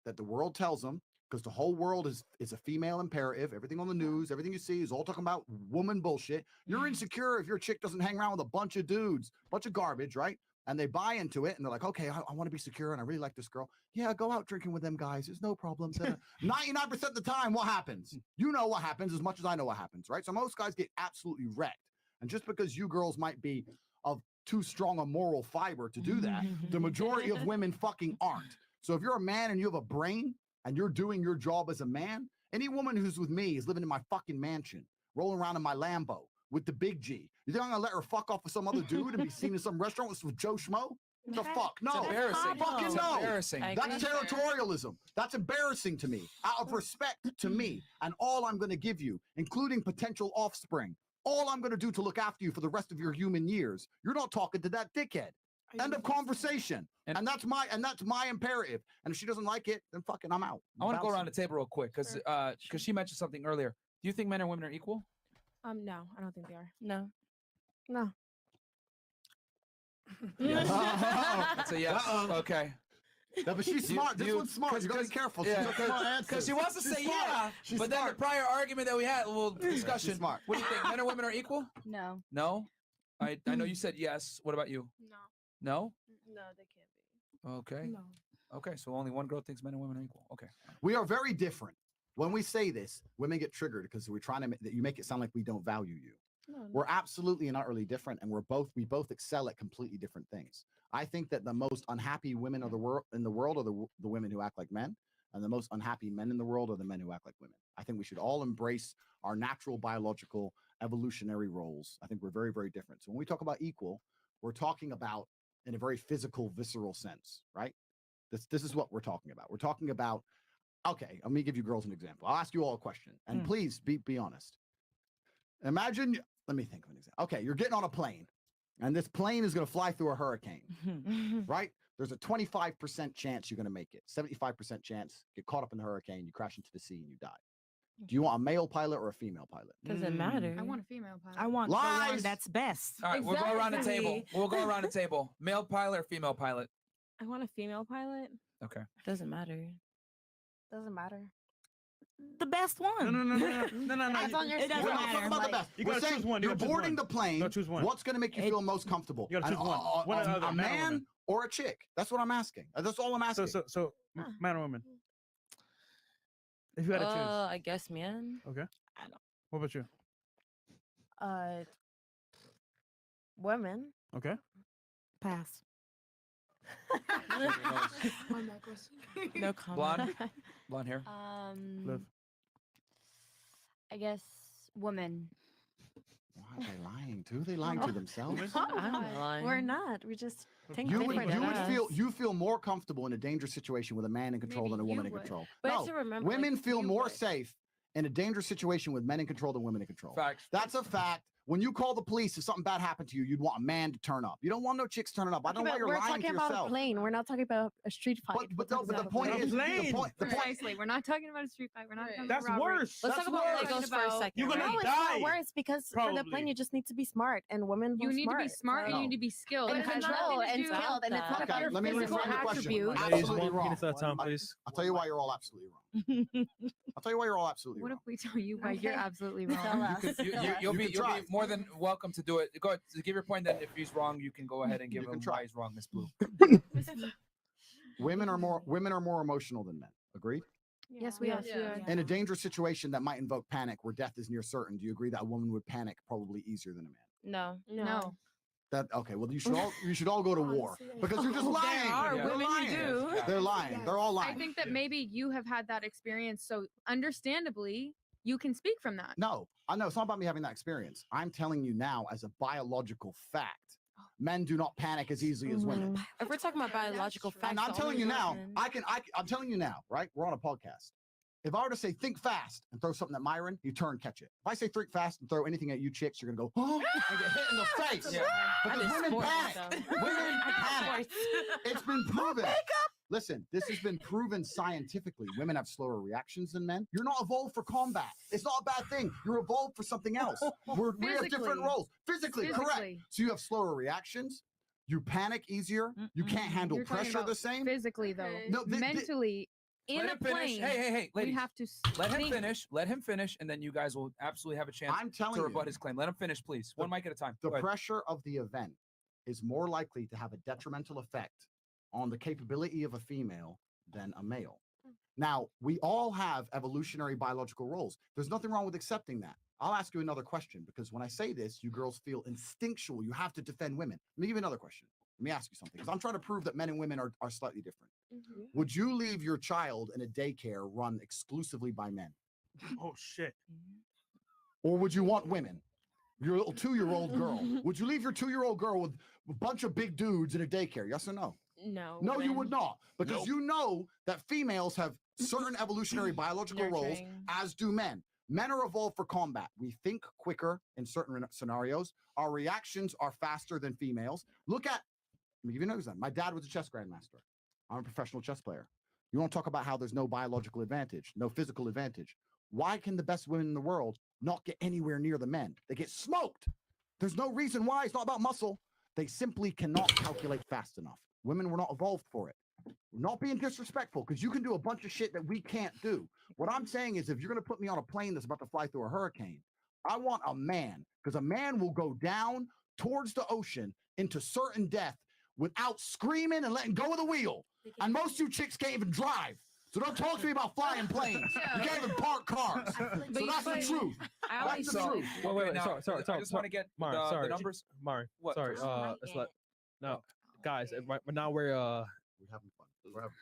that the world tells them because the whole world is a female imperative. Everything on the news, everything you see is all talking about woman bullshit. You're insecure if your chick doesn't hang around with a bunch of dudes, bunch of garbage, right? And they buy into it and they're like, okay, I want to be secure and I really like this girl. Yeah, go out drinking with them guys. There's no problem. 99% of the time, what happens? You know what happens as much as I know what happens, right? So most guys get absolutely wrecked. And just because you girls might be of too strong a moral fiber to do that. The majority of women fucking aren't. So if you're a man and you have a brain and you're doing your job as a man, any woman who's with me is living in my fucking mansion, rolling around in my Lambo with the big G. You think I'm gonna let her fuck off with some other dude and be seen in some restaurant with Joe Schmo? The fuck? No. It's embarrassing. Fucking It's no. embarrassing. That's territorialism. That's embarrassing to me. Out of respect to me and all I'm gonna give you, including potential offspring. All I'm gonna do to look after you for the rest of your human years. You're not talking to that dickhead. End of conversation. And that's my imperative. And if she doesn't like it, then fucking I'm out. I want to go around the table real quick because she mentioned something earlier. Do you think men and women are equal? No, I don't think they are. No. No. That's a yes. Okay. No, but she's smart. This one's smart. You gotta be careful. She's got smart answers. Because she wants to She's say smart. yeah, She's but then smart. the prior argument that we had, well, discussion. She's smart. What do you think? Men and women are equal? No. No. I know you said yes. What about you? No. No. No, they can't be. Okay. No. Okay. So only one girl thinks men and women are equal. Okay. We are very different. When we say this, women get triggered because we're trying to you make it sound like we don't value you. No, We're absolutely and utterly different, and we both excel at completely different things. I think that the most unhappy women of the world are the women who act like men, and the most unhappy men in the world are the men who act like women. I think we should all embrace our natural biological evolutionary roles. I think we're very, very different. So when we talk about equal, we're talking about in a very physical, visceral sense, right? This is what we're talking about. We're talking about, okay, let me give you girls an example. I'll ask you all a question, and please be honest. Imagine, let me think of an example. Okay, you're getting on a plane, and this plane is going to fly through a hurricane, right? There's a 25% chance you're going to make it, 75% chance, get caught up in the hurricane, you crash into the sea, and you die. Do you want a male pilot or a female pilot? Doesn't matter. I want a female pilot. I want the one Lies! that's best. All right, we'll go around the table. Exactly. We'll go around the table. Male pilot or female pilot? I want a female pilot. Okay. Doesn't matter. Doesn't matter. The best one. No. That's on your We're not talking about the best. You We're gotta saying choose one. You're boarding the plane. Gotta choose one. What's going to make you feel most comfortable? You gotta choose one. One or the other, A man or man woman? or a chick? That's what I'm asking. That's all I'm asking. So man or woman? If you had to choose. I guess man. Okay. I don't. What about you? Women. Okay. Pass. On that question. No comment. Blonde hair. Liv. I guess woman. Why are they lying to? Are they lying to themselves? I'm not lying. We're not. We just think You would different. you feel more comfortable in a dangerous situation with a man in control Maybe than a woman you in would. control. But No, to remember, women like, feel you more would. safe in a dangerous situation with men in control than women in control. Facts. That's a fact. When you call the police, if something bad happened to you, you'd want a man to turn up. You don't want no chicks turning up. I don't know why you're We're lying talking to about a yourself. plane. We're not talking about a street fight. But the point is, the point, Precisely. We're not talking about a street fight. We're not talking That's about robbery. worse. Let's That's talk about worse. Legos for a second. You're gonna No, it's die. not worse because for the Probably. plane you just need to be smart, and women You move need to be smart and you No. need to be skilled. and It has control nothing to and do- skilled, and it's not Okay, about your let me physical reframe the question. attributes. Ladies, Absolutely one wrong. minute at a time, please. I'll tell you why you're all absolutely wrong. I'll tell you why you're all absolutely What wrong. if we tell you why you're Okay. absolutely Tell wrong? us. You'll be try. more than welcome to do it. Go ahead, give your point. Then if he's wrong, you can go ahead and give You him can try. why he's wrong, Miss Blue. Women are more emotional than men. Agreed? Yes, we are. In a dangerous situation that might invoke panic where death is near certain, do you agree that a woman would panic probably easier than a man? No. No. That okay, well you should all go to war because you're just lying. There are They're women who lying. do. They're lying. They're all lying. I think that maybe you have had that experience, so understandably, you can speak from that. No, I know it's not about me having that experience. I'm telling you now as a biological fact. Men do not panic as easily as women. If we're talking about biological facts, And I'm the telling only you now, reason- I'm telling you now, right? We're on a podcast. If I were to say think fast and throw something at Myron, you turn catch it. If I say think fast and throw anything at you chicks, you're gonna go, oh, and get hit in the face. Yeah. Because I did women sports, panic. so. Women I did panic. sports. It's been proven. Listen, this has been proven scientifically. Women have slower reactions than men. You're not evolved for combat. It's not a bad thing. You're evolved for something else. We have different Physically. roles. Physically, correct. Physically. So you have slower reactions. You panic easier. You can't handle You're talking pressure about the same. physically, though. No, mentally, in Let a him finish. plane, Hey, we ladies. have to Let him think. finish. Let him finish, and then you guys will absolutely have a chance I'm telling to you. rebut his claim. Let him finish, please. One mic at a time. The Go ahead. pressure of the event is more likely to have a detrimental effect on the capability of a female than a male. Now, we all have evolutionary biological roles. There's nothing wrong with accepting that. I'll ask you another question because when I say this, you girls feel instinctual. You have to defend women. Let me give you another question. Let me ask you something because I'm trying to prove that men and women are slightly different. Would you leave your child in a daycare run exclusively by men? Oh shit. Or would you want women? Your little 2-year-old girl. Would you leave your 2-year-old girl with a bunch of big dudes in a daycare? Yes or no? No. No, you men. would not. Because you know that females have certain evolutionary biological roles, Nurturing. as do men. Men are evolved for combat. We think quicker in certain scenarios. Our reactions are faster than females. Look at, let me give you an example. My dad was a chess grandmaster. I'm a professional chess player. You want to talk about how there's no biological advantage, no physical advantage. Why can the best women in the world not get anywhere near the men? They get smoked. There's no reason why. It's not about muscle. They simply cannot calculate fast enough. Women were not evolved for it. We're not being disrespectful because you can do a bunch of shit that we can't do. What I'm saying is if you're going to put me on a plane that's about to fly through a hurricane, I want a man because a man will go down towards the ocean into certain death without screaming and letting go of the wheel. And most of you chicks can't even drive. So don't talk to me about flying planes. You can't even park cars. So that's the truth. That's the truth. Wait, now, sorry. I just want to get Mar, the sorry. numbers. Mar, What? sorry. Let's let. No, guys. Right now we're having fun.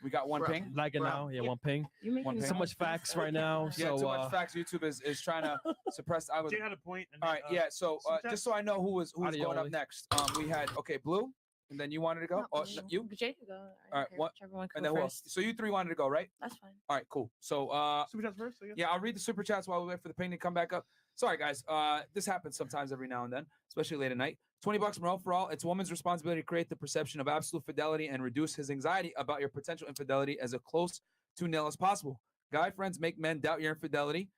We got one ping. lagging now. Yeah, one ping. One So ping. much facts right now. Yeah, so too much facts. YouTube is trying to suppress. I was. Jay had a point. And All right, yeah. So just so I know who was going up Adioli. next. We had Blue, and then you wanted to go. Oh, no, you. Jay could go. All right, what? And then who else? So you three wanted to go, right? That's fine. All right, cool. So super chats first. I guess? yeah, I'll read the super chats while we wait for the ping to come back up. Sorry, guys. This happens sometimes every now and then, especially late at night. $20 more for all. It's a woman's responsibility to create the perception of absolute fidelity and reduce his anxiety about your potential infidelity as close to nil as possible. Guy friends make men doubt your infidelity.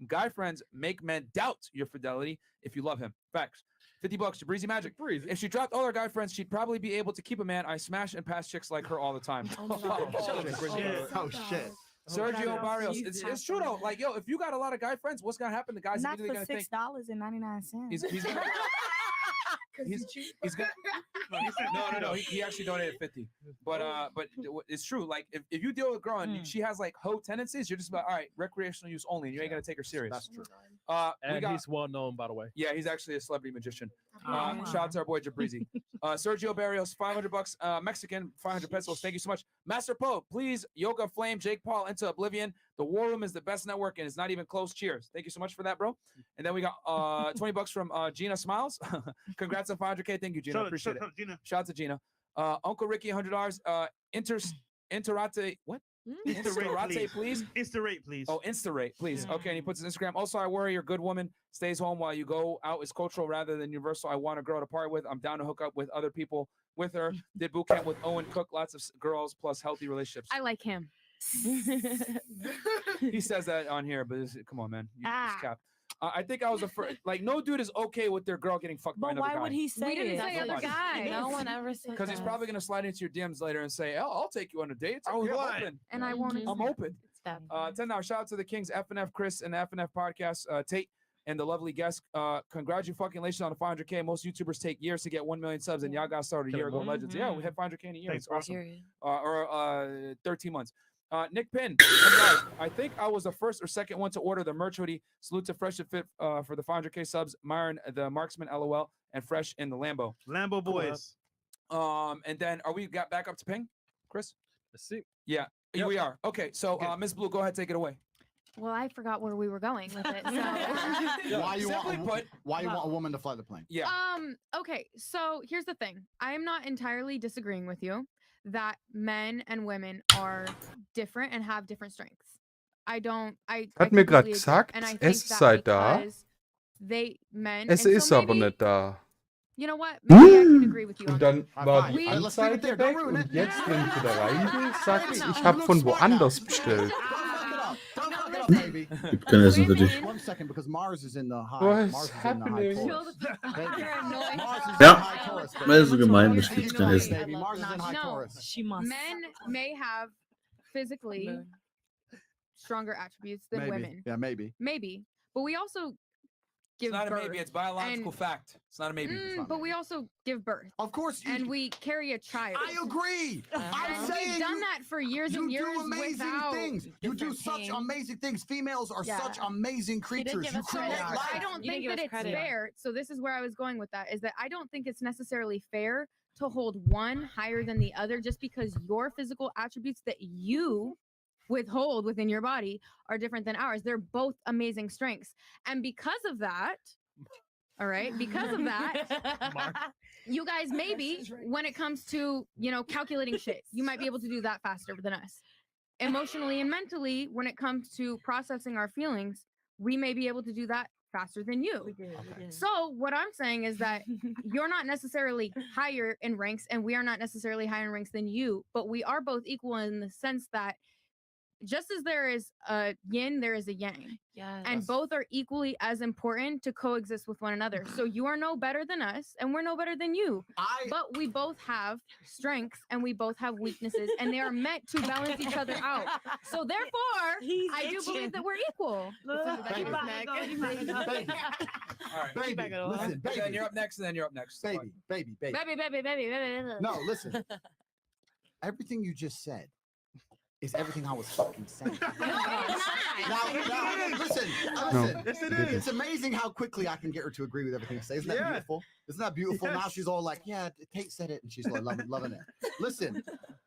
Guy friends make men doubt your fidelity if you love him. Facts. $50, Jabrizi Magic. If she dropped all her guy friends, she'd probably be able to keep a man. I smash and pass chicks like her all the time. Oh, shit. Sergio Barrios. It's true though. Like, yo, if you got a lot of guy friends, what's gonna happen? The guy's Not immediately for gonna think $6.99. he's gonna he's gonna no. He actually donated 50. But it's true. Like if you deal with a girl and she has like hoe tendencies, you're just like, all right, recreational use only, and you ain't gonna take her serious. That's true. And he's well known, by the way. Yeah, he's actually a celebrity magician. Shout out to our boy Jabrizi. Sergio Barrios, $500, Mexican, 500 pesos. Thank you so much. Master Poe, please, Yoga Flame, Jake Paul into Oblivion. The War Room is the best network and it's not even close. Cheers. Thank you so much for that, bro. And then we got $20 from Gina Smiles. Congrats on 500K. Thank you, Gina. Appreciate it. Gina. Shout out to Gina. Uncle Ricky, $100. Interate, what? Insta-rate, please. Insta-rate, please. Oh, Insta-rate, please. Okay, and he puts his Instagram. Also, I worry your good woman stays home while you go out is cultural rather than universal. I want a girl to party with. I'm down to hook up with other people with her. Did boot camp with Owen Cook. Lots of girls plus healthy relationships. I like him. He says that on here, but come on, man. It's cap. I think I was the first. Like, no dude is okay with their girl getting fucked by another guy. Why would he say We didn't it? say other guy. No one ever said Because he's probably gonna slide into your DMs later and say, "Oh, I'll take you on a date." I was I'm lying. open. And I won't. I'm open. Stop. $10. Shout out to the Kings, FNF Chris and the FNF podcast, Tate and the lovely guest. Congratulations on the 500K. Most YouTubers take years to get 1 million subs, and y'all got started a year ago. Legends. Yeah, we had 500K in a year. Thanks, It's awesome. Period. Or 13 months. Nick Pinn, I think I was the first or second one to order the merch hoodie. Salute to Fresh and Fit for the 500K subs. Myron, the Marksman, LOL, and Fresh in the Lambo. Lambo boys. And then are we got back up to ping, Chris? Let's see. Yeah, Yep. we are. Okay, so Miss Blue, go ahead, take it away. Well, I forgot where we were going with it. So. Why you want a woman to fly the plane? Yeah. Okay. So here's the thing. I am not entirely disagreeing with you that men and women are different and have different strengths. I don't. I Hat mir grad completely agree. gesagt, And I think es that sei da. because men. Es and ist so aber maybe, nicht da. You know what? Maybe I can agree with you. Und On dann that. war die We- Anzeige weg und jetzt, wenn ich wieder reingehe, sagt die, ich habe von woanders bestellt. Gibt kein Essen für dich. 1 second, because Mars is in the high. What is Mars is in the happening? high Taurus. Thank you. Mars is in Ja, high Taurus, baby. weil so gemein bist, Keep gibt's kein going, Essen. baby. Mars is in high No, Taurus. She must. men may have physically stronger attributes than Maybe. women. Yeah, maybe. Maybe. But we also give It's not birth. a maybe. It's biological and- fact. It's not a maybe. But we also give birth. Of course. And we carry a child. I agree. I'm And saying we've done that for years you and years do amazing without things. You do such amazing things. Females are such amazing creatures. You create life. I don't think that it's fair. So this is where I was going with that, is that I don't think it's necessarily fair to hold one higher than the other just because your physical attributes that you withhold within your body are different than ours. They're both amazing strengths. And because of that, all right, because of that, you guys maybe when it comes to, calculating shit, you might be able to do that faster than us. Emotionally and mentally, when it comes to processing our feelings, we may be able to do that faster than you. So what I'm saying is that you're not necessarily higher in ranks and we are not necessarily higher in ranks than you, but we are both equal in the sense that just as there is a yin, there is a yang. And both are equally as important to coexist with one another. So you are no better than us and we're no better than you. But we both have strengths and we both have weaknesses and they are meant to balance each other out. So therefore, I do believe that we're equal. All right. Baby, listen, baby. Then you're up next, and then you're up next. Baby. Baby. No, listen. Everything you just said is everything I was fucking saying. Now, listen. It's amazing how quickly I can get her to agree with everything I say. Isn't that beautiful? Isn't that beautiful? Now she's all like, yeah, Kate said it, and she's like loving it. Listen,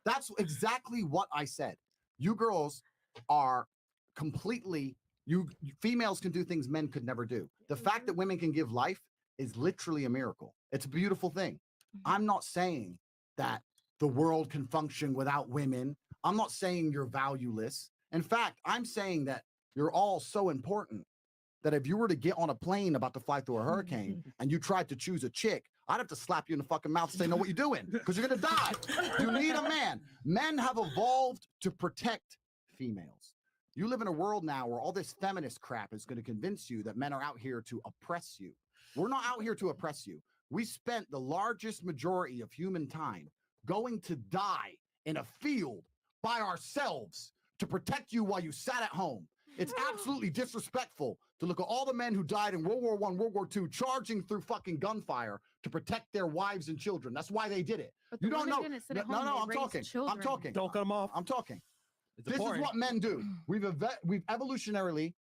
that's exactly what I said. You girls are completely, you females can do things men could never do. The fact that women can give life is literally a miracle. It's a beautiful thing. I'm not saying that the world can function without women. I'm not saying you're valueless. In fact, I'm saying that you're all so important that if you were to get on a plane about to fly through a hurricane and you tried to choose a chick, I'd have to slap you in the fucking mouth and say, know what you're doing, because you're gonna die. You need a man. Men have evolved to protect females. You live in a world now where all this feminist crap is going to convince you that men are out here to oppress you. We're not out here to oppress you. We spent the largest majority of human time going to die in a field by ourselves to protect you while you sat at home. It's absolutely disrespectful to look at all the men who died in World War I, World War II, charging through fucking gunfire to protect their wives and children. That's why they did it. But You the don't women know. didn't sit at No, home, no, they I'm raised talking. I'm children. talking. Don't cut them off. I'm talking. It's This is important. what men do. We've evolutionarily,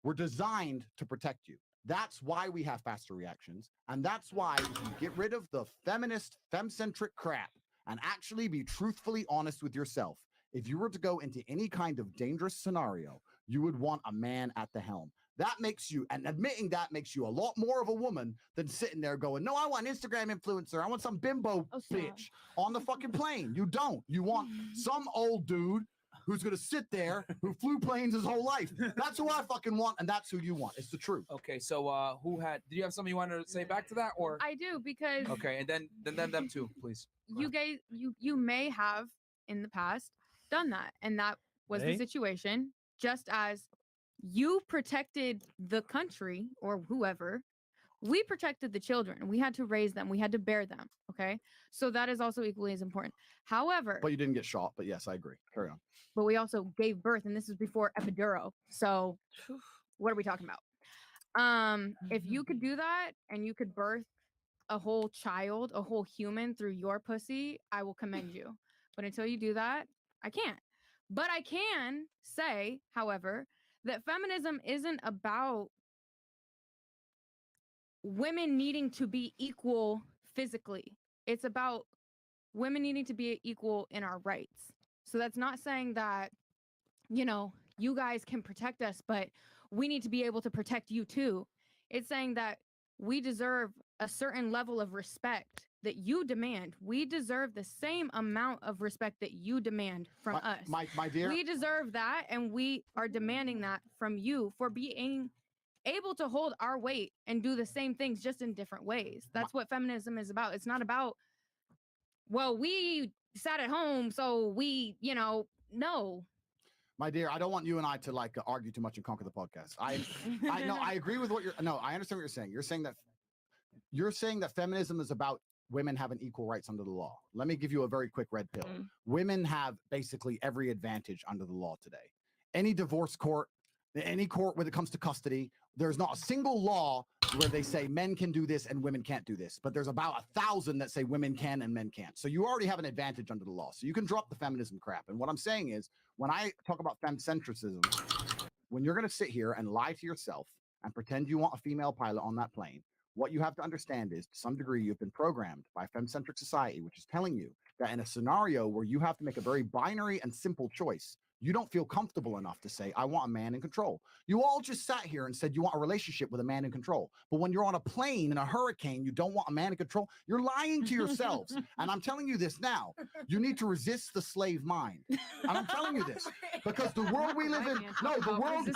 we're designed to protect you. That's why we have faster reactions. And that's why if you get rid of the feminist, fem-centric crap and actually be truthfully honest with yourself, if you were to go into any kind of dangerous scenario, you would want a man at the helm. That makes you, and admitting that makes you a lot more of a woman than sitting there going, no, I want an Instagram influencer. I want some bimbo bitch on the fucking plane. You don't. You want some old dude who's going to sit there, who flew planes his whole life. That's who I fucking want, and that's who you want. It's the truth. Okay, so did you have something you wanted to say back to that, or? I do, because Okay, and then them too, please. you guys, you may have in the past done that, and that was May? the situation. Just as you protected the country or whoever, we protected the children. We had to raise them. We had to bear them. Okay, so that is also equally as important. However, But you didn't get shot. But yes, I agree. Carry on. but we also gave birth, and this was before epidural. So what are we talking about? If you could do that and you could birth a whole child, a whole human through your pussy, I will commend you. But until you do that, I can't. But I can say, however, that feminism isn't about women needing to be equal physically. It's about women needing to be equal in our rights. So that's not saying that, you guys can protect us, but we need to be able to protect you too. It's saying that we deserve a certain level of respect that you demand. We deserve the same amount of respect that you demand from us. My dear. We deserve that, and we are demanding that from you for being able to hold our weight and do the same things just in different ways. That's what feminism is about. It's not about, well, we sat at home, so we, no. My dear, I don't want you and I to argue too much and conquer the podcast. I know I agree with what I understand what you're saying. You're saying that feminism is about women having equal rights under the law. Let me give you a very quick red pill. Women have basically every advantage under the law today. Any divorce court, any court when it comes to custody, there's not a single law where they say men can do this and women can't do this, but there's about 1,000 that say women can and men can't. So you already have an advantage under the law. So you can drop the feminism crap. And what I'm saying is, when I talk about femcentrism, when you're going to sit here and lie to yourself and pretend you want a female pilot on that plane, what you have to understand is, to some degree, you've been programmed by femcentric society, which is telling you that in a scenario where you have to make a very binary and simple choice, you don't feel comfortable enough to say, I want a man in control. You all just sat here and said you want a relationship with a man in control. But when you're on a plane in a hurricane, you don't want a man in control. You're lying to yourselves. And I'm telling you this now. You need to resist the slave mind. And I'm telling you this because the world we live in, no, the world,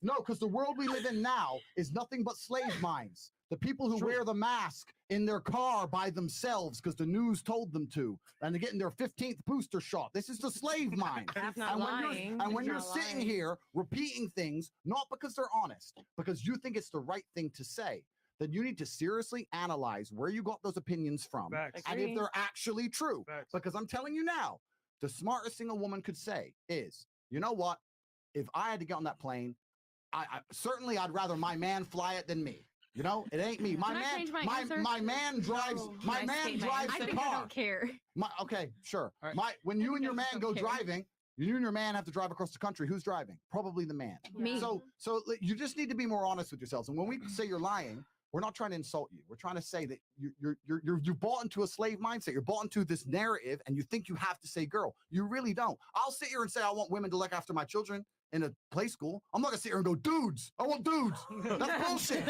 no, because the world we live in now is nothing but slave minds. The people who wear the mask in their car by themselves because the news told them to, and they're getting their 15th booster shot. This is the slave mind. And when you're sitting here repeating things, not because they're honest, because you think it's the right thing to say, then you need to seriously analyze where you got those opinions from and if they're actually true. Because I'm telling you now, the smartest thing a woman could say is, you know what? If I had to get on that plane, certainly I'd rather my man fly it than me. You know, it ain't me. My man drives the car. I don't care. Okay, sure. When you and your man go driving, you and your man have to drive across the country. Who's driving? Probably the man. Me. So you just need to be more honest with yourselves. And when we say you're lying, we're not trying to insult you. We're trying to say that you're bought into a slave mindset. You're bought into this narrative, and you think you have to say girl. You really don't. I'll sit here and say I want women to look after my children in a play school. I'm not gonna sit here and go, dudes. I want dudes. That's bullshit.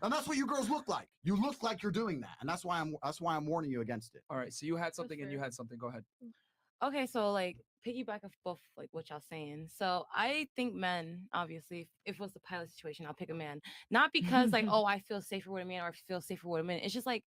And that's what you girls look like. You look like you're doing that, and that's why I'm warning you against it. All right. So you had something and you had something. Go ahead. Okay, so like piggyback off both like what y'all saying. So I think men, obviously, if it was the pilot situation, I'll pick a man. Not because like, oh, I feel safer with a man or I feel safer with a man. It's just like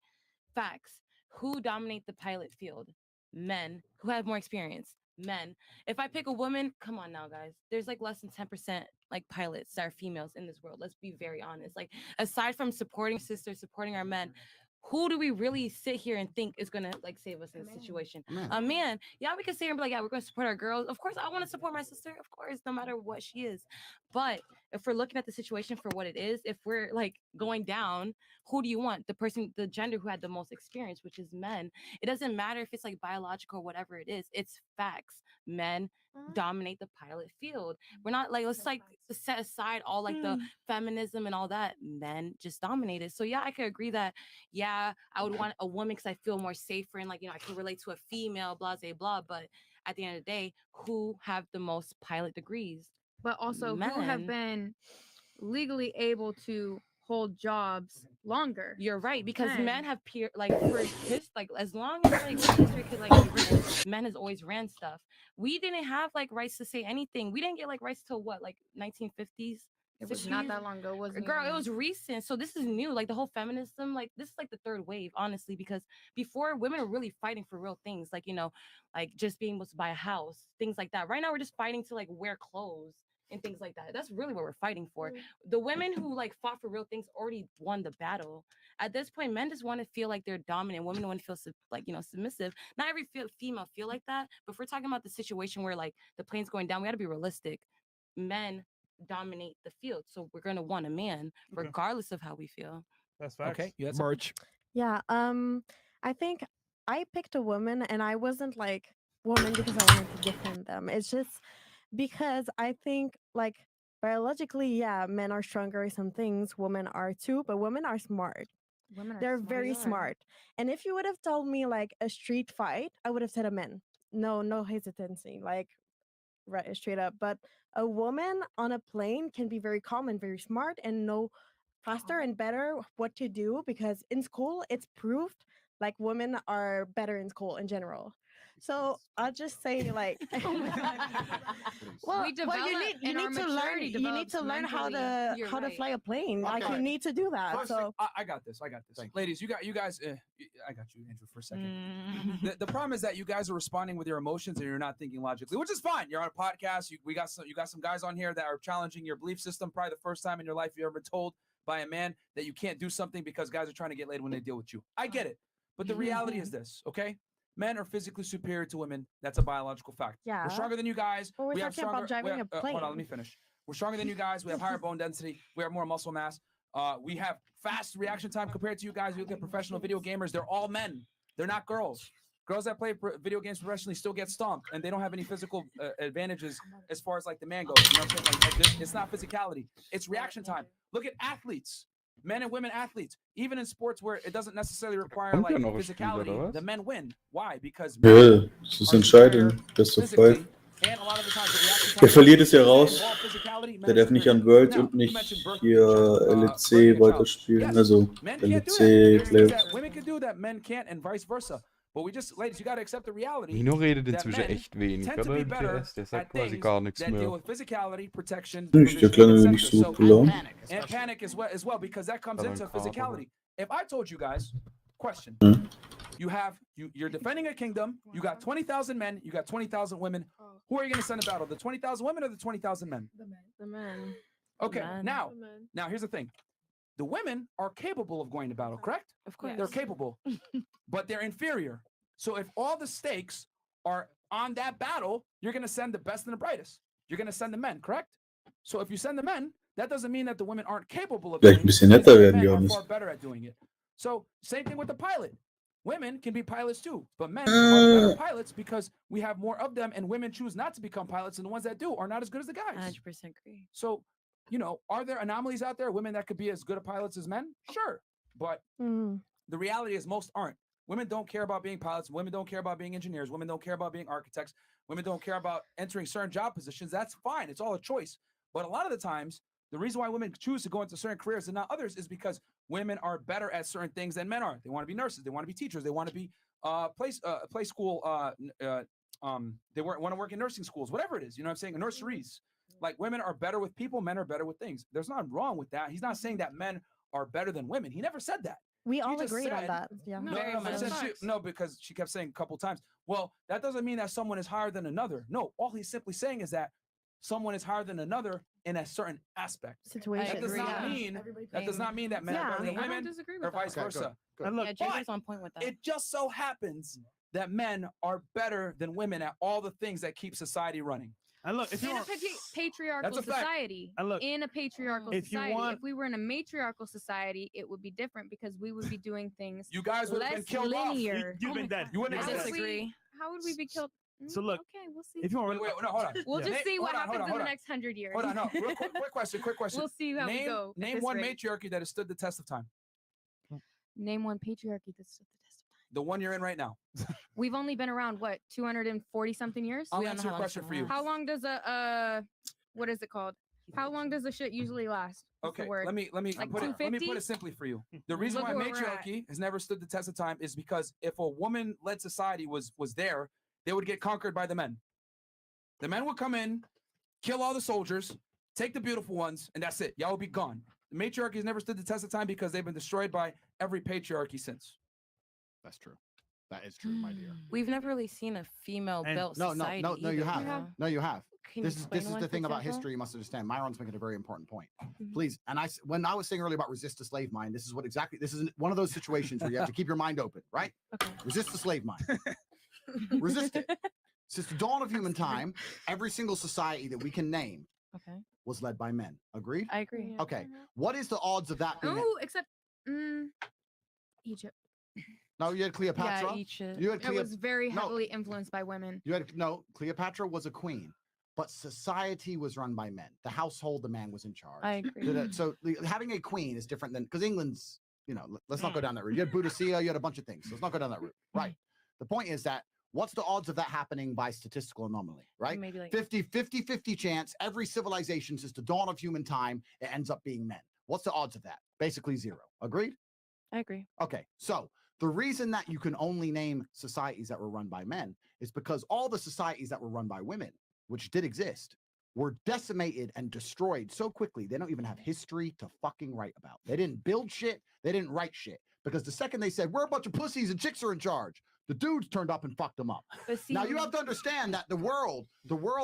facts. Who dominate the pilot field? Men. Who have more experience? Men. If I pick a woman, come on now, guys. There's like less than 10% like pilots that are females in this world. Let's be very honest. Like aside from supporting sisters, supporting our men, who do we really sit here and think is gonna like save us in this situation? A man. Yeah, we can sit here and be like, yeah, we're gonna support our girls. Of course, I want to support my sister, of course, no matter what she is. But if we're looking at the situation for what it is, if we're like going down, who do you want? The gender who had the most experience, which is men. It doesn't matter if it's like biological or whatever it is. It's facts. Men dominate the pilot field. We're not like, let's like set aside all like the feminism and all that. Men just dominate it. So yeah, I could agree that, yeah, I would want a woman because I feel more safer and like, you know, I can relate to a female, blah, blah, blah. But at the end of the day, who have the most pilot degrees? But also Men. who have been legally able to hold jobs longer. You're right, because men have like as long as like history could like be written, men has always ran stuff. We didn't have like rights to say anything. We didn't get like rights till what, like 1950s. It was not that long ago, wasn't it? Girl, it was recent. So this is new. Like the whole feminism, like this is like the third wave, honestly, because before women were really fighting for real things, like, you know, like just being able to buy a house, things like that. Right now we're just fighting to like wear clothes and things like that. That's really what we're fighting for. The women who like fought for real things already won the battle. At this point, men just want to feel like they're dominant. Women want to feel like, you know, submissive. Not every female feel like that. But if we're talking about the situation where like the plane's going down, we got to be realistic. Men dominate the field, so we're gonna want a man regardless of how we feel. That's facts. Okay, you had merch. Yeah, I think I picked a woman, and I wasn't like woman because I wanted to defend them. It's just because I think like biologically, yeah, men are stronger in some things, women are too, but women are smart. They're very smart. And if you would have told me like a street fight, I would have said a man. No hesitancy, like right straight up. But a woman on a plane can be very calm and very smart and know faster and better what to do, because in school it's proved like women are better in school in general. So I'll just say like well, you need to learn how to fly a plane. Like you need to do that. First, So I got this. Ladies, you guys. I got you, Andrew, for a second. The problem is that you guys are responding with your emotions and you're not thinking logically, which is fine. You're on a podcast. You got some guys on here that are challenging your belief system. Probably the first time in your life you've ever been told by a man that you can't do something because guys are trying to get laid when they deal with you. I get it, but the reality is this, okay? Men are physically superior to women. That's a biological fact. Yeah. We're stronger than you guys. But we're we have talking about stronger, driving a plane. Hold on, let me finish. We're stronger than you guys. We have higher bone density. We have more muscle mass. We have fast reaction time compared to you guys. You look at professional video gamers; they're all men. They're not girls. Girls that play video games professionally still get stomped, and they don't have any physical advantages as far as like the man goes. You know what I'm saying? Like, it's not physicality; it's reaction time. Look at athletes, men and women athletes. Even in sports where it doesn't necessarily require Kommt like ja noch ein Spiel, oder physicality, was? the men win. Why? Because Ja, men das ist are entscheidend. Best of physically, five. and a lot of the times the reaction Der time verliert es ja doesn't raus. involve physicality. Der Men are darf nicht an superior. Worlds Now, und you nicht mentioned birthing hier birthing LEC a child. weiterspielen. Yes, Also men can't do that. LEC There's things Playoffs. that women can do that men can't, and vice versa. But we just, ladies, you got to accept the reality Mino redet that inzwischen men echt wenig, tend to oder? be Im better TS. Der at sagt quasi things gar nichts that deal mehr. with physicality, protection, Nicht, der provisioning, klang irgendwie etc. nicht so So, klar. and panic as well, because that comes Dann into ein Kater. physicality. If I told you guys, question, Hm? you're defending a kingdom, you got 20,000 men, you got 20,000 women. Who are you going to send to battle? The 20,000 women or the 20,000 men? The men. Okay, men. now, The men. now here's the thing. The women are capable of going to battle, correct? Of course. They're capable, but they're inferior. So if all the stakes are on that battle, you're going to send the best and the brightest. You're going to send the men, correct? So if you send the men, that doesn't mean that the women aren't capable of Vielleicht doing ein it. bisschen It netter means that the werden, men are Johannes. far better at doing it. So same thing with the pilot. Women can be pilots too, but men are better pilots because we have more of them, and women choose not to become pilots, and the ones that do are not as good as the guys. 100% agree. So, you know, are there anomalies out there, women that could be as good at pilots as men? Sure. But the reality is most aren't. Women don't care about being pilots. Women don't care about being engineers. Women don't care about being architects. Women don't care about entering certain job positions. That's fine. It's all a choice. But a lot of the times, the reason why women choose to go into certain careers and not others is because women are better at certain things than men are. They want to be nurses. They want to be teachers. They want to be play school. They want to work in nursing schools, whatever it is. You know what I'm saying? Nurseries. Like women are better with people. Men are better with things. There's nothing wrong with that. He's not saying that men are better than women. He never said that. We He all just agreed on said- that. Yeah. No, because she kept saying a couple times. Well, that doesn't mean that someone is higher than another. No, all he's simply saying is that someone is higher than another in a certain aspect. Situation. That does not mean that men are better than I don't women disagree or with vice that. versa. And look, Yeah, Jacob's on point with that. It just so happens that men are better than women at all the things that keep society running. And look, if you In a want, patriarchal That's a fact. society, And look, in a patriarchal if you society, want- if we were in a matriarchal society, it would be different because we would be doing things You guys would have been less killed off. linear. you've been dead. You wouldn't How have would existed. we- How would we be killed? So look, okay, we'll see. if you want, Wait, no, hold on. We'll Yeah. just see what Hold on, happens hold in the on. next 100 years. Hold on, no. Real quick question. Quick question. We'll see how we name, go at Name this one rate. matriarchy that has stood the test of time. Name one patriarchy that's stood the test of time. The one you're in right now. We've only been around what 240 something years. I'll answer your question for you. How long does a what is it called? How long does the shit usually last? What's the Okay, word? let me Like put it 250? simply for you. The reason Look why where we're at. matriarchy has never stood the test of time is because if a woman-led society was there, they would get conquered by the men. The men would come in, kill all the soldiers, take the beautiful ones, and that's it. Y'all would be gone. The matriarchy has never stood the test of time because they've been destroyed by every patriarchy since. That's true. That is true, my dear. We've never really seen a female built society. No, you either, have. you know? No, you have. Can you This explain is one, the for thing about example? history you must understand. Myron's making a very important point. Mhm. Please, and when I was saying earlier about resist the slave mind, this is one of those situations where you have to keep your mind open, right? Okay. Resist the slave mind. Resist it. Since the dawn of human time, every single society that we can name Okay. was led by men. Agreed? I agree. Okay. What is the odds of that being? Oh, except Egypt. No, you had Cleopatra. Yeah, Egypt. You had It was very no, heavily influenced by women. You had Cleopatra was a queen, but society was run by men. The household, the man was in charge. I agree. So having a queen is different than because England's. Let's not go down that route. You had Boudicca, you had a bunch of things. Let's not go down that route. Right. The point is that what's the odds of that happening by statistical anomaly? Right. Maybe like 50 chance. Every civilization since the dawn of human time, it ends up being men. What's the odds of that? Basically zero. Agreed? I agree. Okay, so the reason that you can only name societies that were run by men is because all the societies that were run by women, which did exist, were decimated and destroyed so quickly they don't even have history to fucking write about. They didn't build shit, they didn't write shit. Because the second they said, we're a bunch of pussies and chicks are in charge, the dudes turned up and fucked them up. But see, Now you have to understand that the world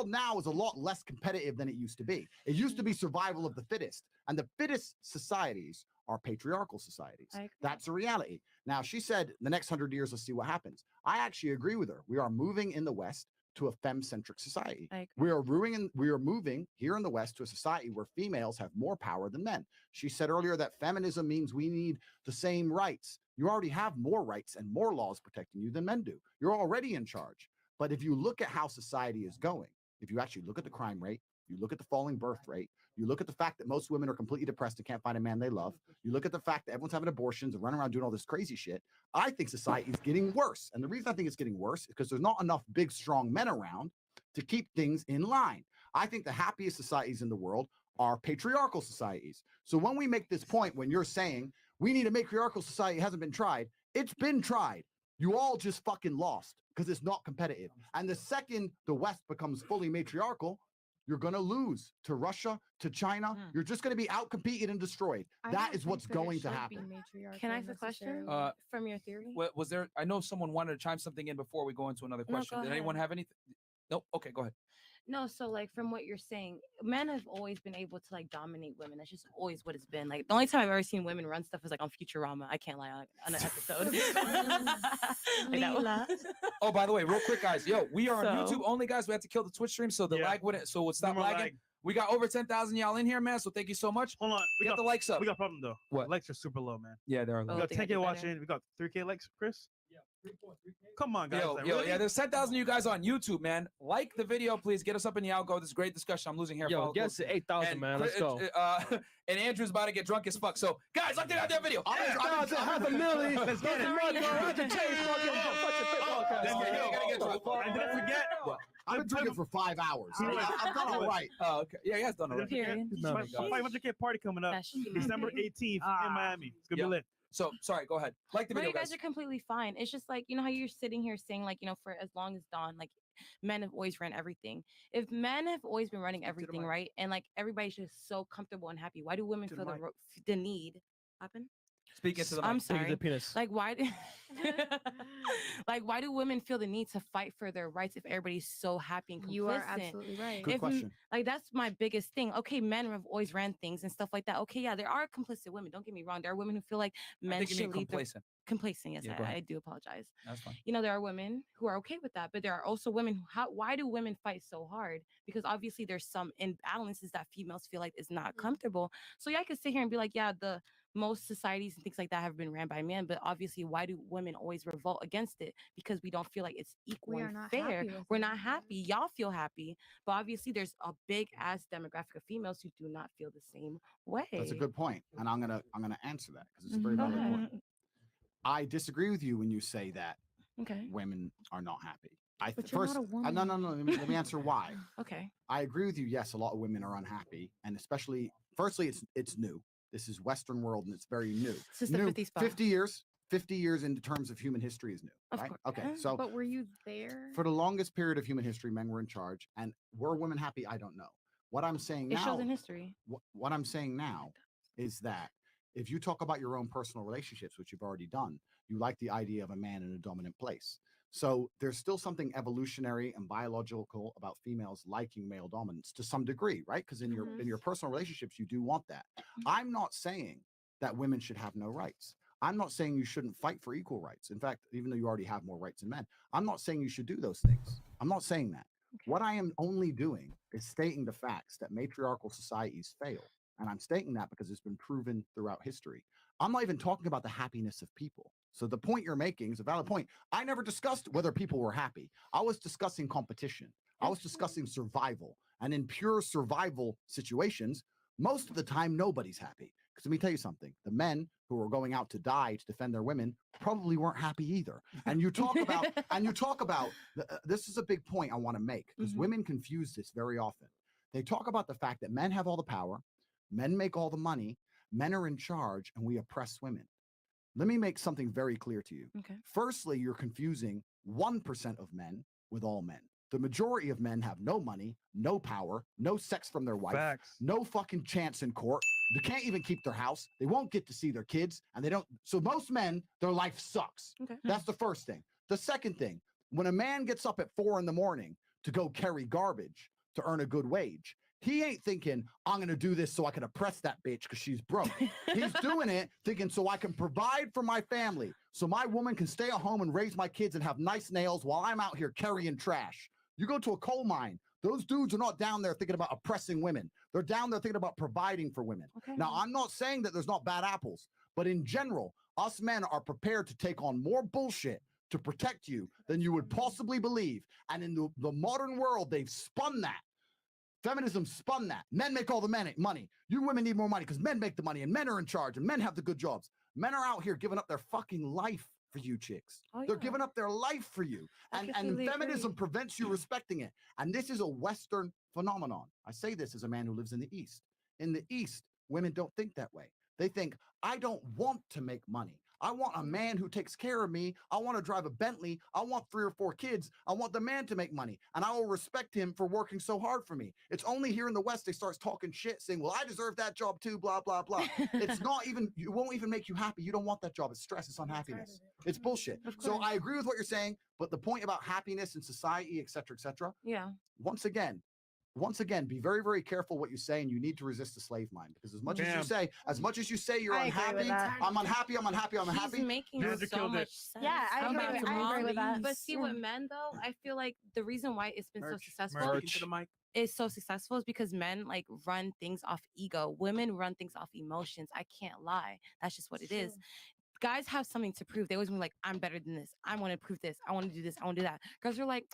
now is a lot less competitive than it used to be. It used to be survival of the fittest, and the fittest societies are patriarchal societies. I agree. That's a reality. Now she said the next 100 years, let's see what happens. I actually agree with her. We are moving in the West to a femme-centric society. I agree. We are moving here in the West to a society where females have more power than men. She said earlier that feminism means we need the same rights. You already have more rights and more laws protecting you than men do. You're already in charge. But if you look at how society is going, if you actually look at the crime rate, you look at the falling birth rate, you look at the fact that most women are completely depressed and can't find a man they love, you look at the fact that everyone's having abortions and running around doing all this crazy shit, I think society is getting worse. And the reason I think it's getting worse is because there's not enough big, strong men around to keep things in line. I think the happiest societies in the world are patriarchal societies. So when we make this point, when you're saying we need a matriarchal society, it hasn't been tried, it's been tried. You all just fucking lost because it's not competitive. And the second the West becomes fully matriarchal, you're going to lose to Russia, to China. You're just going to be outcompeted and destroyed. That is what's going to happen. Can I ask a question from your theory? Was there? I know someone wanted to chime something in before we go into another No, question. go Did anyone ahead. have anything? Nope. Okay, go ahead. No, so like from what you're saying, men have always been able to like dominate women. That's just always what it's been. Like the only time I've ever seen women run stuff is like on Futurama. I can't lie, on an episode. Like that one. Oh, by the way, real quick, guys. Yo, we are on So- YouTube only, guys. We had to kill the Twitch stream, so the lag wouldn't. So we'll stop No more lagging. lag. We got over 10,000 y'all in here, man. So thank you so much. Hold on. We Get got the likes up. We got a problem though. What? Likes are super low, man. Yeah, there are. We low. got think I 10K did watching. better. We got 3K likes, Chris. Yeah, 3.3K. Come on, guys. Yo, like, yo, really? yeah, there's 10,000 of you guys on YouTube, man. Like the video, please. Get us up in the algo. This is great discussion. I'm losing hair Yo, follicles. get to 8,000, And man. Let's go. And Andrew's about to get drunk as fuck. So, guys, let's get out that video. Half a million. Let's get it. And don't forget. I've been drinking for 5 hours. I've done all right. Oh, okay. Yeah, he has done all right. Period. My 500K party coming up December 18th in Miami. It's gonna be lit. So, sorry, go ahead. Like the No, video, you guys guys. are completely fine. It's just like, you know how you're sitting here saying like, you know, for as long as Dawn, like men have always ran everything. If men have always been running everything, right? And like everybody's just so comfortable and happy. Why do women To feel the mic. the need? Happen? Speak into the I'm mic. sorry. penis. Like why do like why do women feel the need to fight for their rights if everybody's so happy and complicit? You are absolutely right. Good question. Like that's my biggest thing. Okay, men have always ran things and stuff like that. Okay, yeah, there are complicit women. Don't get me wrong. There are women who feel like I men think you should mean lead their complacent. complacent. Yes, Yeah, go ahead. I do apologize. That's fine. You know, there are women who are okay with that, but there are also women who, why do women fight so hard? Because obviously there's some imbalances that females feel like is not comfortable. So yeah, I could sit here and be like, yeah, the most societies and things like that have been ran by men, but obviously why do women always revolt against it? Because we don't feel like it's equal We are and not fair. happy with We're it, not yeah. happy. Y'all feel happy, but obviously there's a big ass demographic of females who do not feel the same way. That's a good point, and I'm gonna answer that because it's a very Go valid ahead. point. I disagree with you when you say that Okay. women are not happy. But you're first, not a woman. no. Let me answer why. Okay. I agree with you. Yes, a lot of women are unhappy, and especially, firstly, it's new. This is Western world, and it's very new. Since the New, 50s spot. 50 years. 50 years in terms of human history is new. Of right? course. Okay, so But were you there? for the longest period of human history, men were in charge, and were women happy? I don't know. What I'm saying It now, shows in history. what I'm saying now is that if you talk about your own personal relationships, which you've already done, you like the idea of a man in a dominant place. So there's still something evolutionary and biological about females liking male dominance to some degree, right? Because in your personal relationships, you do want that. I'm not saying that women should have no rights. I'm not saying you shouldn't fight for equal rights. In fact, even though you already have more rights than men, I'm not saying you should do those things. I'm not saying that. What I am only doing is stating the facts that matriarchal societies fail. And I'm stating that because it's been proven throughout history. I'm not even talking about the happiness of people. So the point you're making is a valid point. I never discussed whether people were happy. I was discussing competition. I was discussing survival. And in pure survival situations, most of the time, nobody's happy. Because let me tell you something. The men who were going out to die to defend their women probably weren't happy either. And you talk about, this is a big point I want to make because women confuse this very often. They talk about the fact that men have all the power, men make all the money, men are in charge, and we oppress women. Let me make something very clear to you. Okay. Firstly, you're confusing 1% of men with all men. The majority of men have no money, no power, no sex from their wife, Facts. no fucking chance in court. They can't even keep their house. They won't get to see their kids, and they don't. So most men, their life sucks. Okay. That's the first thing. The second thing, when a man gets up at 4 a.m. to go carry garbage to earn a good wage, he ain't thinking, I'm going to do this so I can oppress that bitch because she's broke. He's doing it thinking so I can provide for my family, so my woman can stay at home and raise my kids and have nice nails while I'm out here carrying trash. You go to a coal mine. Those dudes are not down there thinking about oppressing women. They're down there thinking about providing for women. Okay. Now, I'm not saying that there's not bad apples, but in general, us men are prepared to take on more bullshit to protect you than you would possibly believe. And in the modern world, they've spun that. Feminism spun that. Men make all the money. You women need more money because men make the money and men are in charge and men have the good jobs. Men are out here giving up their fucking life for you chicks. They're giving up their life for you. And completely feminism agree. prevents you respecting it. And this is a Western phenomenon. I say this as a man who lives in the East. In the East, women don't think that way. They think, I don't want to make money. I want a man who takes care of me. I want to drive a Bentley. I want 3 or 4 kids. I want the man to make money. And I will respect him for working so hard for me. It's only here in the West they start talking shit, saying, well, I deserve that job too, blah, blah, blah. It's not even, it won't even make you happy. You don't want that job. It's stress. It's unhappiness. It's bullshit. So I agree with what you're saying, but the point about happiness in society, et cetera, Yeah. once again, be very, very careful what you say, and you need to resist the slave mind, because as much as you say you're I agree with unhappy, that. I'm unhappy, I'm unhappy, I'm He's unhappy. making so much sense. Yeah, I agree with that. But see, with men though, I feel like the reason why it's been so successful Merch. is so successful is because men like run things off ego. Women run things off emotions. I can't lie. That's just what it is. Guys have something to prove. They always be like, I'm better than this. I want to prove this. I want to do this. I want to do that. Girls are like,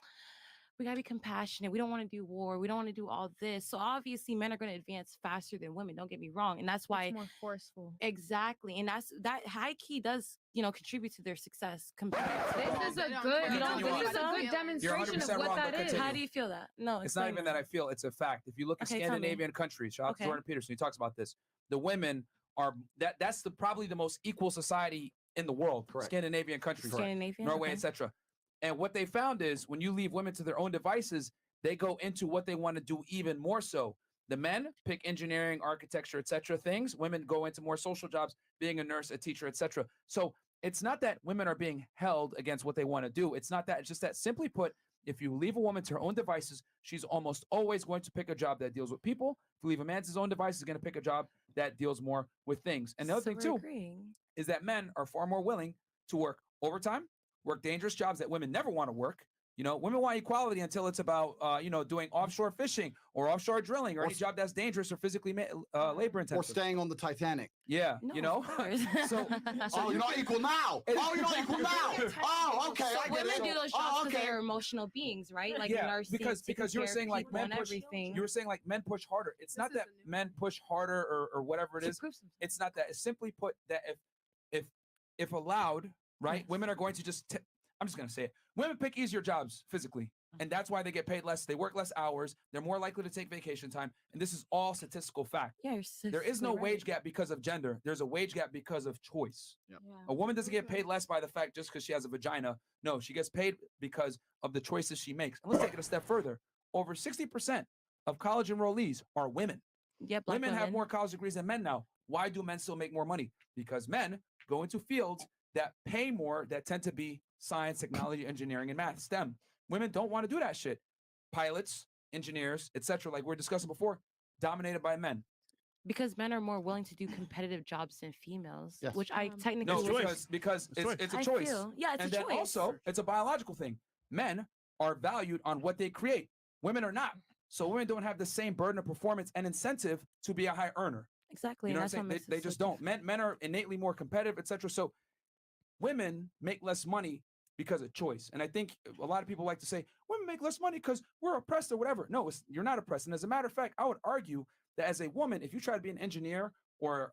we gotta be compassionate. We don't want to do war. We don't want to do all this. So obviously, men are going to advance faster than women. Don't get me wrong, and that's why It's more forceful. exactly, and that high key does contribute to their success. Compared to This is a good, You don't think so? good demonstration of 100% what wrong, that but is. continue. How do you feel that? No, It's not explain even that I feel, it's a fact. If you look at Okay, tell me. Scandinavian countries, shout out to Okay. Jordan Peterson, he talks about this. The women are that's probably the most equal society in the world. Scandinavian countries, Scandinavian, Norway, okay. etc. And what they found is when you leave women to their own devices, they go into what they want to do even more so. The men pick engineering, architecture, etc. things. Women go into more social jobs, being a nurse, a teacher, etc. So it's not that women are being held against what they want to do. It's not that. It's just that, simply put, if you leave a woman to her own devices, she's almost always going to pick a job that deals with people. If you leave a man to his own devices, he's going to pick a job that deals more with things. And the other So thing we're too agreeing. is that men are far more willing to work overtime, work dangerous jobs that women never want to work. You know, women want equality until it's about, doing offshore fishing or offshore drilling or any job that's dangerous or physically labor intensive. Or staying on the Titanic. Yeah, No, you know. of course. so Oh, you're not equal now. Oh, you're not equal now. Oh, okay. So I get women it. do those jobs Oh, because okay. they're emotional beings, right? Like yeah, nursing, because taking you were care of saying like people men and push. everything. You were saying like men push harder. It's not that men push harder or whatever it To is. prove something. It's not that. It's simply put that if allowed, right, women are going to just. I'm just gonna say it. Women pick easier jobs physically, and that's why they get paid less. They work less hours. They're more likely to take vacation time, and this is all statistical fact. Yeah, you're There is no statistically wage right. gap because of gender. There's a wage gap because of choice. Yep. Yeah. A woman doesn't get paid less by the fact just because she has a vagina. No, she gets paid because of the choices she makes. And let's take it a step further. Over 60% of college enrollees are women. Yeah, black Women have women. more college degrees than men now. Why do men still make more money? Because men go into fields that pay more, that tend to be science, technology, engineering, and math, STEM. Women don't want to do that shit. Pilots, engineers, etc., like we were discussing before, dominated by men. Because men are more willing to do competitive jobs than females, Yes. which I technically No, was- because it's a I choice. feel- yeah, it's and a then choice. also it's a biological thing. Men are valued on what they create. Women are not. So women don't have the same burden of performance and incentive to be a high earner. Exactly. You know and what I'm that's saying? They just don't. Men are innately more competitive, etc. So women make less money because of choice. And I think a lot of people like to say women make less money because we're oppressed or whatever. No, you're not oppressed. And as a matter of fact, I would argue that as a woman, if you try to be an engineer or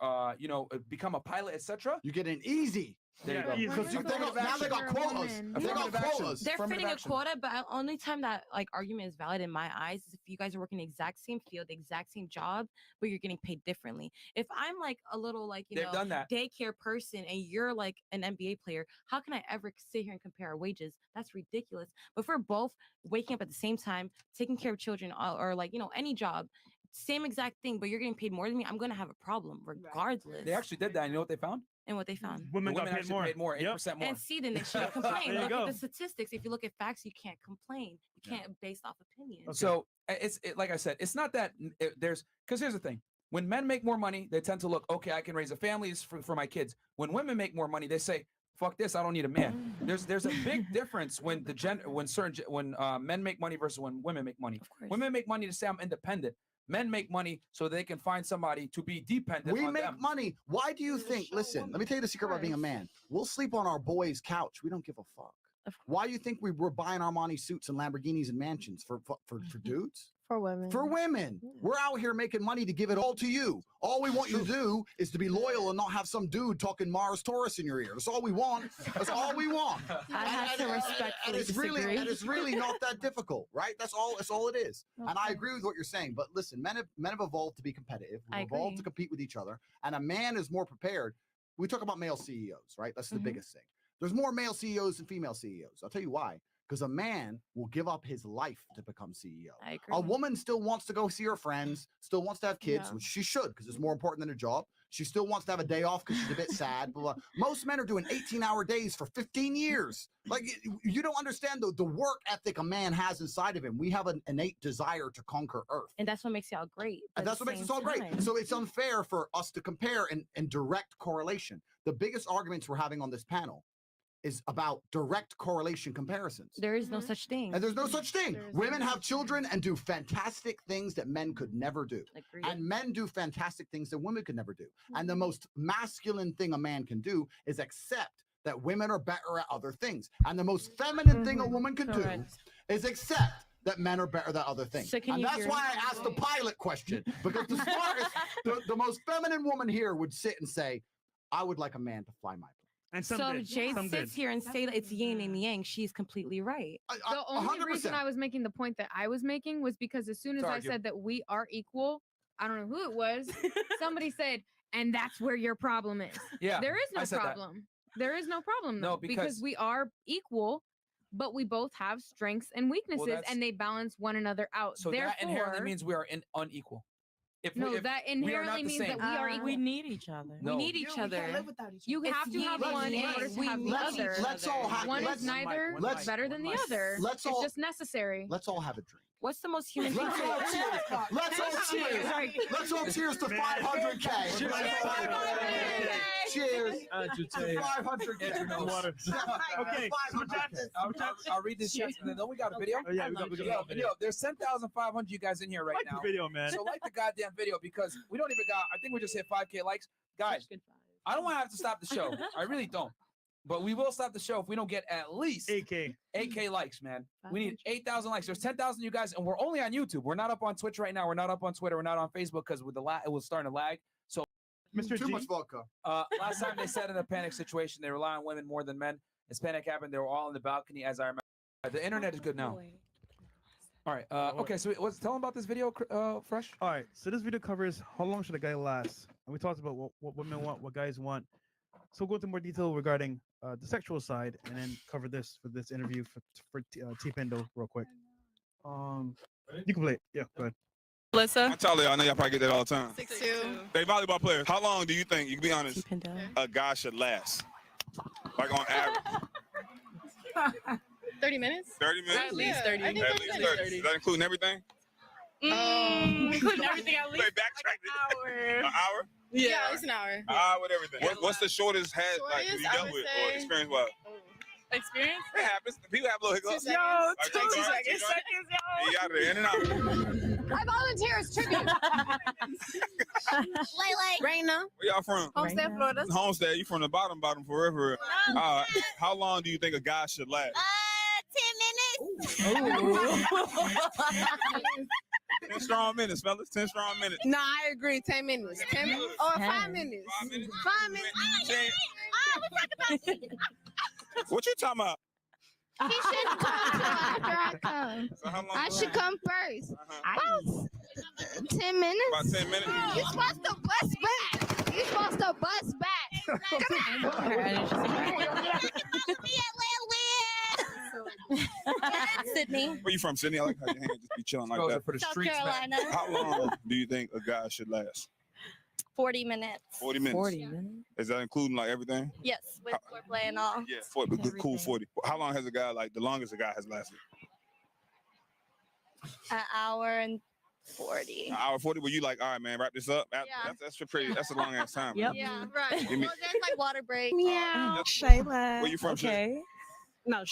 become a pilot, etc., you get an easy. There Yeah, you go. because now they got quotas. They got quotas. They're Affirmative fitting a action. quota, but the only time that like argument is valid in my eyes is if you guys are working the exact same field, the exact same job, but you're getting paid differently. If I'm like a little like They've done that. daycare person and you're like an NBA player, how can I ever sit here and compare our wages? That's ridiculous. But if we're both waking up at the same time, taking care of children, or like any job, same exact thing, but you're getting paid more than me, I'm gonna have a problem regardless. They actually did that. You know what they found? And what they found. Women The got paid actually more. paid more, Yep. 8% more. And see, then they shouldn't complain. There you Look go. at the statistics. If you look at facts, you can't complain. You can't based off opinion. So like I said, it's not that because here's the thing. When men make more money, they tend to look, okay, I can raise a family for my kids. When women make more money, they say, fuck this, I don't need a man. There's a big difference when men make money versus when women make money. Women make money to say I'm independent. Men make money so they can find somebody to be dependent We on make them. money. Why do you think? Listen, let me tell you the secret about being a man. We'll sleep on our boy's couch. We don't give a fuck. Why do you think we're buying Armani suits and Lamborghinis and mansions for dudes? For women. For women. We're out here making money to give it all to you. All we want you to do is to be loyal and not have some dude talking Mars Taurus in your ear. That's all we want. That's all we want. I have to respectfully disagree. And it's really not that difficult, right? That's all it is. And I agree with what you're saying. But listen, men have evolved to be competitive. We've evolved to compete with each other. And a man is more prepared. We talk about male CEOs, right? That's the biggest thing. There's more male CEOs than female CEOs. I'll tell you why. Because a man will give up his life to become CEO. I agree. A woman still wants to go see her friends, still wants to have kids, which she should, because it's more important than a job. She still wants to have a day off because she's a bit sad. Blah, blah. Most men are doing 18-hour days for 15 years. Like, you don't understand the work ethic a man has inside of him. We have an innate desire to conquer Earth. And that's what makes y'all great. And that's what makes us all great. So it's unfair for us to compare and direct correlation. The biggest arguments we're having on this panel is about direct correlation comparisons. There is no such thing. And there's no such thing. Women have children and do fantastic things that men could never do. Agreed. And men do fantastic things that women could never do. And the most masculine thing a man can do is accept that women are better at other things. And the most feminine thing a woman can do is accept that men are better at other things. So and that's why I asked the pilot question. Because the smartest, the most feminine woman here would sit and say, I would like a man to fly my plane. And some So did. Jade Some sits did. here and say that it's yin and yang. She's completely right. The only reason I was making the point that I was making was because as soon as I argue. said that we are equal, I don't know who it was, somebody said, and that's where your problem is. Yeah, There is I no said that. problem. There is no problem, No, though, because- we are equal, but we both have strengths and weaknesses, that's- and they balance one another out. So Therefore, that inherently means we are unequal. no, if that we are not inherently the means same. that we are equal. We need each other. No. We need each other. You It's have to have yin one and in order yang. to We have the need other. each Let's all have One let's- is neither let's- better than the other. let's It's all- just necessary. Let's all have a drink. What's the most human thing? Let's all cheers. Let's all cheers. Let's all cheers to 500K. Cheers. To 500K. Water. Okay. I'll read this chat, and then we got a video. Oh, yeah, we got a video. There's 10,500 you guys in here right Like the now. video, man. So like the goddamn video because we don't even got. I think we just hit 5K likes, guys. I don't want to have to stop the show. I really don't. But we will stop the show if we don't get at least 8K likes, man. We need 8,000 likes. There's 10,000 you guys, and we're only on YouTube. We're not up on Twitch right now. We're not up on Twitter. We're not on Facebook because with the it was starting to lag. So, Mr. Too much vodka. Last time they said in a panic situation, they rely on women more than men. As panic happened, they were all in the balcony, as I remember. The internet is good now. All right. Okay. So tell them about this video, Fresh. All right. So this video covers how long should a guy last, and we talked about what women want, what guys want. So we'll go into more detail regarding the sexual side, and then cover this for this interview for T-Pendo real quick. You can play it. Yeah, go ahead. Melissa. I tell you, I know y'all probably get that all the time. 6'2". Hey, volleyball players, how long do you think, you can be honest, a guy should last? Like on average? 30 minutes? 30 minutes? At least 30. At least 30. Is that including everything? Including everything at least Wait, backtrack. An hour? Yeah, at least an hour. An hour with everything. What's the shortest head like you Shortest, I dealt would with say- or experience wise? Experience? It happens. People have little hiccups. 2 seconds. Like, Yo, two 2 seconds, seconds, yo. You got it in and out. I volunteer as tribute. Lele. Raina. Where y'all from? Homestead, Florida. Homestead. You from the bottom forever. How long do you think a guy should last? 10 minutes. 10 strong minutes, fellas. 10 strong minutes. No, I agree. 10 minutes. 10 minutes. Or 5 minutes. 5 minutes. What you talking about? He should come till after I come. So how long I do should come first. About 10 minutes. About 10 minutes? You're supposed to bust back. You're supposed to bust back. Sydney. Where you from, Sydney? I like how your hand just be chilling like Girls that. are for the South streets, man. Carolina. How long do you think a guy should last? 40 minutes. 40 minutes. 40 minutes. Is that including like everything? Yes, with foreplay and all. Yeah, 40, cool 40. How long has a guy, like the longest a guy has lasted? An hour and 40. An hour 40. Were you like, all right, man, wrap this up? That's a pretty. That's a long ass time. man. Yeah, right. Give me- Well, there's like water break. Meow, That's- Shayla. Where you from, Shay? Okay. No,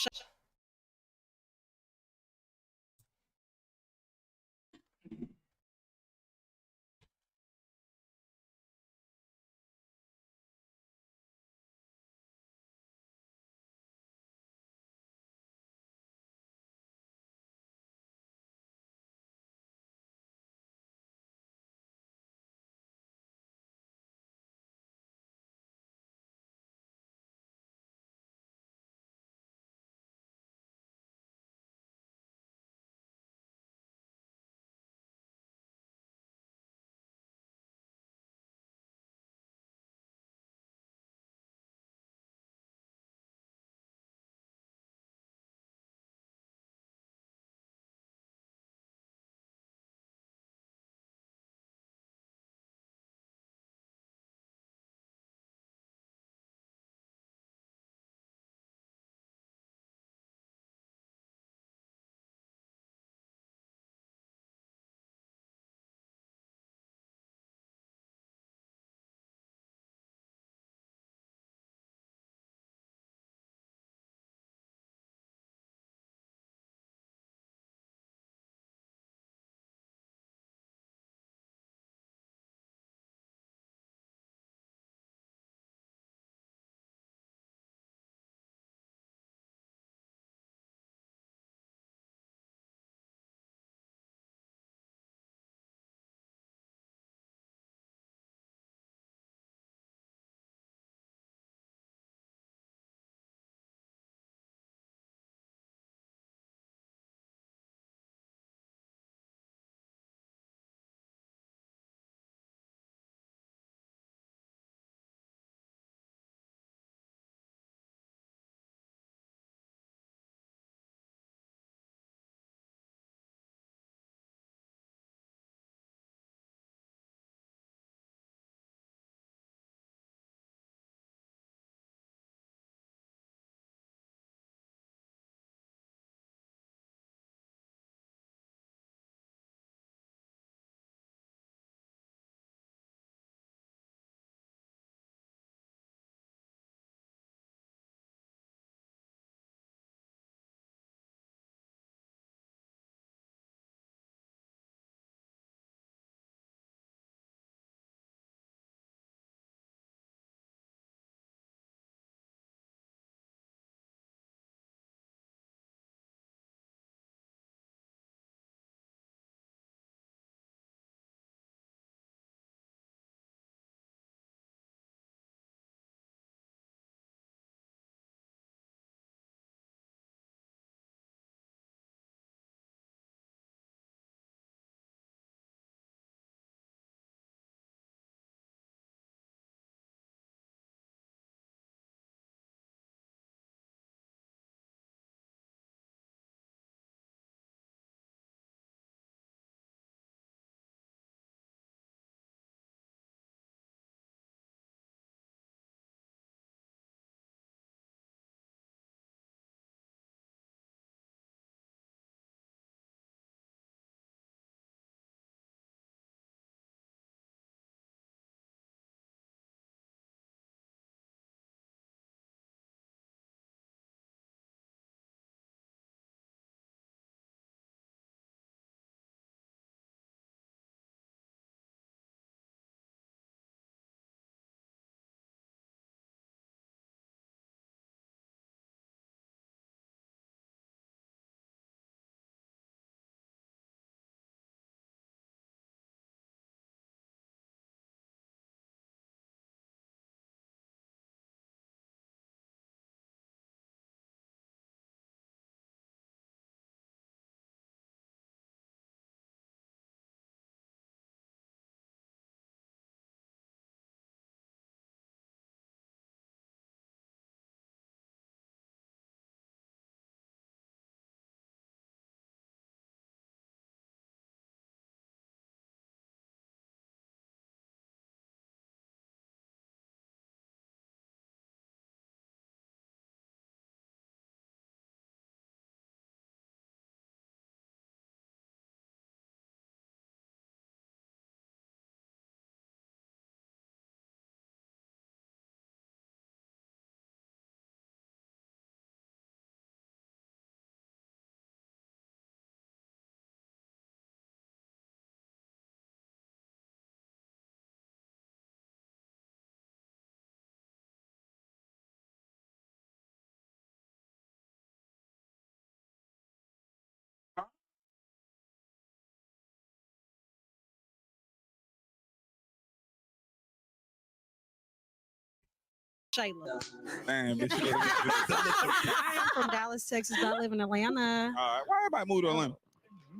Shayla. Man, bitch. I am from Dallas, Texas, but I live in Atlanta. All right, why everybody move to Atlanta?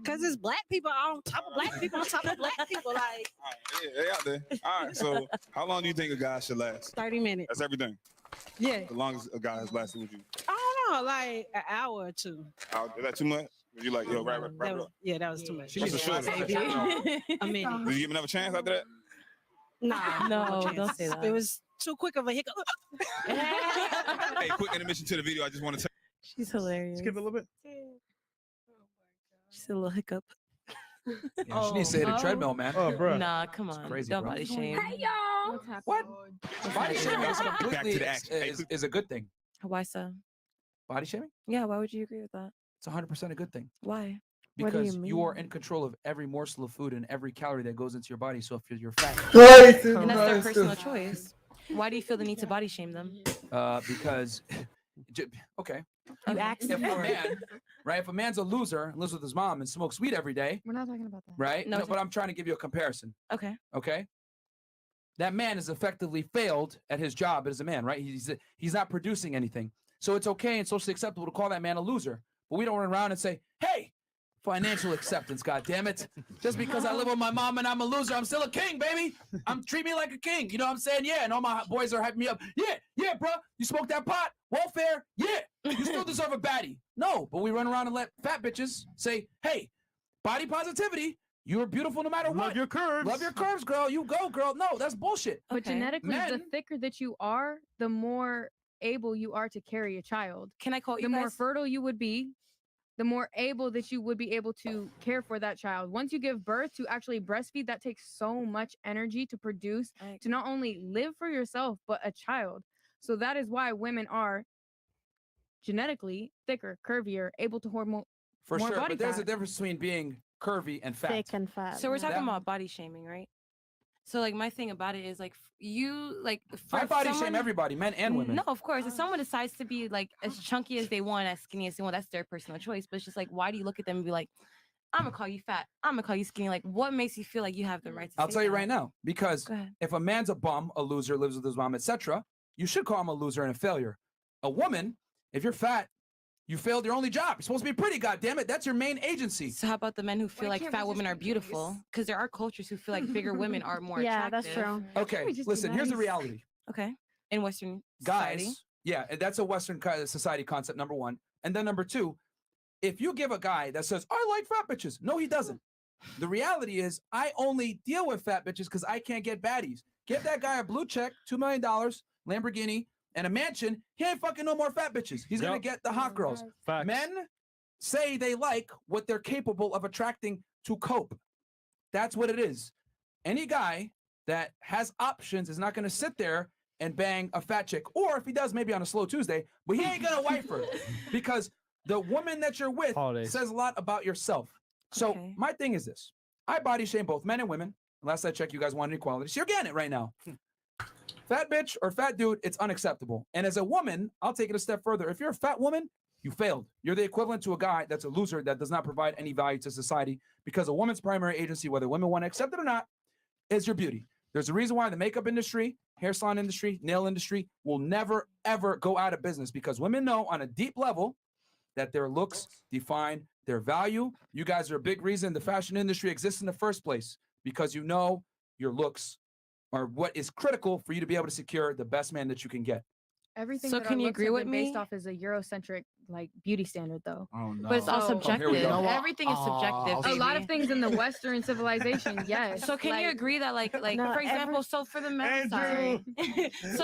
Because it's black people on top of black people on top of black people. Like, Yeah, they out there. All right, so how long do you think a guy should last? 30 minutes. That's everything. Yeah. The longest a guy has lasted with you. I don't know, like an hour or two. Is that too much? You like, yo, wrap it up? Yeah, that was too much. What's the shortest? A minute. Did you give another chance after that? Nah, No, chance. don't say that. It was too quick of a hiccup. Hey, quick intermission to the video. I just want to tell She's hilarious. Skip it a little bit. She's a little hiccup. Yeah, she needs to hit a treadmill, man. Oh, bro. Nah, come on. crazy, Don't bro. body shame. Hey y'all. What? Body shaming is Back to completely the action. Hey, is a good thing. Why so? Body shaming? Yeah, why would you agree with that? It's 100% a good thing. Why? What do Because you you are mean? in control of every morsel of food and every calorie that goes into your body. So if you're fat, And that's their personal choice. Why do you feel the need to body shame them? because okay, You asked if a for it. man, right? If a man's a loser and lives with his mom and smokes weed every day, We're not talking about that. right? No, No, but I'm trying to give you a comparison. Okay. Okay. That man has effectively failed at his job as a man, right? He's not producing anything. So it's okay and socially acceptable to call that man a loser. But we don't run around and say, hey, financial acceptance, God damn it. Just because I live with my mom and I'm a loser, I'm still a king, baby. Treat me like a king. You know what I'm saying? Yeah. And all my boys are hyping me up. Yeah, bro. You smoke that pot? Welfare? Yeah. You still deserve a baddie. No, but we run around and let fat bitches say, hey, body positivity. You're beautiful no matter what. Love your curves. Love your curves, girl. You go, girl. No, that's bullshit. But genetically, the Men- thicker that you are, the more able you are to carry a child. Can I quote The you more guys? fertile you would be, the more able that you would be able to care for that child. Once you give birth, to actually breastfeed, that takes so much energy to produce, to not only live for yourself, but a child. So that is why women are genetically thicker, curvier, able to hold more For sure. body But there's a fat. difference between being curvy and fat. Thick and fat. So we're talking That- about body shaming, right? So like my thing about it is like you like for I body shame someone- everybody, men and women. No, of course. If someone decides to be like as chunky as they want, as skinny as they want, that's their personal choice. But it's just like, why do you look at them and be like, I'm gonna call you fat, I'm gonna call you skinny? Like, what makes you feel like you have the right to I'll say tell you that? right now, because Go ahead. if a man's a bum, a loser, lives with his mom, etc., you should call him a loser and a failure. A woman, if you're fat, you failed your only job. You're supposed to be pretty, goddammit. That's your main agency. So how about the men who feel like fat women are beautiful? Because there are cultures who feel like bigger women are more Yeah, that's attractive. true. Okay, listen, here's the reality. Okay. In Western Guys, society. yeah, and that's a Western society concept, number one. And then number two, if you give a guy that says, I like fat bitches, no, he doesn't. The reality is, I only deal with fat bitches because I can't get baddies. Give that guy a blue check, $2 million, Lamborghini, and a mansion. He ain't fucking no more fat bitches. He's gonna Yep. get the hot girls. Facts. Men say they like what they're capable of attracting to cope. That's what it is. Any guy that has options is not gonna sit there and bang a fat chick, or if he does, maybe on a slow Tuesday, but he ain't gonna wife her because the woman that you're with Holidays. says a lot about yourself. So Okay. my thing is this: I body shame both men and women. Last I checked, you guys wanted equality, so you're getting it right now. Fat bitch or fat dude, it's unacceptable. And as a woman, I'll take it a step further. If you're a fat woman, you failed. You're the equivalent to a guy that's a loser that does not provide any value to society, because a woman's primary agency, whether women want to accept it or not, is your beauty. There's a reason why the makeup industry, hair salon industry, nail industry will never, ever go out of business, because women know on a deep level that their looks define their value. You guys are a big reason the fashion industry exists in the first place, because you know your looks are what is critical for you to be able to secure the best man that you can get. Everything So that can our you looks agree have with been based me? off is a Eurocentric like beauty standard though. Oh no. But it's all So- subjective. You know what? Everything is subjective. A lot baby. of things in the Western civilization, yes. So can you like- agree that like No, for example, so for the men, sorry. So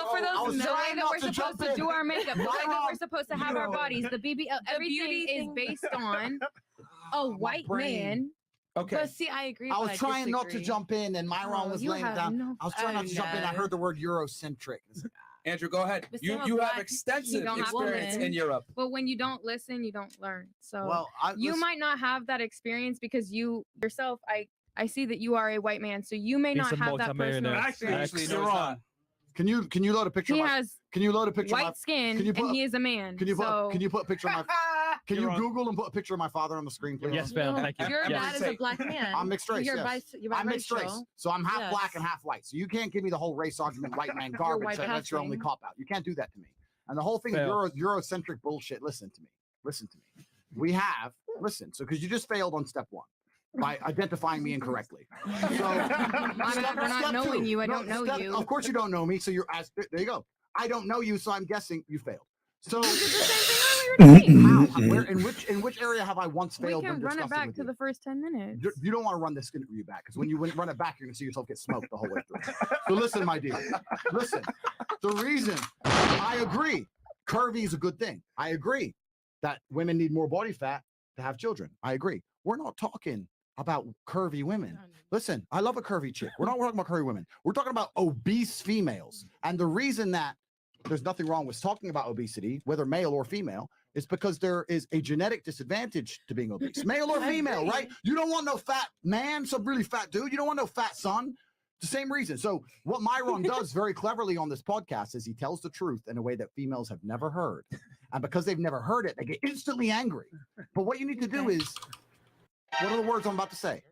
for I those was the men, way trying that not we're to supposed jump to in. do our makeup, the way that Mom, we're supposed to have our no. bodies, everything beauty is thing- based on a white brain. man. Okay. but see, I agree. I but was trying not to disagree. jump in, and Myron Oh, was you laying have down. no- I was trying not to jump in. I no. heard the word Eurocentric. Andrew, go ahead. But You same with you have black- extensive don't have experience women. in Europe. But when you don't listen, you don't learn. So Well, you listen, might not have that experience because you yourself, I see that you are a white man, so you may He's not a have that personal multimillionaire. experience. Actually, you're no, it's wrong. not. Can you load a picture? He of my, has Can you load a picture? of my, white skin can you put and up- he is a man. Can you put so Can you put a picture of my Can You're you wrong. Google and put a picture of my father on the screen, please? Yes, ma'am. Thank you. Your Yeah. dad is a black man. I'm mixed race. You're Yes. you're I'm mixed race. biracial. So I'm half black Yes. and half white. So you can't give me the whole race argument, white man garbage. white That's your only passing. cop out. You can't do that to me. And the whole thing Fail. of Eurocentric bullshit. Listen to me. Listen to me. We have listen. So because you just failed on step 1 by identifying me incorrectly. So For not knowing you, I don't know step- you. Of course you don't know me. So you're as there you go. I don't know you, so I'm guessing you failed. So how? Where in which area have I once We failed can when run it discussing back with to you? the first 10 minutes. You don't want to run this interview back because when you run it back, you're going to see yourself get smoked the whole way through. So listen, my dear. Listen. The reason I agree, curvy is a good thing. I agree that women need more body fat to have children. I agree. We're not talking about curvy women. Listen, I love a curvy chick. We're not talking about curvy women. We're talking about obese females. And the reason that there's nothing wrong with talking about obesity, whether male or female, is because there is a genetic disadvantage to being obese, male or I female, agree. right? You don't want no fat man, some really fat dude. You don't want no fat son. The same reason. So what Myron does very cleverly on this podcast is he tells the truth in a way that females have never heard. And because they've never heard it, they get instantly angry. But what you need to do is, what are the words I'm about to say?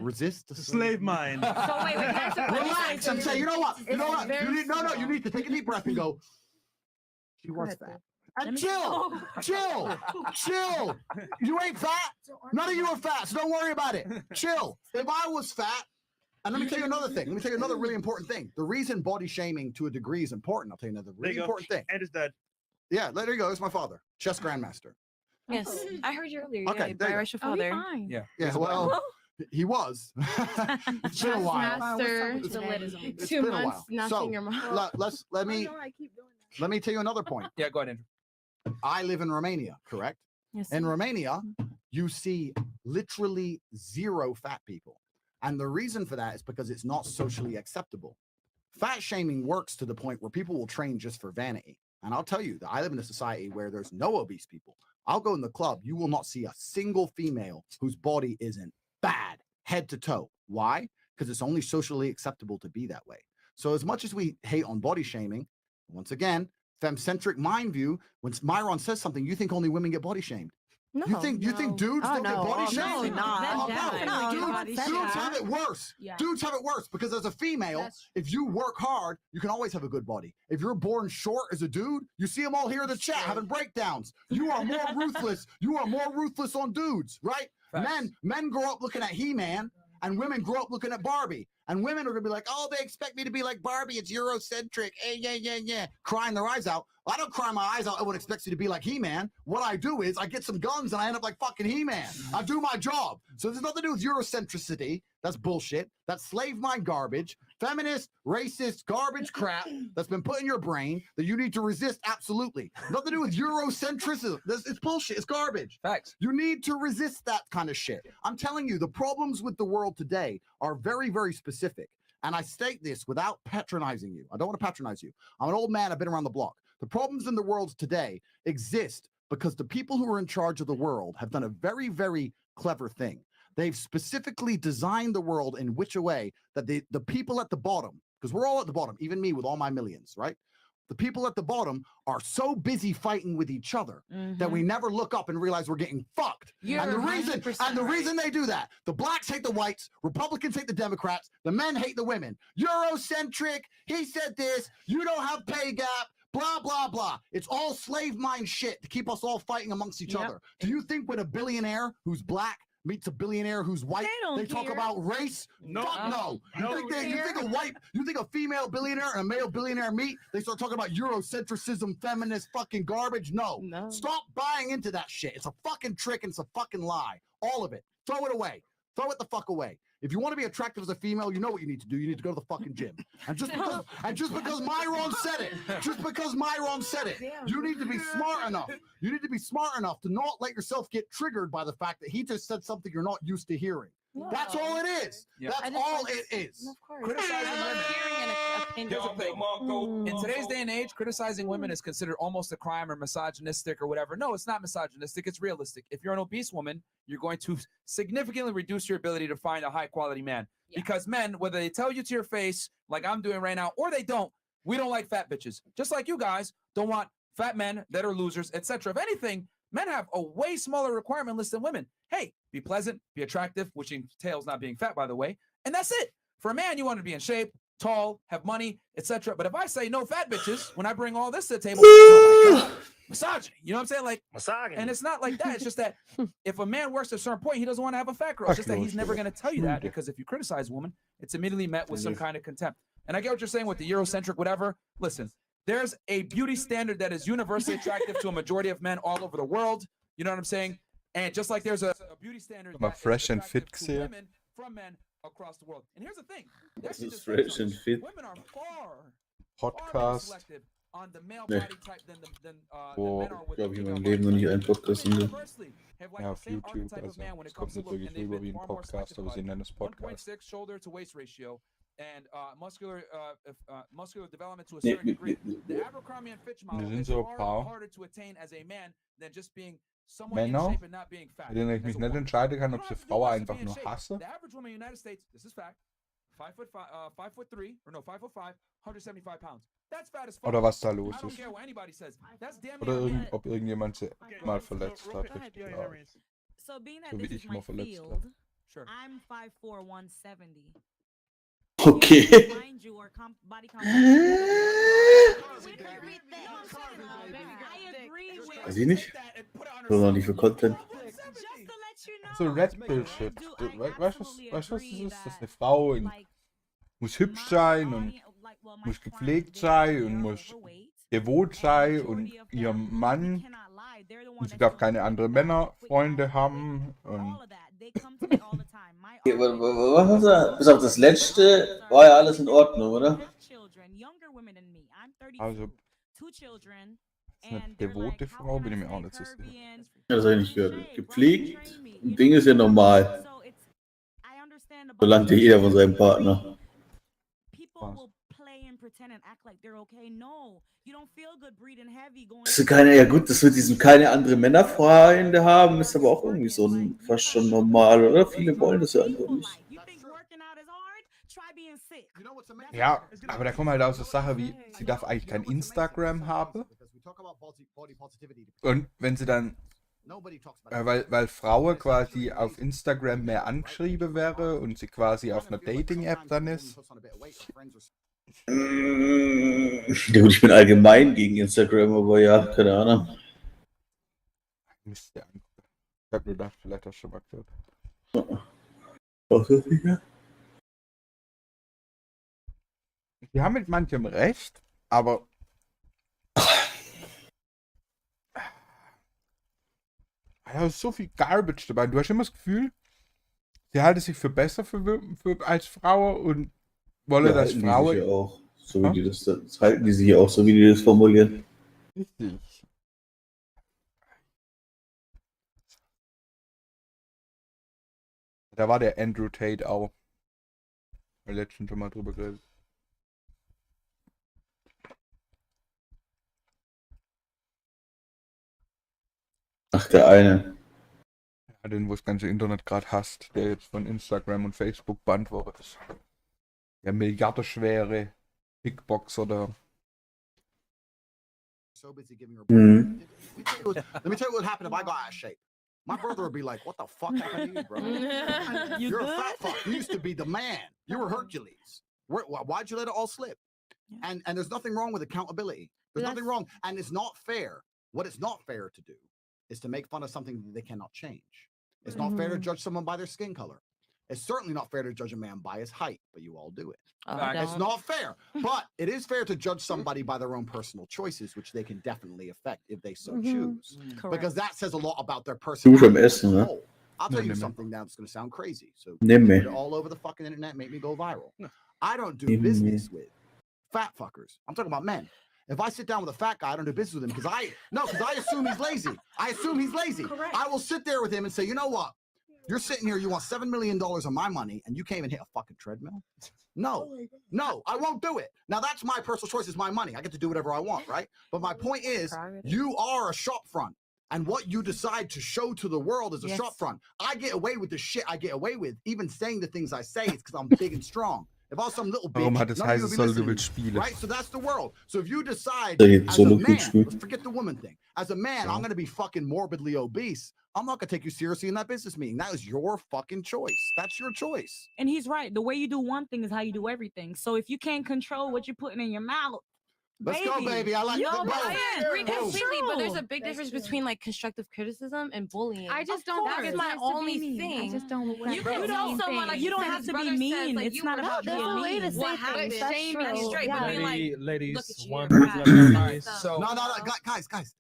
Resist the slave mind. So wait, can I ask a question? Relax and say, you know what? You know what? Very You need, no, small. you need to take a deep breath and go, she was fat. And chill, chill, chill. You ain't fat. None of you are fat, so don't worry about it. Chill. If I was fat, and let me tell you another thing. Let me tell you another really important thing. The reason body shaming to a degree is important. I'll tell you another There really you go. important thing. And his dad. Yeah, there you go. There's my father, chess grandmaster. Yes, I heard you earlier. Okay, Yeah, there you go. biracial father. Yeah, yeah. Well, he was. It's been a while. Master. It's 2 been a months while. not So seeing your mom. let me tell you another point. Yeah, go ahead, Andrew. I live in Romania, correct? Yes. In Romania, you see literally 0 fat people. And the reason for that is because it's not socially acceptable. Fat shaming works to the point where people will train just for vanity. And I'll tell you that I live in a society where there's no obese people. I'll go in the club, you will not see a single female whose body isn't bad, head to toe. Why? Because it's only socially acceptable to be that way. So as much as we hate on body shaming, once again, femcentric mind view, when Myron says something, you think only women get body shamed. No, you think dudes don't get body no, shamed? no, Dudes have it worse. Yeah. Dudes have it worse because as a female, if you work hard, you can always have a good body. If you're born short as a dude, you see them all here in the chat having breakdowns. You are more ruthless. You are more ruthless on dudes, right? Men grow up looking at He-Man, and women grow up looking at Barbie. And women are gonna be like, oh, they expect me to be like Barbie. It's Eurocentric. Yeah. Crying their eyes out. I don't cry my eyes out. Everyone expects me to be like He-Man. What I do is I get some guns and I end up like fucking He-Man. I do my job. So there's nothing to do with Eurocentricity. That's bullshit. That's slave mind garbage, feminist, racist, garbage crap that's been put in your brain that you need to resist. Absolutely. Nothing to do with Eurocentrism. It's bullshit. It's garbage. Facts. You need to resist that kind of shit. I'm telling you, the problems with the world today are very, very specific. And I state this without patronizing you. I don't want to patronize you. I'm an old man. I've been around the block. The problems in the world today exist because the people who are in charge of the world have done a very, very clever thing. They've specifically designed the world in which a way that the people at the bottom, because we're all at the bottom, even me with all my millions, right? The people at the bottom are so busy fighting with each other that we never look up and realize we're getting fucked. You're And the reason 100% the reason they do that, the blacks hate the whites, Republicans hate the Democrats, the men hate the women. Eurocentric, he said this, you don't have pay gap, blah, blah, blah. It's all slave mind shit to keep us all fighting amongst each other. Do you think when a billionaire who's black meets a billionaire who's white, they talk care. about race? No. Fuck no. No. You think a female billionaire and a male billionaire meet, they start talking about Eurocentrism, feminist fucking garbage? No. Stop buying into that shit. It's a fucking trick and it's a fucking lie. All of it. Throw it away. Throw it the fuck away. If you want to be attractive as a female, you know what you need to do. You need to go to the fucking gym. And just because Myron said it, you need to be smart enough. You need to be smart enough to not let yourself get triggered by the fact that he just said something you're not used to hearing. That's all it is. Yeah. That's all it is. Criticizing women. Here's the thing. In today's day and age, criticizing women is considered almost a crime or misogynistic or whatever. No, it's not misogynistic. It's realistic. If you're an obese woman, you're going to significantly reduce your ability to find a high quality man. Because men, whether they tell you to your face, like I'm doing right now, or they don't, we don't like fat bitches. Just like you guys don't want fat men that are losers, etc. If anything, Men have a way smaller requirement list than women. Hey, be pleasant, be attractive, which entails not being fat, by the way, and that's it. For a man, you want to be in shape, tall, have money, etc. But if I say no fat bitches, when I bring all this to the table, oh my God, misogyny. You know what I'm saying? Like misogyny. And it's not like that. It's just that if a man works to a certain point, he doesn't want to have a fat girl. It's just that he's never going to tell you that, because if you criticize a woman, it's immediately met with some kind of contempt. And I get what you're saying with the Eurocentric, whatever. Listen, there's a beauty standard that is universally attractive to a majority of men all over the world. You know what I'm saying? And just like there's a beauty standard Mal that is fresh and attractive fit to gesehen. women from men across the world. And here's the thing. Das ist fresh and fit. Women are far Podcast. selective on the male Nee. body type than Wo, men are with glaube ich, in the meinem female Leben noch body nicht type. einen Podcast Women gesehen. universally have like Ja, the auf same YouTube, archetype of also man when it es comes kommt to nicht look, wirklich and they've rüber been wie ein far more Podcast, selective aber sie about nennen es Podcast. 1.6 shoulder to waist ratio and muscular development to a Nee, certain degree. nee, The Abercrombie and Fitch model Wir sind is so ein far paar harder to attain as a man than just being somewhat in Männer, shape and not being fat. mit denen ich mich nicht entscheiden kann, ob ich die Frau einfach nur hasse. The average woman in the United States, this is fact, 5'3" or no 5'5", 175 pounds. That's fat as fuck. Oder was da los I don't ist. care what anybody says. That's damn Oder near ob irgendjemand sie mal verletzt hat. So being that So wie this is ich my mal verletzt field, habe. Sure. I'm 5'4", 170. Okay. Mind you, or body Weiß ich nicht. Oder noch nicht für Content. So Red Bullshit. Weißt du, was das ist? Das ist eine Frau und muss hübsch sein und muss gepflegt sein und muss devot sein und ihrem Mann und sie darf keine anderen Männerfreunde haben und Okay, was hast du? Bis auf das letzte war ja alles in Ordnung, oder? also ist eine devote Frau, bin ich mir auch nicht so sicher. Das habe ich nicht gehört. Gepflegt, ein Ding ist ja normal. Verlangt ja jeder von seinem Partner. Das ist keine, ja gut, das mit diesem keine andere Männerfreunde haben, ist aber auch irgendwie so ein, fast schon normal, oder? Viele wollen das ja einfach nicht. Ja, aber da kommt halt auch so Sache wie, sie darf eigentlich kein Instagram haben. Und wenn sie dann, weil Frauen quasi auf Instagram mehr angeschrieben wäre und sie quasi auf einer Dating-App dann ist. Ja gut, ich bin allgemein gegen Instagram, aber ja, keine Ahnung. Mist, ja. Ich hab nur gedacht, vielleicht hast du schon mal gehört. Auch so sicher? Die haben mit manchem recht, aber da ist so viel Garbage dabei. Du hast immer das Gefühl, sie halten sich für besser als Frau und wollen, Ja, dass halten die Frauen. sich ja auch, so wie die das halten die sich ja auch, so wie die das formulieren. Richtig. Da war der Andrew Tate auch. Wir letztens schon mal drüber geredet. Ach, der eine. Ja, den, wo das ganze Internet gerade hasst, der jetzt von Instagram und Facebook bannt worden ist. Der milliardenschwere Bigboxer da. So busy giving her. Mhm. Let me tell you what happened if I got out of shape. My brother would be like, "What the fuck happened to you, bro? You're a fat fuck. You used to be the man. You were Hercules. Why'd you let it all slip?" And there's nothing wrong with accountability. There's nothing wrong, and it's not fair. What it's not fair to do is to make fun of something that they cannot change. It's not fair to judge someone by their skin color. It's certainly not fair to judge a man by his height, but you all do it. It's not fair, but it is fair to judge somebody by their own personal choices, which they can definitely affect if they so choose. Because that says a lot about their Du personality. schon essen, ne? I'll tell you Nimm mir. something now that's going to sound crazy. So Nimm mir. put it all over the fucking internet, make me go viral. I don't do Nimm mir. business with fat fuckers. I'm talking about men. If I sit down with a fat guy, I don't do business with him because I assume he's lazy. I assume he's lazy. I will sit there with him and say, you know what? You're sitting here, you want $7 million of my money, and you can't even hit a fucking treadmill? No, I won't do it. Now, that's my personal choice. It's my money. I get to do whatever I want, right? But my point is, you are a shop front. And what you decide to show to the world is a shop front. I get away with the shit I get away with. Even saying the things I say, it's because I'm big and strong. If I was some little Warum bitch, hat es none of you heißen would be soll, du listening, willst spielen? right? So that's the world. So if you decide Da jetzt as a Solo man, spielen. let's forget the woman thing. As a man, I'm going to be fucking morbidly obese. I'm not going to take you seriously in that business meeting. That is your fucking choice. That's your choice. And he's right. The way you do one thing is how you do everything. So if you can't control what you're putting in your mouth, Let's go, baby. I like you the know, boom. I agree Boom. completely, but there's a big That's difference true. between like constructive criticism and bullying. I just Of don't course. think That's my it's nice to be only mean. thing. I just don't think You that's can the tell main someone like thing. You don't said have his to be brother says, mean. like, It's you not were about shown being a way to mean. say what things. happened. That's Shaming true. straight, but Yeah. being like, ladies, look at you, one you're person fat. at a All right, time. so No, guys.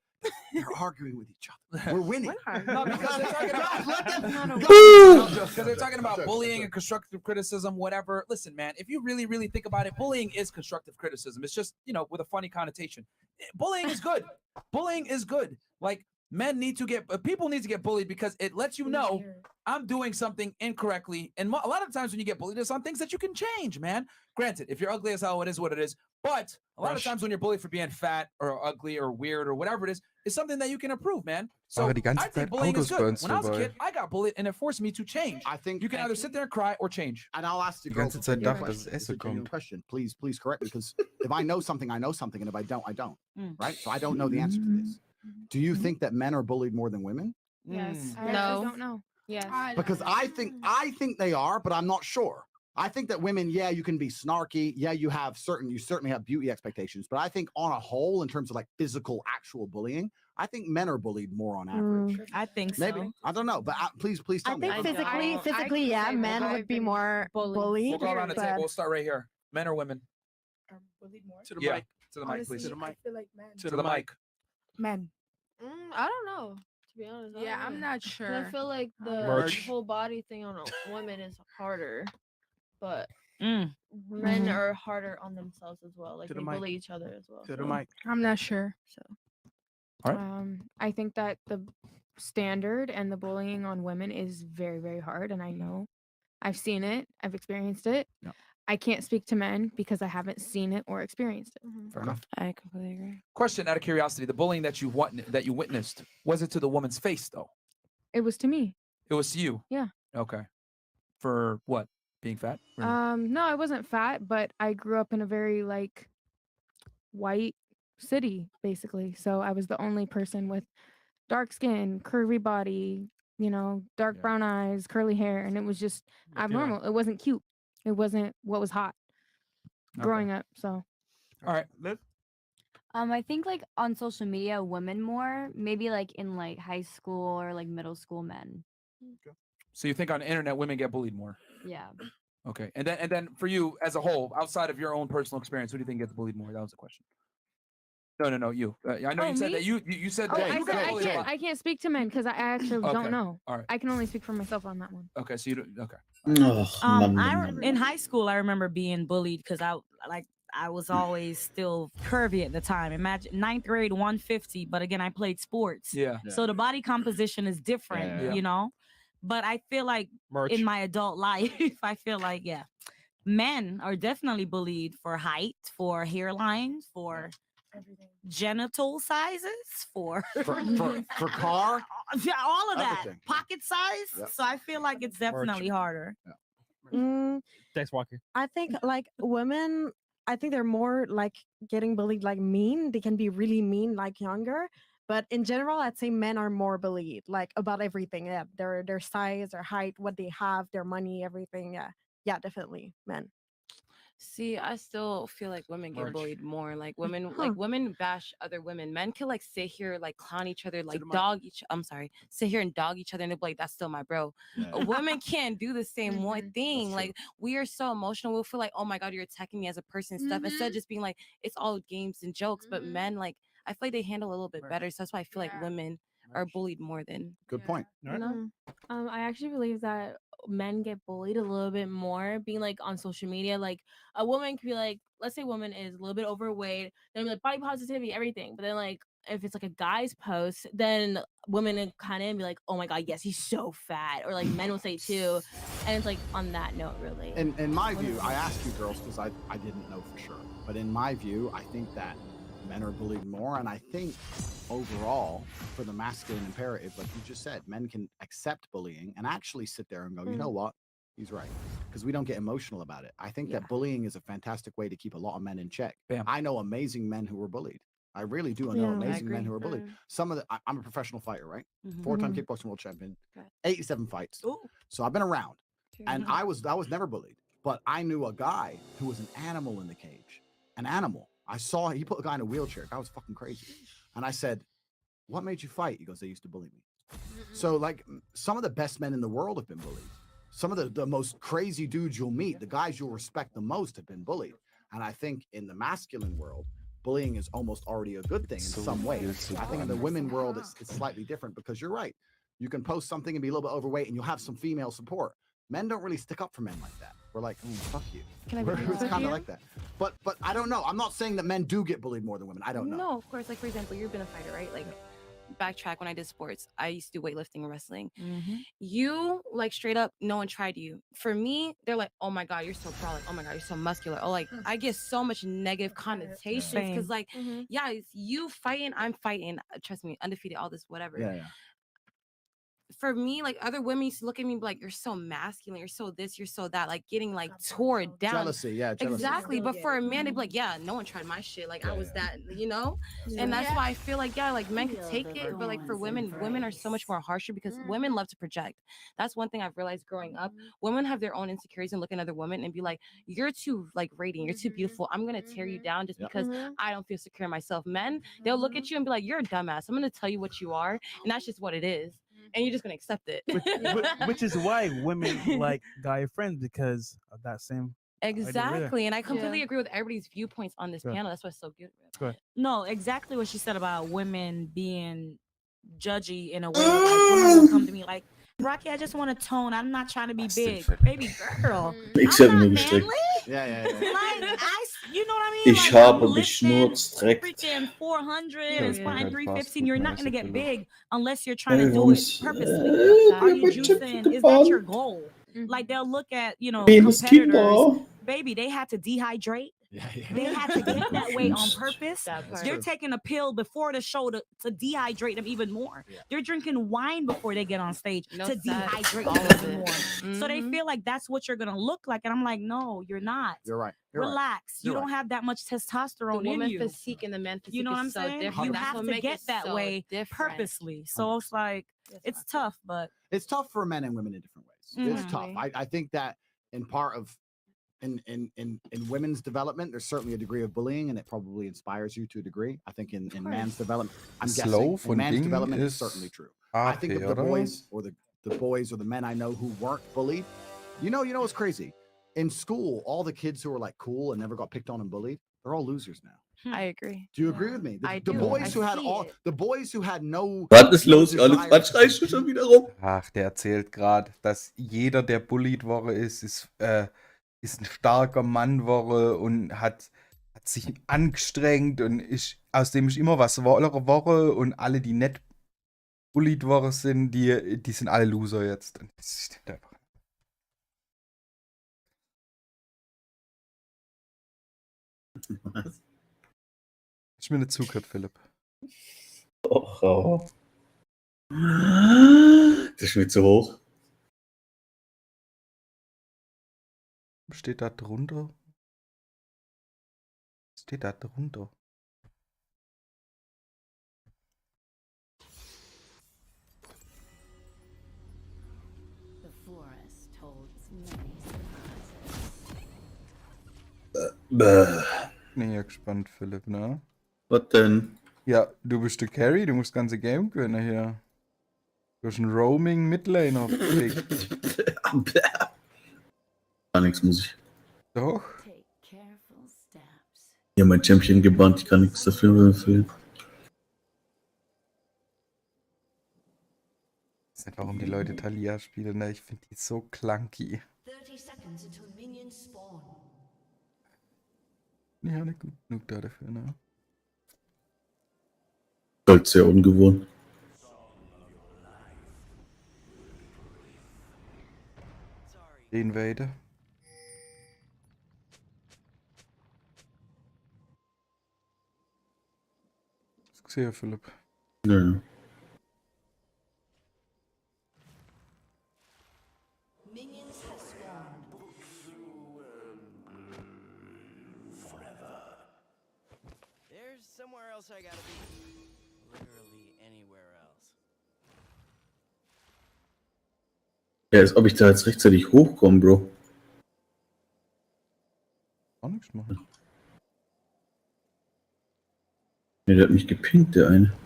They're arguing with each other. We're winning. no, because they're talking about Go. because they're talking about bullying and constructive criticism, whatever. Listen, man, if you really, really think about it, bullying is constructive criticism. It's just, with a funny connotation. Bullying is good. Bullying is good. Like people need to get bullied because it lets you know I'm doing something incorrectly. And a lot of times when you get bullied, there's some things that you can change, man. Granted, if you're ugly as hell, it is what it is. But a lot of times when you're bullied for being fat or ugly or weird or whatever it is, it's something that you can improve, man. So Fahre die ganze I think Zeit bullying is Autos bei good. uns When I was a vorbei. kid, I got bullied and it forced me to change. I think You can either sit there and cry or change. And I'll ask the Die girl ganze a Zeit genuine dachte, dass question. das It's a Essen genuine kommt. question. Please correct me, because if I know something, I know something, and if I don't, I don't. Mm. Right? So I don't know the answer to this. Do you think that men are bullied more than women? Yes. I No. don't know. Yes. Because I think they are, but I'm not sure. I think that women, yeah, you can be snarky. Yeah, you certainly have beauty expectations. But I think on a whole, in terms of like physical, actual bullying, I think men are bullied more on average. I think so. Maybe. I don't know. But please tell I me. think physically, I yeah, could say men that would I've be been more bullied. bullied. We'll go around the but- table. We'll start right here. Men or women? Bullied more. To the Yeah. mic. To the mic, Honestly, please. I feel like men. To the mic. Men. I don't know. To be honest. I Yeah, don't I'm know. not 'Cause sure. I feel like the Merch. whole body thing on a woman is harder, but Mm. men Mhm. are harder on themselves as well. Like To they the mic. bully each other as well. To the so- mic. I'm not sure. So All right. I think that the standard and the bullying on women is very, very hard, and I know I've seen it, I've experienced it. Yeah. I can't speak to men because I haven't seen it or experienced it. Fair enough. I completely agree. Question out of curiosity: the bullying that you witnessed, was it to the woman's face though? It was to me. It was to you. Yeah. Okay. For what? Being fat? Or- No, I wasn't fat, but I grew up in a very like white city, basically. So I was the only person with dark skin, curvy body, dark brown eyes, curly hair, and it was just abnormal. It wasn't cute. It wasn't what was hot growing up. So All right. Liv? I think like on social media, women more, maybe like in like high school or like middle school men. So you think on the internet women get bullied more? Yeah. Okay. And then for you as a whole, outside of your own personal experience, who do you think gets bullied more? That was the question. No, you. I know Oh, you said me? that you said Oh, that I you said got I bullied a can't. lot. I can't speak to men because I actually Okay. don't know. All right. I can only speak for myself on that one. Okay, so you don't. Okay. In high school, I remember being bullied because I was always still curvy at the time. Imagine 9th grade, 150, but again, I played sports. Yeah. So the body composition is different, Yeah. But I feel like Merch. in my adult life, I feel like, men are definitely bullied for height, for hairline, for genital sizes, for for car, yeah, all of that, everything. pocket size. Yep. So I feel like it's definitely harder. Mm, Thanks, Walker. I think like women, I think they're more like getting bullied like mean. They can be really mean like younger. But in general, I'd say men are more bullied like about everything. Yeah, their size, their height, what they have, their money, everything. Yeah, definitely men. See, I still feel like women get Merch. bullied more. Like women bash other women. Men can like sit here, like clown each other, like the mic. dog each. I'm sorry, sit here and dog each other, and they're like, "That's still my bro." A woman can't do the same one thing. Like we are so emotional. We'll feel like, "Oh my god, you're attacking me as a person," and stuff. Instead of just being like, "It's all games and jokes." But men, like, I feel like they handle a little bit better. So that's why I feel like women are bullied more than. Good point. You know? I actually believe that men get bullied a little bit more being like on social media. Like a woman could be like, let's say a woman is a little bit overweight, then be like body positivity, everything. But then like if it's like a guy's post, then women would kind of be like, oh my god, yes, he's so fat. Or like men will say too. And it's like on that note, really. In my view, I asked you girls because I didn't know for sure. But in my view, I think that men are bullied more. And I think overall, for the masculine imperative, like you just said, men can accept bullying and actually sit there and go, you know what? He's right. Because we don't get emotional about it. I think that bullying is a fantastic way to keep a lot of men in check. Bam. I know amazing men who were bullied. I really do know Yeah. I amazing men agree. who are bullied. Some of the I'm a professional fighter, right? Mhm. 4-time kickboxing world champion, Okay. 87 fights. Ooh. So I've been around. And Mhm. I was never bullied. But I knew a guy who was an animal in the cage. An animal. I saw he put a guy in a wheelchair. That was fucking crazy. And I said, "What made you fight?" He goes, "They used to bully me." So like some of the best men in the world have been bullied. Some of the most crazy dudes you'll meet, the guys you'll respect the most, have been bullied. And I think in the masculine world, bullying is almost already a good thing in So some ways. viel zu I think in the women world, it's slightly different because you're right. You can post something and be a little bit overweight and you'll have some female support. Men don't really stick up for men like that. We're like, fuck you. Can I be honest It's with kind of you? like that. But I don't know. I'm not saying that men do get bullied more than women. I don't know. No, of course. Like for example, you've been a fighter, right? Like backtrack when I did sports. I used to do weightlifting and wrestling. You like straight up, no one tried you. For me, they're like, oh my god, you're so pro. Like, oh my god, you're so muscular. Oh, like I get so much negative connotations Same. because like, yeah, it's you fighting, I'm fighting. Trust me, undefeated, all this, whatever. Yeah. For me, like other women used to look at me and be like, you're so masculine, you're so this, you're so that, like getting like tore down. Jealousy, yeah, jealousy. Exactly. But for a man, they'd be like, yeah, no one tried my shit. Like I was that, you know? And that's why I feel like, yeah, like men could take it, but like for women, women are so much more harsher because women love to project. That's one thing I've realized growing up. Women have their own insecurities and look at other women and be like, you're too like radiant, you're too beautiful. I'm gonna tear you down just because I don't feel secure in myself. Men, they'll look at you and be like, you're a dumbass. I'm gonna tell you what you are, and that's just what it is. And you're just gonna accept it. Which is why women like guy friends because of that same idea right there. Exactly. And I completely agree with everybody's viewpoints on this Good. panel. That's what's so good. Go ahead. No, exactly what she said about women being judgy in a way. Like women will come to me like, Rocky, I just want to tone. I'm not trying to be big, baby girl. Ich habe nur gestrickt. Yeah. Like you know what I mean? Ich Like, habe I'm geschnurzt, direkt. freaking 400 Ja, and ja. spine Kein 315. You're not gonna get Fastfood-Mäßig, big unless you're trying to Hey, do it Jungs, purposely. Are you ich hab Chips juicing? Is that your gefahren. goal? Like they'll look at Liebes competitors. Kinder. Baby, they had to dehydrate. Yeah. They had to get that way on purpose. That part. They're taking a pill before the show to dehydrate them even more. They're drinking wine before they get on stage No to sex, dehydrate all them of even it. more. So they feel like that's what you're gonna look like, and I'm like, no, you're not. You're right. You're right. Relax. You You're don't have that much The testosterone in woman you. physique and the man physique You know what I'm is so saying? different. You That's have what to make get it that so way different. purposely. So it's like it's tough, but It's tough for men and women in different ways. It's tough. I think that in part of in women's development, there's certainly a degree of bullying, and it probably inspires you to a degree. I think in man's development, I'm Slow guessing in von man's Ding development, it's ist certainly true. I think of the oder? boys or the boys or the men I know who weren't bullied. You know what's crazy? In school, all the kids who were like cool and never got picked on and bullied, they're all losers now. I agree. Do you agree with me? I The do. boys I who had see all it. the boys who had no Was ist los? no Alle desire- Quatschreichen schon wieder rum. Ach, der erzählt gerade, dass jeder, der bullied worden ist ein starker Mann worden und hat sich angestrengt und aus dem ist immer was worden und alle, die nicht bullied worden sind, die sind alle Loser jetzt. Und das stimmt einfach. Was? Hast du mir nicht zugehört, Philipp? Oh. Das ist mir zu hoch. Was steht da drunter? Was steht da drunter? The forest holds many surprises. Bin ja gespannt, Philipp, ne? Was denn? Ja, du bist der Carry, du musst das ganze Game gewinnen hier. Du hast einen Roaming Midlaner gekriegt. Gar nichts muss ich. Doch. Take careful steps. Ja, mein Champion gebannt, ich kann nichts dafür erfüllen. Ich weiß nicht, warum die Leute Talia spielen, ne? Ich finde die so clunky. 30 seconds until minions spawn. Ja, nicht gut genug da dafür, ne? Halt sehr ungewohnt. Den Vader. Hast du gesehen, Philipp? Ja. Minions have spawned. there's somewhere else I gotta be. Literally anywhere else. Ja, als ob ich da jetzt rechtzeitig hochkomme, Bro. Auch nichts machen. Ne, der hat mich gepinkt, der eine.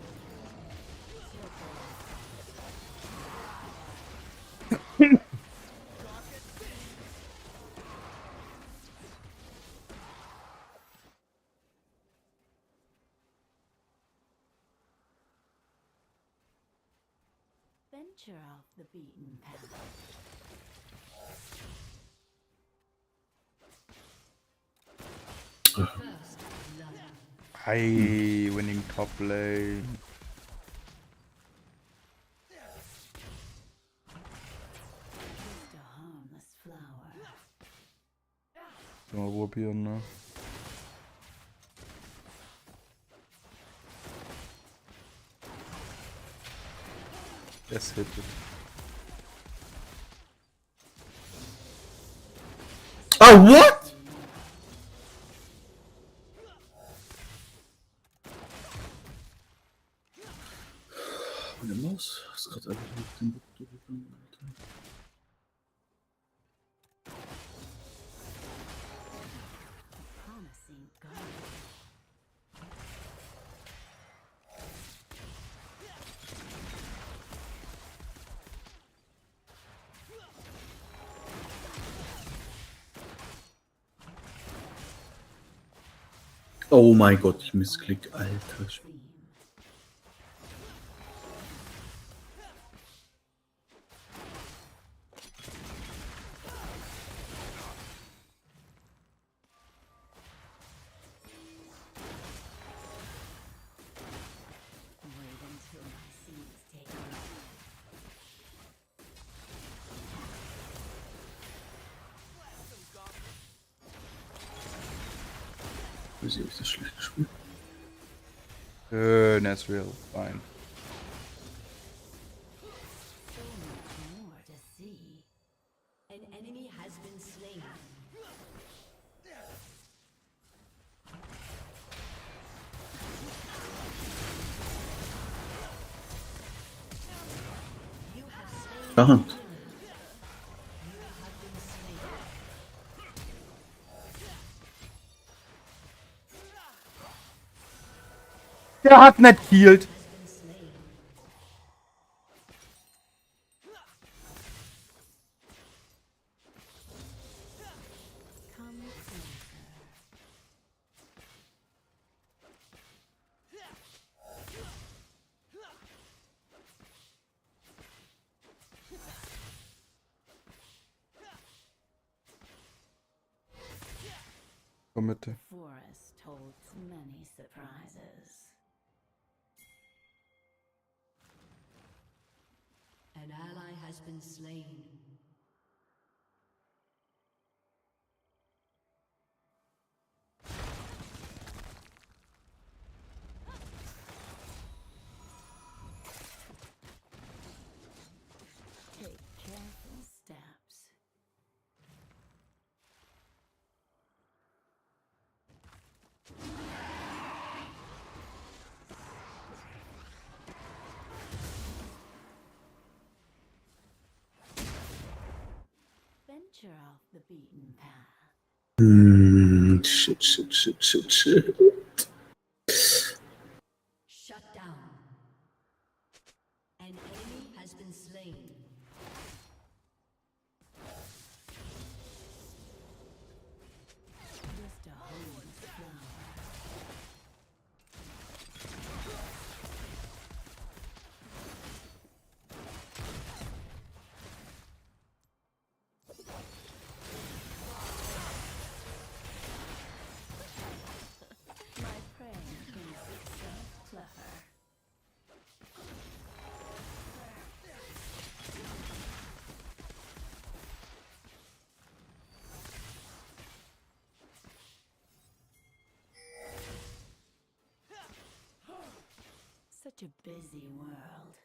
Venture off the beaten path. First blood. Hi, winning top lane. Just a harmless flower. Mal probieren, ne? Das hittet. Ah, what? Meine Maus ist gerade einfach auf den Bock gegangen, Alter. Promising God. Oh mein Gott, ich missklick, Alter. Wait until my seeds take root. Wieso hab ich das schlecht gespielt? That's real fine. So much more to see. An enemy has been slain. You have slain. Aha. You have been slain. Der hat nicht healed. Come closer. Komm Mitte. The forest holds many surprises. An ally has been slain. Take careful steps. Venture off the beaten path. Shit. Shut down. An enemy has been slain. Just a harmless flower. My prey thinks itself clever. Such a busy world.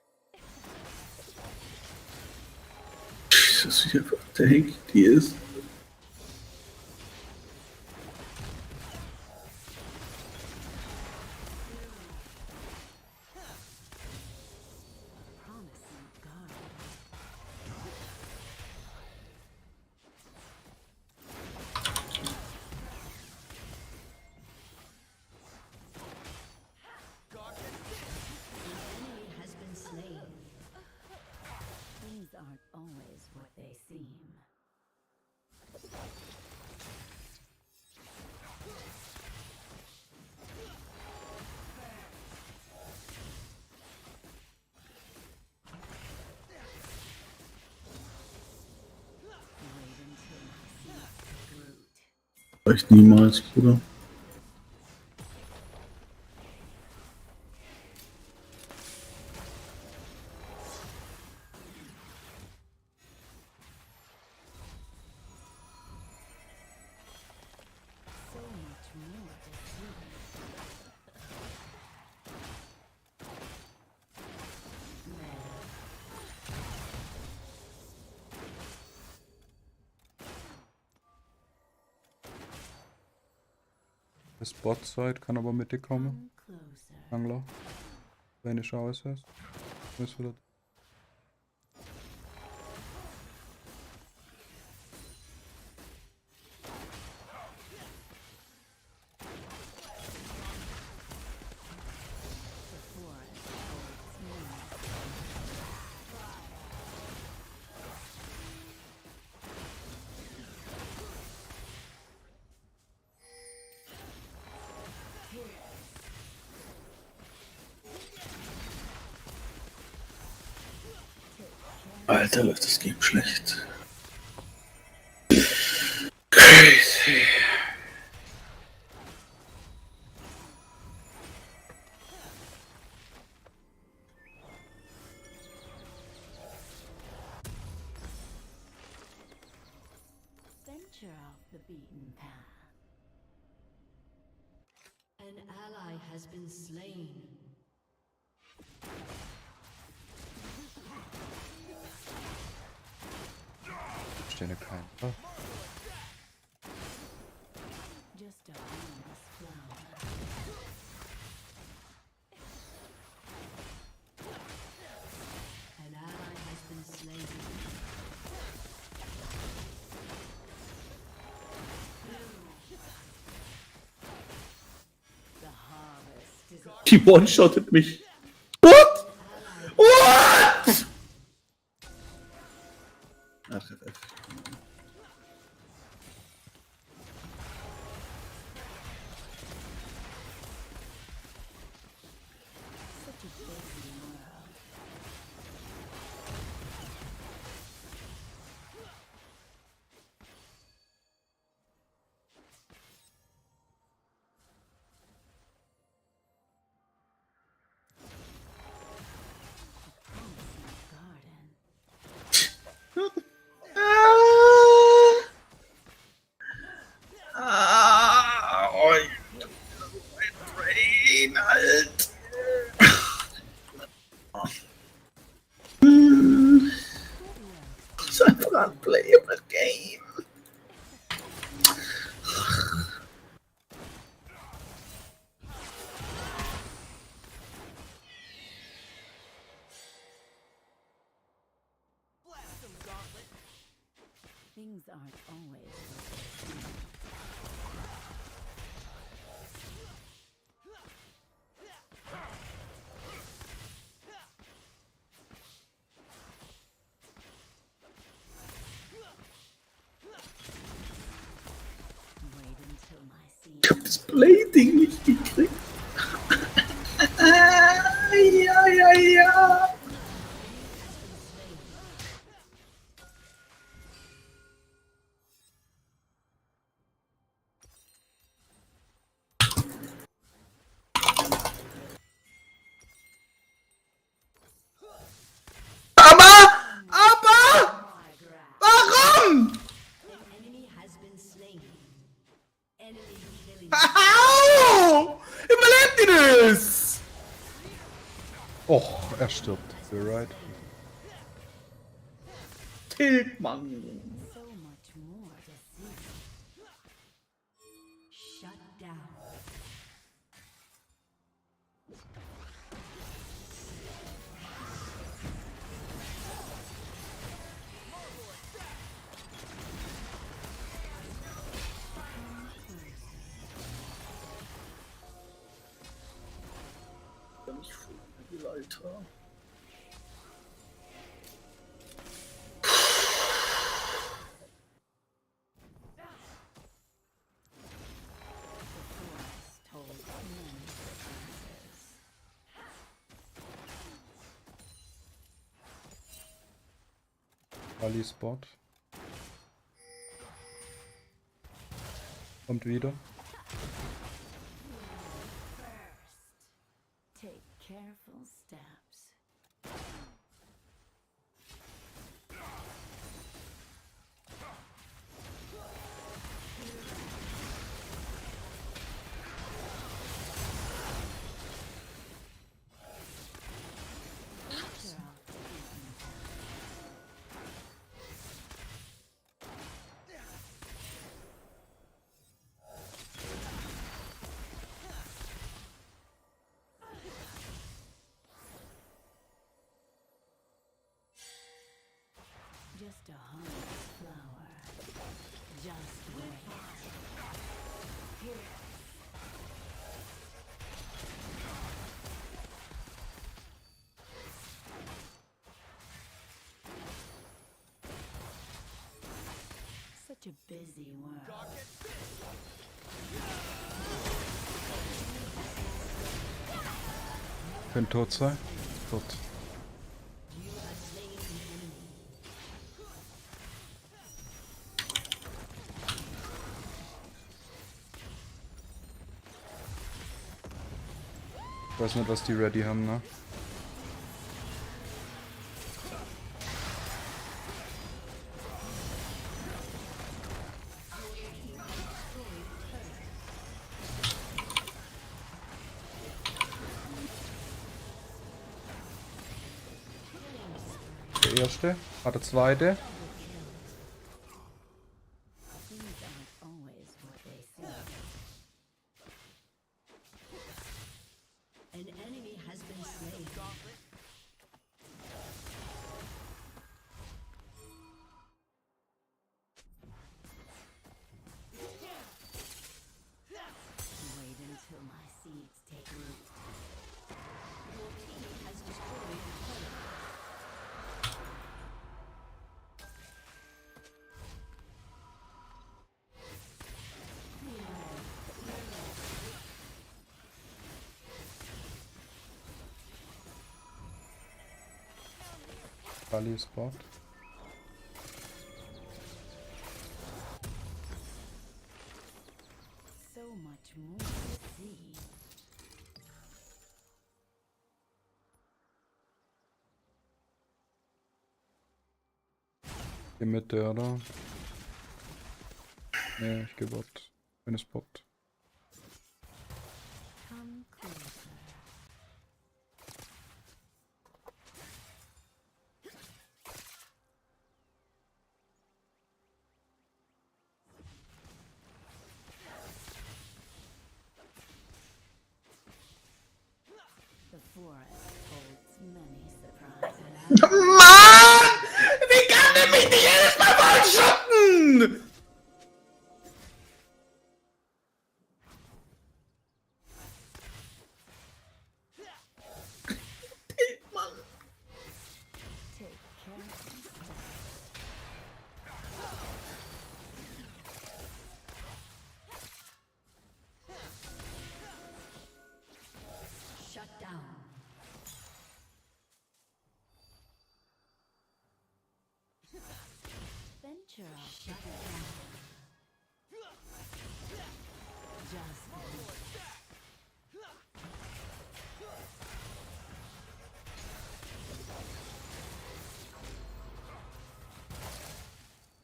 Jesus, wie einfach der Henk die ist. Reicht niemals, Bruder. So much more to see. Das Bot-Side kann aber mit dir kommen. Angler. Wenn ich aus ist. Ist wieder. Alter, läuft das Game schlecht. Crazy. Venture off the beaten path. An ally has been slain. Ich stehe kein. Oh. Just a harmless flower. An ally has been slain. The harvest is Die one-shottet mich. What? What? Ach, FF. such a busy world. Oh, mein Brain, Alter. It's einfach ein playable game. Things aren't always wait until my scene. Ich hab das Play-Ding nicht gekriegt. Ja. Aber! Warum? Au! Überlebt ihr das? Och, er stirbt. You're right. Tilt, Mann. So much more to see. Shut down. Nicht viel, Alter. Ali Spot. Kommt wieder. Take careful steps. Just a harmless flower. Just wait. Here. Such a busy world. Könnte tot sein. Tot. Ich weiß nicht, was die ready haben, ne? Der erste, der zweite. Things aren't always what they seem. An enemy has been slain. Wait until my seeds take root. Your team has destroyed a turret. Kali ist Bot. So much more to see. Die Mitte, oder? Ne, ich geh Bot. Bin es Bot. Come closer. The forest holds many surprises. Mann! Wie kann der mich nicht jedes Mal one-shotten? Take careful steps. Shut down. Venture off. Shut down. Just wait.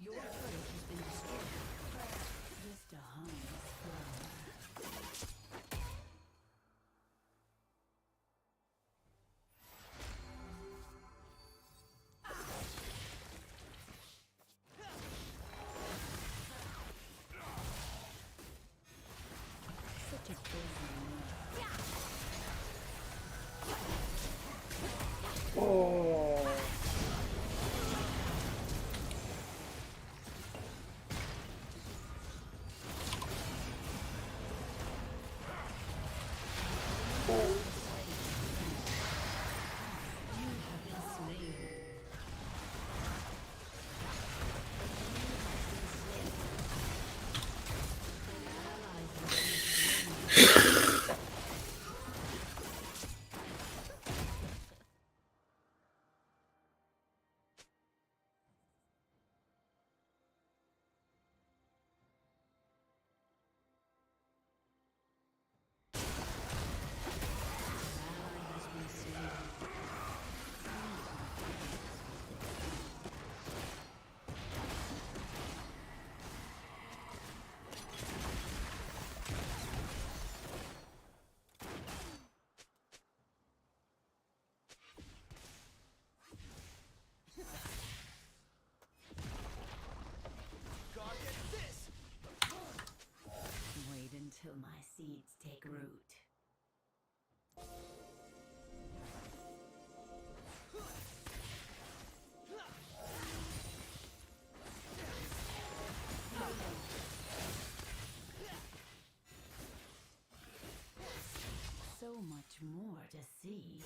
Your turret has been destroyed. Just a harmless flower. Such a busy Oh. much more to see.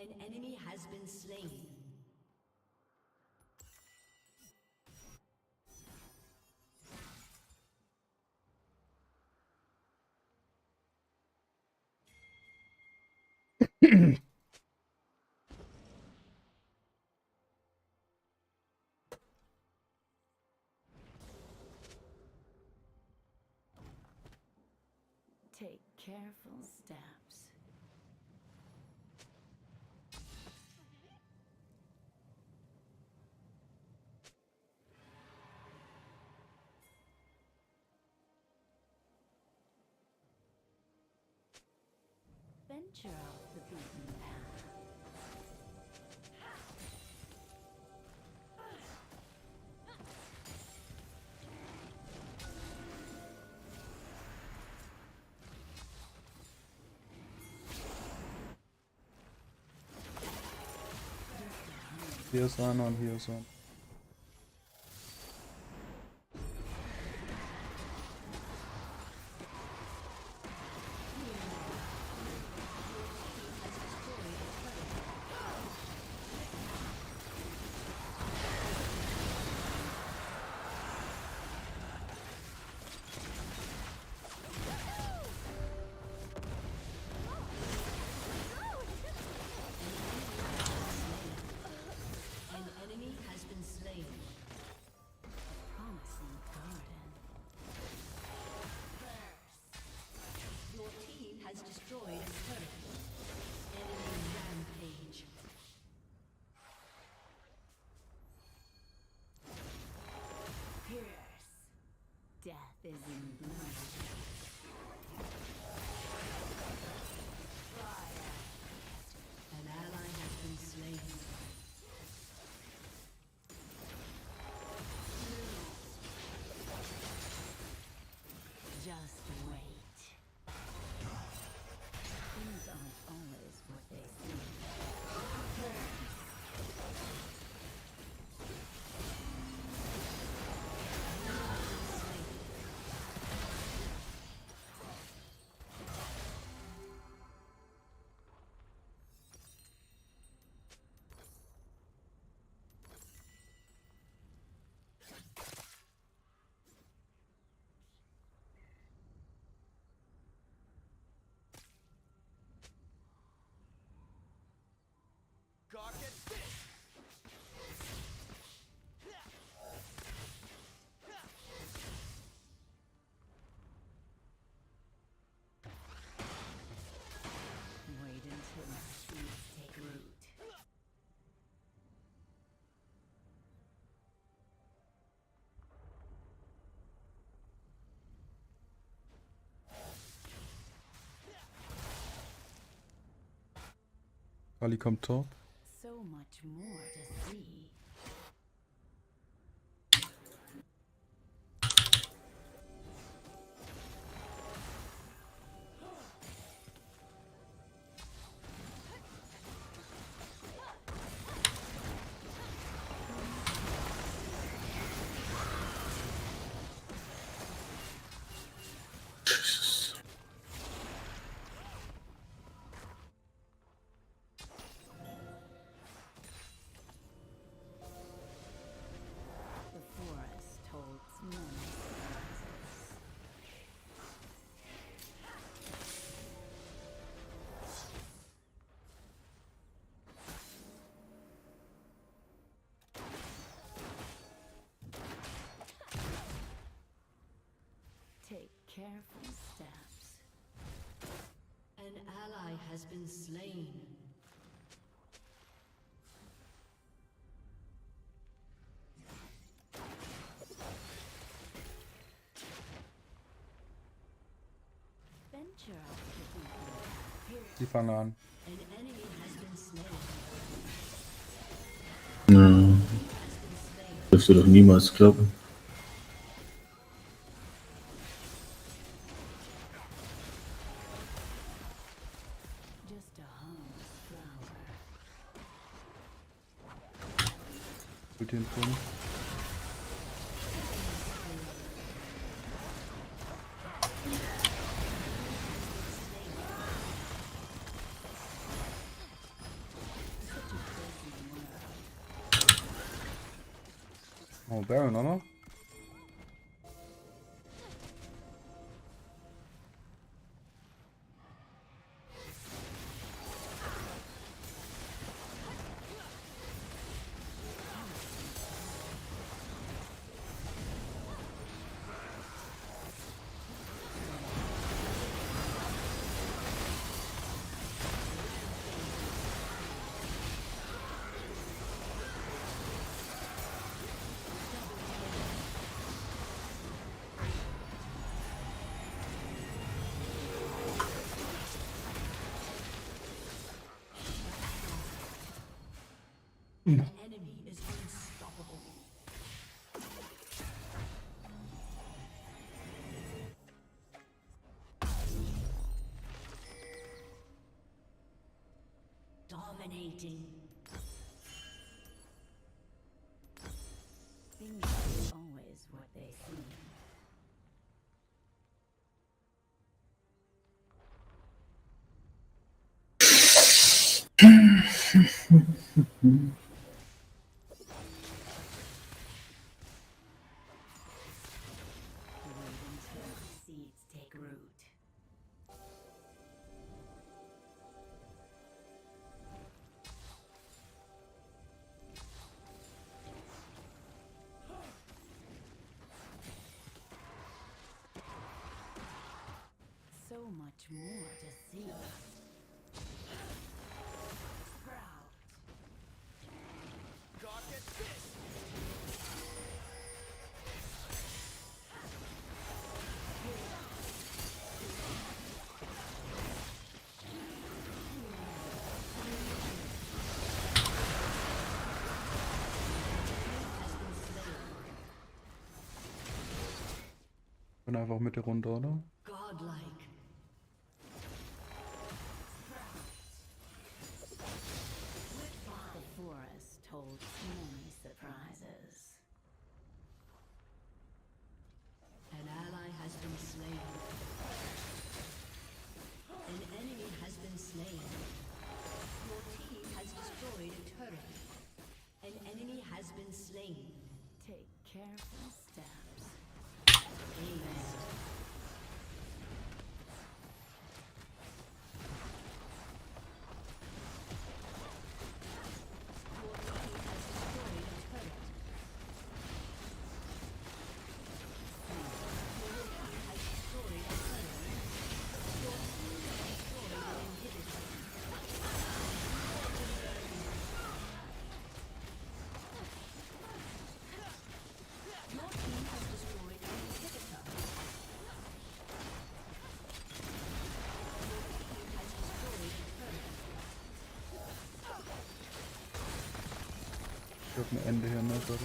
An enemy has been slain. Take careful steps. Venture off the beaten path. Here's one on, here's one. An enemy has been slain. Promising garden. Your team has destroyed a turret. Enemy rampage. Pierce. Death is in blood. Fire. An ally has been slain. Just wait. Things aren't always what they seem. Wait until my seeds take root. Kali kommt top. So much more to see. The forest holds many surprises. Take careful steps. An ally has been slain. Die fangen an. Ja. Dürfte doch niemals klappen. Gut den Punkt. Oh, Baron auch noch? Enemy is unstoppable. Dominating. Things aren't always what they seem. Wait until my seeds take root. So much more to see. Sprout. Bin einfach Mitte runter, oder? Godlike. The forest holds many surprises. An ally has been slain. An enemy has been slain. Your team has destroyed a turret. An enemy has been slain. Take careful steps. Ace. Ich hab ein Ende hier nicht, oder?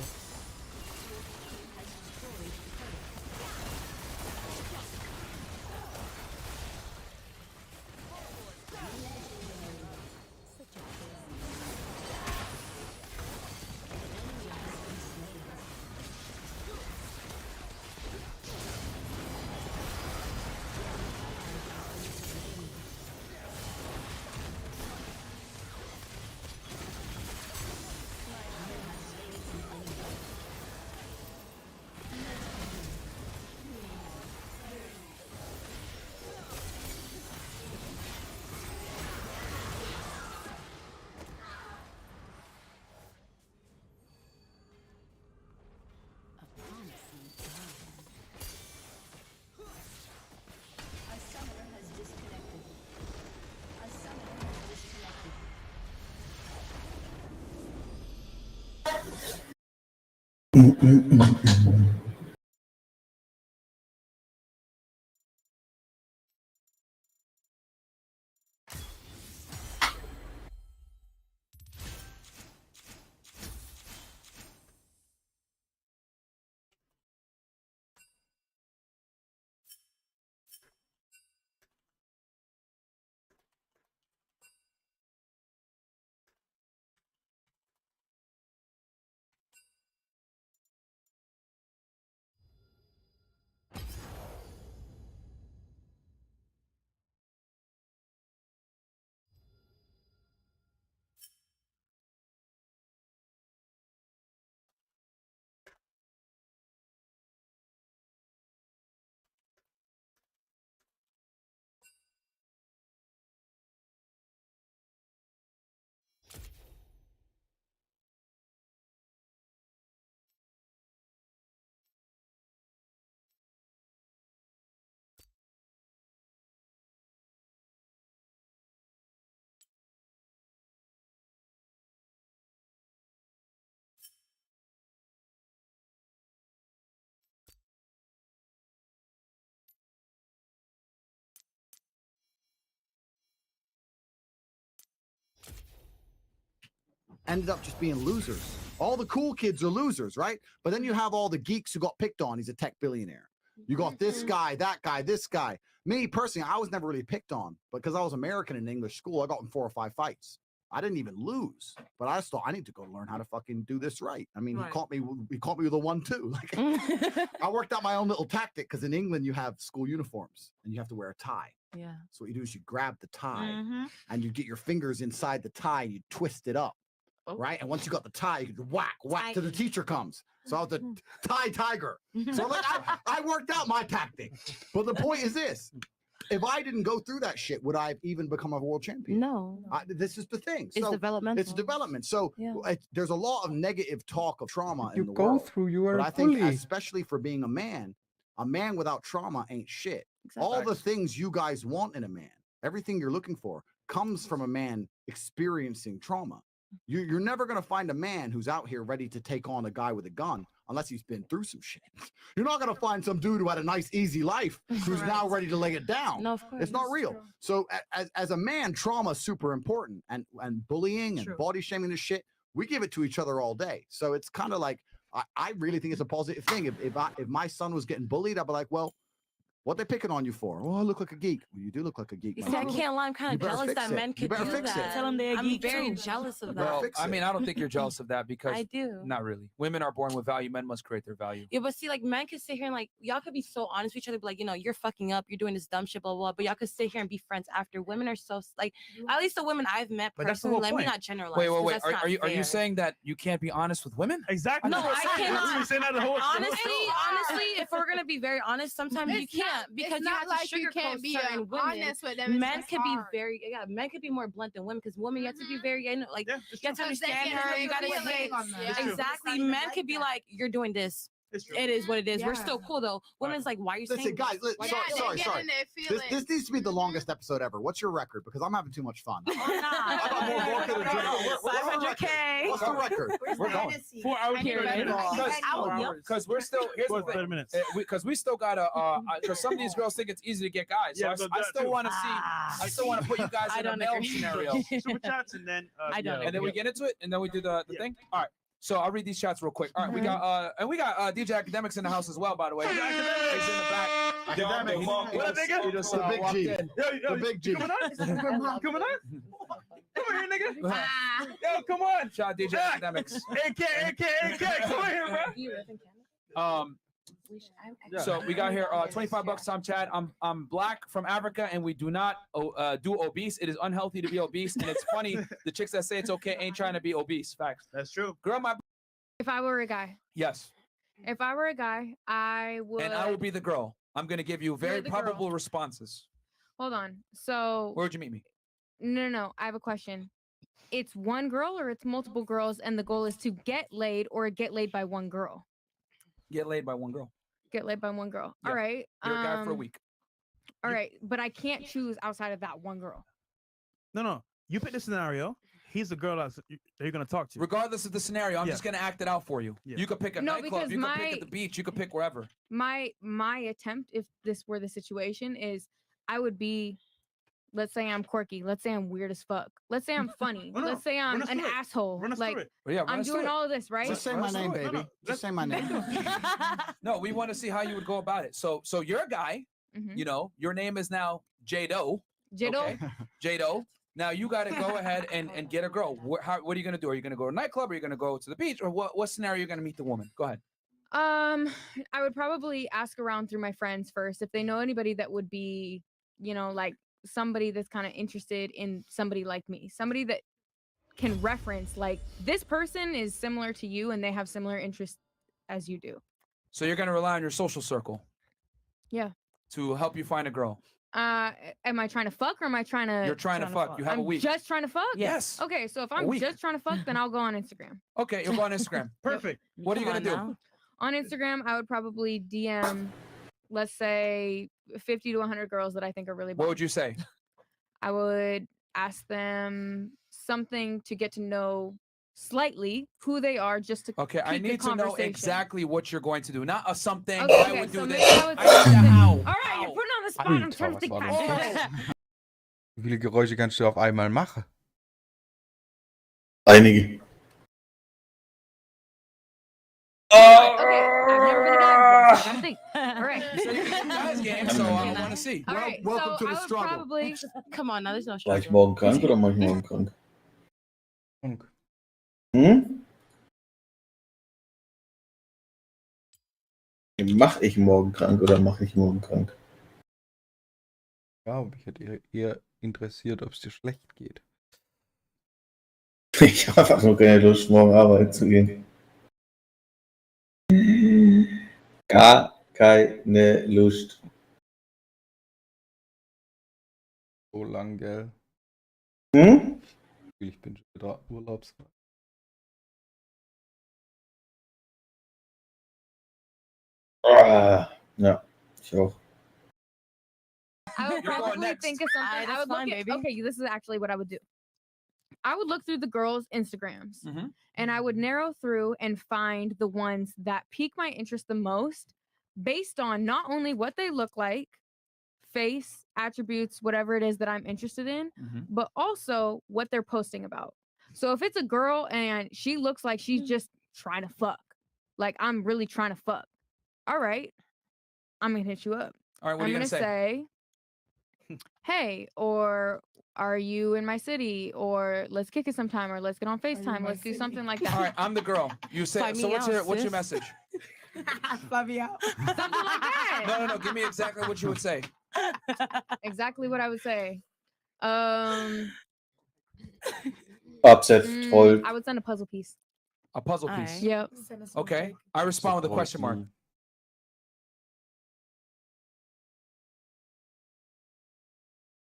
ended up just being losers. All the cool kids are losers, right? But then you have all the geeks who got picked on. He's a tech billionaire. You got this guy, that guy, this guy. Me personally, I was never really picked on because I was American in English school. I got in 4 or 5 fights. I didn't even lose, but I just thought I need to go learn how to fucking do this right. I mean, he caught me with a 1-2. Like, I worked out my own little tactic because in England you have school uniforms and you have to wear a tie. Yeah. So what you do is you grab the tie and you get your fingers inside the tie and you twist it up. Right. And once you got the tie, you can whack till the teacher comes. So I was the tie tiger. So like I worked out my tactic. But the point is this. If I didn't go through that shit, would I have even become a world champion? No. This is the thing. It's So developmental. It's development. So there's a lot of negative talk of trauma in You the go world. through, you are But a I think bully. especially for being a man without trauma ain't shit. Exactly. All the things you guys want in a man, everything you're looking for, comes from a man experiencing trauma. You're never going to find a man who's out here ready to take on a guy with a gun unless he's been through some shit. You're not going to find some dude who had a nice, easy life who's now ready to lay it down. No, of course. It's not real. So as a man, trauma is super important, and bullying and body shaming this shit, we give it to each other all day. So it's kind of like, I really think it's a positive thing. If my son was getting bullied, I'd be like, well, what they picking on you for? Oh, I look like a geek. Well, you do look like a geek. You my see, I dude. can't lie. I'm You kind of better jealous fix that it. men You could better do fix that. it. Tell them they're I'm geek very too. jealous of better that. fix I mean, I don't think you're jealous of that because I do. Not really. Women are born with value. Men must create their value. Yeah, but see, like men could sit here and like y'all could be so honest with each other, be like, you know, you're fucking up, you're doing this dumb shit, blah blah. Blah, but y'all could sit here and be friends after. Women are so like, at least the women I've met But that's the personally. who Let me point. not generalize. Wait. 'cause that's not Are you fair. saying that you can't be honest with women? Exactly. No, I cannot. Honestly, Honestly, if we're gonna be very honest, sometimes you It's not- can't because it's you not have like to you sugarcoat can't be certain women. honest with them, it's Men just could be hard. men could be more blunt than women because women you have to be very, you know, like you have to Because they understand can her. put You gotta their say feelings on them. Yeah. exactly. Men could be like, you're doing this. It is what it is. We're still cool though. Women's like, why are you Listen, saying guys, this? sorry. This needs to be the longest episode ever. What's your record? Because I'm having too much fun. I got more vodka to drink. What's the record? 500K. What's the record? We're going 4 hours. Because we're still here's the 30 thing. minutes. Because we still gotta because some of these girls think it's easy to get guys. So Yeah, I but that still too. want to see. I still want to put you guys I in a don't male agree. scenario. Super chats and then And then we get into it, and then we do the thing. All right. So I'll read these chats real quick. All right, we got DJ Academics in the house as well, by the way. He's in the back. Academic. He What up, just- nigga? he just, The big walked G. in. The big G. Coming on? Coming on? Come on here, nigga. Yo, come on. Shout out DJ Academics. AK. Come on here, bro. So we got here $25 Tom Chad. I'm black from Africa and we do not do obese. It is unhealthy to be obese, and it's funny the chicks that say it's okay ain't trying to be obese. Facts. That's true. Girl, my If I were a guy, yes, if I were a guy, I would. and I will be the girl. I'm gonna give you very You're the girl. probable responses. Hold on. So Where would you meet me? no. I have a question. It's one girl or it's multiple girls, and the goal is to get laid or get laid by one girl. Get laid by one girl. Get laid by one girl. Yeah. All right. You're a guy for a week. All right, but I can't choose outside of that one girl. No. You pick the scenario. He's the girl that you're gonna talk to. Regardless of the scenario, I'm just gonna act it out for you. Yeah. You could pick a No, nightclub. because You could pick my- at the beach. You could pick wherever. My attempt, if this were the situation, is I would be, let's say I'm quirky, let's say I'm weird as fuck, let's say I'm funny, No, let's say I'm run us an through it. asshole. Run us Like through it. Well, yeah, run I'm us through doing it. all of this, right? Just say my name, baby. Just say my name. No, we want to see how you would go about it. So you're a guy. Mhm. You know, your name is now Jado. Jado? Jado. Now you got to go ahead and get a girl. What are you gonna do? Are you gonna go to a nightclub? Are you gonna go to the beach? Or what scenario are you gonna meet the woman? Go ahead. I would probably ask around through my friends first if they know anybody that would be, like somebody that's kind of interested in somebody like me, somebody that can reference like this person is similar to you and they have similar interests as you do. So you're gonna rely on your social circle Yeah. to help you find a girl. Am I trying to fuck or am I trying to? You're trying to fuck. You have a I'm week. just trying to fuck. Yes. Okay, so if A I'm week. just trying to fuck, then I'll go on Instagram. Okay, you'll go on Instagram. Perfect. What are you gonna do? On Instagram, I would probably DM, let's say, 50 to 100 girls that I think are really. What would you say? I would ask them something to get to know slightly who they are, just to. Okay, I keep the need to know conversation. exactly what you're going to do, not a something. Okay, I would so do maybe this. I would I need say to how. All right, you're putting on the spot. I'm trying to think. Wie viele Geräusche kannst du auf einmal machen? Einige. so I want to see. All right, welcome so to the I would struggle. probably Come on, now there's no War ich struggle. morgen krank oder mach ich morgen krank? Krank. Hm? Mach ich morgen krank oder mach ich morgen krank? Ja, aber mich hätte eher interessiert, ob es dir schlecht geht. Ich habe einfach nur keine Lust, morgen arbeiten zu gehen. Gar keine Lust. So lang, gell? Hm? Ich bin schon wieder urlaubsreif. Ah, ja, ich auch. I would You're going probably next. think of something. Alright, I that's would look fine, at baby. okay, this is actually what I would do. I would look through the girls' Instagrams and I would narrow through and find the ones that pique my interest the most based on not only what they look like, face, attributes, whatever it is that I'm interested in, but also what they're posting about. So if it's a girl and she looks like she's just trying to fuck, like I'm really trying to fuck, all right, I'm gonna hit you up. All right, what are I'm you gonna gonna say? hey, or are you in my city? Or let's kick it sometime, or let's get on FaceTime. Let's do something like that. All right, I'm the girl. You say. Fly So me what's out, your sis. message? Fly me out. Something like that. No. Give me exactly what you would say. Exactly what I would say. Upset, troll. I would send a puzzle piece. A puzzle piece. Yep. Okay. I respond with a question mark.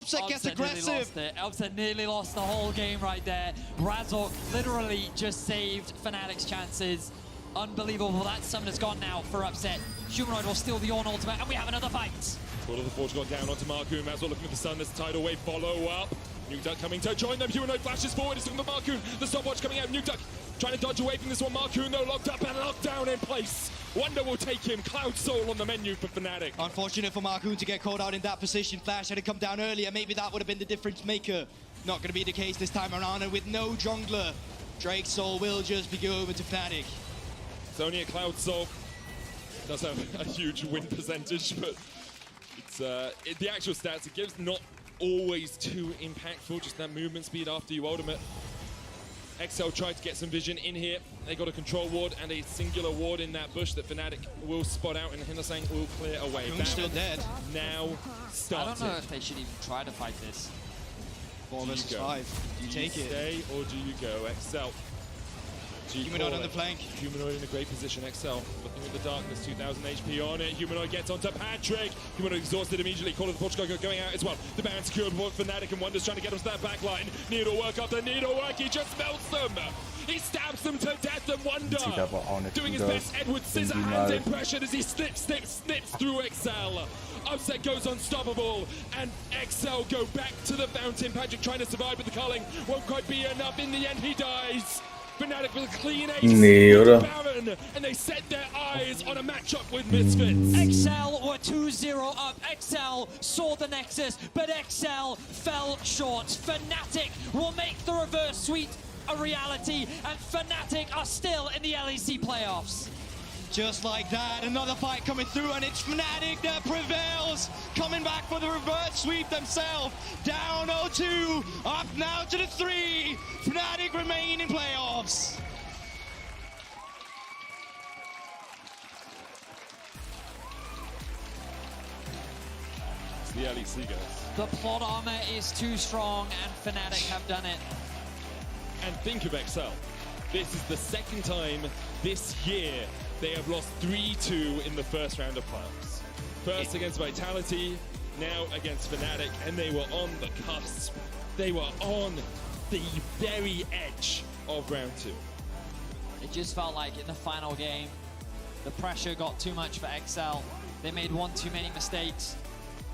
Upset gets aggressive. Upset nearly lost the whole game right there. Razork literally just saved Fnatic's chances. Unbelievable. That summoner's gone now for Upset. Humanoid will steal the Ornn ultimate, and we have another fight. Call of the Forge gone down onto Marcoon. Razork looking at the sun. There's a tidal wave follow up. Nukeduck coming to join them. Humanoid flashes forward. He's looking for Marcoon. The stopwatch coming out. Nukeduck trying to dodge away from this one. Marcoon though locked up and locked down in place. Wonder will take him. Cloud Soul on the menu for Fnatic. Unfortunate for Marcoon to get caught out in that position. Flash had to come down earlier. Maybe that would have been the difference maker. Not going to be the case this time around, and with no jungler, Drake Soul will just be over to Fnatic. It's only a Cloud Soul. Does have a huge win percentage, but it's the actual stats it gives not always too impactful. Just that movement speed after you ultimate. XL tried to get some vision in here. They got a control ward and a singular ward in that bush that Fnatic will spot out and Hindersang will clear away. Moon's still dead. Now started. I don't know if they should even try to fight this. 4 versus 5. Do you take it? Stay or do you go? XL. Humanoid on the flank. Humanoid in a great position. XL looking at the darkness. 2000 HP on it. Humanoid gets onto Patrick. Humanoid exhausted immediately. Call of the Portugal going out as well. The Baron secured for Fnatic, and Wonder's trying to get him to that back line. Needlework after needlework. He just melts them. He stabs them to death, and Wonder Sieht aber auch nicht doing his gut aus, best Edward wenn die Scissorhands mal impression as he snips through XL. Upset goes unstoppable, and XL go back to the fountain. Patrick trying to survive with the culling. Won't quite be enough. In the end, he dies. Fnatic with a clean ace. Nee, oder? Baron, and they set their eyes on a matchup with Misfits. XL were 2-0 up. XL saw the Nexus, but XL fell short. Fnatic will make the reverse sweep a reality, and Fnatic are still in the LEC playoffs. Just like that, another fight coming through, and it's Fnatic that prevails, coming back for the reverse sweep themselves. Down 0-2, up now to the 3. Fnatic remain in playoffs. It's the LEC guys. The plot armor is too strong, and Fnatic have done it. And think of XL. This is the second time this year they have lost 3-2 in the first round of playoffs. First against Vitality, now against Fnatic, and they were on the cusp. They were on the very edge of round 2. It just felt like in the final game, the pressure got too much for XL. They made one too many mistakes,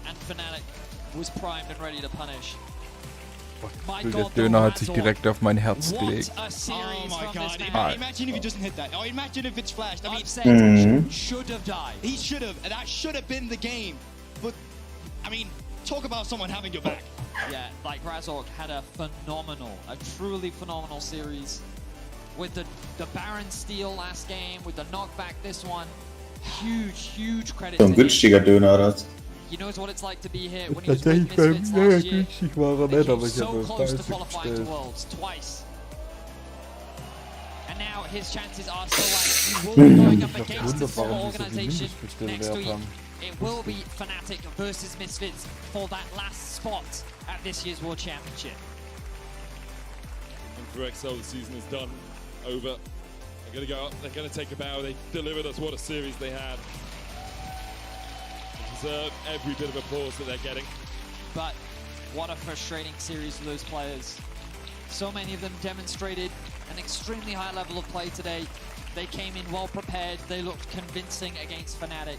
and Fnatic was primed and ready to punish. Der Döner hat sich direkt auf mein Herz gelegt. Oh my god, Ah. imagine if he doesn't hit that. Oh, imagine if it's flashed. I mean, Mhm. should have died. He should have, and that should have been the game. But, I mean, talk about someone having your back. Yeah, like Razork had a truly phenomenal series. With the Baron steal last game, with the knockback this one. Huge credit So to ein him. günstiger Döner, das. He knows what it's like to be here when he was with Tatsächlich beim Misfits last year. günstig war er They nicht, came aber ich so habe mir close to Preis qualifying to gestellt. Worlds twice. And now his chances are still like he will be going up Ich hab against a gewundert, small warum die so viel organization Mindestbestellwert next week. haben. It will be Fnatic versus Misfits for that last spot at this year's World Championship. And for XL, the season is done, over. They're going to go up, they're going to take a bow. They delivered us what a series they had. They deserve every bit of applause that they're getting. But what a frustrating series for those players. So many of them demonstrated an extremely high level of play today. They came in well prepared, they looked convincing against Fnatic.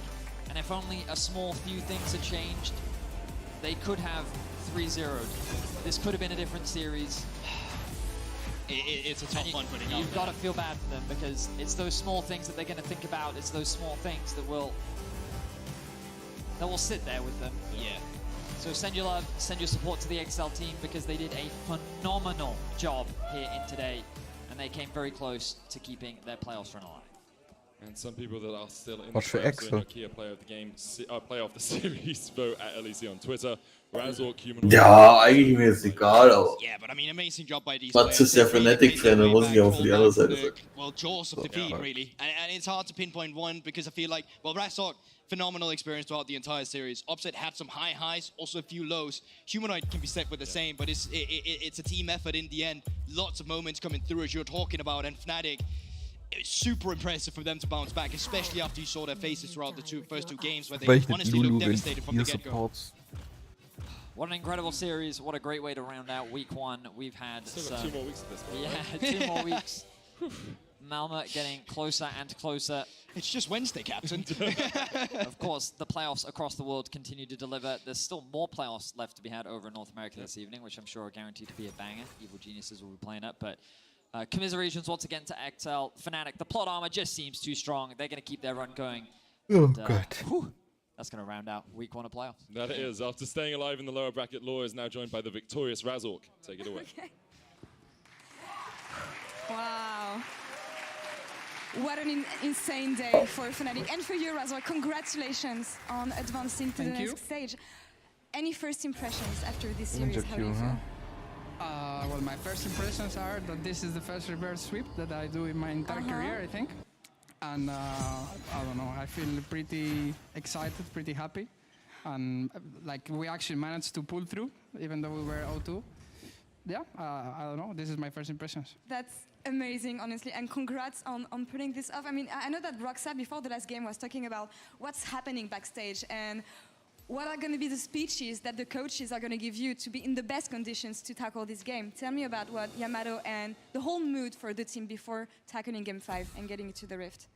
And if only a small few things had changed, they could have 3-0'd. This could have been a different series. It's a tough one putting up. You've got to feel bad for them because it's those small things that they're going to think about. It's those small things that will sit there with them. Yeah. So send your love, send your support to the XL team because they did a phenomenal job here in today, and they came very close to keeping their playoffs run alive. And some people that are still in What's for the playoffs, Excel? Nokia player of the game, player of the series, vote at LEC on Twitter. Razork, Humanoid. Ja, eigentlich mir ist egal, aber Yeah, but I mean, amazing job by these Mats ist players. ja Fnatic-Fan, da muss ich auch für die andere Seite sagen. Well, jaws of defeat, really. And it's hard to pinpoint one because I feel like, well, Razork, phenomenal experience throughout the entire series. Upset had some high highs, also a few lows. Humanoid can be said with the same, but it's a team effort in the end. Lots of moments coming through as you're talking about, and Fnatic, it's super impressive for them to bounce back, especially after you saw their faces throughout the first two games where they Vielleicht honestly Lulu, looked wenn devastated from the ihr get-go. Supports. What an incredible series. What a great way to round out week one. We've had Still got 2 more weeks of this one. Yeah, 2 more weeks. Malmö getting closer and closer. It's just Wednesday, Captain. Of course, the playoffs across the world continue to deliver. There's still more playoffs left to be had over in North America this evening, which I'm sure are guaranteed to be a banger. Evil Geniuses will be playing up, but commiserations once again to XL. Fnatic, the plot armor just seems too strong. They're going to keep their run going. Oh, And, God. That's going to round out week one of playoffs. That it is. After staying alive in the lower bracket, Law is now joined by the victorious Razork. Take it away. Wow. What an insane day for Fnatic and for you, Razor. Congratulations on advancing to the next stage. Any first impressions after this series? How do you feel? Well, my first impressions are that this is the first reverse sweep that I do in my entire career, I think. And I don't know, I feel pretty excited, pretty happy. And like we actually managed to pull through, even though we were 0-2. Yeah, I don't know, this is my first impressions. That's amazing, honestly, and congrats on pulling this off. I mean, I know that Roxa, before the last game, was talking about what's happening backstage and what are going to be the speeches that the coaches are going to give you to be in the best conditions to tackle this game. Tell me about what Yamato and the whole mood for the team before tackling Game 5 and getting into the Rift.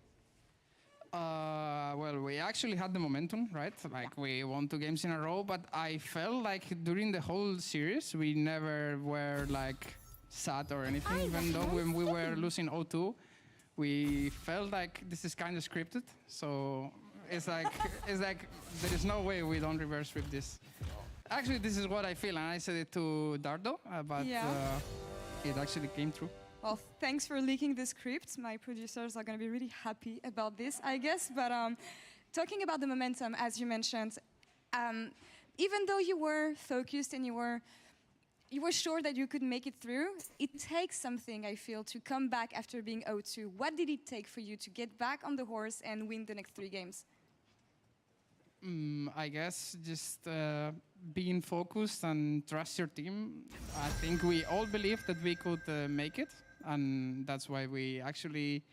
Well, we actually had the momentum, right? Like we won 2 games in a row, but I felt like during the whole series, we never were like sad or anything, even though when we were losing 0-2, we felt like this is kind of scripted. So it's like there is no way we don't reverse with this. Actually, this is what I feel, and I said it to Dardo, but it actually came true. Well, thanks for leaking the script. My producers are going to be really happy about this, I guess. But talking about the momentum, as you mentioned, even though you were focused and you were sure that you could make it through, it takes something, I feel, to come back after being 0-2. What did it take for you to get back on the horse and win the next 3 games? I guess just being focused and trust your team. I think we all believed that we could make it, and that's why we actually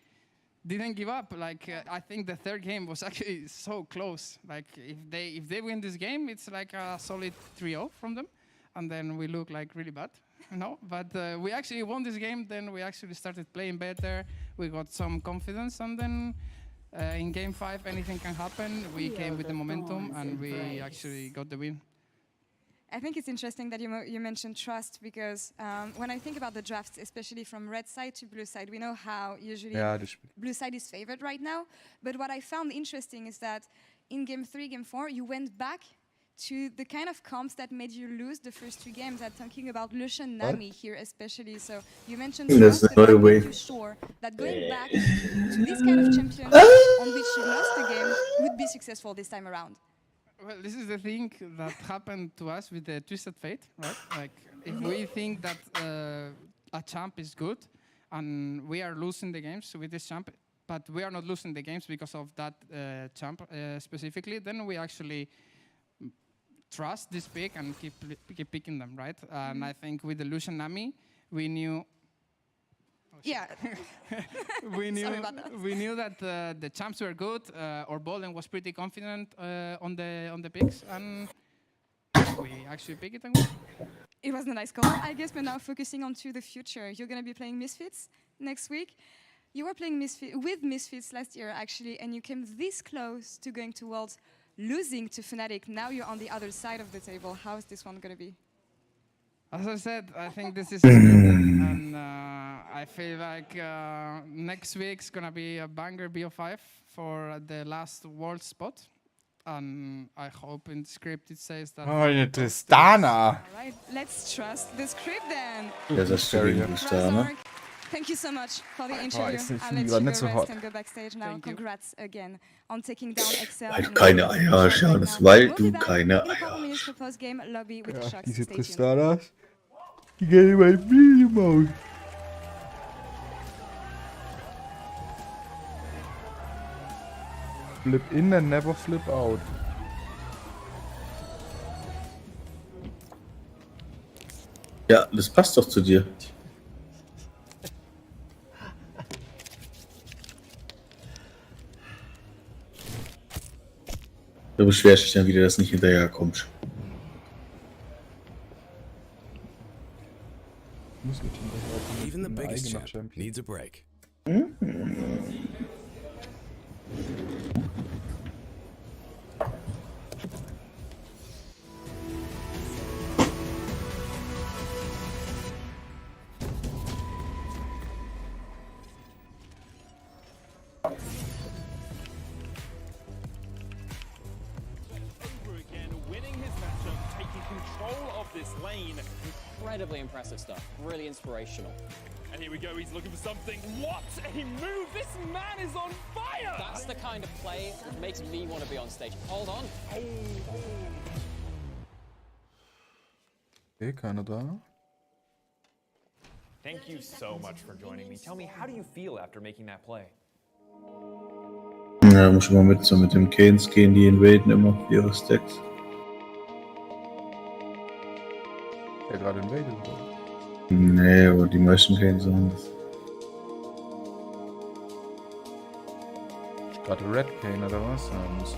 didn't give up. Like I think the 3rd game was actually so close. Like if they win this game, it's like a solid 3-0 from them, and then we look like really bad, you know. But we actually won this game. Then we actually started playing better. We got some confidence, and then. In Game 5, anything can happen. We came with the momentum, and we actually got the win. I think it's interesting that you mentioned trust, because when I think about the drafts, especially from red side to blue side, we know how usually blue side is favored right now. But what I found interesting is that in Game 3, Game 4, you went back to the kind of comps that made you lose the first 3 games. I'm talking about Lucian Nami here especially. So you mentioned trust, but I made you sure that going back to this kind of champion on which you lost the game would be successful this time around. Well, this is the thing that happened to us with the Twisted Fate, right? Like, if we think that a champ is good and we are losing the games with this champ, but we are not losing the games because of that champ specifically, then we actually trust this pick and keep picking them, right? And I think with the Lucian Nami, we knew. Yeah. we Sorry about that. knew that the champs were good. Or Bolden was pretty confident on the picks, and we actually picked it and won. It was a nice call, I guess, but now focusing on to the future. You're going to be playing Misfits next week. You were playing with Misfits last year, actually, and you came this close to going to Worlds, losing to Fnatic. Now you're on the other side of the table. How is this one going to be? As I said, I think this is a and I feel like next week's going to be a banger BO5 for the last world spot. And I hope in the script it says that... Oh, eine Tristana. All right, let's trust the script then. Ja, das ist die Tristana. Thank you so much for the interview. ist nicht I'll let viel, you nicht so go hot. rest and go backstage now. Congrats again on taking down Excel. Weil du keine Eier hast, Johannes, weil du keine Eier Couple minutes for post-game lobby with Ja, Sharks. diese Stay tuned. Tristanas, die gehen in mein Videomaus. Flip in and never flip out. Ja, das passt doch zu dir. Du beschwerst dich dann wieder, dass du nicht hinterher kommst. Muss nicht hinterherkommen. Even the Ich bin ein biggest eigener champ Champion. needs a break. Over again, winning his matchup, taking control of this lane. Incredibly impressive stuff. Really inspirational. And here we go, he's looking for something. What a move! This man is on fire! That's the kind of play that makes me want to be on stage. Hold on. Okay, keiner da. Thank you so much for joining me. Tell me, how do you feel after making that play? Ja, muss schon mal mit dem Canes gehen, die invaden immer ihre Stacks. Der gerade invaded wurde. Nee, aber die meisten Canes haben das. Ist gerade Red Cane oder was? Ja, muss.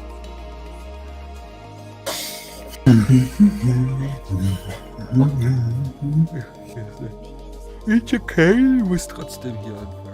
It's okay, du musst trotzdem hier anfangen.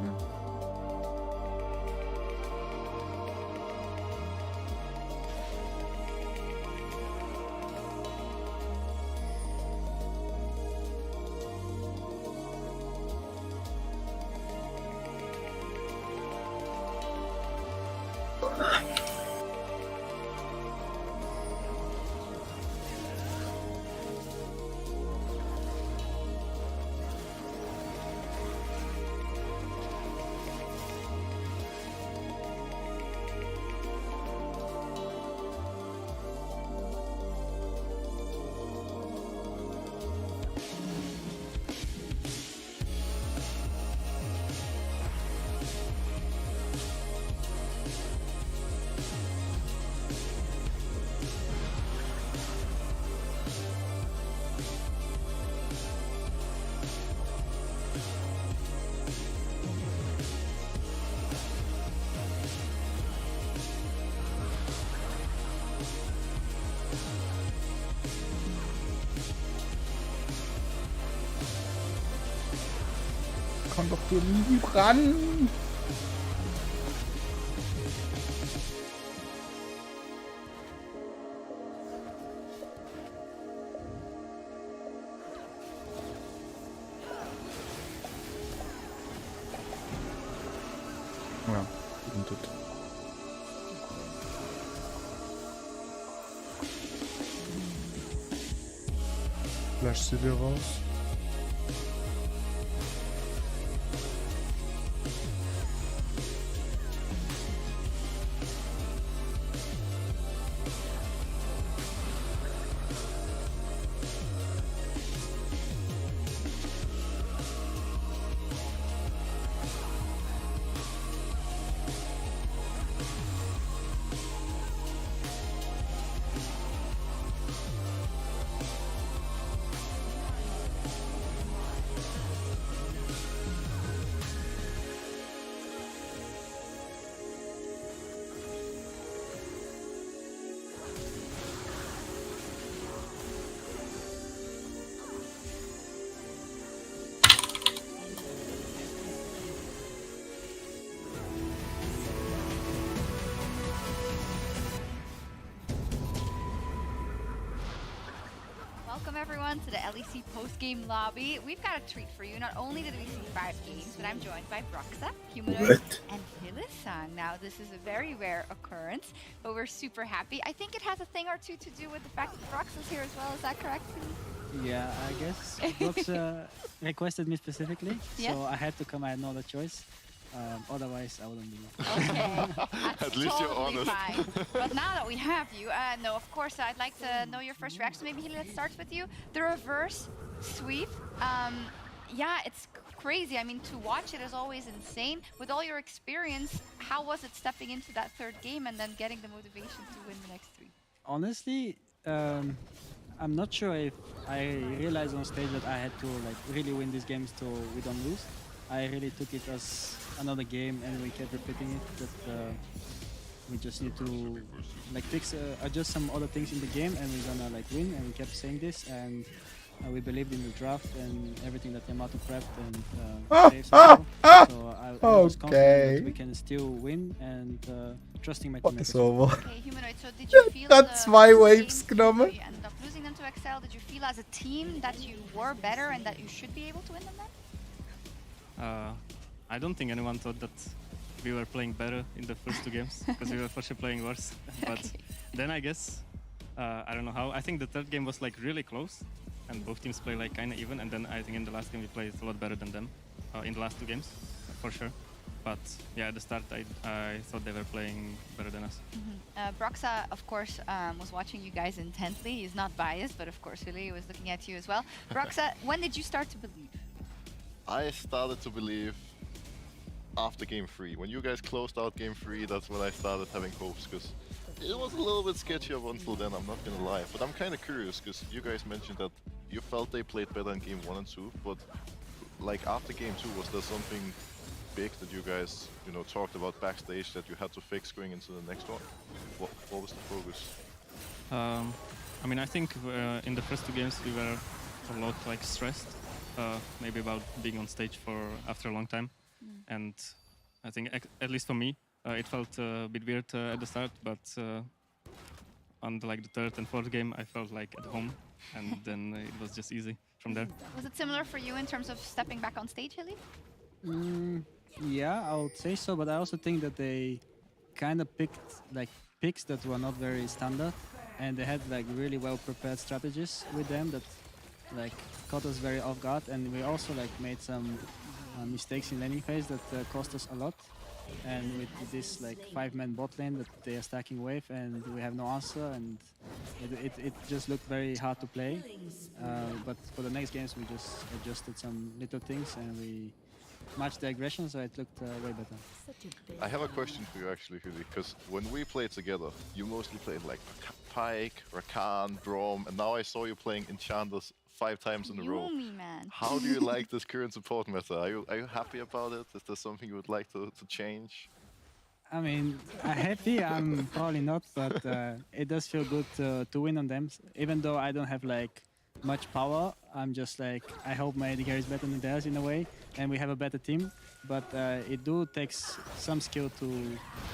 Kann doch hier nie ran. Ja, und das. Flash sie dir raus. welcome everyone to the LEC post-game lobby. We've got a treat for you. Not only did we see 5 games, but I'm joined by Broxa, Humanoid, and Hylissang. Now, this is a very rare occurrence, but we're super happy. I think it has a thing or two to do with the fact that Broxa's here as well. Is that correct? Yeah, I guess Broxa requested me specifically, Yes. so I had to come. I had no other choice. Otherwise, I wouldn't be. Okay, that's At least you're totally honest. fine. But now that we have you, no, of course, I'd like to know your first reaction. Maybe let's start with you. The reverse sweep. Yeah, it's crazy. I mean, to watch it is always insane. With all your experience, how was it stepping into that 3rd game and then getting the motivation to win the next 3? Honestly, I'm not sure if I realized on stage that I had to like really win these games so we don't lose. I really took it as another game, and we kept repeating it. That we just need to like fix, adjust some other things in the game, and we're gonna like win. And we kept saying this, and we believed in the draft and everything that Yamato prepped and saves as well. So I was confident that we can still win and trusting my teammates. Ist over. Okay, Humanoid, so did you feel Hat 2 Waves genommen. you ended up losing them to Excel? Did you feel as a team that you were better and that you should be able to win them then? I don't think anyone thought that we were playing better in the first 2 games because we were for sure playing worse. But then I guess, I don't know how. I think the 3rd game was like really close and both teams play like kind of even. And then I think in the last game we played a lot better than them in the last 2 games for sure. But yeah, at the start I thought they were playing better than us. Broxa, of course, was watching you guys intently. He's not biased, but of course, really, he was looking at you as well. Broxa, when did you start to believe? I started to believe after game 3. When you guys closed out game 3, that's when I started having hopes, because it was a little bit sketchy up until then, I'm not gonna lie. But I'm kind of curious, because you guys mentioned that you felt they played better in game 1 and 2, but like after game 2, was there something big that you guys, you know, talked about backstage that you had to fix going into the next one? What was the focus? I mean, I think in the first 2 games we were a lot like stressed, maybe about being on stage for after a long time, and I think at least for me it felt a bit weird at the start, but on like the 3rd and 4th game I felt like at home, and then it was just easy from there. Was it similar for you in terms of stepping back on stage, Hilly? Yeah, I would say so, but I also think that they kind of picked like picks that were not very standard, and they had like really well prepared strategies with them that like caught us very off guard, and we also like made some mistakes in laning phase that cost us a lot. And with this like 5-man bot lane that they are stacking wave and we have no answer, and it just looked very hard to play. But for the next games we just adjusted some little things and we matched the aggression, so it looked way better. I have a question for you actually, Hudi, because when we played together, you mostly played like Pyke, Rakan, Braum, and now I saw you playing Enchanters 5 times in a row. Yumi, man. How do you like this current support meta? Are you happy about it? Is there something you would like to change? I mean, I'm happy, I'm probably not, but it does feel good to win on them. Even though I don't have like much power, I'm just like, I hope my AD carry is better than theirs in a way, and we have a better team. But it takes some skill to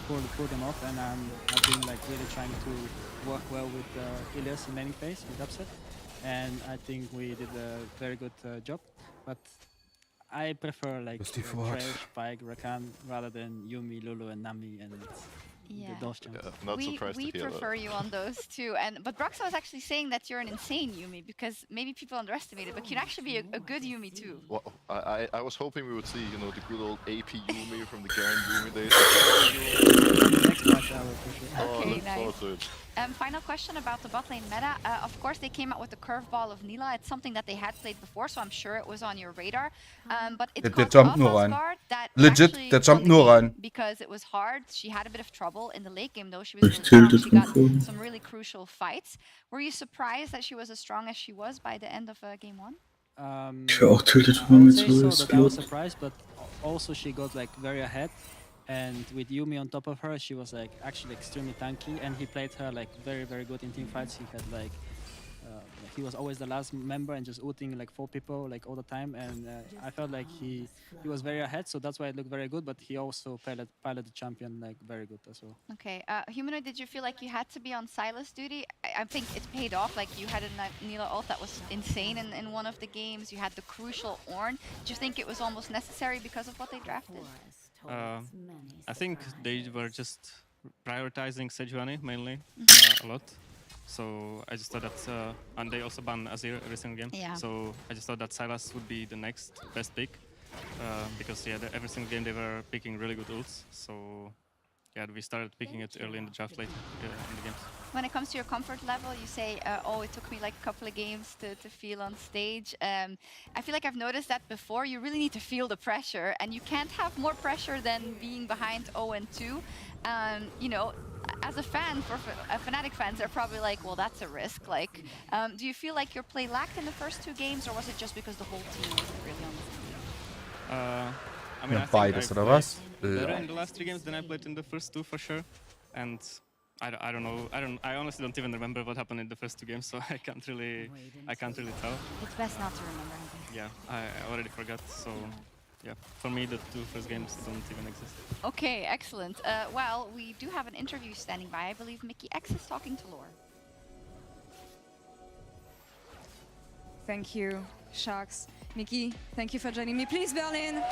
pull them off, and I've been like really trying to work well with Ilias in laning phase with upset, and I think we did a very good job. But I prefer like Trash, Pyke, Rakan rather than Yumi, Lulu, and Nami and those champs. Not surprised we to hear prefer that. you on those too. But Broxa was actually saying that you're an insane Yumi, because maybe people underestimate it, but you'd actually be a good Yumi too. Well, I was hoping we would see, you know, the good old AP Yumi from the Garen Yumi days. Okay, look forward to it. Final question about the bot lane meta. Of course, they came out with the curveball of Nila. It's something that they had played before, so I'm sure it was on your radar. But it Der caught jumpt off nur us rein. guard that Legit, actually der jumpt won the nur game rein. because it was hard. She had a bit of trouble in the late game, though. She was Ich really strong. tilted She von got vorne. some really crucial fights. Were you surprised that she was as strong as she was by the end of game 1? Ich wäre auch tilted I worden would mit say so so ist that I was Slot. surprised, but also she got like very ahead, and with Yumi on top of her, she was like actually extremely tanky, and he played her like very good in team fights. He had like he was always the last member and just ulting like 4 people like all the time, and I felt like he was very ahead, so that's why it looked very good. But he also piloted the champion like very good as well. Okay, Humanoid, did you feel like you had to be on Silas duty? I think it paid off. Like you had a Nila ult that was insane in one of the games. You had the crucial Ornn. Do you think it was almost necessary because of what they drafted? I think they were just prioritizing Sejuani mainly a lot. So I just thought that, and they also ban Azir every single game. Yeah. So I just thought that Silas would be the next best pick, because yeah, every single game they were picking really good ults. So yeah, we started picking it early in the draft, late in the games. When it comes to your comfort level, you say, oh, it took me like a couple of games to feel on stage. I feel like I've noticed that before. You really need to feel the pressure, and you can't have more pressure than being behind 0-2. You know, as a fan, for Fnatic fans, they're probably like, well, that's a risk. Like, do you feel like your play lacked in the first 2 games, or was it just because the whole team wasn't really on the same? I mean, I beides, think oder was? better in the last 3 games than I played in the first 2 for sure, and I don't know. I honestly don't even remember what happened in the first 2 games, so I can't really tell. It's best not to remember anything. Yeah, I already forgot. So yeah, for me the 2 first games don't even exist. Okay, excellent. Well, we do have an interview standing by. I believe Mickey X is talking to Lore. Thank you, Sharks. Mickey, thank you for joining me. Please, Berlin.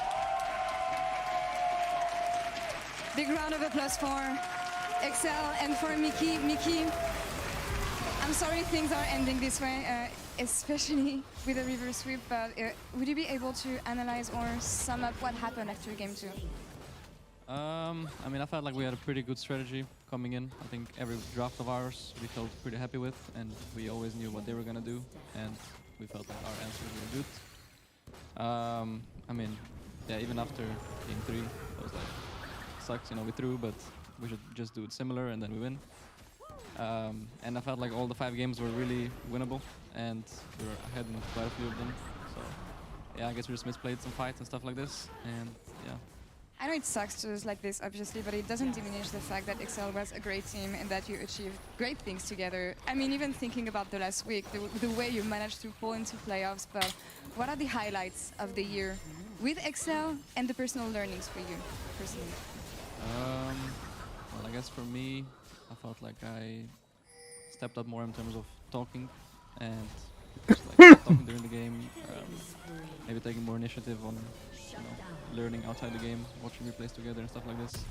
Big round of applause for Excel and for Mickey. Mickey, I'm sorry things are ending this way, especially with a reverse sweep, but would you be able to analyze or sum up what happened after game 2? I mean, I felt like we had a pretty good strategy coming in. I think every draft of ours we felt pretty happy with, and we always knew what they were going to do, and we felt like our answers were good. I mean, yeah, even after game 3, I was like, sucks, you know, we threw, but we should just do it similar and then we win. And I felt like all the 5 games were really winnable, and we were ahead in quite a few of them. So yeah, I guess we just misplayed some fights and stuff like this, and yeah. I know it sucks to lose like this, obviously, but it doesn't diminish the fact that Excel was a great team and that you achieved great things together. I mean, even thinking about the last week, the way you managed to pull into playoffs, but what are the highlights of the year with Excel and the personal learnings for you, personally? Well, I guess for me, I felt like I stepped up more in terms of talking and just like talking during the game, maybe taking more initiative on, you know, learning outside the game, watching replays together and stuff like this.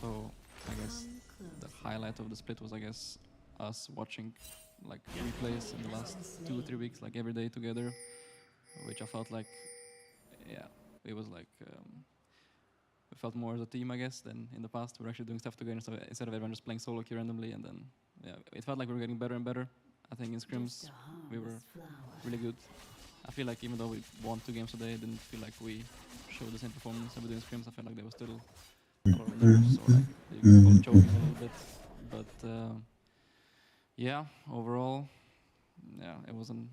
So I guess the highlight of the split was, I guess, us watching like replays in the last 2 or 3 weeks, like every day together, which I felt like, yeah, it was like, we felt more as a team, I guess, than in the past. We're actually doing stuff together, so instead of everyone just playing solo queue randomly, and then, yeah, it felt like we were getting better and better. I think in scrims, we were really good. I feel like even though we won 2 games today, I didn't feel like we showed the same performance that we did in scrims. I felt like there was still a lot of nerves, or like, you could call it choking a little bit. But, yeah, overall, yeah, it was an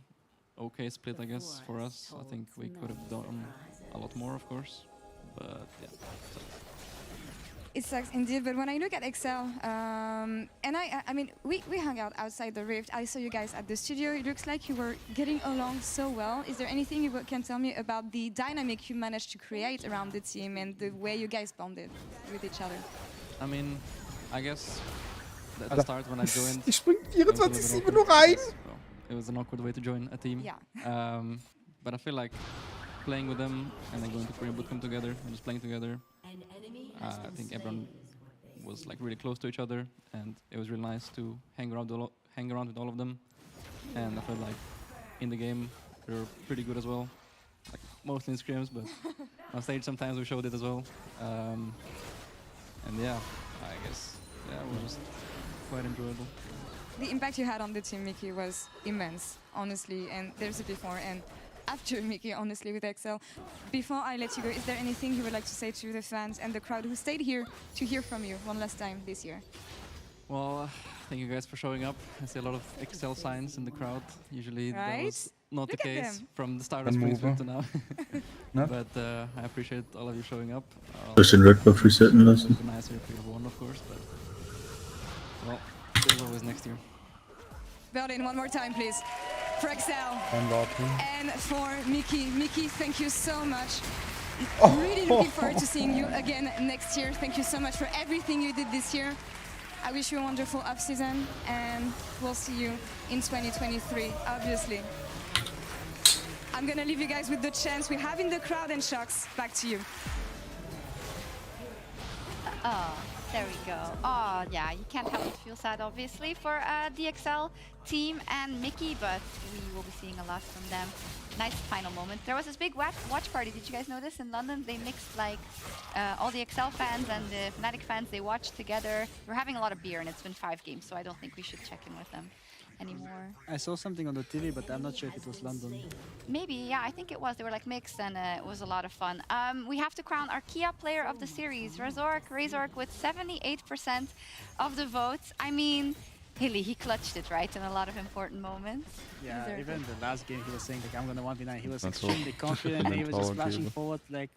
okay split, I guess, for us. I think we could have done a lot more, of course. But yeah, it sucks indeed, but when I look at Excel, and I mean, we hung out outside the Rift. I saw you guys at the studio. It looks like you were getting along so well. Is there anything you can tell me about the dynamic you managed to create around the team and the way you guys bonded with each other? I mean, I guess at the start when I joined, Ich spring 24/7 nur rein. It was an awkward way to join a team. Yeah. But I feel like playing with them and then going to Korean bootcamp together and just playing together, I think everyone was like really close to each other, and it was really nice to hang around with all of them. And I felt like in the game we were pretty good as well, like mostly in scrims, but on stage sometimes we showed it as well. And yeah, I guess it was just quite enjoyable. The impact you had on the team, Mickey, was immense, honestly, and there's a before and after Mickey, honestly, with Excel. Before I let you go, is there anything you would like to say to the fans and the crowd who stayed here to hear from you one last time this year? Well, thank you guys for showing up. I see a lot of Excel signs in the crowd. Usually that was not the case from the start of Spring to now. But I appreciate all of you showing up. Bisschen Red Buff resetten lassen. It would be nicer if we have won, of course, but well, there's always next year. Berlin, one more time, please. for Excel. And Lottie. And for Mickey. Mickey, thank you so much. Oh. Really looking forward to seeing you again next year. Thank you so much for everything you did this year. I wish you a wonderful off-season, and we'll see you in 2023, obviously. I'm gonna leave you guys with the chants we have in the crowd, and Shocks, back to you. Oh, there we go. Oh, yeah, you can't help but feel sad, obviously, for DXL team and Mickey, but we will be seeing a lot from them. Nice final moment. There was this big watch party. Did you guys notice in London? They mixed like all the XL fans and the Fnatic fans. They watched together. We're having a lot of beer, and it's been 5 games, so I don't think we should check in with them anymore. I saw something on the TV, but I'm not sure if it was London. Maybe, yeah, I think it was. They were like mixed, and it was a lot of fun. We have to crown our Kia player of the series, Razork with 78% of the votes. I mean, Hilly, he clutched it, right, in a lot of important moments. Yeah, even the last game he was saying, like, I'm gonna 1v9. He was extremely confident. He was just flashing forward, like,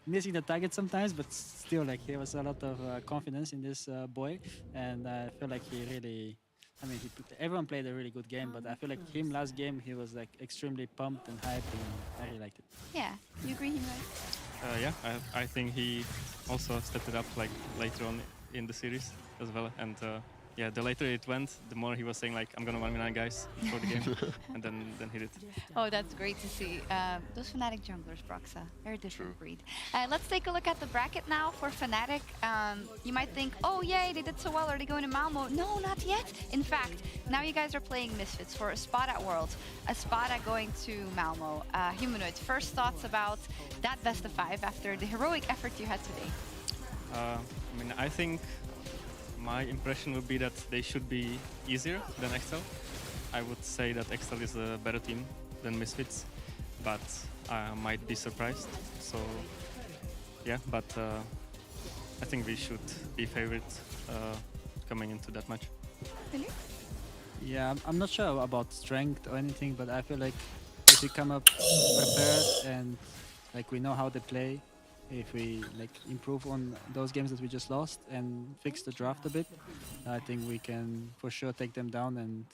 missing the target sometimes, but still, like, there was a lot of confidence in this boy. And I feel like he really... I mean, everyone played a really good game, but I feel like him last game, he was like extremely pumped and hyped, and I really liked it. Yeah, you agree, Himai? Yeah, I think he also stepped it up like later on in the series as well. And yeah, the later it went, the more he was saying like, I'm gonna 1v9 guys before the game, and then hit it. Oh, that's great to see. Those Fnatic junglers, Broxa, very different breed. Let's take a look at the bracket now for Fnatic. You might think, oh yay, they did so well, are they going to Malmo? No, not yet. In fact, now you guys are playing Misfits for a spot at Worlds, a spot at going to Malmo. Humanoid, first thoughts about that best of 5 after the heroic effort you had today? I mean, I think my impression would be that they should be easier than XL. I would say that XL is a better team than Misfits, but I might be surprised. So yeah, but I think we should be favorite coming into that match. Really? Yeah, I'm not sure about strength or anything, but I feel like if we come up prepared and like we know how they play, if we like improve on those games that we just lost and fix the draft a bit, I think we can for sure take them down and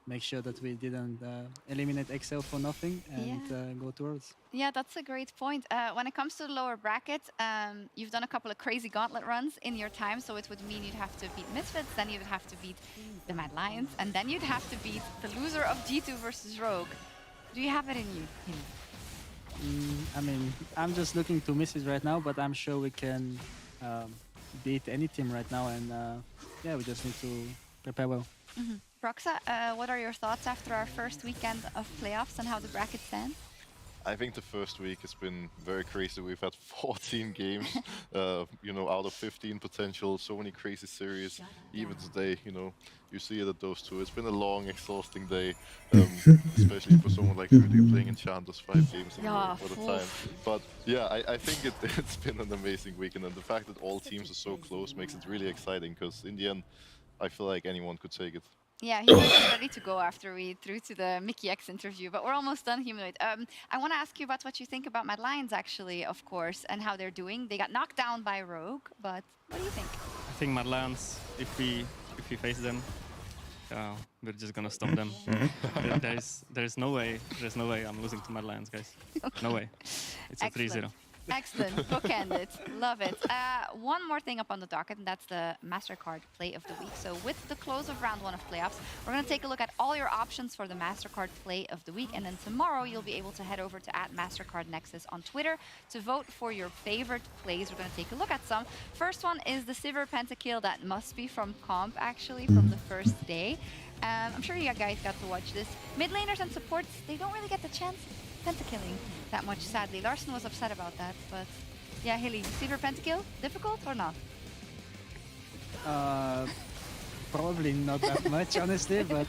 make sure that we didn't eliminate XL for nothing and go towards. Yeah, that's a great point. When it comes to the lower bracket, you've done a couple of crazy gauntlet runs in your time, so it would mean you'd have to beat Misfits, then you'd have to beat the Mad Lions, and then you'd have to beat the loser of G2 versus Rogue. Do you have it in you? I mean, I'm just looking to Misfits right now, but I'm sure we can beat any team right now, and yeah, we just need to prepare well. Broxa, what are your thoughts after our first weekend of playoffs and how the bracket stands? I think the first week has been very crazy. We've had 14 games, you know, out of 15 potential, so many crazy series. Even today, you know, you see it at those two. It's been a long, exhausting day, especially for someone like Rudy playing Enchanters 5 games in a row at a time. But yeah, I think it's been an amazing weekend, and the fact that all teams are so close makes it really exciting, because in the end, I feel like anyone could take it. Yeah, Humanoid is ready to go after we threw to the Mickey X interview, but we're almost done, Humanoid. I want to ask you about what you think about Mad Lions, actually, of course, and how they're doing. They got knocked down by Rogue, but what do you think? I think Mad Lions, if we face them, we're just gonna stomp them. There's no way I'm losing to Mad Lions, guys. No way. It's a 3-0. Excellent, bookended, love it. One more thing up on the docket, and that's the MasterCard Play of the Week. So with the close of round 1 of playoffs, we're going to take a look at all your options for the MasterCard Play of the Week, and then tomorrow you'll be able to head over to @MasterCardNexus on Twitter to vote for your favorite plays. We're going to take a look at some. First one is the Sivir Pentakill. That must be from Comp, actually, from the first day. I'm sure you guys got to watch this. Mid laners and supports, they don't really get the chance pentakilling that much, sadly. Larson was upset about that, but yeah, Hilly, Sivir Pentakill, difficult or not? Probably not that much, honestly, but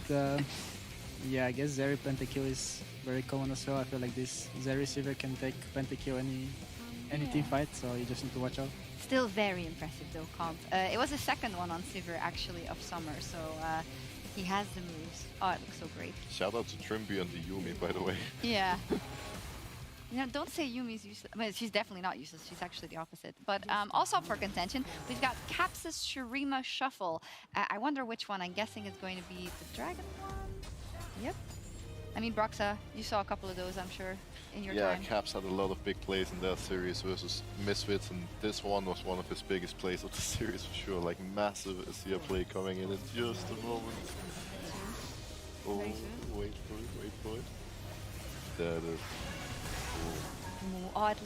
yeah, I guess Zeri Pentakill is very common as well. I feel like this Zeri Sivir can take Pentakill any team fight, so you just need to watch out. Still very impressive though, Comp. It was the second one on Sivir actually of summer, so he has the moves. Oh, it looks so great. Shout out to Trimby and the Yumi, by the way. Yeah. You know, don't say Yumi's useless. I mean, she's definitely not useless. She's actually the opposite. But also up for contention, we've got Capsus Shurima Shuffle. I wonder which one. I'm guessing it's going to be the Dragon one. Yep. I mean, Broxa, you saw a couple of those, I'm sure, in your Yeah, time. Caps had a lot of big plays in that series versus Misfits, and this one was one of his biggest plays of the series for sure. Like massive Azir play coming in just a moment. Oh, wait for it. There it is. Oh, it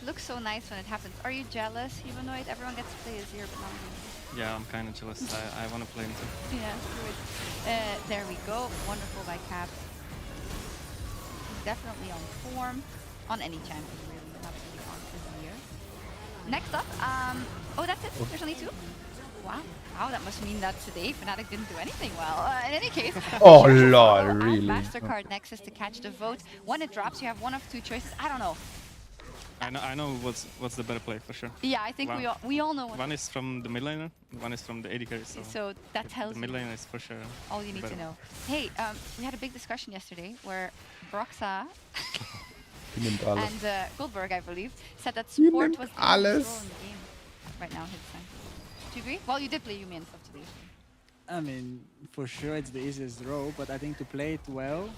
looks so nice when it happens. Are you jealous, Humanoid? Everyone gets to play Azir, but not you. Yeah, I'm kind of jealous. I want to play him too. Yeah, good. There we go. Wonderful by Caps. He's definitely on form. On any champion, really. Not really on Azir. Next up, oh, that's it. There's only 2. Wow. Wow, that must mean that today Fnatic didn't do anything well. In any case, Oh lol, really? MasterCard Nexus to catch the vote. When it drops, you have one of 2 choices. I don't know. I know what's the better play for sure. Yeah, I think we all know what. One is from the mid laner, one is from the AD carry. So that tells the mid laner is for sure all you need to know. Hey, we had a big discussion yesterday where Broxa and Goldberg, I believe, said that support was the role in the game right now. His time. Do you agree? Well, you did play Yuumi and stuff today. I mean, for sure it's the easiest role, but I think to play it well,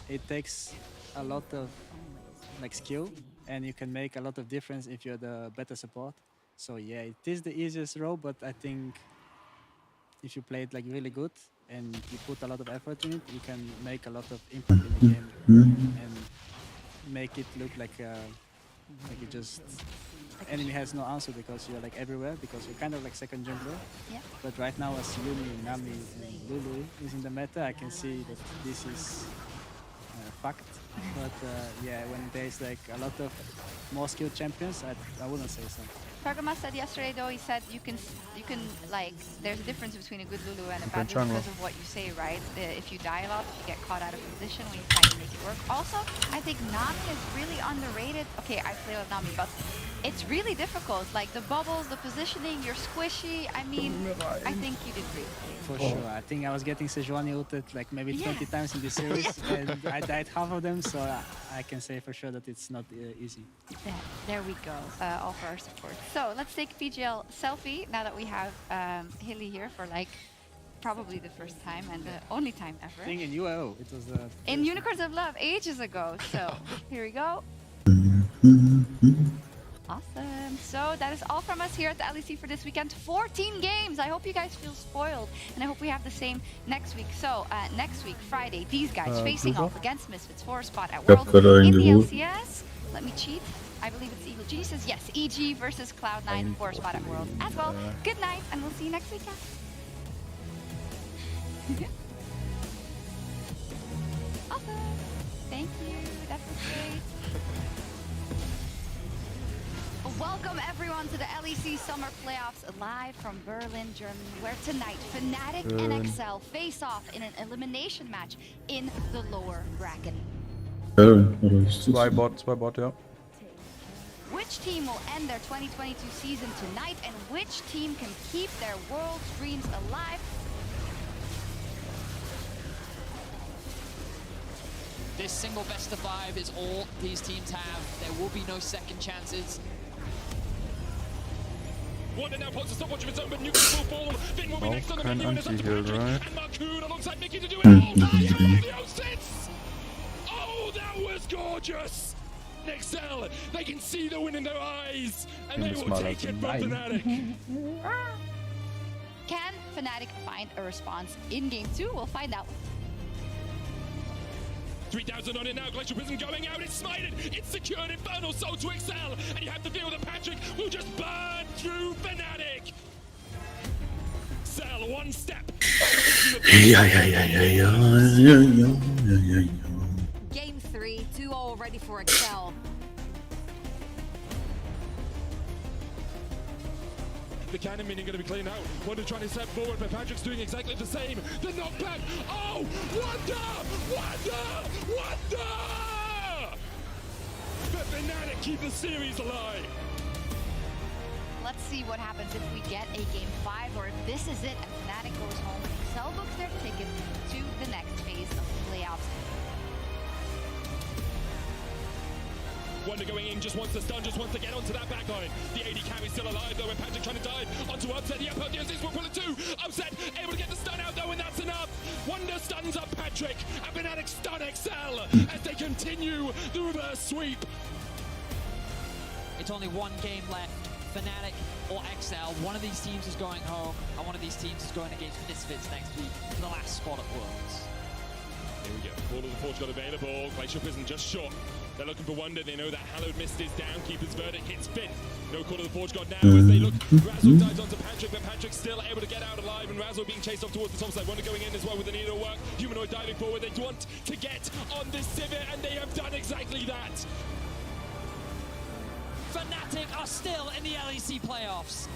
it takes a lot of like skill, and you can make a lot of difference if you're the better support. So yeah, it is the easiest role, but I think if you play it like really good and you put a lot of effort in it, you can make a lot of impact in the game and make it look like you just enemy has no answer because you're like everywhere, because you're kind of like second jungler. Yeah. But right now, as Yuumi, Nami, and Lulu is in the meta, I can see that this is fact. But yeah, when there's like a lot of more skilled champions, I wouldn't say so. Targama said yesterday, though, he said you can like, there's a difference between a good Lulu and a bad Lulu because of what you say, right? If you die a lot, if you get caught out of position when you try to make it work. Also, I think Nami is really underrated. Okay, I play with Nami, but it's really difficult. Like the bubbles, the positioning, you're squishy. I mean, I think you did great. For sure. I think I was getting Sejuani ulted like maybe 20 times in this series, and I died half of them, so I can say for sure that it's not easy. There we go, all for our support. So let's take PGL selfie now that we have Hilly here for like probably the first time and the only time ever. I think in UAO, it was in Unicorns of Love ages ago. So here we go. Awesome. So that is all from us here at the LEC for this weekend. 14 games. I hope you guys feel spoiled, and I hope we have the same next week. So next week, Friday, these guys facing off against Misfits for a spot at Worlds in the LCS. Let me cheat. I believe it's Eagle G says yes. EG versus Cloud9 for a spot at Worlds as well. Good night, and we'll see you next weekend. Awesome. Thank you. That was great. Welcome everyone to the LEC Summer Playoffs live from Berlin, Germany, where tonight Fnatic and XL face off in an elimination match in the lower bracket. Zwei Bot, ja. Which team will end their 2022 season tonight, and which team can keep their world dreams alive? This single best of 5 is all these teams have. There will be no second chances. Wonder now pots a stopwatch of its own, but Nucleus will fall. Finn will be next on the menu, and it's up to Patrick and Marcoon alongside Mickey to do it all. Oh, that was gorgeous! Nexel, they can see the win in their eyes, and they will take it from Fnatic. Can Fnatic find a response in Game 2? We'll find out. 3,000 on it now, Glacial Prison going out, it's smited, it's secured, Infernal Soul to excel, and you have to feel that Patrick will just burn through Fnatic. Cell, one step. Game 3, 2-0 ready for Excel. The cannon minion going to be cleaned out. Wonder trying to step forward, but Patrick's doing exactly the same. The knockback. Oh, Wonder! But Fnatic keep the series alive. Let's see what happens if we get a Game 5, or if this is it and Fnatic goes home and Excel books their ticket to the next phase of the playoffs. Wonder going in, just wants to stun, just wants to get onto that backline. The AD carry's still alive though, and Patrick trying to dive onto Upset. The Apotheosis will pull it too. Upset able to get the stun out though, and that's enough. Wonder stuns up Patrick, and Fnatic stun on XL as they continue the reverse sweep. It's only one game left. Fnatic or XL. One of these teams is going home, and one of these teams is going against Misfits next week for the last spot at Worlds. Here we go. Call of the Forge got available. Glacial Prison just short. They're looking for Wonder. They know that Hallowed Mist is down. Keeper's Verdict hits Finn. No Call of the Forge God now as they look. Razzle dives onto Patrick, but Patrick's still able to get out alive, and Razzle being chased off towards the top side. Wonder going in as well with the needle work. Humanoid diving forward. They want to get on this Civet, and they have done exactly that. Fnatic are still in the LEC playoffs.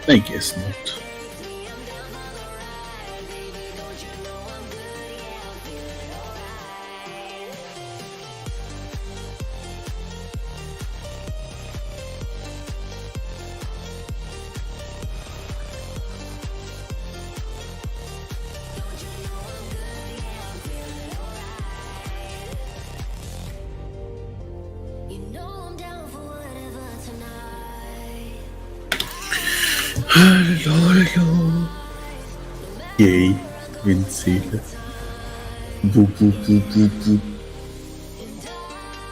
I guess not. Hallo. Yay, Windseele. Bu, bu, bu, bu, bu.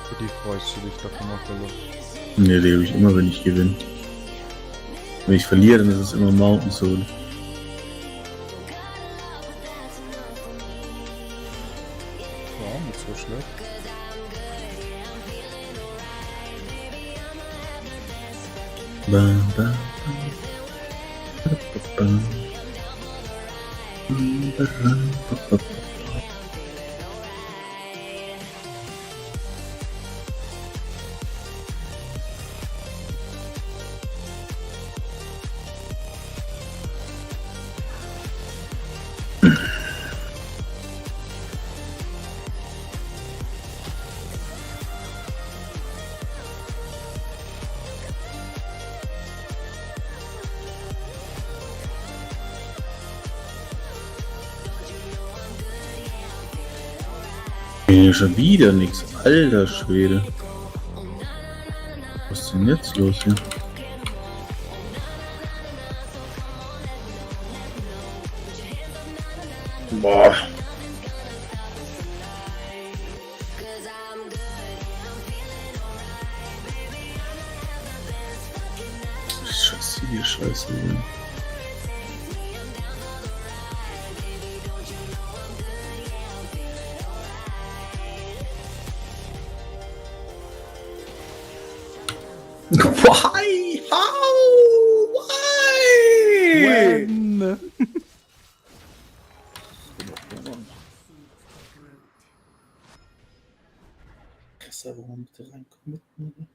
Für die freust du dich doch immer, Philipp. Ne, lebe ich immer, wenn ich gewinne. Wenn ich verliere, dann ist es immer Mountain Soul. Ja, nicht so schlecht. Bam, bam, bam. Schon wieder nichts, alter Schwede. Was ist denn jetzt los hier? Boah. Scheiße, hier Scheiße. Hier. Why? How? Why? When? Krasser, warum bitte reinkommen mit mir?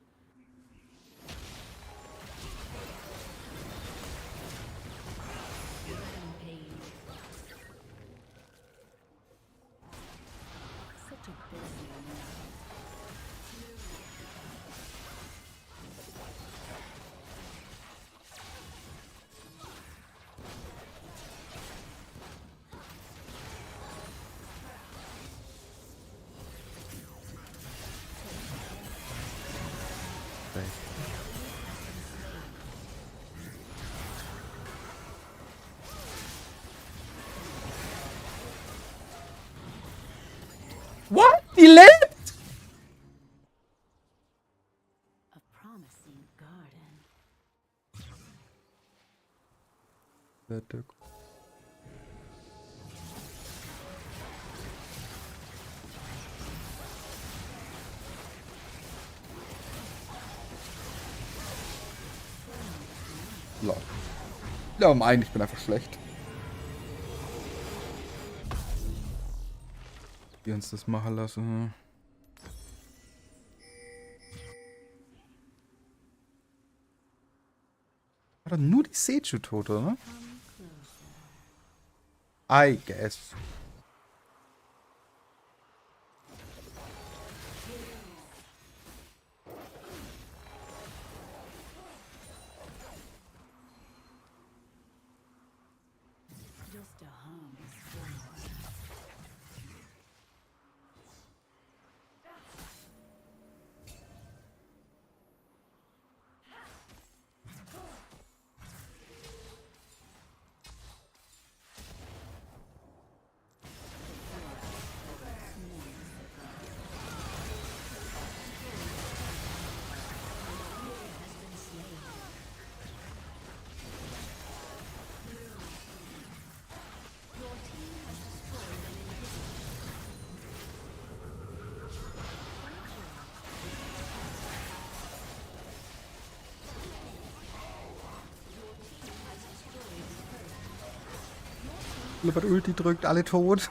What? Die lebt? Lol. Ja, mein, ich bin einfach schlecht. Die uns das machen lassen. War doch nur die Seju tot, oder? I guess. Lippert Ulti drückt, alle tot.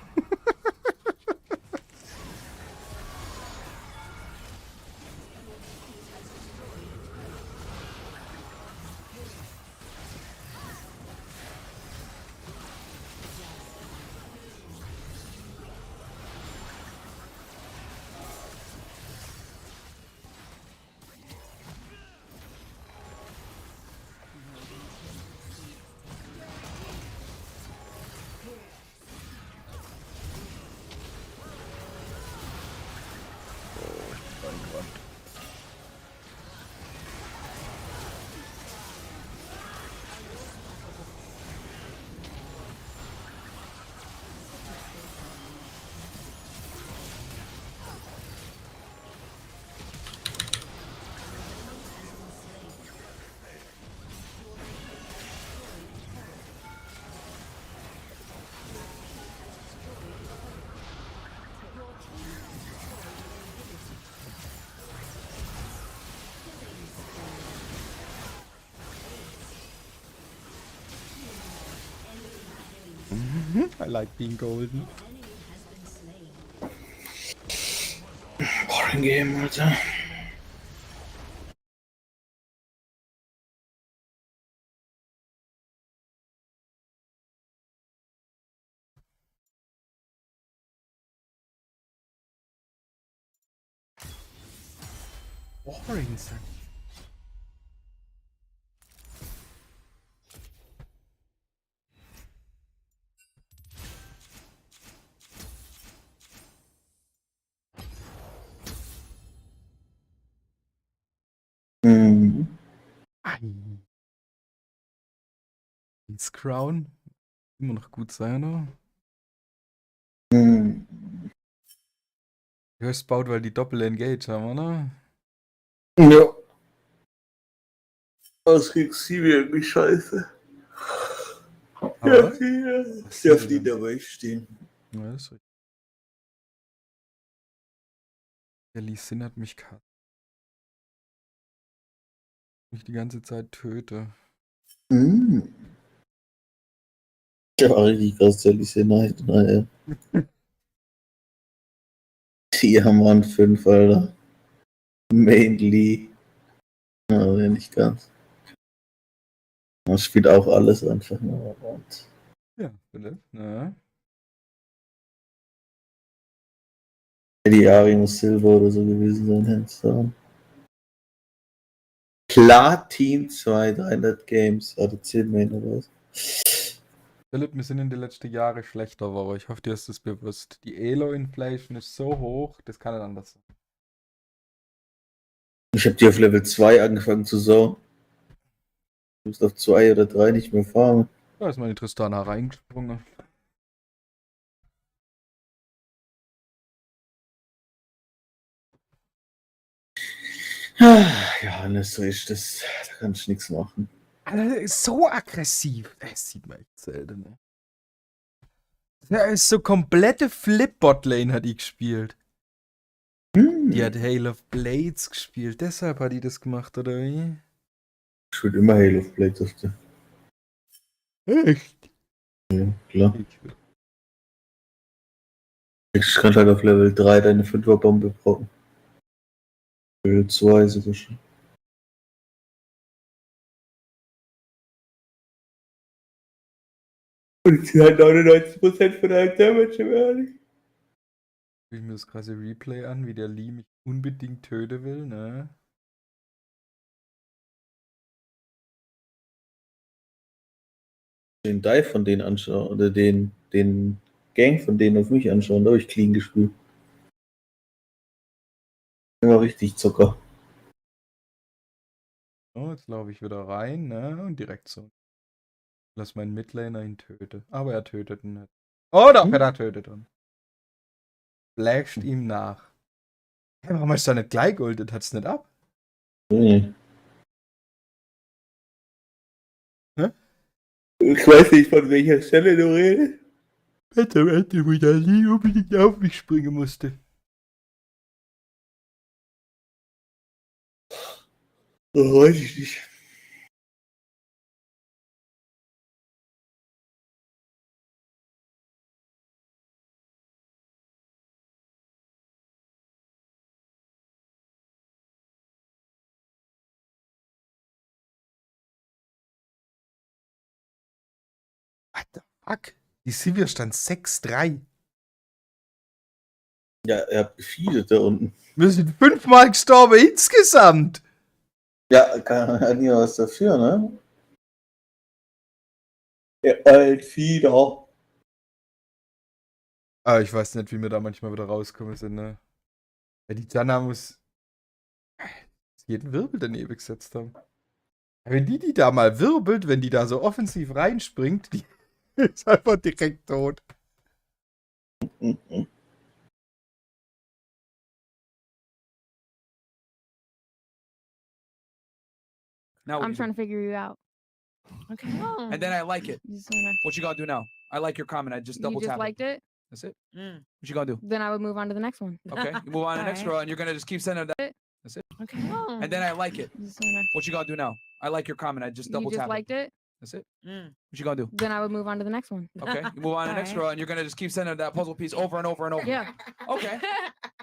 I like being golden. Boring Game, Alter. Boring, sir. Mhm. Ins Crown. Immer noch gut sein, oder? Mhm. Höchst baut, weil die Doppel-Engage haben, oder? Ja. Das kriegt sie wirklich scheiße. Aber Darf die dabei stehen. Ja, das ist richtig. Der Lee Sin hat mich cut. Mich die ganze Zeit töte. Mhm. Ja, richtig krass, der Lee Neid, naja. 4 Mann, 5, Alter. Mainly. Aber nicht ganz. Man spielt auch alles einfach nur. Und Ja, Philipp. Na? die Ari muss Silber oder so gewesen sein, hands down. Platin 2, 300 Games, hatte 10 Main oder was? Philipp, wir sind in den letzten Jahren schlechter geworden. Ich hoffe, dir ist das bewusst. Die Elo-Inflation ist so hoch, das kann nicht anders sein. Ich habe die auf Level 2 angefangen zu sauen. Du musst auf 2 oder 3 nicht mehr farmen. Da ist meine Tristana reingesprungen. Ja, das ist das. Da kann ich nichts machen. Alter, der ist so aggressiv. Das sieht man echt selten, ne? Der ist so komplette Flip-Bot-Lane hat die gespielt. Die hat Hail of Blades gespielt, deshalb hat die das gemacht, oder wie? Ich würde immer Hail of Blades auf der. Echt? Ja, klar. Ich kann halt auf Level 3 deine 5er Bombe brauchen. Level 2 sogar schon. Und sie hat 99% von deinem Damage im Ehrlich. Guck ich mir das krasse Replay an, wie der Lee mich unbedingt töten will, ne? Den Dive von denen anschauen oder den Gang von denen auf mich anschauen, da habe ich clean gespielt. Immer richtig Zucker. So, jetzt laufe ich wieder rein, ne? Und direkt so. Lass meinen Midlaner ihn töten. Aber er tötet ihn nicht. Oh, doch, er tötet ihn. Flasht ihm nach. Hey, warum ist er nicht gleich goldet? Hat's nicht ab? Nee. Hä? Ich weiß nicht, von welcher Stelle du redest. Jetzt am Ende, wo der Lee unbedingt auf mich springen musste. Oh, weiß ich nicht. What the fuck? Die Sivir stand 6-3. Ja, er hat gefeedet da unten. Wir sind 5-mal gestorben insgesamt. Ja, kann ja was dafür, ne? Ja, Altfieder. Aber ich weiß nicht, wie wir da manchmal wieder rauskommen sind, ne? Ja, die Jana muss jeden Wirbel daneben gesetzt haben. Wenn die da mal wirbelt, wenn die da so offensiv reinspringt, die ist einfach direkt tot. Now what I'm do trying you to figure you out. Okay. Oh. And then I like it. You just wanna- What you gonna do now? I like your comment. I just double You just tap liked it? That's it. What you gonna do? Then I would move on to the next one. Okay, you move on to the next Alright. girl, and you're gonna just keep sending that. That's it. Okay. And then I like it. You just wanna- What you gonna do now? I like your comment. I just You double just tap liked it? That's it. What you gonna do? Then I would move on to the next one. Okay, you move on to the next Alright. girl, and you're gonna just keep sending that puzzle piece over and over and over. Yeah. Okay.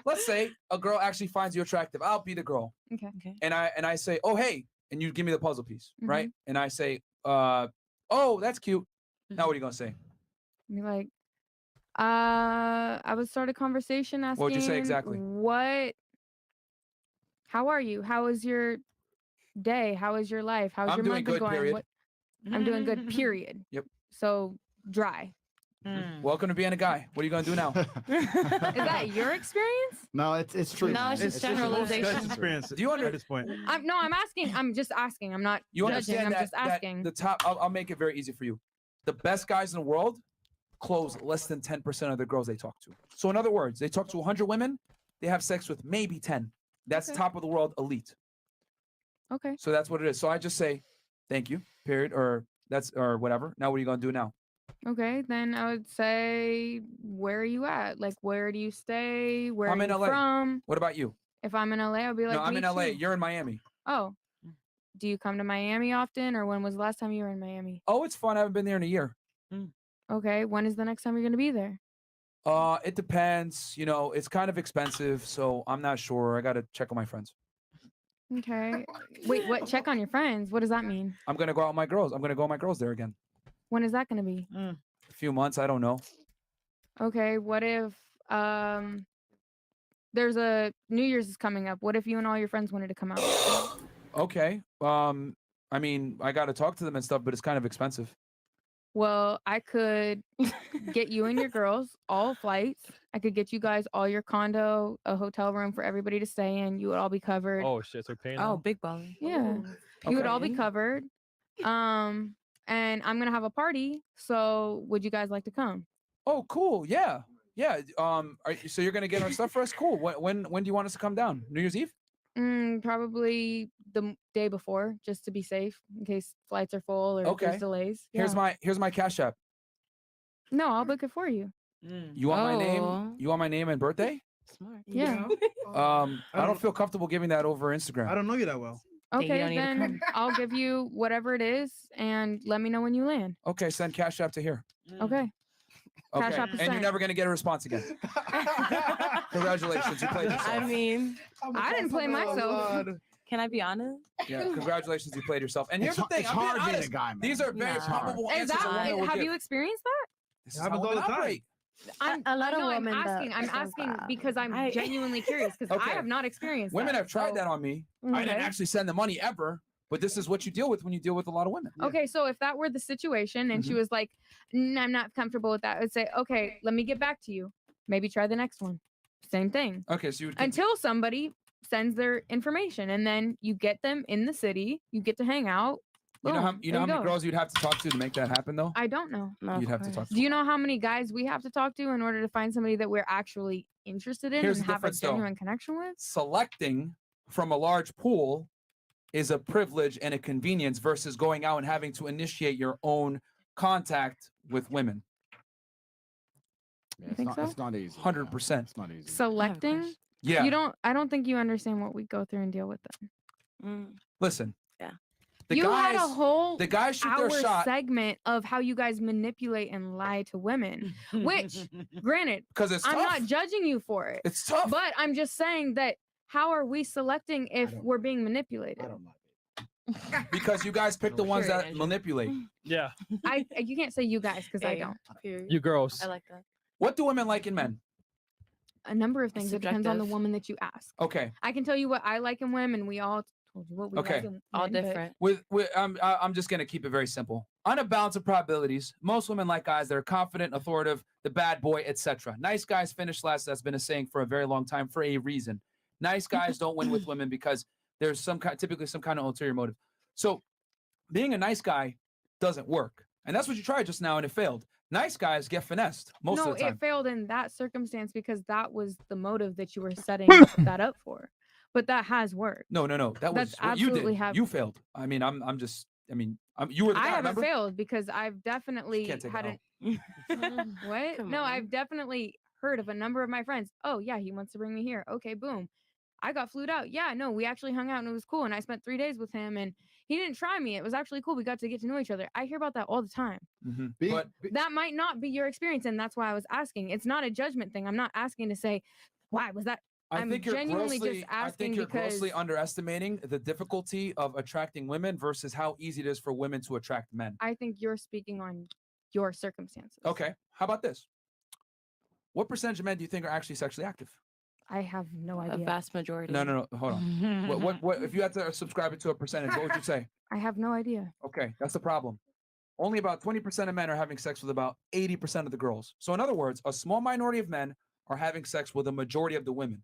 Let's say a girl actually finds you attractive. I'll be the girl, Okay. Okay. and I say, oh hey, and you give me the puzzle piece, right? Mhm. And I say, oh that's cute. Now what are you gonna say? Be like, I would start a conversation asking. What would you say exactly? How are you? How is your day? How is your life? How's I'm your doing month been good, going? period. I'm doing good. Period. Yep. So dry. Welcome to being a guy. What are you gonna do now? Is that your experience? No, it's true. No, it's just generalization. Do you at this point? I'm asking. I'm just asking. I'm not You judging. understand I'm that, just asking. that the top? I'll make it very easy for you. The best guys in the world close less than 10% of the girls they talk to. So in other words, they talk to 100 women, they have sex with maybe 10. That's Okay. top of the world elite. Okay. So that's what it is. So I just say, thank you, period, or whatever. Now what are you gonna do now? Okay, then I would say, where are you at? Like, where do you stay? Where I'm are in you LA. from? What about you? If I'm in LA, I'll be like, No, I'm me in LA. too. You're in Miami. Oh, do you come to Miami often, or when was the last time you were in Miami? Oh, it's fun. I haven't been there in a year. Okay, when is the next time you're gonna be there? It depends. You know, it's kind of expensive, so I'm not sure. I gotta check on my friends. Okay. Wait, what? Check on your friends. What does that mean? I'm gonna go out with my girls. I'm gonna go with my girls there again. When is that gonna be? A few months. I don't know. Okay, what if there's a New Year's is coming up? What if you and all your friends wanted to come out? Okay. I mean, I got to talk to them and stuff, but it's kind of expensive. Well, I could get you and your girls all flights. I could get you guys all your condo, a hotel room for everybody to stay in. You would all be covered. Oh shit, so paying. Oh, big baller. Yeah. You would all be Okay. covered. And I'm gonna have a party. So would you guys like to come? Oh, cool. Yeah. Yeah. So you're gonna get our stuff for us? Cool. When do you want us to come down? New Year's Eve? Probably the day before, just to be safe, in case flights are full or Okay. there's delays. Here's my Cash App. No, I'll book it for you. You want my name? You want my name and birthday? Smart. Yeah. I don't feel comfortable giving that over Instagram. I don't know you that well. Okay, don't need a then card. I'll give you whatever it is, and let me know when you land. Okay, send Cash App to here. Okay. Cash Okay, App is and you're sent. never gonna get a response again. Congratulations, you played yourself. I mean, I didn't play myself. Can I be honest? Yeah, congratulations, you played yourself. And here's It's the thing, it's I'm being hard being a honest. guy, man. These are very Nah. probable Is answers. a woman that, would have give. you experienced that? This is how women operate. A lot of no, women I'm that asking. I'm does asking that. because I'm I- genuinely curious because Okay. I have not experienced Women that. have tried so- that on me. I didn't Okay. actually send the money ever, but this is what you deal with when you deal with a lot of women. Okay, so if that were the situation and she Mhm. was like, I'm not comfortable with that, I would say, okay, let me get back to you. Maybe try the next one. Same thing. Okay, so you would Until somebody sends their information and then you get them in the city, you get to hang out. You know how Boom, you there know how many go. girls you'd have to talk to make that happen though? I don't know. You'd have to talk to. Do you know how many guys we have to talk to in order to find somebody that we're actually interested in Here's and the have a difference, though. genuine connection with? Selecting from a large pool is a privilege and a convenience versus going out and having to initiate your own contact with women. Yeah, think so? It's not easy. 100%. It's not easy. Selecting? Yeah. I don't think you understand what we go through and deal with them. Listen. Yeah. The You guys, had a whole the guys shoot hour their shot segment of how you guys manipulate and lie to women, which, granted, 'Cause it's I'm tough. not judging you for it. It's tough. But I'm just saying that how are we selecting if we're being manipulated? because you guys pick the ones Period, that Andrew. manipulate. Yeah. You can't say you guys because I Yeah, don't. You girls. I like that. What do women like in men? A number of things. It depends on the Subjective. woman that you ask. Okay. I can tell you what I like in women. We all told you what we Okay. like in All men, but- different. With I'm just gonna keep it very simple. On a balance of probabilities, most women like guys that are confident, authoritative, the bad boy, etc. Nice guys finish last. That's been a saying for a very long time for a reason. Nice guys don't win with women because there's typically some kind of ulterior motive. So being a nice guy doesn't work, and that's what you tried just now, and it failed. Nice guys get finessed most no, of the time. it failed in that circumstance because that was the motive that you were setting that up for. But that has worked. No. That was That's what you absolutely did. You failed. I mean, you were the guy. I haven't remember? failed because I've definitely Can't take had it an what? Come No, on. I've definitely heard of a number of my friends. Oh yeah, he wants to bring me here. Okay, boom. I got flued out. Yeah, no, we actually hung out and it was cool. And I spent 3 days with him and he didn't try me. It was actually cool. We got to get to know each other. I hear about that all the time. But That might not be your experience. And that's why I was asking. It's not a judgment thing. I'm not asking to say, why was that? I I'm think you're genuinely grossly, just I asking think you're because grossly underestimating the difficulty of attracting women versus how easy it is for women to attract men. I think you're speaking on your circumstances. Okay, how about this? What percentage of men do you think are actually sexually active? I have no A idea. vast majority. No. Hold on. what if you had to subscribe it to a percentage? What would you say? I have no idea. Okay, that's the problem. Only about 20% of men are having sex with about 80% of the girls. So in other words, a small minority of men are having sex with a majority of the women.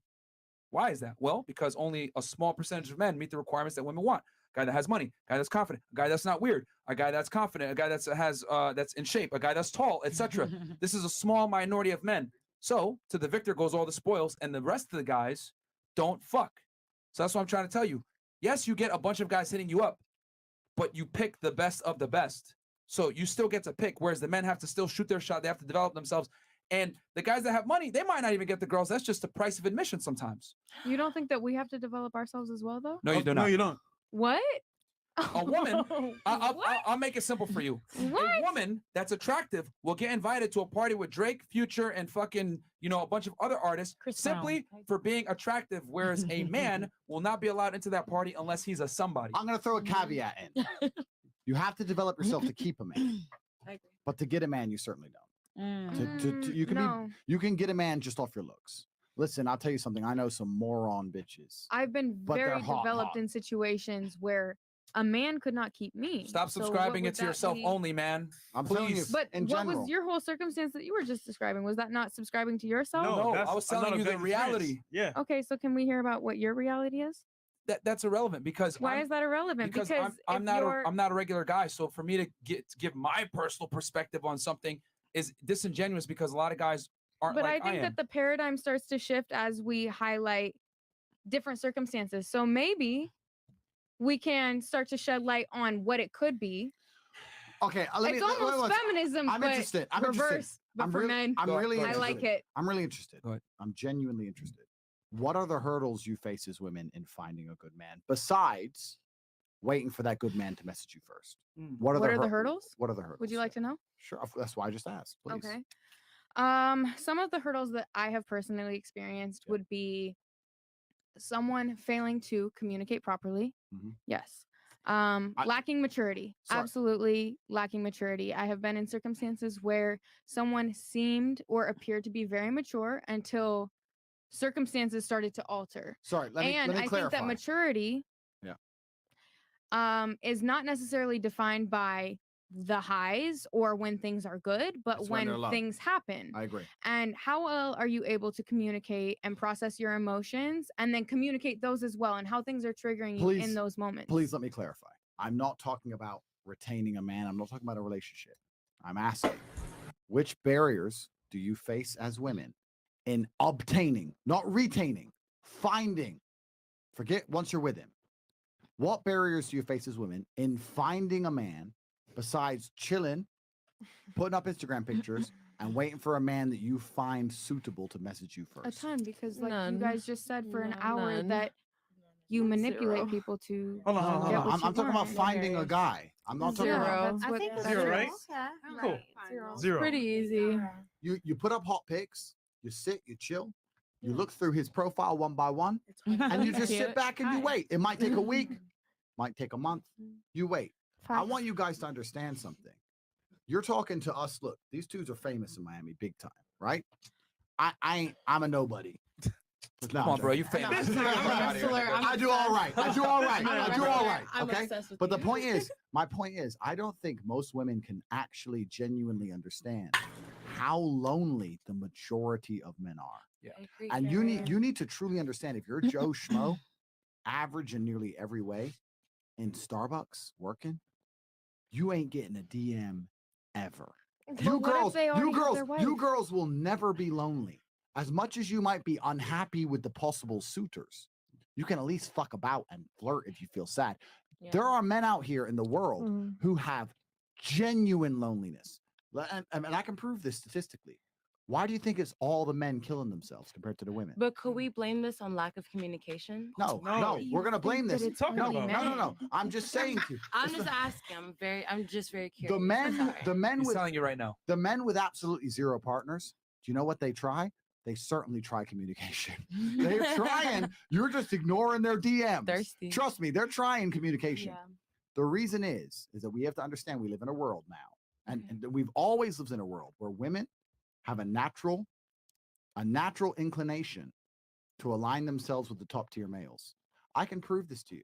Why is that? Well, because only a small percentage of men meet the requirements that women want. A guy that has money, a guy that's confident, a guy that's not weird, a guy that's confident, a guy that's in shape, a guy that's tall, etc. This is a small minority of men. So to the victor goes all the spoils, and the rest of the guys don't fuck. So that's what I'm trying to tell you. Yes, you get a bunch of guys hitting you up, but you pick the best of the best. So you still get to pick, whereas the men have to still shoot their shot. They have to develop themselves. And the guys that have money, they might not even get the girls. That's just the price of admission sometimes. You don't think that we have to develop ourselves as well, though? No, you do not. No, you don't. What? A woman, I'll make it simple for you. What? A woman that's attractive will get invited to a party with Drake, Future, and fucking, a bunch of other artists simply for being attractive, whereas a man will not be allowed into that party unless he's a somebody. I'm going to throw a caveat in. You have to develop yourself to keep a man. But to get a man, you certainly don't. You can get a man just off your looks. Listen, I'll tell you something. I know some moron bitches. I've been But they're very hot, developed hot. in situations where a man could not keep me. Stop So what subscribing would it to that yourself be? only, man. I'm telling you, Please. But in what general. was your whole circumstance that you were just describing? Was that not subscribing to yourself? No, I was telling you the reality. Yeah. Okay, so can we hear about what your reality is? That's irrelevant because Why is that irrelevant? Because Because I'm if not you're- I'm not a regular guy. So for me to give my personal perspective on something is disingenuous because a lot of guys aren't But like I think am. that the paradigm starts to shift as we highlight different circumstances. So maybe we can start to shed light on what it could be. Okay, It's almost feminism, I'm but interested. I'm reverse. interested. But I'm for really, men, I'm really I interested. like it. I'm really interested. I'm genuinely interested. What are the hurdles you face as women in finding a good man besides waiting for that good man to message you first. What are the hurdles? What are the hurdles? Would you like to know? Sure. That's why I just asked. Please. Okay. Some of the hurdles that I have personally experienced would be someone failing to communicate properly. Yes. Lacking maturity. Sorry. Absolutely lacking maturity. I have been in circumstances where someone seemed or appeared to be very mature until circumstances started to alter. Sorry, let me I think clarify. that maturity is not necessarily defined by the highs or when things are good, but It's when they're when low. things happen. I agree. And how well are you able to communicate and process your emotions and then communicate those as well and how things are triggering you in those moments? Please let me clarify. I'm not talking about retaining a man. I'm not talking about a relationship. I'm asking, which barriers do you face as women in obtaining, not retaining, finding? Forget once you're with him. What barriers do you face as women in finding a man besides chilling, putting up Instagram pictures, and waiting for a man that you find suitable to message you A first? ton, because like None. you guys just said for an No, hour none. that you manipulate Zero. people to Hold on. get what I'm you talking about want. finding a guy. I'm not talking Zero. about. That's what think that's zero, it. right? Cool. Zero. Pretty easy. You put up hot pics, you sit, you chill, you look through his profile one by one, and you just sit back and you wait. It might take a week, might take a month. You wait. I want you guys to understand something. You're talking to us. Look, these dudes are famous in Miami, big time, right? I'm a nobody. Come on, bro, you famous. I do all right. I do all right. I do all right. I'm Okay. obsessed with But the you. point is, my point is, I don't think most women can actually genuinely understand how lonely the majority of men are. Yeah. And you need to truly understand, if you're Joe Schmo, average in nearly every way, in Starbucks working, you ain't getting a DM ever. You girls will never be lonely. As much as you might be unhappy with the possible suitors, you can at least fuck about and flirt if you feel sad. Yeah. There are men out here in the world who have genuine loneliness. And I can prove this statistically. Why do you think it's all the men killing themselves compared to the women? But could we blame this on lack of communication? No, we're gonna blame this. No. I'm just saying to you. I'm just asking. I'm just very curious. The men He's with telling you right now. the men with absolutely zero partners. Do you know what they try? They certainly try communication. They're trying. You're just ignoring their DMs. Thirsty. Trust me, they're trying communication. Yeah. The reason is that we have to understand we live in a world now, and we've always lived in a world where women have a natural inclination to align themselves with the top tier males. I can prove this to you.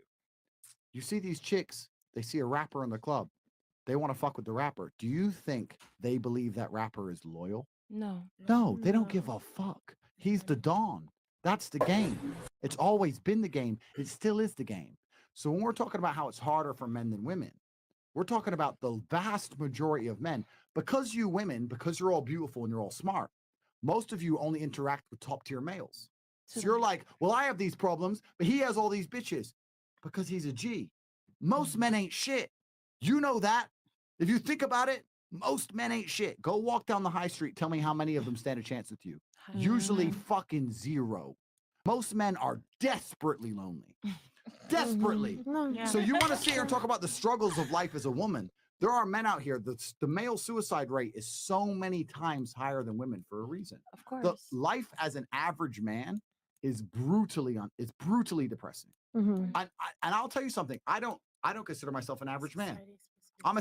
You see these chicks, they see a rapper in the club, they want to fuck with the rapper. Do you think they believe that rapper is loyal? No. No, they don't give a fuck. He's the Don. That's the game. It's always been the game. It still is the game. So when we're talking about how it's harder for men than women, we're talking about the vast majority of men. Because you women, because you're all beautiful and you're all smart, most of you only interact with top tier males. So you're like, well, I have these problems, but he has all these bitches because he's a G. Most men ain't shit. You know that. If you think about it, most men ain't shit. Go walk down the high street. Tell me how many of them stand a chance with you. Usually fucking zero. Most men are desperately lonely. Desperately. So you want to sit here and talk about the struggles of life as a woman. There are men out here. The male suicide rate is so many times higher than women for a reason. Of course. The life as an average man is brutally depressing. And I'll tell you something. I don't consider myself an average man. I'm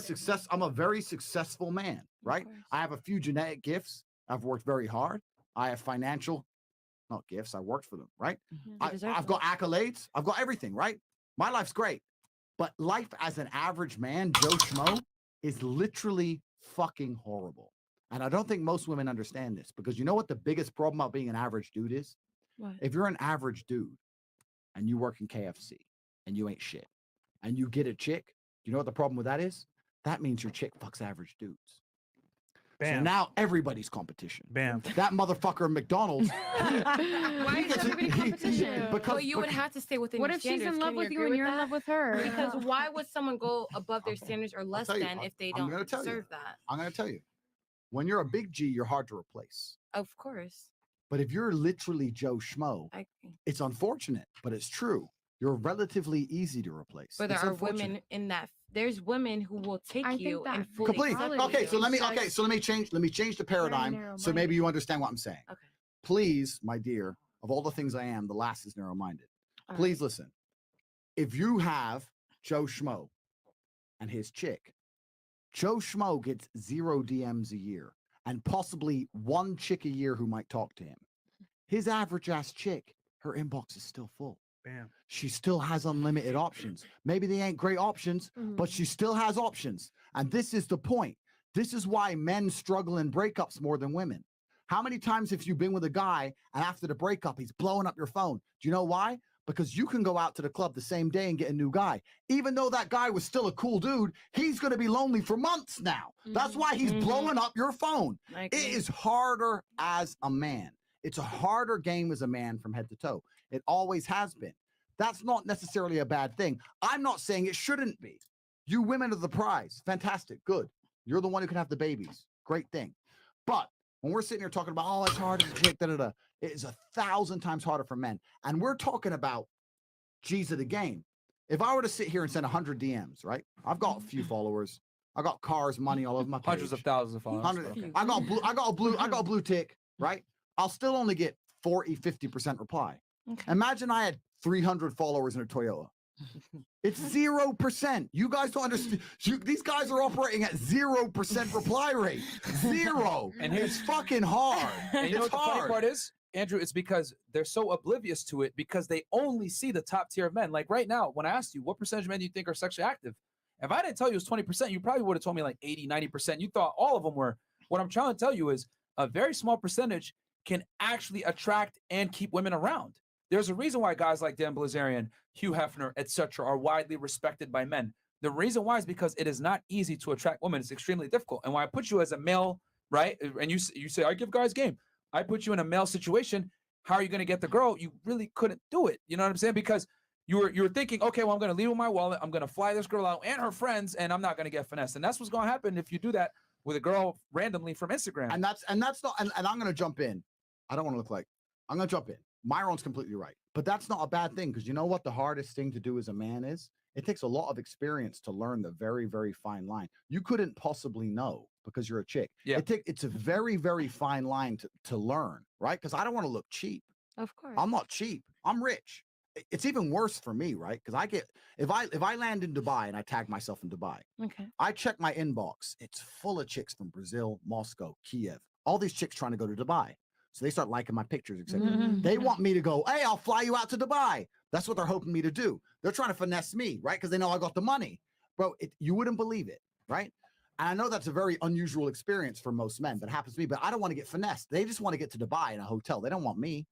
a very successful man, right? I have a few genetic gifts. I've worked very hard. I have financial, not gifts, I worked for them, right? I've got accolades. I've got everything, right? My life's great. But life as an average man, Joe Schmo, is literally fucking horrible. And I don't think most women understand this, because you know what the biggest problem about being an average dude is? What? If you're an average dude and you work in KFC and you ain't shit and you get a chick, you know what the problem with that is? That means your chick fucks average dudes. So now everybody's competition. Bam. That motherfucker at McDonald's. Why is everybody competition? But you would have to stay within What your if she's standards. in love Can with you agree and you're in that? love with her? Because why would someone go above their standards or less tell you, than if they I'm don't gonna tell you. deserve that? I'm going to tell you. When you're a big G, you're hard to replace. Of course. But if you're literally Joe Schmo, I agree. it's unfortunate, but it's true. you're relatively easy to replace. But there It's are unfortunate. women in that. There's women who will take I you think that and fully Complete. accept Okay, you. so let me change the paradigm so maybe you understand what I'm saying. Okay. Please, my dear, of all the things I am, the last is narrow-minded. All Please listen. If you have Joe Schmo and his chick, Joe Schmo gets 0 DMs a year and possibly 1 chick a year who might talk to him. His average ass chick, her inbox is still full. Bam. She still has unlimited options. Maybe they ain't great options, but she still has options. And this is the point. This is why men struggle in breakups more than women. How many times have you been with a guy and after the breakup, he's blowing up your phone? Do you know why? Because you can go out to the club the same day and get a new guy. Even though that guy was still a cool dude, he's going to be lonely for months now. That's why he's blowing up your phone. It is harder as a man. It's a harder game as a man from head to toe. It always has been. That's not necessarily a bad thing. I'm not saying it shouldn't be. You women are the prize. Fantastic. Good. You're the one who can have the babies. Great thing. But when we're sitting here talking about, oh, it's hard as a chick, it is 1,000 times harder for men. And we're talking about G's of the game. If I were to sit here and send 100 DMs, right? I've got a few followers. I got cars, money all over my page. Hundreds of thousands of followers. I got a blue tick, right? I'll still only get 40, 50% reply. Okay. Imagine I had 300 followers in a Toyota. It's 0%. You guys don't understand. These guys are operating at 0% reply rate. 0. And it's fucking hard. And you know It's what the funny hard. part is, Andrew? It's because they're so oblivious to it because they only see the top tier of men. Like right now, when I asked you what percentage of men do you think are sexually active, if I didn't tell you it was 20%, you probably would have told me like 80, 90%. You thought all of them were. What I'm trying to tell you is a very small percentage can actually attract and keep women around. There's a reason why guys like Dan Bilzerian, Hugh Hefner, etc., are widely respected by men. The reason why is because it is not easy to attract women. It's extremely difficult. And when I put you as a male, right, and you say, I give guys game. I put you in a male situation. How are you going to get the girl? You really couldn't do it. You know what I'm saying? Because you were thinking, okay, well, I'm going to leave with my wallet. I'm going to fly this girl out and her friends, and I'm not going to get finessed. And that's what's going to happen if you do that with a girl randomly from Instagram. And that's not, and I'm going to jump in. I don't want to look like, I'm going to jump in. Myron's completely right. But that's not a bad thing because you know what the hardest thing to do as a man is? It takes a lot of experience to learn the very, very fine line. You couldn't possibly know because you're a chick. Yeah. It's a very, very fine line to learn, right? Because I don't want to look cheap. Of course. I'm not cheap. I'm rich. It's even worse for me, right? Because I get, if I land in Dubai and I tag myself in Dubai, Okay. I check my inbox. It's full of chicks from Brazil, Moscow, Kiev. All these chicks trying to go to Dubai. So they start liking my pictures, etc. They want me to go, hey, I'll fly you out to Dubai. That's what they're hoping me to do. They're trying to finesse me, right? Because they know I got the money. Bro, you wouldn't believe it, right? And I know that's a very unusual experience for most men, but it happens to me. But I don't want to get finessed. They just want to get to Dubai in a hotel. They don't want me,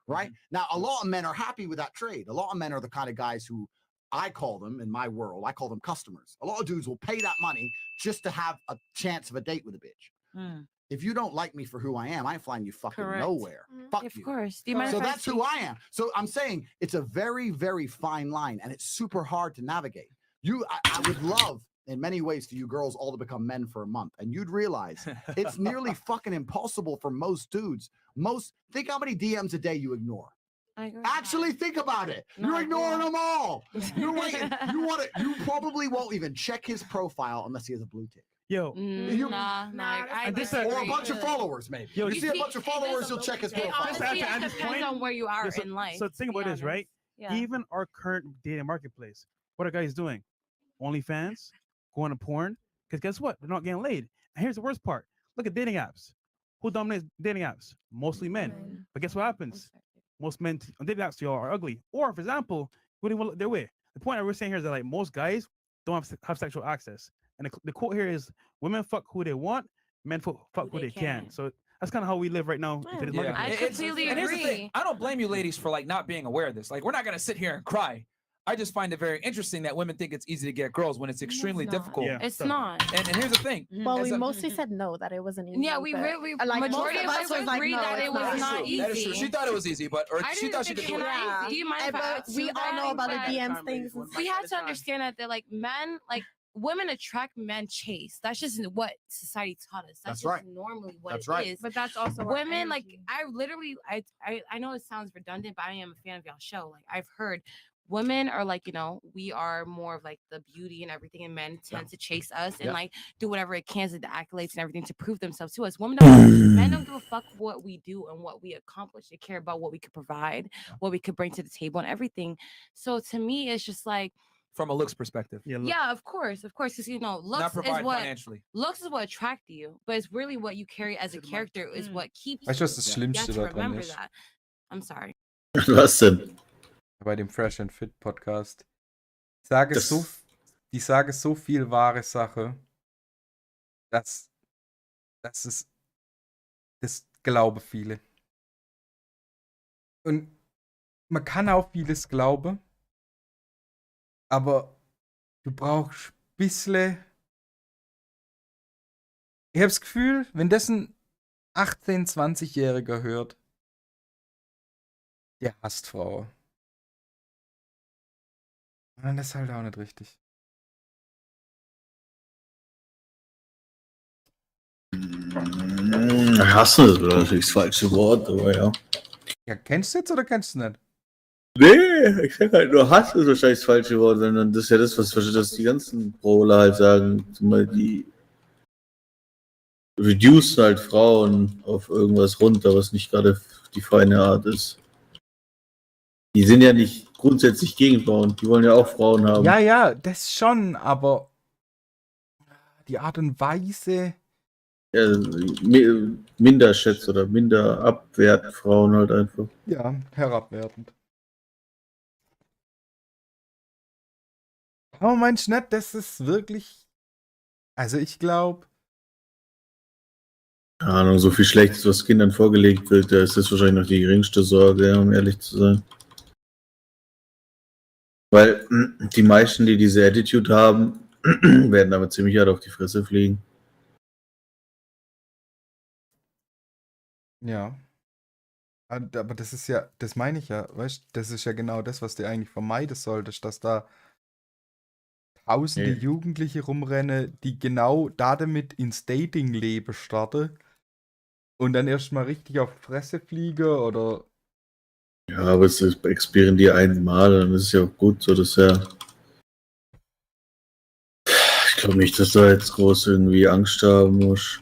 right? Now, a lot of men are happy with that trade. A lot of men are the kind of guys who I call them, in my world, I call them customers. A lot of dudes will pay that money just to have a chance of a date with a bitch. If you don't like me for who I am, I ain't flying you fucking Correct. nowhere. Fuck Of you. course. Do you mind So if I that's who I am. So I'm saying it's a very, very fine line and it's super hard to navigate. I would love in many ways for you girls all to become men for a month. And you'd realize it's nearly fucking impossible for most dudes. Think how many DMs a day you ignore. I agree. Actually think about it. You're ignoring them all. You're waiting. You probably won't even check his profile unless he has a blue tick. Yo, I or a disagree. bunch of followers, maybe. Yo, you see a bunch of followers, you'll check his profile. Honestly, it depends on where you are so, in life. So think about to be this, right? honest. Yeah. Even our current dating marketplace, what are guys doing? OnlyFans, going to porn. Because guess what? They're not getting laid. And here's the worst part. Look at dating apps. Who dominates dating apps? Mostly men. But guess what happens? Most men on dating apps are ugly. Or, for example, we don't even look their way. The point I was saying here is that like most guys don't have sexual access. And the quote here is, women fuck who they want, men fuck who they can. So that's kind of how we live right now. In today's marketplace. I completely And here's the agree. thing, I don't blame you ladies for like not being aware of this. Like we're not gonna sit here and cry. I just find it very interesting that women think it's easy to get girls when it's extremely difficult. Yeah. It's not. And here's the thing. Well, as we a- mostly said no, that it wasn't easy. Yeah, we but, really, like, majority of most us was like, agree no, that it it's was not That is true. easy. She thought it was easy, but I she thought she could do it. Do you mind if I but add to we all know about the that? DMs things. We have to understand that they're like men, like women attract, men chase. That's just what society taught us. That's That's just right. normally what That's it right. is. But that's also our women. Like energy. I literally, I know it sounds redundant, but I am a fan of y'all show. Like I've heard women are like, we are more of like the beauty and everything, and men tend to chase us and like do whatever it can to the accolades and everything to prove themselves to us. Men don't give a fuck what we do and what we accomplish. They care about what we could provide, what we could bring to the table, and everything. So to me, it's just like, from a looks perspective. yeah, of course, because Not looks provide is what financially. looks is what attract you, but it's really what you carry as a character is what keeps Weißt du, you. was das You Schlimmste have to daran remember ist? that. I'm sorry. Was denn? Bei dem Fresh and Fit Podcast. Die sage so viel wahre Sache, dass das glauben viele. Und man kann auch vieles glauben, aber du brauchst ein bisschen. Ich habe das Gefühl, wenn das ein 18-, 20-Jähriger hört, der hasst Frauen. Und das ist halt auch nicht richtig. Hassen ist natürlich das falsche Wort, aber ja. Ja, kennst du jetzt oder kennst du nicht? Nee, ich sag halt nur, Hass ist wahrscheinlich das falsche Wort, sondern das ist ja das, was die ganzen Brawler halt sagen. Zumal die reducen halt Frauen auf irgendwas runter, was nicht gerade die feine Art ist. Die sind ja nicht grundsätzlich gegen Frauen, die wollen ja auch Frauen haben. Ja, das schon, aber die Art und Weise. Ja, minder schätzt oder minder abwerten Frauen halt einfach. Ja, herabwertend. Aber meinst du nicht, das ist wirklich. Also ich glaube. Keine Ahnung, so viel Schlechtes, was Kindern vorgelegt wird, da ist das wahrscheinlich noch die geringste Sorge, um ehrlich zu sein. Weil die meisten, die diese Attitude haben, werden damit ziemlich hart auf die Fresse fliegen. Ja. Aber das ist ja, das meine ich ja, weißt du, das ist ja genau das, was du eigentlich vermeiden solltest, dass da tausende Jugendliche rumrennen, die genau damit ins Dating-Leben starten und dann erstmal richtig auf die Fresse fliegen oder. Ja, aber es expieren die einmal, dann ist es ja auch gut so, dass ja. Ich glaube nicht, dass du jetzt groß irgendwie Angst haben musst.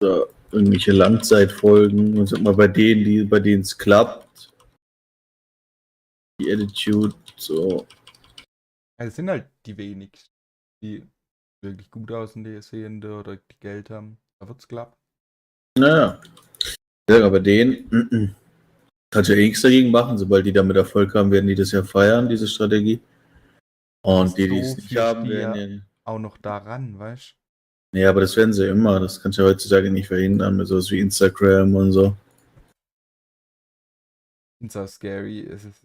Oder irgendwelche Langzeitfolgen. Und sag mal, bei denen es klappt, die Attitude, so. Also es sind halt die wenigsten, die wirklich gut aussehen, die Sehende oder die Geld haben. Da wird's klappen. Naja. Ja, aber denen kannst du ja nichts dagegen machen. Sobald die damit Erfolg haben, werden die das ja feiern, diese Strategie. Und die es nicht haben, werden ja auch noch daran, weißt du? Ja, aber das werden sie immer. Das kannst du ja heutzutage nicht verhindern mit sowas wie Instagram und so. Ist auch scary. Es ist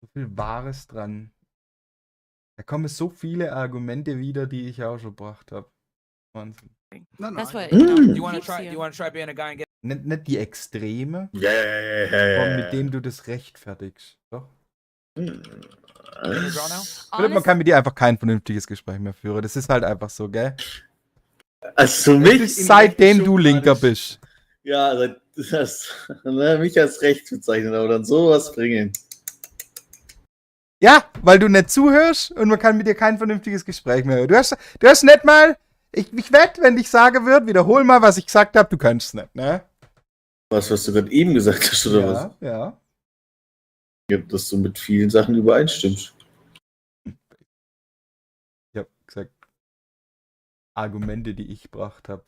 so viel Wahres dran. Da kommen so viele Argumente wieder, die ich auch schon gebracht habe. Wahnsinn. That's what, You wanna try being a guy and get. Nicht die Extreme, Ja. aber mit denen du das rechtfertigst. Doch. Philipp, Man kann mit dir einfach kein vernünftiges Gespräch mehr führen. Das ist halt einfach so, gell? Also seitdem du Linker bist. Ja, mich als rechts bezeichnet, aber dann sowas bringen. Ja, weil du nicht zuhörst und man kann mit dir kein vernünftiges Gespräch mehr hören. Du hast nicht mal. Ich wette, wenn ich sagen würde, wiederhol mal, was ich gesagt habe, du kannst es nicht, ne? Was du gerade eben gesagt hast, oder was? Ja. Ja, dass du mit vielen Sachen übereinstimmst. Ich habe gesagt, Argumente, die ich gebracht habe,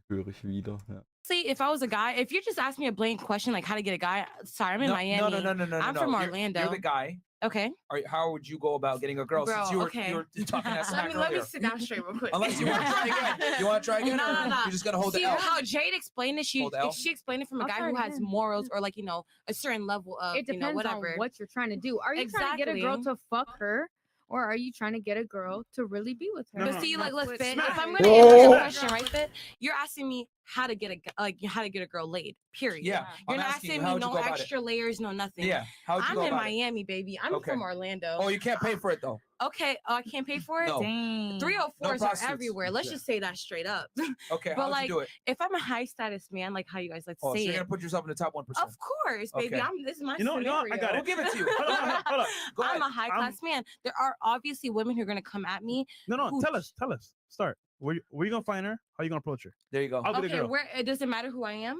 höre ich wieder. Ja. See, if I was a guy, if you just asked me a blatant question like how to get a guy, sorry, I'm in Miami. No. I'm from Orlando. You're the guy. Okay. How would you go about getting a girl? Bro, Since you were talking that smack let me earlier. sit down straight real quick. Unless you want to try again. You want to try again? No. You're just gonna hold See the L. how Jade explained it. She explained it from a guy who has morals or like a certain level of It depends whatever. on what you're trying to do. Are you trying to get a girl to fuck her? Or are you trying to get a girl to really be with her? But see, like, look, Fit, if I'm going to answer your question, right, Fit, you're asking me, how to get a girl laid. Period. Yeah, You're I'm not asking you, asking how me would you no go about it? extra layers, no nothing. Yeah, how would you I'm go in about it? Miami, baby. I'm Okay. from Orlando. Oh, you can't pay for it though. Okay, I can't pay for it. No. 304s No are prostitutes. everywhere. Let's Yeah. just say that straight up. Okay, how But would like, you do it? if I'm a high status man, like how you guys like to Oh, so say you're it, gonna put yourself in the top 1%. of course, baby. Okay. This is my You know, scenario. I got it. We'll give it to you. Hold on. Go I'm ahead. a high class man. There are obviously women who are gonna come at me. No, who- tell us. Start. Where you gonna find her? How you gonna approach her? There you go. I'll be the Okay, girl. where it doesn't matter who I am.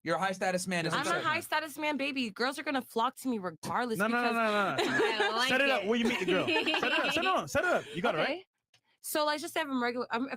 You're a high status man. I'm a high status man, baby. Girls are gonna flock to me regardless. No. because I like Set it up where you meet the girl. Set it up. You got it, right? Okay. So let's just say if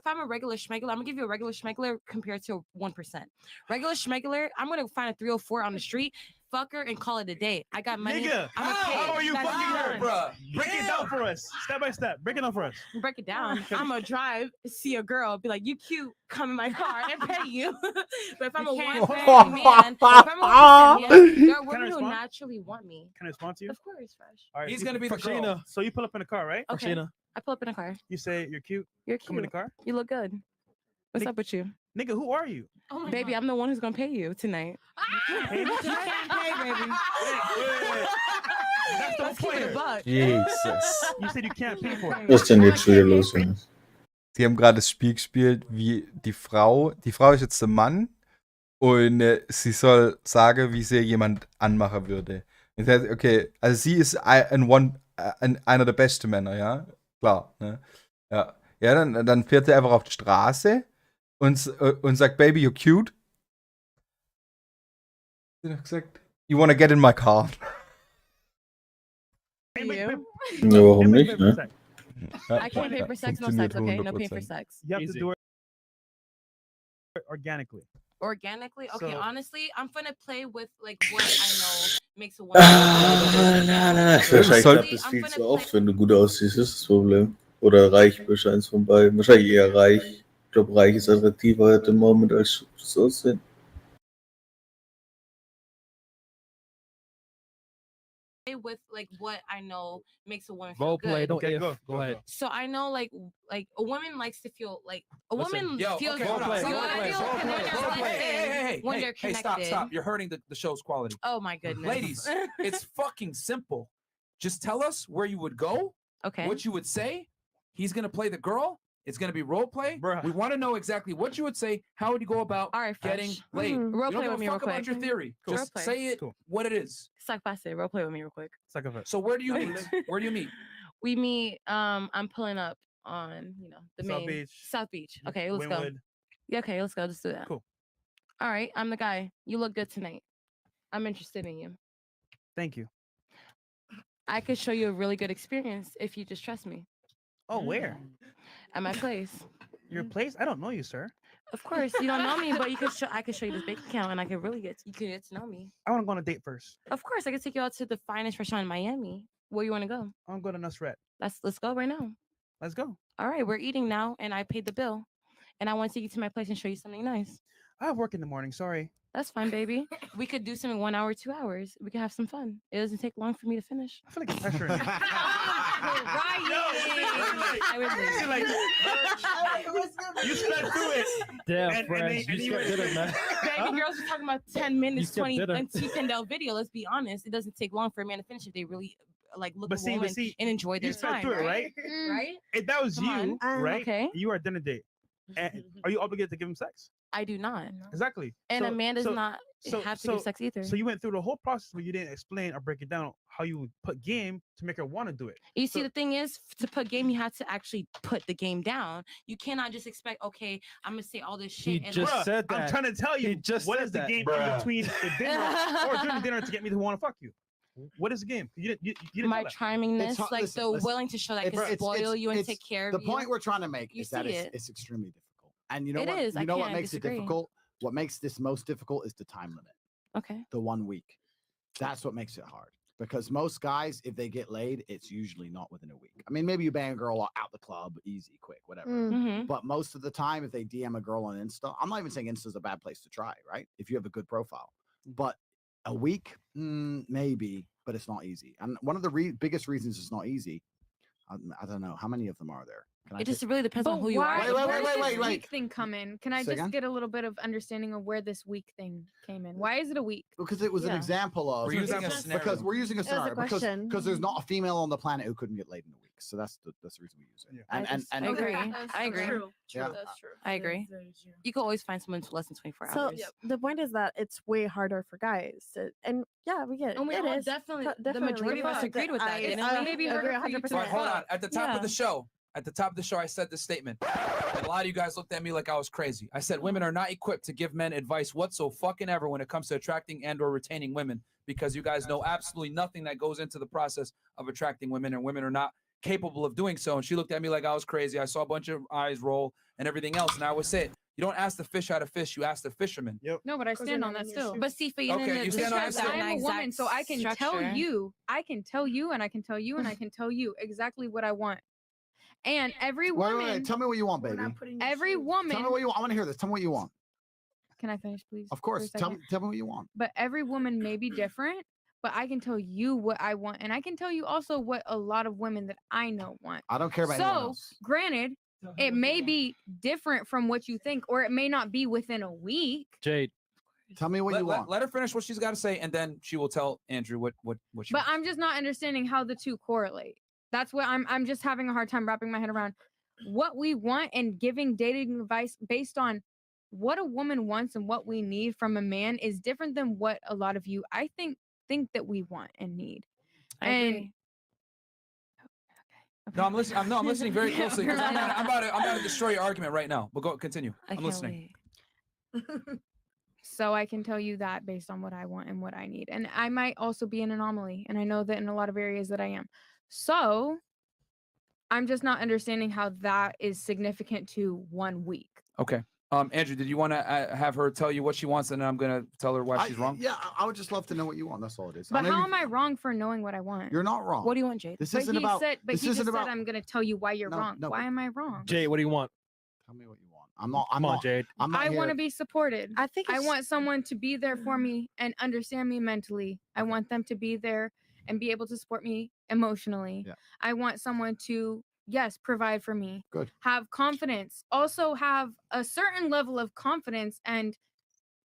I'm a regular schmeggler, I'm gonna give you a regular schmeggler compared to 1%. Regular schmeggler, I'm gonna find a 304 on the street, fuck her, and call it a day. I got money. Nigga, how are you That's fucking her, done. bro? Break it down for us, step by step. Break it down for us. Break it down. I'm gonna drive, see a girl, be like, "You cute, come in my car and pay you." But if I'm a You can't 1% pay. man, there are Can I women who respond? naturally want me. Can I respond to you? Of course, Fresh. All right, He's you- gonna be the girl. So you pull up in a car, right? Okay. I pull up in a car. You say you're cute. You're Come in the cute. car. You look good. What's up with you? Nigga, who are you? Oh my baby, I'm the one who's gonna pay you tonight. Pay me You tonight? can't pay, baby. That's the Let's keep it a point. buck. Jesus. You said you can't pay for it. Was ist denn jetzt schon wieder los, Jungs? Sie haben gerade das Spiel gespielt, wie die Frau ist jetzt der Mann und sie soll sagen, wie sie jemand anmachen würde. Das heißt, okay, also sie ist einer der besten Männer, ja, klar, ne? Ja, dann fährt er einfach auf die Straße und sagt, Baby, you're cute. Sie hat gesagt, you wanna get in my car. You? Ja, warum nicht, ne? I can't pay for sex, no sex, okay? No paying for 100%. sex. You have to do it organically. Organically? Okay, So- honestly, I'm gonna play with like what I know makes a woman. Nein. Wahrscheinlich klappt es viel zu oft, wenn du gut aussiehst, ist das Problem. Oder reich bist, eins von beiden. Wahrscheinlich eher reich. Ich glaube, reich ist attraktiver at the moment als das Aussehen. With like what I know makes a woman feel Role play, good. don't if. Go ahead. So I know like a woman likes to feel like a woman Yo, feels okay, hold on. good Role play, when role play, they're role play. connected, when they're Hey, connected. stop. You're hurting the show's quality. Oh my goodness. Ladies, it's fucking simple. Just tell us where you would go, Okay. what you would say. He's gonna play the girl. It's gonna be role play. We want to know exactly what you would say. How would you go about getting Fresh. laid? Role We don't play give with a me real fuck about quick. your theory. Cool. Just Role play. say it what it is. Suck past it. Role play with me real quick. So where do you meet? Where do you meet? We meet. I'm pulling up on the South main Beach. South Beach. Okay, let's go. Wynwood. Yeah, okay, let's go. Let's do that. Cool. All right, I'm the guy. You look good tonight. I'm interested in you. Thank you. I could show you a really good experience if you just trust me. Oh, where? At my place. Your place? I don't know you, sir. Of course, you don't know me, but I could show you this bank account, and I could really get to know me. I want to go on a date first. Of course, I could take you out to the finest restaurant in Miami. Where you want to go? I want to go to Nusret. Let's go right now. Let's go. All right, we're eating now, and I paid the bill, and I want to take you to my place and show you something nice. I have work in the morning. Sorry. That's fine, baby. We could do something 1 hour, 2 hours. We could have some fun. It doesn't take long for me to finish. I feel like you're pressuring me. I would leave. You sped through it. Damn, French, you skipped dinner, man. Baby girls are talking about 10 minutes, skipped 20 dinner. and 2 video. Let's be honest. It doesn't take long for a man to finish if they really like look But at see, woman but see, and enjoy their you sped time. through it, right? Right? If that was Come you, on. right? Okay. You are at dinner date. And are you obligated to give him sex? I do not. Exactly. And a man does not so- have to so- give sex either. So you went through the whole process where you didn't explain or break it down how you would put game to make her want to do it. You see, the thing is, to put game, you have to actually put the game down. You cannot just expect, okay, I'm gonna say all this shit. and Bruh, I'm trying to tell you what is the said game that. in between the dinner or during the dinner to get me to want to fuck you. What is the game? You didn't My tell that. charmingness, like listen, the listen. willing to show that I It's- can spoil you and it's- take care the of you. point we're trying to make You is that see it. it's extremely difficult. And you know It what? is. I You know what can't makes disagree. it difficult? What makes this most difficult is the time limit. Okay. The 1 week. That's what makes it hard. Because most guys, if they get laid, it's usually not within a week. I mean, maybe you bang a girl out the club, easy, quick, whatever. Mhm. But most of the time, if they DM a girl on Insta, I'm not even saying Insta's a bad place to try, right? If you have a good profile. But a week, maybe, but it's not easy. And one of the biggest reasons it's not easy, I don't know, how many of them are there? Can I It just take- really depends on But who you why, are. where does this week thing come in? Can I Say just again? get a little bit of understanding of where this week thing came in? Why is it a week? Because it was an example of We're using a scenario. because we're using a It was a scenario question. because there's not a female on the planet who couldn't get laid in a week. So that's the reason we use it. I agree. I agree. Yeah. I agree. You can always find someone for less than 24 So hours. the point is that it's way harder for guys. And yeah, we get it. And we It all is. definitely- the Definitely. majority of us But agreed with that, I- didn't I we? Maybe agree harder for you to 100%. All right, hold on. At the top Yeah. of the show, I said this statement. And a lot of you guys looked at me like I was crazy. I said women are not equipped to give men advice whatsoever when it comes to attracting and or retaining women, because you guys know absolutely nothing that goes into the process of attracting women, and women are not capable of doing so. And she looked at me like I was crazy. I saw a bunch of eyes roll and everything else. And I would say, you don't ask the fish how to fish, you ask the fisherman. Yep. No, but I stand on that still. But see, for you, Okay, you stand on that still. I'm a woman, so I can tell you, and I can tell you, and I can tell you exactly what I want. And every woman. Wait. Tell me what you want, baby. Every woman. Tell me what you want. I want to hear this. Tell me what you want. Can I finish, please? Of for a course. Tell me second? what you want. But every woman may be different, but I can tell you what I want, and I can tell you also what a lot of women that I know want. I don't care about anyone So, else. granted, it may be different from what you think, or it may not be within a week. Jade, tell me what you want. Let her finish what she's got to say, and then she will tell Andrew what she But wants. I'm just not understanding how the two correlate. That's what I'm just having a hard time wrapping my head around. What we want and giving dating advice based on what a woman wants and what we need from a man is different than what a lot of you I think that we want and need. I and agree. No, I'm listening. I'm listening very closely because I'm about to destroy your argument right now. But go continue. I'm listening. So I can tell you that based on what I want and what I need. And I might also be an anomaly. And I know that in a lot of areas that I am. So I'm just not understanding how that is significant to 1 week. Okay. Andrew, did you want to have her tell you what she wants, and then I'm gonna tell her why she's wrong? Yeah, I would just love to know what you want. That's all it is. But how am I wrong for knowing what I want? You're not wrong. What do you want, Jade? This But isn't he about. said, but this he just isn't said about. I'm gonna tell you why you're No, wrong. no, Why but- am I wrong? Jade, what do you want? Tell me what you want. I'm not. I'm Come on, not. Jade. I'm not I here. want to be supported. I think I it's- want someone to be there for me and understand me mentally. I want them to be there and be able to support me emotionally. Yeah. I want someone to, yes, provide for me. Good. Have confidence. Also have a certain level of confidence and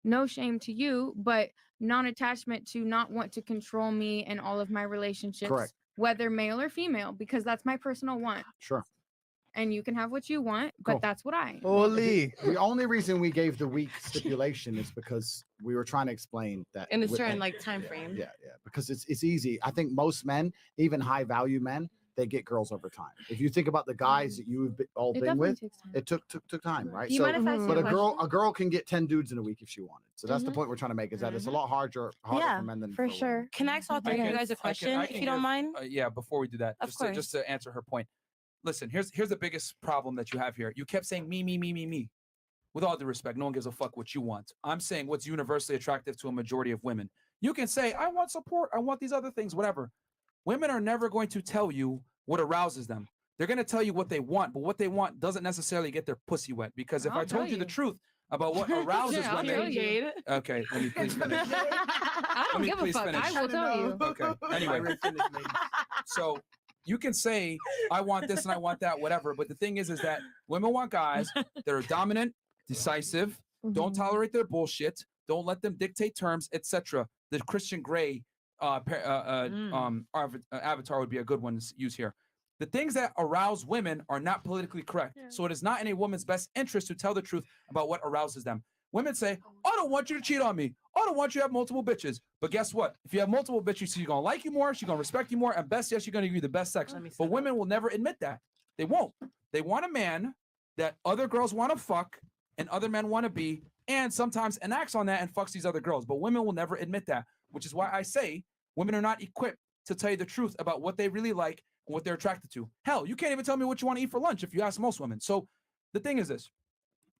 no shame to you, but non-attachment to not want to control me and all of my relationships, Correct. whether male or female, because that's my personal want. Sure. And you can have what you want, but Cool. that's what I. Holy. The only reason we gave the week stipulation is because we were trying to explain that In a with- certain like time frame. Yeah. Because it's easy. I think most men, even high value men, they get girls over time. If you think about the guys that you've all It been definitely with, takes time. it took time, right? Do you mind if I ask but you a a girl question? can get 10 dudes in a week if she wanted. So that's the Mhm. point we're trying to make. Is that it's a lot harder Yeah, for men than for women. sure. Can I ask all three of you guys a question, I if can you don't hear- mind? Yeah, before we do that, Of just to answer her point. Listen, here's the biggest problem that you have here. You kept saying me. With all due respect, no one gives a fuck what you want. I'm saying what's universally attractive to a majority of women. You can say, I want support, I want these other things, whatever. Women are never going to tell you what arouses them. They're going to tell you what they want, but what they want doesn't necessarily get their pussy wet. Because if I'll I told tell you the you. truth about what arouses Yeah, I'll tell women, you. okay, let me please finish. I don't me give a please fuck. finish. I will tell you. Okay. Anyway, so you can say I want this and I want that, whatever. But the thing is that women want guys that are dominant, decisive, don't tolerate their bullshit, don't let them dictate terms, etc. The Christian Grey avatar would be a good one to use here. The things that arouse women are not politically correct. So it is not in a woman's best interest to tell the truth about what arouses them. Women say, I don't want you to cheat on me. I don't want you to have multiple bitches. But guess what? If you have multiple bitches, she's going to like you more. She's going to respect you more. And best, yes, you're going to give you the best sex. But women will never admit that. They won't. They want a man that other girls want to fuck and other men want to be, and sometimes enacts on that and fucks these other girls. But women will never admit that, which is why I say women are not equipped to tell you the truth about what they really like and what they're attracted to. Hell, you can't even tell me what you want to eat for lunch if you ask most women. So the thing is this.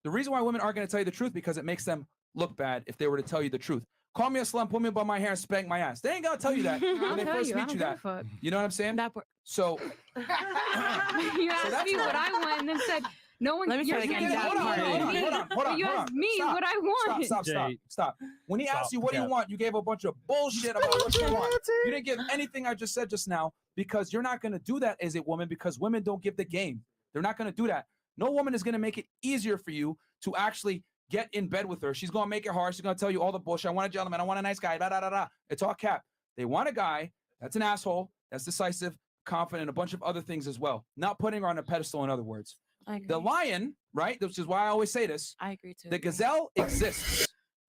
The reason why women aren't going to tell you the truth because it makes them look bad if they were to tell you the truth. Call me a slut, pull me by my hair, and spank my ass. They ain't going to tell you that when they first meet you that. You know what I'm saying? So You asked me what I want and then said, no one. Let me you try asked again. me Hold on, what hold you on, need. hold on, You hold asked on. me Stop. what I want. Stop. When he asked you what do you want, you gave a bunch of bullshit about what you want. You didn't give anything I just said just now because you're not going to do that as a woman because women don't give the game. They're not going to do that. No woman is going to make it easier for you to actually get in bed with her. She's going to make it hard. She's going to tell you all the bullshit. I want a gentleman. I want a nice guy. Da, da, da, da. It's all cap. They want a guy that's an asshole, that's decisive, confident, and a bunch of other things as well. Not putting her on a pedestal, in other words. The lion, right, which is why I always say this. I agree too. The gazelle exists.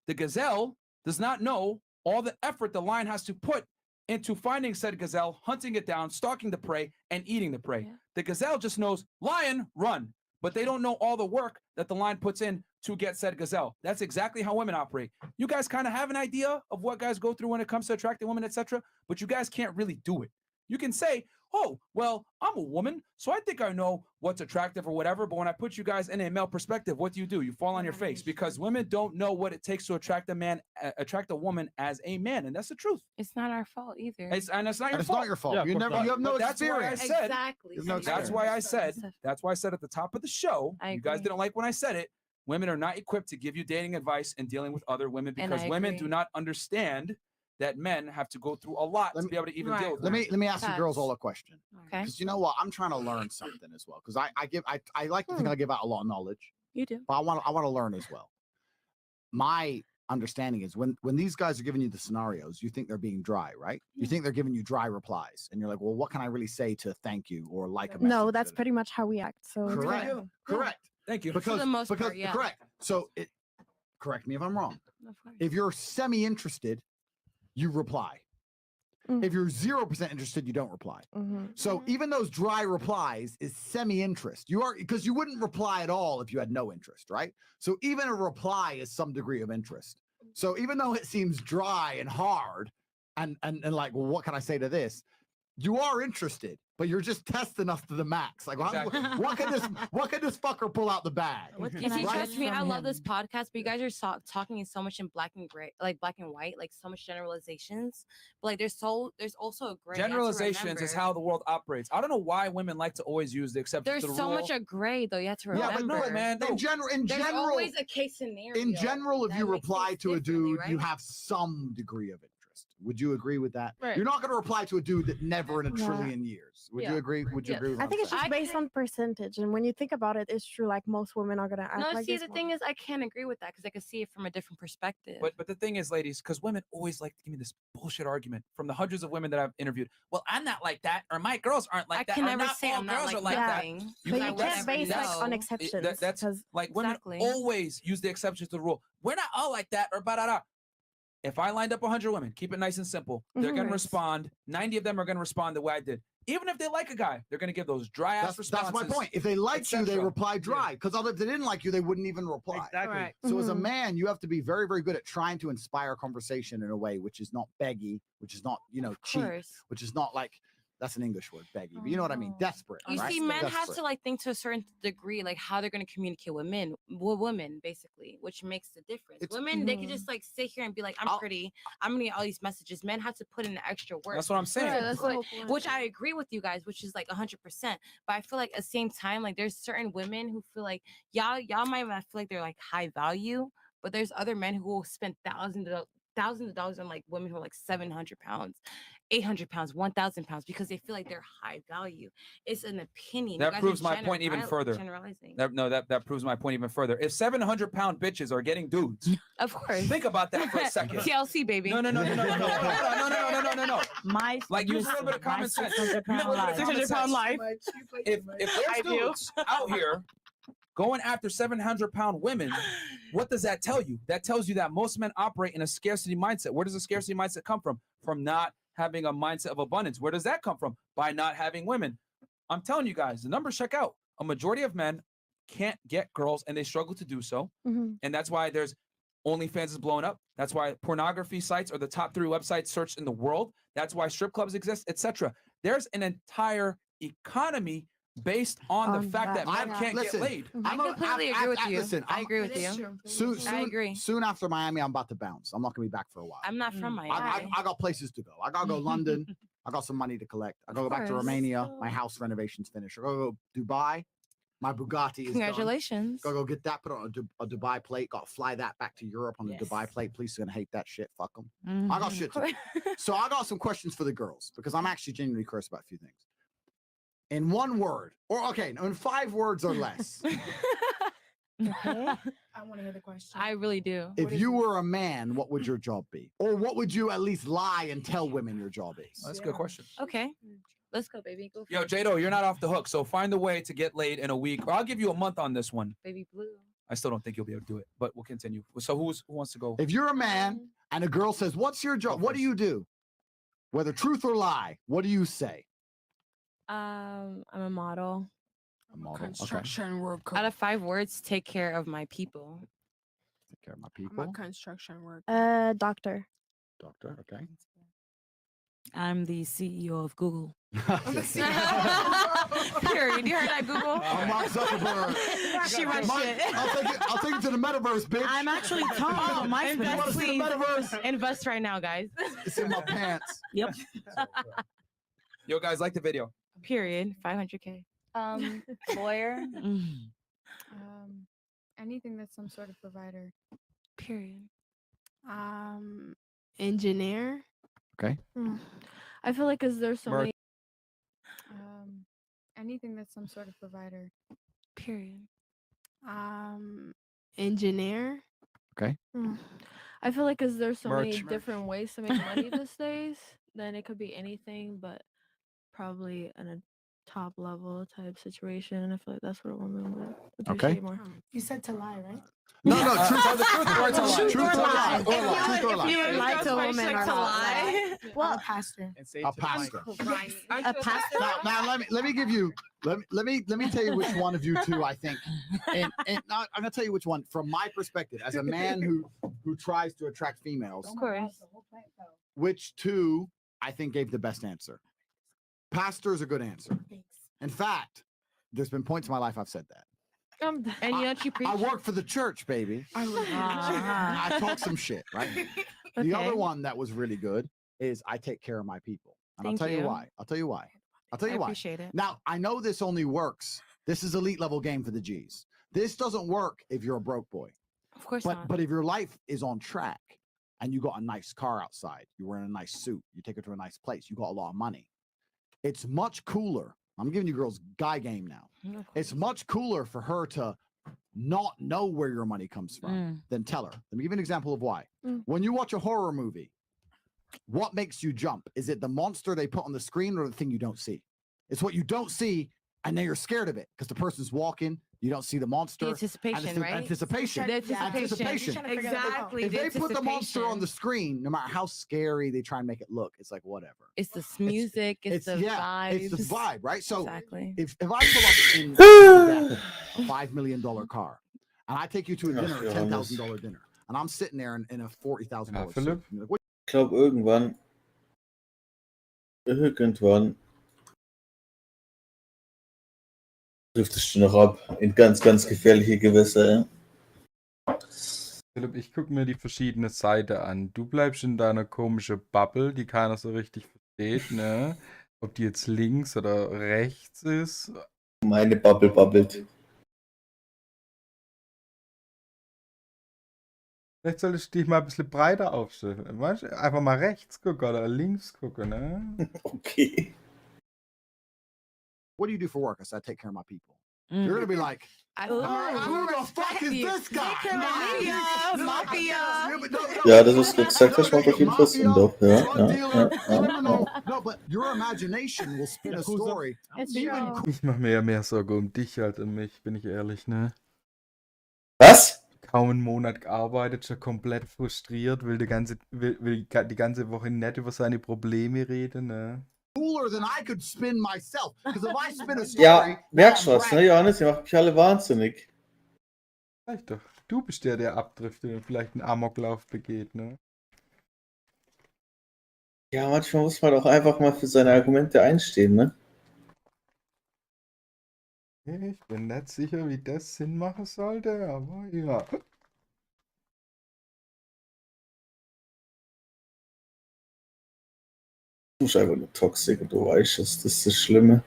The gazelle does not know all the effort the lion has to put into finding said gazelle, hunting it down, stalking the prey, and eating the prey. The gazelle just knows, lion, run. But they don't know all the work that the lion puts in to get said gazelle. That's exactly how women operate. You guys kind of have an idea of what guys go through when it comes to attracting women, etc., but you guys can't really do it. You can say, oh, well, I'm a woman, so I think I know what's attractive or whatever, but when I put you guys in a male perspective, what do? You fall on your face because women don't know what it takes to attract a woman as a man, and that's the truth. It's not our fault either. It's not your fault. It's not your fault. Yeah, You have no that's why I experience. said, Exactly. That's why I said at the top of the show, you guys didn't like when I said it, women are not equipped to give you dating advice and dealing with other women because women do not understand that men have to go through a lot to be able to even deal with Let it. me ask you girls all a question. Okay. Because you know what? I'm trying to learn something as well. Because I like to think I give out a lot of knowledge. You do. But I want to learn as well. My understanding is when these guys are giving you the scenarios, you think they're being dry, right? You think they're giving you dry replies, and you're like, well, what can I really say to thank you or like a message? No, that's pretty much how we act. So it's Correct. fine. Correct. Thank you. Because, For the most because part, yeah. correct. So correct me if I'm wrong. Of course. If you're semi-interested, you reply. If you're 0% interested, you don't reply. So even those dry replies is semi-interest. You are because you wouldn't reply at all if you had no interest, right? So even a reply is some degree of interest. So even though it seems dry and hard, and like, well, what can I say to this? You are interested, but you're just testing us to the max. Like, what can this fucker pull out the bag? You see, trust me, I love this podcast, but you guys are talking so much in black and gray, like black and white, like so much generalizations. But like, there's also a gray. Generalizations is how the world operates. I don't know why women like to always use the exception There's to the so rule. much a gray though. You have to remember. Yeah, but no, man. No. In general, There's always a case scenario. in general, if that you makes reply things to a differently, dude, you right? have some degree of interest. Would you agree with that? Right. You're not going to reply to a dude that never in a Yeah. trillion years. Would you agree? Would you agree with I what think I'm it's just saying? based on percentage, and when you think about it, it's true. Like most women are gonna act No, like see, this the thing is, I can't agree with that because I can see it from a different perspective. But the thing is, ladies, because women always like to give me this bullshit argument from the hundreds of women that I've interviewed. Well, I'm not like that, or my girls aren't like I that, can or never not say all I'm not girls like are like that. that. But you I would can't never base like know. on exceptions. That's like Exactly. women always use the exceptions to the rule. We're not all like that, or ba-da-da. If I lined up 100 women, keep it nice and simple. They're going to respond. 90 of them are going to respond the way I did. Even if they like a guy, they're going to give those dry ass responses. That's my point. If they liked you, they etc. reply dry. Because if they didn't like you, they wouldn't even reply. Exactly. Right. So as a man, you have to be very, very good at trying to inspire conversation in a way which is not beggy, which is not, cheap, course. which is not like, that's an English word, beggy. But you know what I mean? Desperate. You right? see, men have Desperate. to like think to a certain degree, like how they're going to communicate with women, basically, which makes the difference. Women, they can just like sit here and be like, "I'm pretty. I'm gonna get all these messages." Men have to put in the extra work. That's what I'm saying. Yeah, that's the whole point. Which I agree with you guys, which is like 100%. But I feel like at the same time, like there's certain women who feel like y'all might not feel like they're like high value, but there's other men who will spend thousands of dollars on like women who are like 700 pounds, 800 pounds, 1,000 pounds because they feel like they're high value. It's an opinion. You That guys are proves my point even further. Generalizing. That proves my point even further. If 700-pound bitches are getting dudes, of course. Think about that for a second. TLC baby. No. My Like use a little bit of common sense. 600-pound life. If there's dudes out here going after 700-pound women, what does that tell you? That tells you that most men operate in a scarcity mindset. Where does the scarcity mindset come from? From not having a mindset of abundance. Where does that come from? By not having women. I'm telling you guys, the numbers check out. A majority of men can't get girls, and they struggle to do so. And that's why there's OnlyFans is blowing up. That's why pornography sites are the top 3 websites searched in the world. That's why strip clubs exist, etc. There's an entire economy based on the fact that men can't get laid. I completely agree with you. Listen, I agree with you. Soon, I agree. Soon after Miami, I'm about to bounce. I'm not gonna be back for a while. I'm not from Miami. I got places to go. I gotta go London. I got some money to collect. I gotta go back to course. Romania. My house renovation's finished. I gotta go Dubai. My Bugatti is Congratulations. Done. Gotta go get that, put on a Dubai plate. Gotta fly that back to Europe on the Dubai plate. Police are gonna hate that shit. Fuck them. I got shit to do. So I got some questions for the girls because I'm actually genuinely curious about a few things. in one word, or okay, in 5 words or less. I want to hear the question. I really do. If you were a man, what would your job be? Or what would you at least lie and tell women your job is? That's a good question. Okay. Let's go, baby. Go for Yo, it. Jado, you're not off the hook. So find a way to get laid in a week, or I'll give you a month on this one. Baby blue. I still don't think you'll be able to do it, but we'll continue. So who wants to go? If you're a man and a girl says, "What's your job?" What do you do? Whether truth or lie, what do you say? I'm a model. A model. Construction worker. Out of 5 words, take care of my people. Take care of my I'm a people. construction worker. Doctor. Doctor. Okay. I'm the CEO of Google. Period. You heard that, Google? Mark Zuckerberg. She runs shit. I'll take it to the metaverse, bitch. I'm actually talking on my You want to see the metaverse? Invest right now, guys. It's in my pants. Yep. Yo, guys, like the video. Period. 500K. Lawyer. Mm. Anything that's some sort of provider. Period. Engineer. Okay. I feel like because there's so Mark. many. Anything that's some sort of provider. Period. Engineer. Okay. I feel like because there's so many Merch. different ways to make money these days, then it could be anything, but probably in a top level type situation. I feel like that's what a woman would appreciate more. You said to lie, right? No, truth. Tell the truth or to lie. Truth or lie. If Truth or lie. you lie to a woman or to lie. Well, a pastor. And say A to the mic. pastor. A pastor. Now let me give you. Let me tell you which one of you two I think. And now I'm gonna tell you which one from my perspective as a man who tries to attract females. Of course. Which two I think gave the best answer? Pastor's a good answer. In fact, there's been points in my life I've said that. And you know what you preach? I work for the church, baby. I talk some shit, right? The Okay. other one that was really good is I take care of my people. And Thank I'll tell you you. why. I'll tell you why. I appreciate it. Now, I know this only works. This is elite level game for the G's. This doesn't work if you're a broke boy. Of course But not. but if your life is on track and you got a nice car outside, you're wearing a nice suit, you take her to a nice place, you got a lot of money. It's much cooler. I'm giving you girls guy game now. It's much cooler for her to not know where your money comes from than tell her. Let me give you an example of why. When you watch a horror movie, what makes you jump? Is it the monster they put on the screen or the thing you don't see? It's what you don't see, and then you're scared of it because the person's walking, you don't see the monster. The anticipation, and it's right? Anticipation. The anticipation. Exactly. If the they put the monster on anticipation. the screen, no matter how scary they try and make it look, it's like whatever. It's the music, it's the vibes. It's the vibe, right? So exactly. if I pull up in that $5 million car and I take you to a dinner, a $10,000 dinner, and I'm sitting there in a $40,000 Ja, suit, Philipp? you're like, what? Ich glaube, irgendwann driftest du noch ab in ganz, ganz gefährliche Gewässer. Ja? Philipp, ich gucke mir die verschiedene Seite an. Du bleibst in deiner komischen Bubble, die keiner so richtig versteht, ne? Ob die jetzt links oder rechts ist. Meine Bubble bubbelt. Vielleicht solltest du dich mal ein bisschen breiter aufstellen. Weißt du? Einfach mal rechts gucken oder links gucken, ne? Okay. What do you do for work? I said, I take care of my people. You're gonna be like, who the fuck is this guy? Ja, das, was du gesagt hast, macht auf jeden Fall Sinn, doch. Ja. No, but your imagination will spin a story. Ich mache mir ja mehr Sorge um dich als um mich, bin ich ehrlich, ne? Was? Kaum einen Monat gearbeitet, schon komplett frustriert, will die ganze Woche nicht über seine Probleme reden, ne? Cooler than I could spin myself. Because if I spin a story, Ja, merkst du was, ne, Johannes? Ihr macht mich alle wahnsinnig. Vielleicht doch. Du bist der abdriftet und vielleicht einen Amoklauf begeht, ne? Ja, manchmal muss man doch einfach mal für seine Argumente einstehen, ne? Ich bin nicht sicher, wie das Sinn machen sollte, aber ja. Du bist einfach nur toxisch und du weißt es, das ist das Schlimme.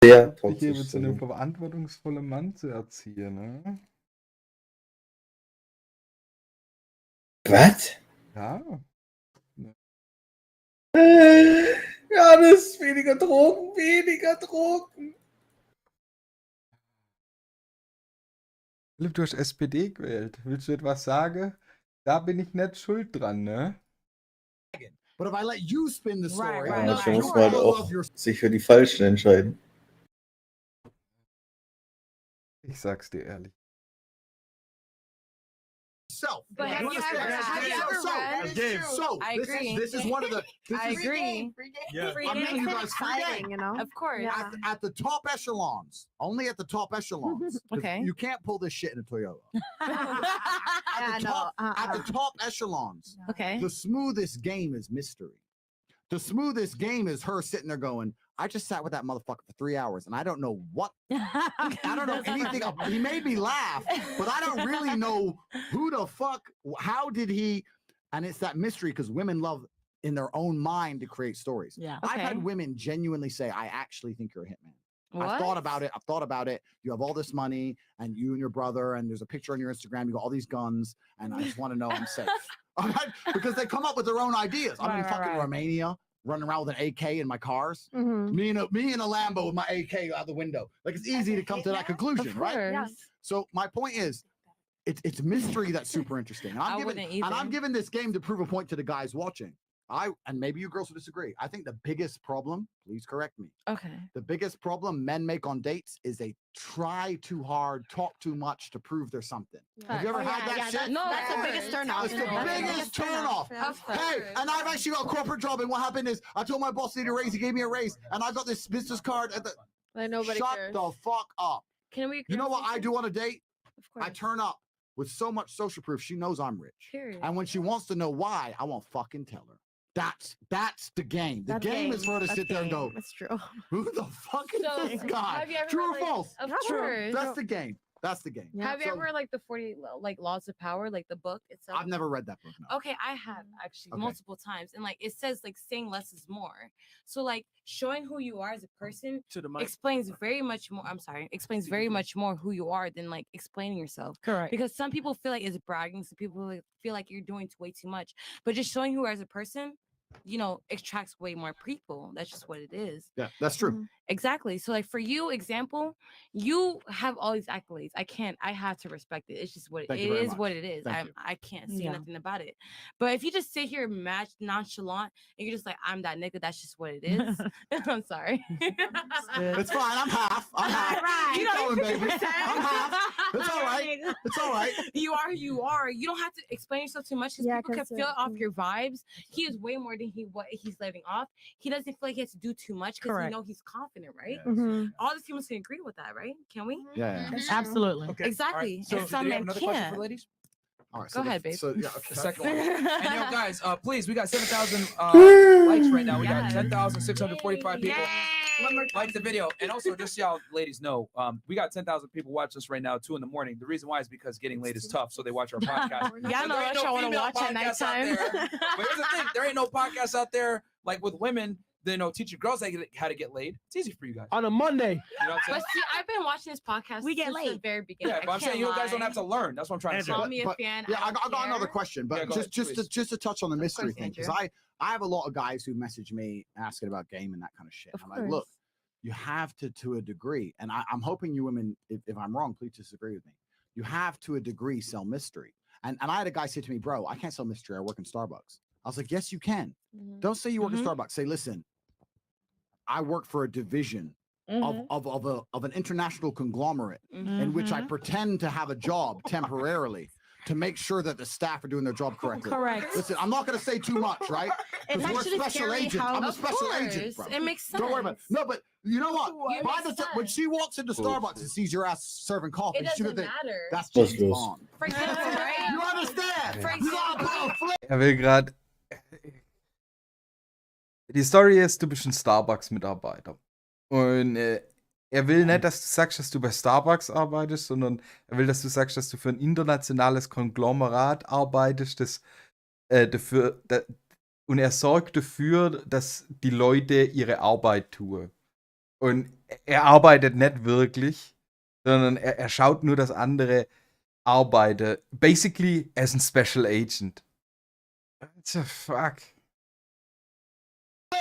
Sehr Ich gebe toxisch. zu einem verantwortungsvollen Mann zu erziehen, ne? Was? Ja. Janis, weniger Drogen, weniger Drogen. Philipp, du hast SPD gewählt. Willst du etwas sagen? Da bin ich nicht schuld dran, ne? But if I let you spin the story, Ja, manchmal muss man halt auch sich für die Falschen entscheiden. Ich sag's dir ehrlich. Self. But have you ever read? I agree. This is one of the. I agree. Yeah. Free I'm giving game. you guys free Exciting, game. you know? Of course. At the top echelons, only at the top echelons. 'Cause Okay. You can't pull this shit in a Toyota. Yeah, At the top echelons, Okay. the smoothest game is mystery. The smoothest game is her sitting there going, I just sat with that motherfucker for 3 hours and I don't know what. I don't know anything. He made me laugh, but I don't really know who the fuck, how did he? And it's that mystery because women love in their own mind to create stories. Yeah. I've Okay. had women genuinely say, I actually think you're a hitman. What? I've thought about it. You have all this money and you and your brother, and there's a picture on your Instagram. You got all these guns, and I just want to know I'm safe. Because they come up with their own ideas. I'm in Right, fucking right. Romania, running around with an AK in my cars. Mhm. Me and a Lambo with my AK out the window. Like it's easy to come to that conclusion, Of right? course. So my point is, it's mystery that's super interesting. And I wouldn't either. I'm giving this game to prove a point to the guys watching. And maybe you girls will disagree. I think the biggest problem, please correct me. Okay. The biggest problem men make on dates is they try too hard, talk too much to prove there's something. Have you ever had that shit? No, that's the biggest turnoff. It's the biggest turnoff. Hey, and I've actually got a corporate job, and what happened is I told my boss I need a raise. He gave me a raise, and I got this business card at the. Like nobody Shut cares. the fuck up. Can we? You know what I do on a date? Of course. I turn up with so much social proof. She knows I'm rich. Period. And when she wants to know why, I won't fucking tell her. That's the game. The That's game is for her to That's sit there and go, That's true. who the fuck is So, this guy? have you ever True or read, false? Of True. course. That's the game. That's the game. Have you So, ever read like the 40 like laws of power, like the book itself? I've never read that book. No. Okay, I have actually Okay. multiple times, and like it says like saying less is more. So like showing who you are as a person To the mic. explains very much more. I'm sorry, explains very much more who you are than like explaining yourself. Correct. Because some people feel like it's bragging, some people like, feel like you're doing way too much. But just showing who you are as a person, you know, attracts way more people. That's just what it is. Yeah, that's true. Exactly. So like for you, example, you have all these accolades. I have to respect it. It's just what Thank it you very is much. what it is. Thank you. I can't say Yeah. nothing about it. But if you just sit here nonchalant and you're just like, I'm that nigga, that's just what it is. I'm sorry. It's fine. I'm half. I'm half. Right. Keep going, baby. I'm half. It's all right. It's all right. You are who you are. You don't have to explain yourself too much because Yeah, people can 'cause, feel off mm. your vibes. He is way more than what he's letting off. He doesn't feel like he has to do too much because Correct. you know he's confident, right? Mhm. All the humans can agree with that, right? Can we? Yeah. That's Absolutely. Okay. all right. Exactly. So, And do some you have men another question for can't. ladies? All right. Go ahead, babe. So yeah, okay. The second one. And yo, guys, please, we got 7,000 likes right now. We got Yes. 10,645 people. Like the video. And also, just so y'all ladies know, we got 10,000 people watch us right now, 2 a.m. The reason why is because getting late is tough, so they watch our podcast. Y'all And know there ain't what y'all want to female watch at podcasts out nighttime. there. But here's the thing, there ain't no podcasts out there like with women, they know teaching girls how to get laid. It's easy for you guys. On a Monday. You know what I'm But saying? see, I've been watching this podcast We get since the late. very beginning. Yeah, but I'm saying you guys don't have to learn. That's what I'm trying to say. Call me a But- fan. Yeah, I don't got another care. question, but Yeah, go ahead, please. just to touch on the mystery course, thing, because Andrew. I have a lot of guys who message me asking about game and that kind of shit. Of I'm like, look, you have to a degree, and I'm hoping you women, if I'm wrong, please disagree with me. You have to a degree sell mystery. And I had a guy say to me, bro, I can't sell mystery. I work in Starbucks. I was like, yes, you can. Don't say you work in Starbucks. Say, listen, I work for a division of an international conglomerate in which I pretend to have a job temporarily to make sure that the staff are doing their job correctly. Correct. Listen, I'm not going to say too much, right? It's Because we're actually special scary agents. how- I'm a Of special agent. course, Bro. it makes Don't worry about it. sense. No, but you know what? It By makes the time when sense. she walks into Starbucks and sees your ass serving coffee, It she's gonna doesn't think matter. that's Was James los? Bond. For example, right? You understand? For You gotta put a flip. Er will gerade. Die Story ist, du bist ein Starbucks-Mitarbeiter. Und er will nicht, dass du sagst, dass du bei Starbucks arbeitest, sondern er will, dass du sagst, dass du für ein internationales Konglomerat arbeitest, das und er sorgt dafür, dass die Leute ihre Arbeit tun. Und er arbeitet nicht wirklich, sondern er schaut nur, dass andere arbeiten. Basically, er ist ein Special Agent. What the fuck?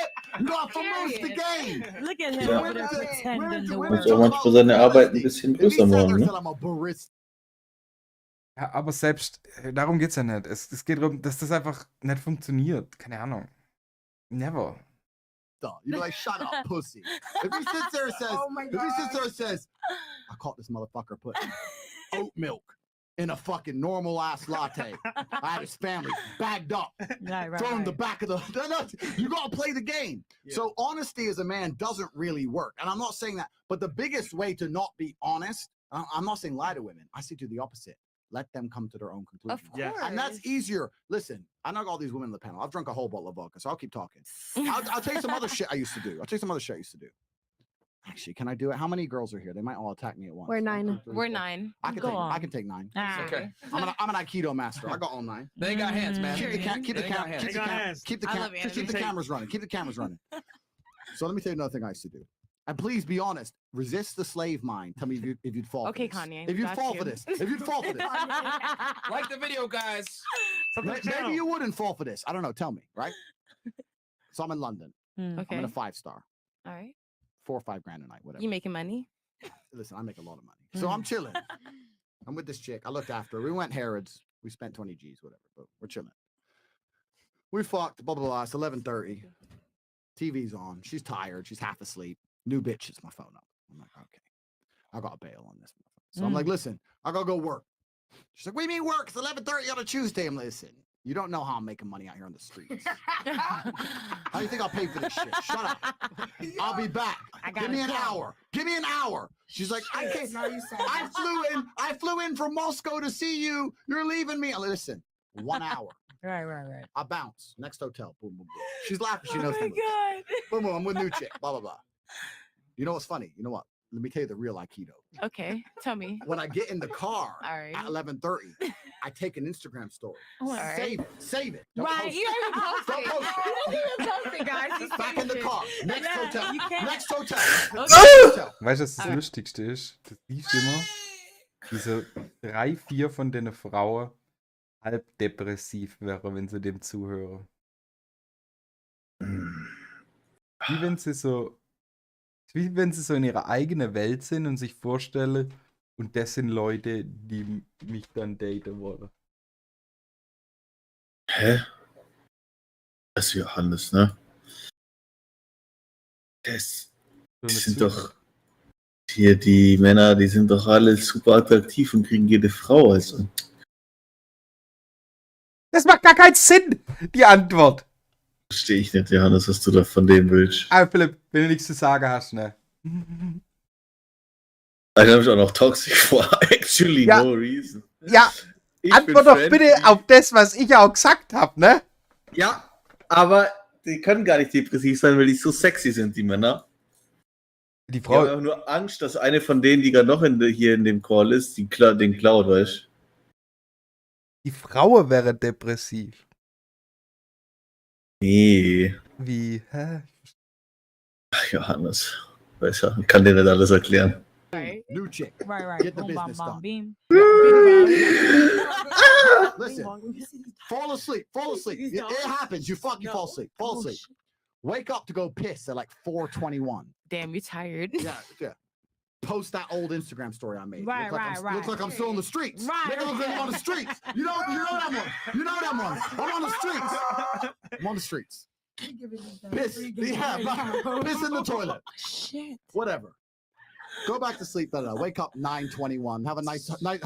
shit. You gotta promote the game. Look at him Ja. over there pretending to Muss auch manchmal seine Arbeit ein bisschen größer machen, ne? Ja, aber selbst, darum geht's ja nicht. Es geht darum, dass das einfach nicht funktioniert. Keine Ahnung. Never. You'd be like, shut up, pussy. If he sits there and says, I caught this motherfucker putting oat milk in a fucking normal ass latte. I had his family bagged up, thrown in the back of the. You gotta play the game. Yeah. So honesty as a man doesn't really work, and I'm not saying that. But the biggest way to not be honest, I'm not saying lie to women. I say do the opposite. Let them come to their own conclusion. Of course. And that's easier. Listen, I know all these women in the panel. I've drunk a whole bottle of vodka, so I'll keep talking. I'll tell you some other shit I used to do. Actually, can I do it? How many girls are here? They might all attack me at once. We're 9. We're 9. I can take 9. Okay. I'm an Aikido master. I got all 9. They got hands, man. Keep the cameras running. Keep the cameras running. So let me tell you another thing I used to do. And please be honest. Resist the slave mind. Tell me if you'd fall. Okay, for this. Kanye. If you'd fall for this. If you'd fall for this. Like the video, guys. Maybe you wouldn't fall for this. I don't know. Tell me, right? So I'm in London. Okay. I'm in a 5-star. All right. 4 or 5 grand a night, whatever. You making money? Listen, I make a lot of money. So I'm chilling. I'm with this chick. I looked after her. We went Harrods. We spent 20 G's, whatever, but we're chilling. We fucked, blah, blah, blah. It's 11:30. TV's on. She's tired. She's half asleep. New bitch hits my phone up. I'm like, okay. I got to bail on this. So I'm like, listen, I got to go work. She's like, what do you mean work? It's 11:30 on a Tuesday. I'm like, listen, you don't know how I'm making money out here on the streets. How do you think I'll pay for this shit? Shut up. I'll be back. Give me an hour. Give me an hour. She's like, I can't. I flew in from Moscow to see you. You're leaving me. Listen, 1 hour. Right. I bounce. Next hotel. Boom, boom, boom. She's laughing. She knows. Oh my God. Boom, boom. I'm with new chick. Blah, blah, blah. You know what's funny? You know what? Let me tell you the real Aikido. Okay, tell me. When I get in the car right. at 11:30, I take an Instagram story. Right. Save it. Don't Right, post you don't even post Don't it. post it. You don't even post it, guys. You Back save in the it. car. Next Yeah, hotel. you can't. Next hotel. Weißt du, was das Lustigste ist? Das lief immer, diese 3, 4 von den Frauen halb depressiv wäre, wenn sie dem zuhören. Wie wenn sie so in ihrer eigenen Welt sind und sich vorstellen, und das sind Leute, die mich dann daten wollen. Hä? Das ist Johannes, ne? Das sind doch hier die Männer, die sind doch alle super attraktiv und kriegen jede Frau, also. Das macht gar keinen Sinn, die Antwort. Verstehe ich nicht, Johannes, was du da von dem willst. Aber Philipp, wenn du nichts zu sagen hast, ne? Dann habe ich auch noch toxic vor. Actually, Ja. no reason. Ja, Ich antwort bin doch friendly. bitte auf das, was ich auch gesagt habe, ne? Ja, aber die können gar nicht depressiv sein, weil die so sexy sind, die Männer. Die Ich habe einfach nur Angst, dass eine von denen, die gerade noch hier in dem Call ist, den klaut, weißt du? Die Frau wäre depressiv. Nee. Wie? Hä? Ach, Johannes. Weißt du, ich kann dir nicht alles erklären. Right. New chick. Right. Get the Boom, bam, business bam, done. beam. Listen, fall asleep. It happens. You fall asleep. Fall asleep. Wake up to go piss at like 4:21. Damn, you're tired. Yeah. Post that old Instagram story I made. Right, Looks like I'm still in the streets. Right. Make it look like I'm on the streets. You know that one. You know that one. I'm on the streets. I'm on the streets. Piss. Yeah, piss in the toilet. Shit. Whatever. Go back to sleep. Wake up 9:21. Have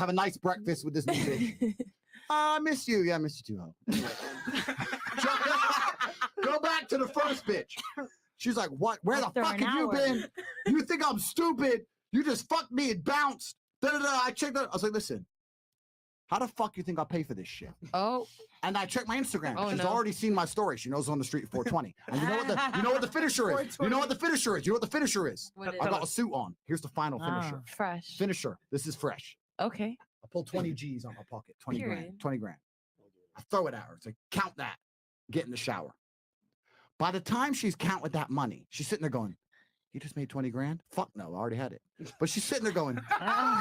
a nice breakfast with this new bitch. I miss you. Yeah, I miss you too, ho. Go back to the first bitch. She's like, what? Where the fuck have you been? You think I'm stupid? You just fucked me and bounced. I checked it. I was like, listen, how the fuck you think I'll pay for this shit? Oh. And I checked my Instagram. Oh, She's no. already seen my story. She knows I'm on the street at 4:20. And you know what the finisher is? You know what the finisher is? You know what the finisher is? What is I it? got a suit on. Here's the final finisher. Fresh. Finisher. This is fresh. Okay. I pull 20 G's out my pocket. 20 grand. Period. 20 grand. I throw it at her. It's like, count that. Get in the shower. By the time she's counting that money, she's sitting there going, you just made 20 grand? Fuck no, I already had it. But she's sitting there going,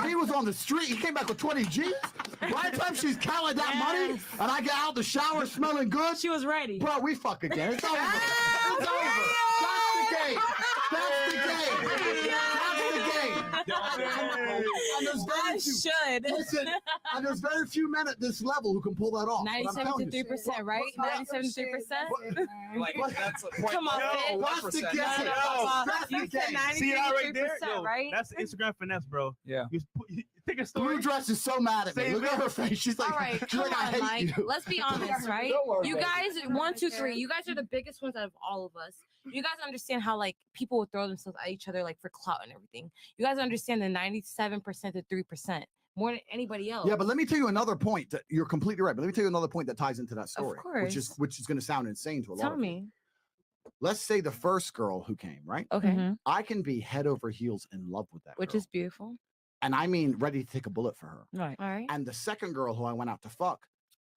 he was on the street. He came back with 20 G's. By the time she's counting that money and I get out the shower smelling good. She was ready. Bro, we fuck again. It's over. It's over. very few. Listen, and there's very few men at this level who can pull that off. 97.3%, right? 97.3%. Like, that's a Come on, Yo, Fitz. what's the No, guess? no, no, Yo, you said see that right there? 93%, Yo, right? that's Instagram finesse, bro. Yeah. You take a story. Blue Dress is so mad at me. Same Look at her face. She's like, All right, she's come like, I on, hate Mike. you. Let's be honest, right? Don't worry You about guys, 1, 2, 3. You guys are the biggest ones out of all of us. You guys understand how like people will throw themselves at each other like for clout and everything. You guys understand the 97% to 3% more than anybody else. Yeah, but let me tell you another point. That you're completely right. But let me tell you another point that ties into that story, which is course. going to sound insane to a lot Tell of you. me. Let's say the first girl who came, right? Okay. I can be head over heels in love with that Which girl. is beautiful. And I mean ready to take a bullet for her. Right. All right. And the second girl who I went out to fuck,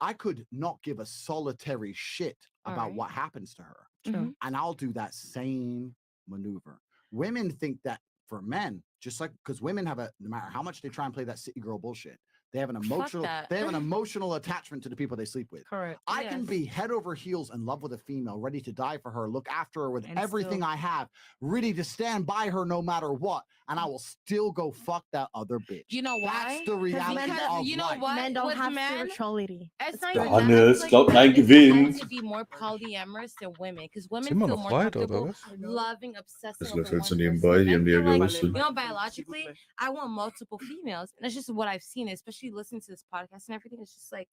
I could not give a solitary shit All about right. what happens to her. True. And I'll do that same maneuver. Women think that for men, just like because women have a no matter how much they try and play that city girl bullshit, they have an emotional that. they have an emotional attachment to the people they sleep with. Correct. I can be head over heels in love with a female, ready to die for her, look after her with And everything still- I have, ready to stand by her no matter what, and I will still go fuck that other bitch. You know why? That's the reality Because of you know life. what? Men don't With have men, spirituality. it's not Der even that. Hannes It's like glaubt, men nein, tend gewinnt. to be more polyamorous than women because women Sind wir feel noch more weiter, oder comfortable was? loving, obsessing Das over läuft jetzt so one nebenbei person. hier im Men feel like, Diagonalste. you know, biologically, I want multiple females, and that's just what I've seen, especially listening to this podcast and everything. It's just like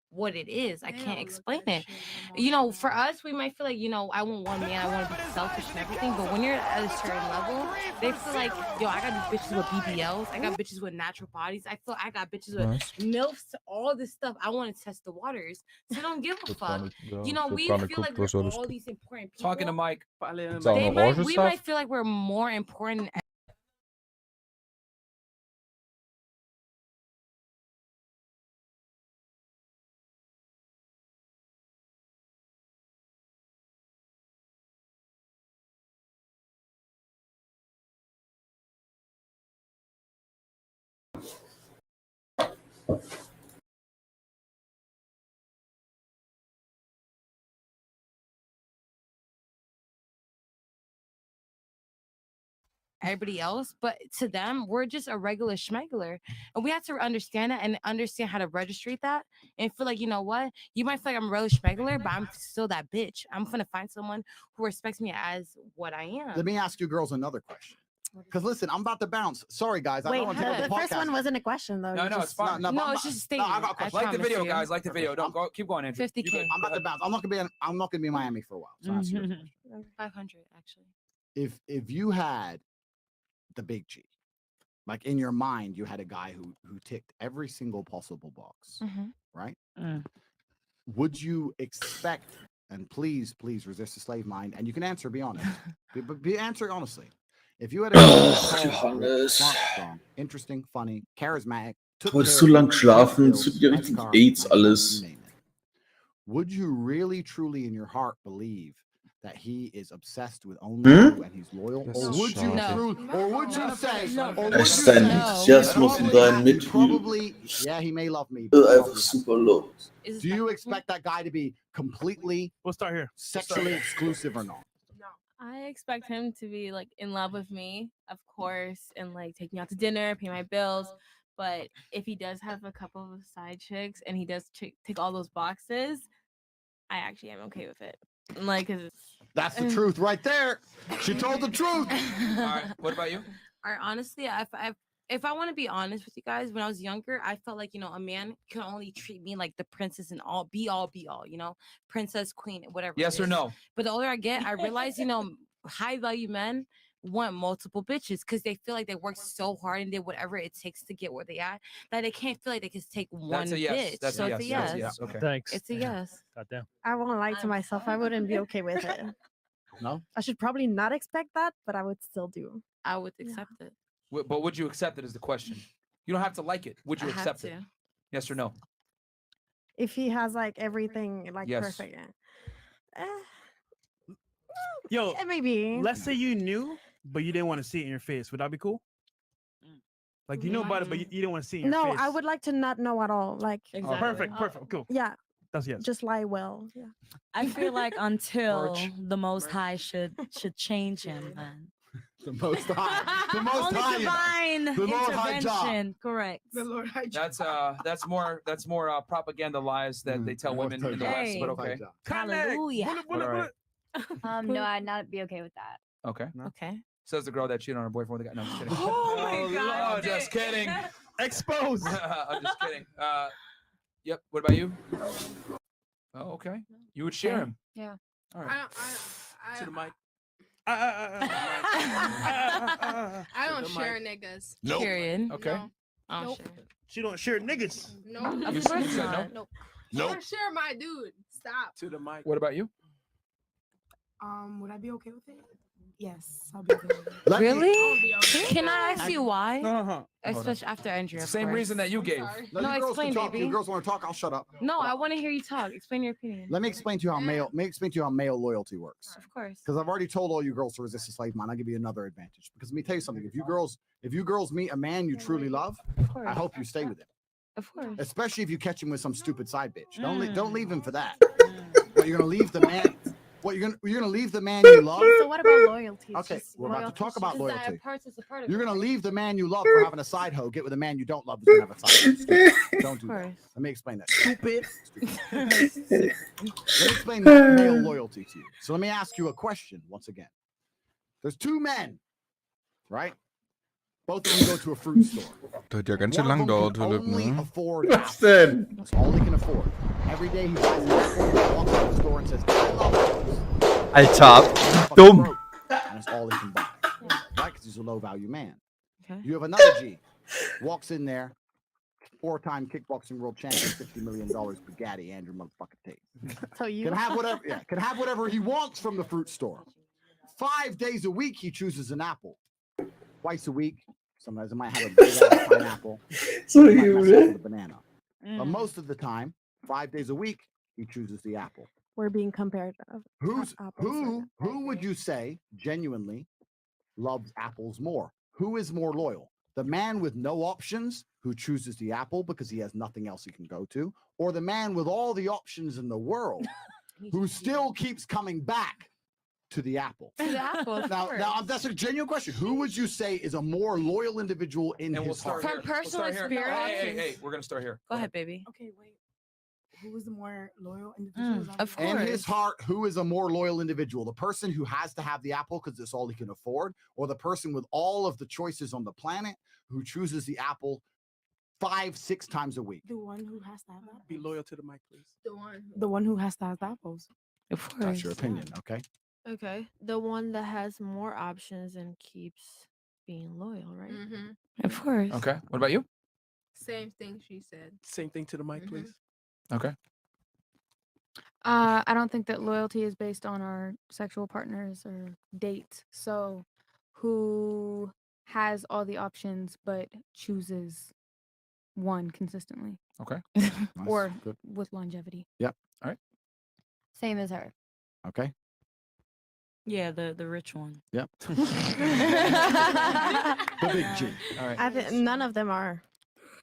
what it is. I can't explain it. You know, for us, we might feel like, you know, I want one man, I want to be selfish and everything. But when you're at a certain level, they feel like, yo, I got these bitches with BBLs, I got bitches with natural bodies. I feel I got bitches with Nice. MILFs, all this stuff. I want to test the waters. So don't give a Wird gar fuck. nicht, ja, You know, wird we gar feel nicht like guckt, we're was alles all gut. these important people. Talking to Mike. Ist da auch They ein might, we Orangensaft? might feel like we're more important. Everybody else, but to them, we're just a regular schmegler, and we have to understand that and understand how to register that and feel like, you know what, you might feel like I'm a regular schmegler, but I'm still that bitch. I'm gonna find someone who respects me as what I am. Let me ask you girls another question. Because listen, I'm about to bounce. Sorry, guys. I Wait, don't want to take up the the first podcast. one wasn't a question though. No, You no, just- it's fine. No, No, but it's just a statement. I got a I question. Like the promise video, you. guys. Like the video. Don't go. Keep going, Andrew. 50K. You good. I'm about to bounce. I'm not gonna be in Miami for a while. So answer your question. 500 actually. If you had the big G, like in your mind, you had a guy who ticked every single possible box, Mhm. right? Mm. Would you expect? And please resist the slave mind. And you can answer. Be honest. be answer honestly. If you had a guy that tall, rich, Johannes. smart, strong, interesting, funny, charismatic, took Du wolltest care so of lang you, paid schlafen, bills, es tut dir nice richtig car, AIDS nice home, alles. you name it. Would you really, truly, in your heart, believe that he is obsessed with only you and he's loyal, Das or ist would you schade. or would you say, or would Es you ist dein say, Enthusiasmus und dein he Mitfühlen. probably, yeah, he may love me, but Einfach probably super low. do you expect that guy to be completely We'll start here. sexually exclusive or not? I expect him to be like in love with me, of course, and like take me out to dinner, pay my bills. But if he does have a couple of side chicks and he does tick all those boxes, I actually am okay with it. Like, 'cause That's the truth right there. She told the truth. All right. What about you? Or honestly, if I want to be honest with you guys, when I was younger, I felt like, you know, a man can only treat me like the princess and all, be all, you know, princess, queen, whatever. Yes it or is. no? But the older I get, I realize, you know, high value men want multiple bitches because they feel like they work so hard and did whatever it takes to get where they at that they can't feel like they can take one That's a yes. bitch. That's So a it's a yes. That's yes. a yes. Okay. Thanks. It's a yes. Goddamn. I won't lie to myself. I wouldn't be okay with it. No? I should probably not expect that, but I would still do. I would accept it. But would you accept it is the question. You don't have to like it. Would you I have accept it? to. Yes or no? If he has like everything like Yes. perfect. Eh, Yo, maybe. let's say you knew, but you didn't want to see it in your face. Would that be cool? Like you know about it, but you didn't want to see it in your No, face. I would like to not know at all. Like Oh, perfect, cool. Yeah. That's yes. Just lie well. Yeah. I feel like until the Most High should change him, then The most high. The most Only high. divine The Lord High Jah. intervention. Correct. The Lord High Jah. That's more propaganda lies that they tell women in the West. But okay. Hallelujah. All right. No, I'd not be okay with that. Okay. Okay. Says the girl that cheated on her boyfriend with the guy. No, I'm just kidding. Oh my God. I'm just kidding. Exposed. I'm just kidding. Yep. What about you? Oh, okay. You would share him. Yeah. All right. To the mic. I don't share niggas. Nope. Period. Okay. No. Nope. She don't share niggas. No. You said no? Nope. Nope. I don't share my dude. Stop. To the mic. What about you? Would I be okay with it? Yes, I'll be okay with it. Really? Can I ask you why? Uh-huh. Especially after Andrea. It's the same reason that you gave. No, No, you girls can explain, talk. baby. You girls want to talk? I'll shut up. No, I want to hear you talk. Explain your opinion. Let me explain to you how male. Let me explain to you how male loyalty works. Of course. Because I've already told all you girls to resist a slave man. I'll give you another advantage. Because let me tell you something. If you girls meet a man you truly love, I hope you stay with him. Of course. Especially if you catch him with some stupid side bitch. Don't leave him for that. But you're gonna leave the man. What you're gonna leave the man you love? So what about loyalty? Okay, we're about to talk about loyalty. You're You're gonna leave the man you love for having a side hoe. Get with a man you don't love who's gonna have a side hoe. Stupid. Don't do that. Let me explain that. Stupid. Let me explain male loyalty to you. So let me ask you a question once again. There's two men, right? Both of them go to a fruit store. Det har ganske schön lang dauert, Philipp, Only ne? afford Was denn? That's all he can afford. Every day he buys an apple, he walks out the store and says, I love apples. Alter, Fucking dumm. broke. And that's all he can buy. Right? Because he's a low value man. You have another G. Walks in there, 4-time kickboxing world champion, $50 million Bugatti, Andrew motherfucking Tate. So you Can have whatever, can have whatever he wants from the fruit store. 5 days a week he chooses an apple. Twice a week, sometimes I might have a big ass pineapple. So I might you mess really- up with a banana. But most of the time, 5 days a week, he chooses the apple. We're being compared. Who would you say genuinely loves apples more? Who is more loyal? The man with no options who chooses the apple because he has nothing else he can go to, or the man with all the options in the world who still keeps coming back to the apple? To the apple, of Now, course. that's a genuine question. Who would you say is a more loyal individual in And we'll his start heart? here. From personal We'll start here. experience. Hey, we're gonna start here. Go ahead, baby. Okay, wait. Who is the more loyal individual? Of In course. his heart, who is a more loyal individual? The person who has to have the apple because it's all he can afford, or the person with all of the choices on the planet who chooses the apple 5-6 times a week? The one who has to have apples. Be loyal to the mic, please. The one who has to have apples. Of course. That's your opinion, okay? Okay. The one that has more options and keeps being loyal, right? Of course. Okay. What about you? Same thing she said. Same thing to the mic, please. Okay. I don't think that loyalty is based on our sexual partners or dates. So, who has all the options but chooses one consistently? Okay. Or Good. with longevity. Yep. All right. Same as her. Okay. Yeah, the rich one. Yep. The big G. All right. I think none of them are.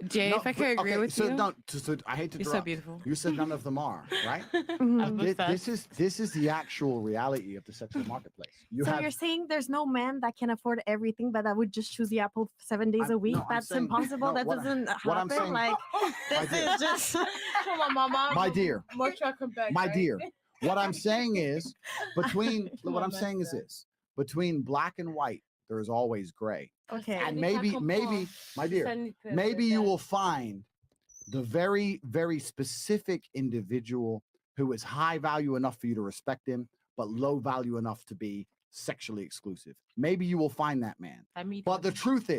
Jay, if I could agree with so you. No, so I hate to You're so interrupt. beautiful. You said none of them are, right? Mhm. This is the actual reality of the sexual marketplace. You So have you're saying there's no man that can afford everything, but that would just choose the apple 7 days a week? no, I'm That's saying- impossible. no, that what I- doesn't what I'm happen. saying- Like My this dear. is just. Come on, mama. My dear. Mocha, come back. My right? dear, what I'm saying is between Come what on, I'm saying is Lester. this: between black and white, there is always gray. Okay. And We can't maybe, compare. my dear, Send it to maybe you that. will find the very, very specific individual who is high value enough for you to respect him, but low value enough to be sexually exclusive. Maybe you will find that man. But the truth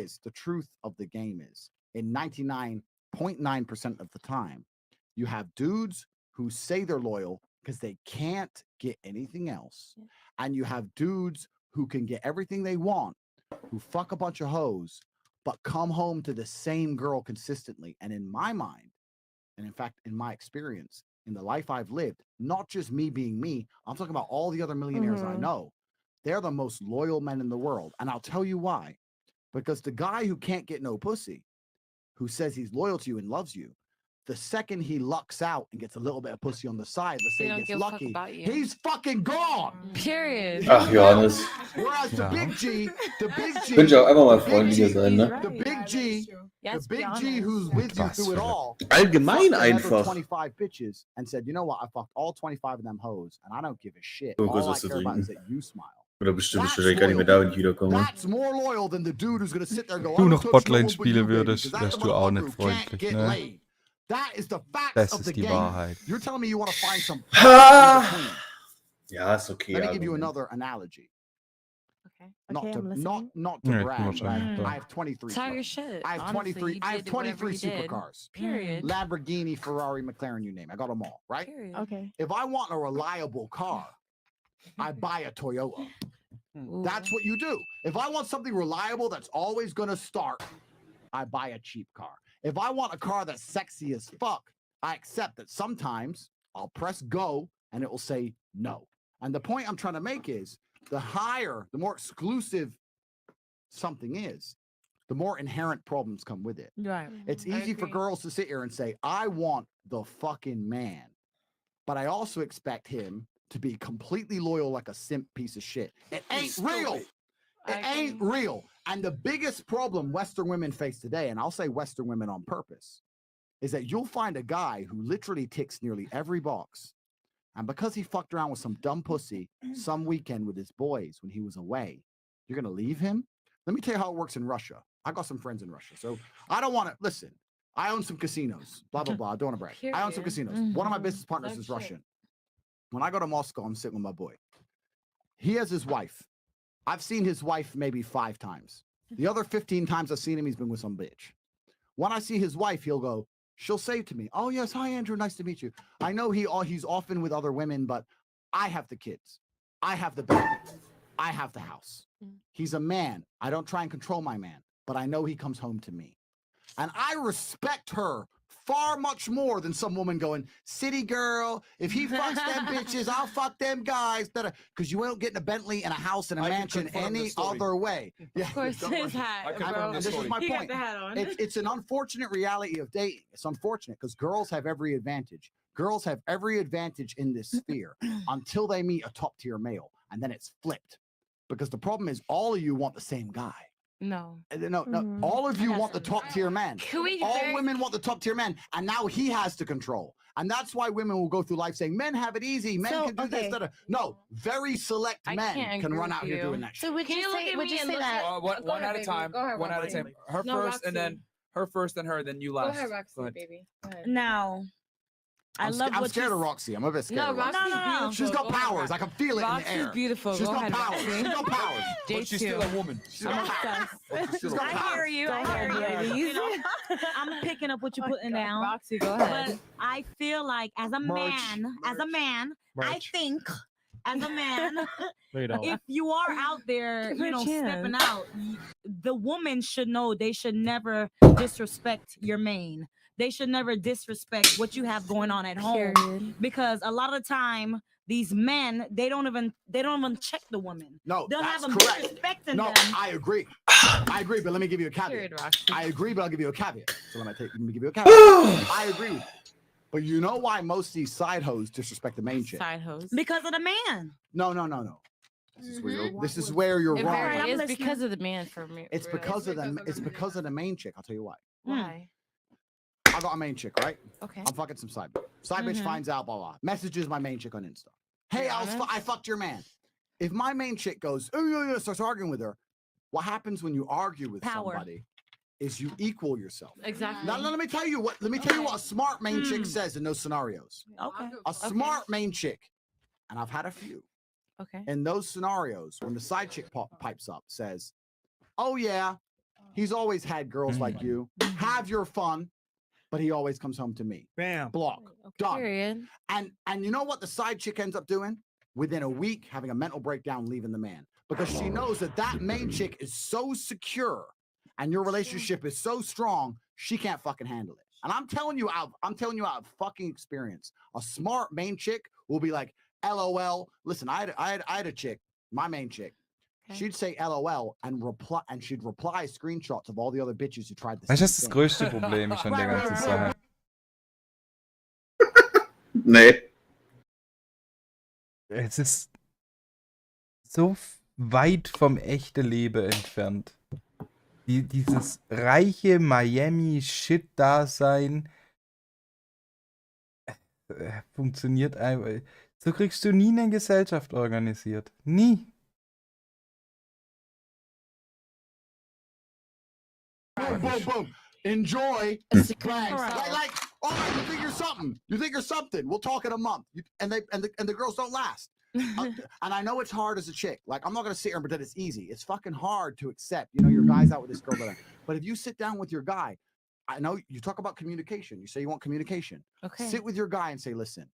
of the game is, in 99.9% of the time, you have dudes who say they're loyal because they can't get anything else. And you have dudes who can get everything they want, who fuck a bunch of hoes, but come home to the same girl consistently. And in my mind, and in fact, in my experience, in the life I've lived, not just me being me, I'm talking about all the other millionaires I Mhm. know. They're the most loyal men in the world. And I'll tell you why. Because the guy who can't get no pussy, who says he's loyal to you and loves you, The second he lucks out and gets a little bit of pussy on the side, let's They say don't he gets give a fuck lucky, about you. he's fucking gone. Period. Ach, Johannes. Whereas the Ja. big G, the big G, Könnte auch einfach mal the big freundlicher G, sein, ne? the big G, Yes, the big be G honest. who's with you Was, through it Philipp? all. Allgemein fucked another einfach. 25 bitches and said, you know what? I fucked all 25 of them hoes and I don't give a shit. GOGO All I sollst du care about is trinken. that you smile. Oder bestimmt ist That's wahrscheinlich gar nicht mehr da, wenn ich wiederkomme. That's more loyal than the dude who's gonna sit there and go, Du "I don't noch touch no Botlane one but spielen you, baby," würdest, 'cause that's wärst the du auch motherfucker nicht who can't freundlich, get ne? laid. That is the facts Das of ist the die game. Wahrheit. You're telling me you want to find some Ha! in between. Ja, ist okay. Let me give you Argument. another analogy. Okay, Not I'm to listening. not to Ja, ich bin brag, but wahrscheinlich I da. have 23. Tell your shit. I have Honestly, 23. you I have did whatever 23 you did. supercars. Period. Lamborghini, Ferrari, McLaren, you name it. I got them all, right? Period. Okay. If I want a reliable car, I buy a Toyota. Ooh. That's what you do. If I want something reliable that's always going to start, I buy a cheap car. If I want a car that's sexy as fuck, I accept that sometimes I'll press go and it will say no. And the point I'm trying to make is the higher, the more exclusive something is, the more inherent problems come with it. Right. It's I easy for agree. girls to sit here and say, I want the fucking man, but I also expect him to be completely loyal like a simp piece of shit. It ain't real. It ain't real. And the biggest problem Western women face today, and I'll say Western women on purpose, is that you'll find a guy who literally ticks nearly every box. And because he fucked around with some dumb pussy some weekend with his boys when he was away, you're going to leave him? Let me tell you how it works in Russia. I got some friends in Russia. So I don't want to, listen, I own some casinos, blah, blah, blah. I don't want to brag. I own some Period. casinos. One of my business partners Talk is shit. Russian. When I go to Moscow, I'm sitting with my boy. He has his wife. I've seen his wife maybe 5 times. The other 15 times I've seen him, he's been with some bitch. When I see his wife, she'll say to me, "Oh yes, hi Andrew, nice to meet you. I know he's often with other women, but I have the kids. I have the baby. I have the house. He's a man. I don't try and control my man, but I know he comes home to me." And I respect her far much more than some woman going, "City girl, if he fucks them bitches, I'll fuck them guys." Because you ain't getting a Bentley and a house and a I can mansion confirm any this story. other way. Yeah, Of course, don't his worry. hat, I confirm bro. this This is story. my He got point. the hat on. It's an unfortunate reality of dating. It's unfortunate because girls have every advantage. Girls have every advantage in this sphere until they meet a top tier male, and then it's flipped. Because the problem is, all of you want the same guy. No. No, all of you want the top tier man. Can we All very- women want the top tier man, and now he has to control. And that's why women will go through life saying, "Men have it easy. Men So, can do this." okay. Da-da." No, very select I men can't can agree run with out here you. doing that shit. So would Can you you look say at would me you and say look that? at- One Go at ahead, a baby. time. Go ahead, One at a Roxy. time. Her No, first, and then Roxy. her first, and her, then you Go last. ahead, Go Roxy, ahead. baby. Go ahead. Now, I love I'm what scared you of Roxy. I'm a bit scared No, of Roxy. Roxy's no. beautiful. She's got Go ahead, powers. I can feel it in the Roxy's air. beautiful. She's Go got ahead, powers. Roxy. She's got powers. But she's still a woman. She's got powers. She's got I powers. hear you. I hear you. You know, I'm picking up what you're putting down. Roxy, go ahead. But I feel like as a man, I think as a man, if you are out there, you know, stepping out, the woman should know they should never disrespect your main. They should never disrespect what you have going on at home. Period. Because a lot of time these men, they don't even check the woman. No, They'll that's have them correct. disrespecting No, them. I agree. I agree, but let me give you a caveat. Period, Roxy. I agree, but I'll give you a caveat. So let me give you a caveat. I agree with you. But you know why most of these side hoes disrespect the main chick? Side hose. Because of the man. No. This is where you're It wrong. very I'm is listening. because of the man for me. It's really. because of the because of the main chick. I'll tell you why. Why? I got a main chick, right? Okay. I'm fucking some side bitch. Side bitch finds out, blah blah. Messages my main chick on Insta. Hey, I fucked your man. If my main chick goes, "Oh yeah," starts arguing with her, what happens when you argue with Power. somebody is you equal yourself. Exactly. Now let me tell you what a smart main chick says in those scenarios. Okay. A smart main chick, and I've had a few. Okay. In those scenarios, when the side chick pipes up, says, "Oh yeah, he's always had girls like you. Have your fun, but he always comes home to me." Bam. Block. Done. Period. And you know what the side chick ends up doing? Within a week, having a mental breakdown, leaving the man. Because she knows that main chick is so secure and your relationship is so strong, she can't fucking handle it. And I'm telling you out of fucking experience. A smart main chick will be like, LOL. Listen, I had a chick, my main chick. Okay. She'd say LOL and she'd reply screenshots of all the other bitches who tried the Das same ist das thing. größte Problem schon der ganzen Sache. Nee. Es ist so weit vom echten Leben entfernt. Dieses reiche Miami-Shit-Dasein funktioniert einfach. So kriegst du nie eine Gesellschaft organisiert. Nie. Boom, boom, boom. Enjoy. Like, all right, you think you're something. You think you're something. We'll talk in a month. And the girls don't last. And I know it's hard as a chick. Like, I'm not gonna sit here and pretend it's easy. It's fucking hard to accept. You know, your guy's out with this girl, but if you sit down with your guy, I know you talk about communication. You say you want communication. Okay. Sit with your guy and say, listen,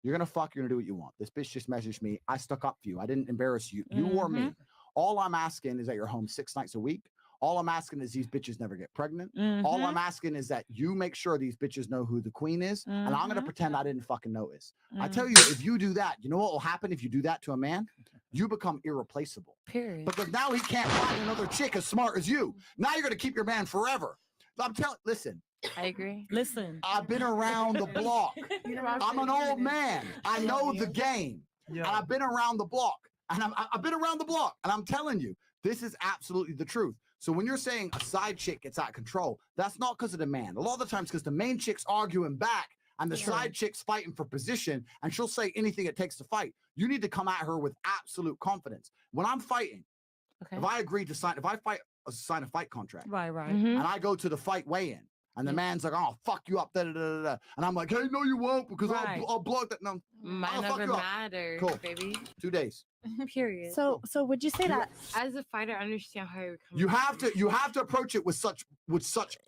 you're gonna fuck. You're gonna do what you want. This bitch just messaged me. I stuck up for you. I didn't embarrass you. You or me. All I'm asking is that you're home 6 nights a week. All I'm asking is these bitches never get pregnant. All I'm asking is that you make sure these bitches know who the queen is, and I'm gonna pretend I didn't fucking notice. I tell you, if you do that, you know what will happen if you do that to a man? You become irreplaceable. Period. Because now he can't find another chick as smart as you. Now you're gonna keep your man forever. I'm telling. Listen. I agree. Listen. I've been around the block. I'm an old man. I know the game. And I've been around the block. And I've been around the block. And I'm telling you, this is absolutely the truth. So when you're saying a side chick gets out of control, that's not because of the man. A lot of the times because the main chick's arguing back and the side chick's fighting for position, and she'll say anything it takes to fight. You need to come at her with absolute confidence. When I'm fighting, if I agree to sign, sign a fight contract, Right. and I go to the fight weigh-in, and the man's like, "Oh, fuck you up," and I'm like, "Hey, no, you won't, because I'll block that." No, Mine I'll fuck never you up. matters, Cool. baby. 2 days. Period. So would you say that as a fighter, I understand how you're coming You have to approach it with such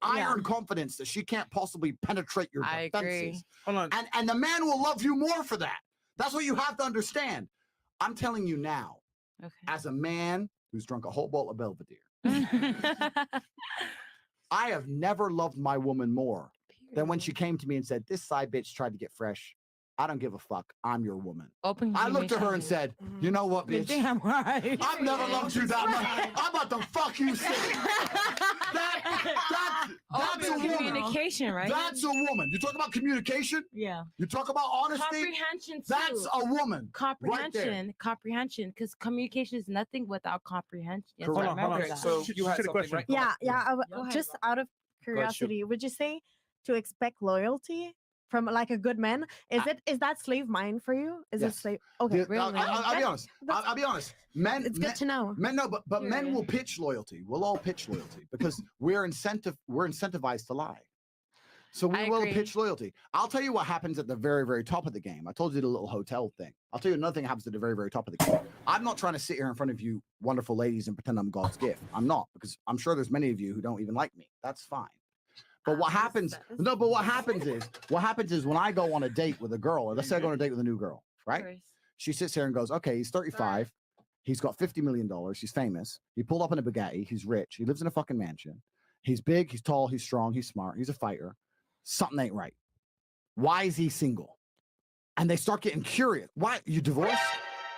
iron confidence that she can't possibly penetrate your I defenses. agree. Hold on. And the man will love you more for that. That's what you have to understand. I'm telling you now, as a man who's drunk a whole bottle of Belvedere, I have never loved my woman more than when she came to me and said, "This side bitch tried to get fresh. I don't give a fuck. I'm your woman." Open I looked at her and said, "You know what, bitch? Damn right. I've never loved you that much. I'm about to fuck you sick." That's a woman. Communication, right? That's a woman. You talk about communication? Yeah. You talk about honesty? Comprehension too. That's a woman. Comprehension. Comprehension. Because communication is nothing without comprehension. Yes, Correct. I remember Okay, that. so you had something, right? Yeah, Go ahead, just out of shoot. curiosity, would you say to expect loyalty from like a good man? Is that slave mind for you? Is it Yes. slave? Okay, I'll be honest. I'll be honest. Men, It's good to know. Men, no, but men will pitch loyalty. We'll all pitch loyalty because we're incentivized to lie. So we will pitch loyalty. I'll tell you what happens at the very, very top of the game. I told you the little hotel thing. I'll tell you another thing happens at the very, very top of the game. I'm not trying to sit here in front of you wonderful ladies and pretend I'm God's gift. I'm not, because I'm sure there's many of you who don't even like me. That's fine. But what happens? No, but what happens is when I go on a date with a girl, or let's say I go on a date with a new girl, right? She sits here and goes, "Okay, he's 35. He's got $50 million. He's famous. He pulled up in a Bugatti. He's rich. He lives in a fucking mansion. He's big. He's tall. He's strong. He's smart. He's a fighter. Something ain't right. Why is he single?" And they start getting curious. Why? Are you divorced?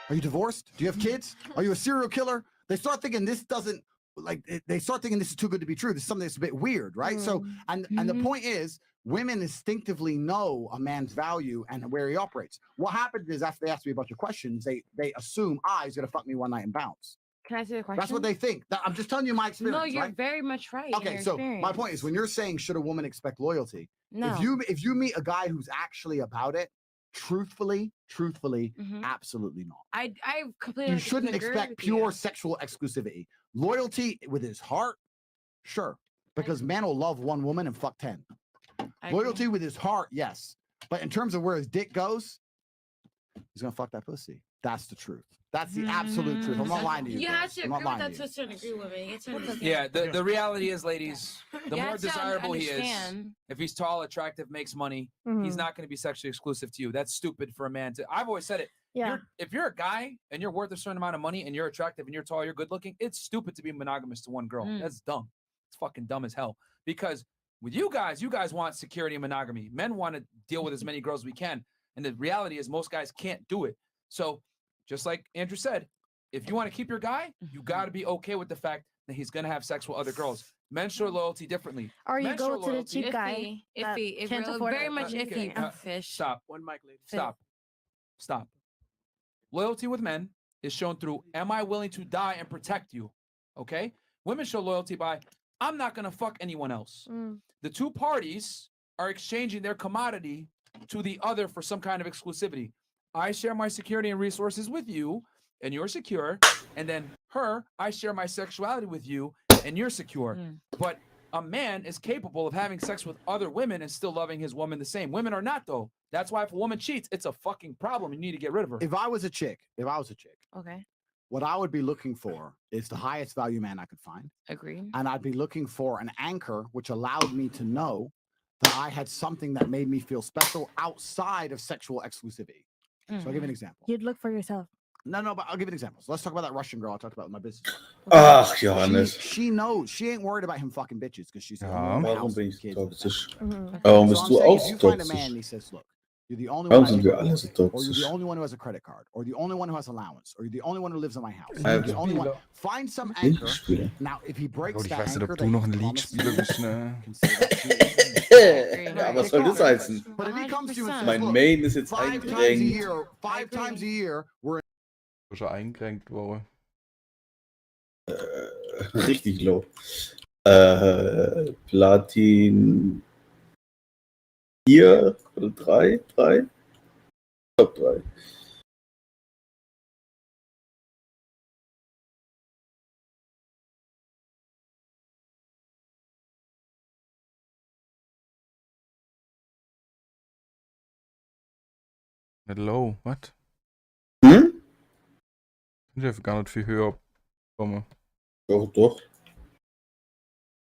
Are you divorced? Do you have kids? Are you a serial killer? They start thinking this doesn't, like, they start thinking this is too good to be true. This is something that's a bit weird, right? So, and the point is, women instinctively know a man's value and where he operates. What happens is after they ask me a bunch of questions, they assume, he's going to fuck me one night and bounce. Can I ask you a question? That's what they think. I'm just telling you my experience. No, you're right? very much right. in Okay, your so experience. my point is, when you're saying should a woman expect loyalty, No. if you meet a guy who's actually about it, truthfully, absolutely not. I completely You shouldn't agree expect with pure you. sexual exclusivity. Loyalty with his heart, sure, because man will love one woman and fuck 10. Loyalty with his heart, yes, but in terms of where his dick goes, he's gonna fuck that pussy. That's the truth. That's the absolute truth. I'm not lying to you. You guys. have to I'm not agree with lying that to to a certain degree with me. It's understand. Yeah, the reality is, ladies, the You more have to desirable he is, understand. if he's tall, attractive, makes money, he's Mhm. not going to be sexually exclusive to you. That's stupid for a man to. I've always said it. Yeah. If you're a guy and you're worth a certain amount of money and you're attractive and you're tall, you're good looking, it's stupid to be monogamous to one girl. That's dumb. It's fucking dumb as hell. Because with you guys want security and monogamy. Men want to deal with as many girls as we can. And the reality is most guys can't do it. So just like Andrew said, if you want to keep your guy, you got to be okay with the fact that he's going to have sex with other girls. Men show loyalty differently. Or you Men go show to the loyalty- cheap guy. that Iffy. can't Real, afford very it. much Okay, iffy. Fish. Stop. One mic, lady. Stop. Stop. Loyalty with men is shown through, am I willing to die and protect you? Okay? Women show loyalty by, I'm not going to fuck anyone else. The two parties are exchanging their commodity to the other for some kind of exclusivity. I share my security and resources with you, and you're secure. And then I share my sexuality with you, and you're secure. But a man is capable of having sex with other women and still loving his woman the same. Women are not, though. That's why if a woman cheats, it's a fucking problem. You need to get rid of her. If I was a chick, Okay. what I would be looking for is the highest value man I could find. Agreed. And I'd be looking for an anchor which allowed me to know that I had something that made me feel special outside of sexual exclusivity. So I'll give you an example. You'd look for yourself. No, but I'll give you an example. So let's talk about that Russian girl I talked about in my business. Ach, Johannes. She knows she ain't worried about him fucking bitches because she's Warum bin ich so toxisch? So Warum bist I'm du saying, auch if so you find a man toxisch? and he says, look, you're the only Warum one I sind live wir alle so with, or you're the toxisch? only one who has a credit card, or the only one who has allowance, or you're the only one who lives in my house. Ja, You're the only one. Find some anchor. Linkspieler. Now, if he breaks Gut, ich that weiß nicht, anchor, ob du noch ein League-Spieler bist, ne? Ja, was soll das heißen? But if he comes to you and says, Mein look, Main ist jetzt 5 times a eingerenkt. year, 5 times a year, we're Schon eingerenkt worden. Richtig low. Platin 4 oder 3? Top 3. Nicht low, was? Hm? Ich darf gar nicht viel höher kommen. Doch.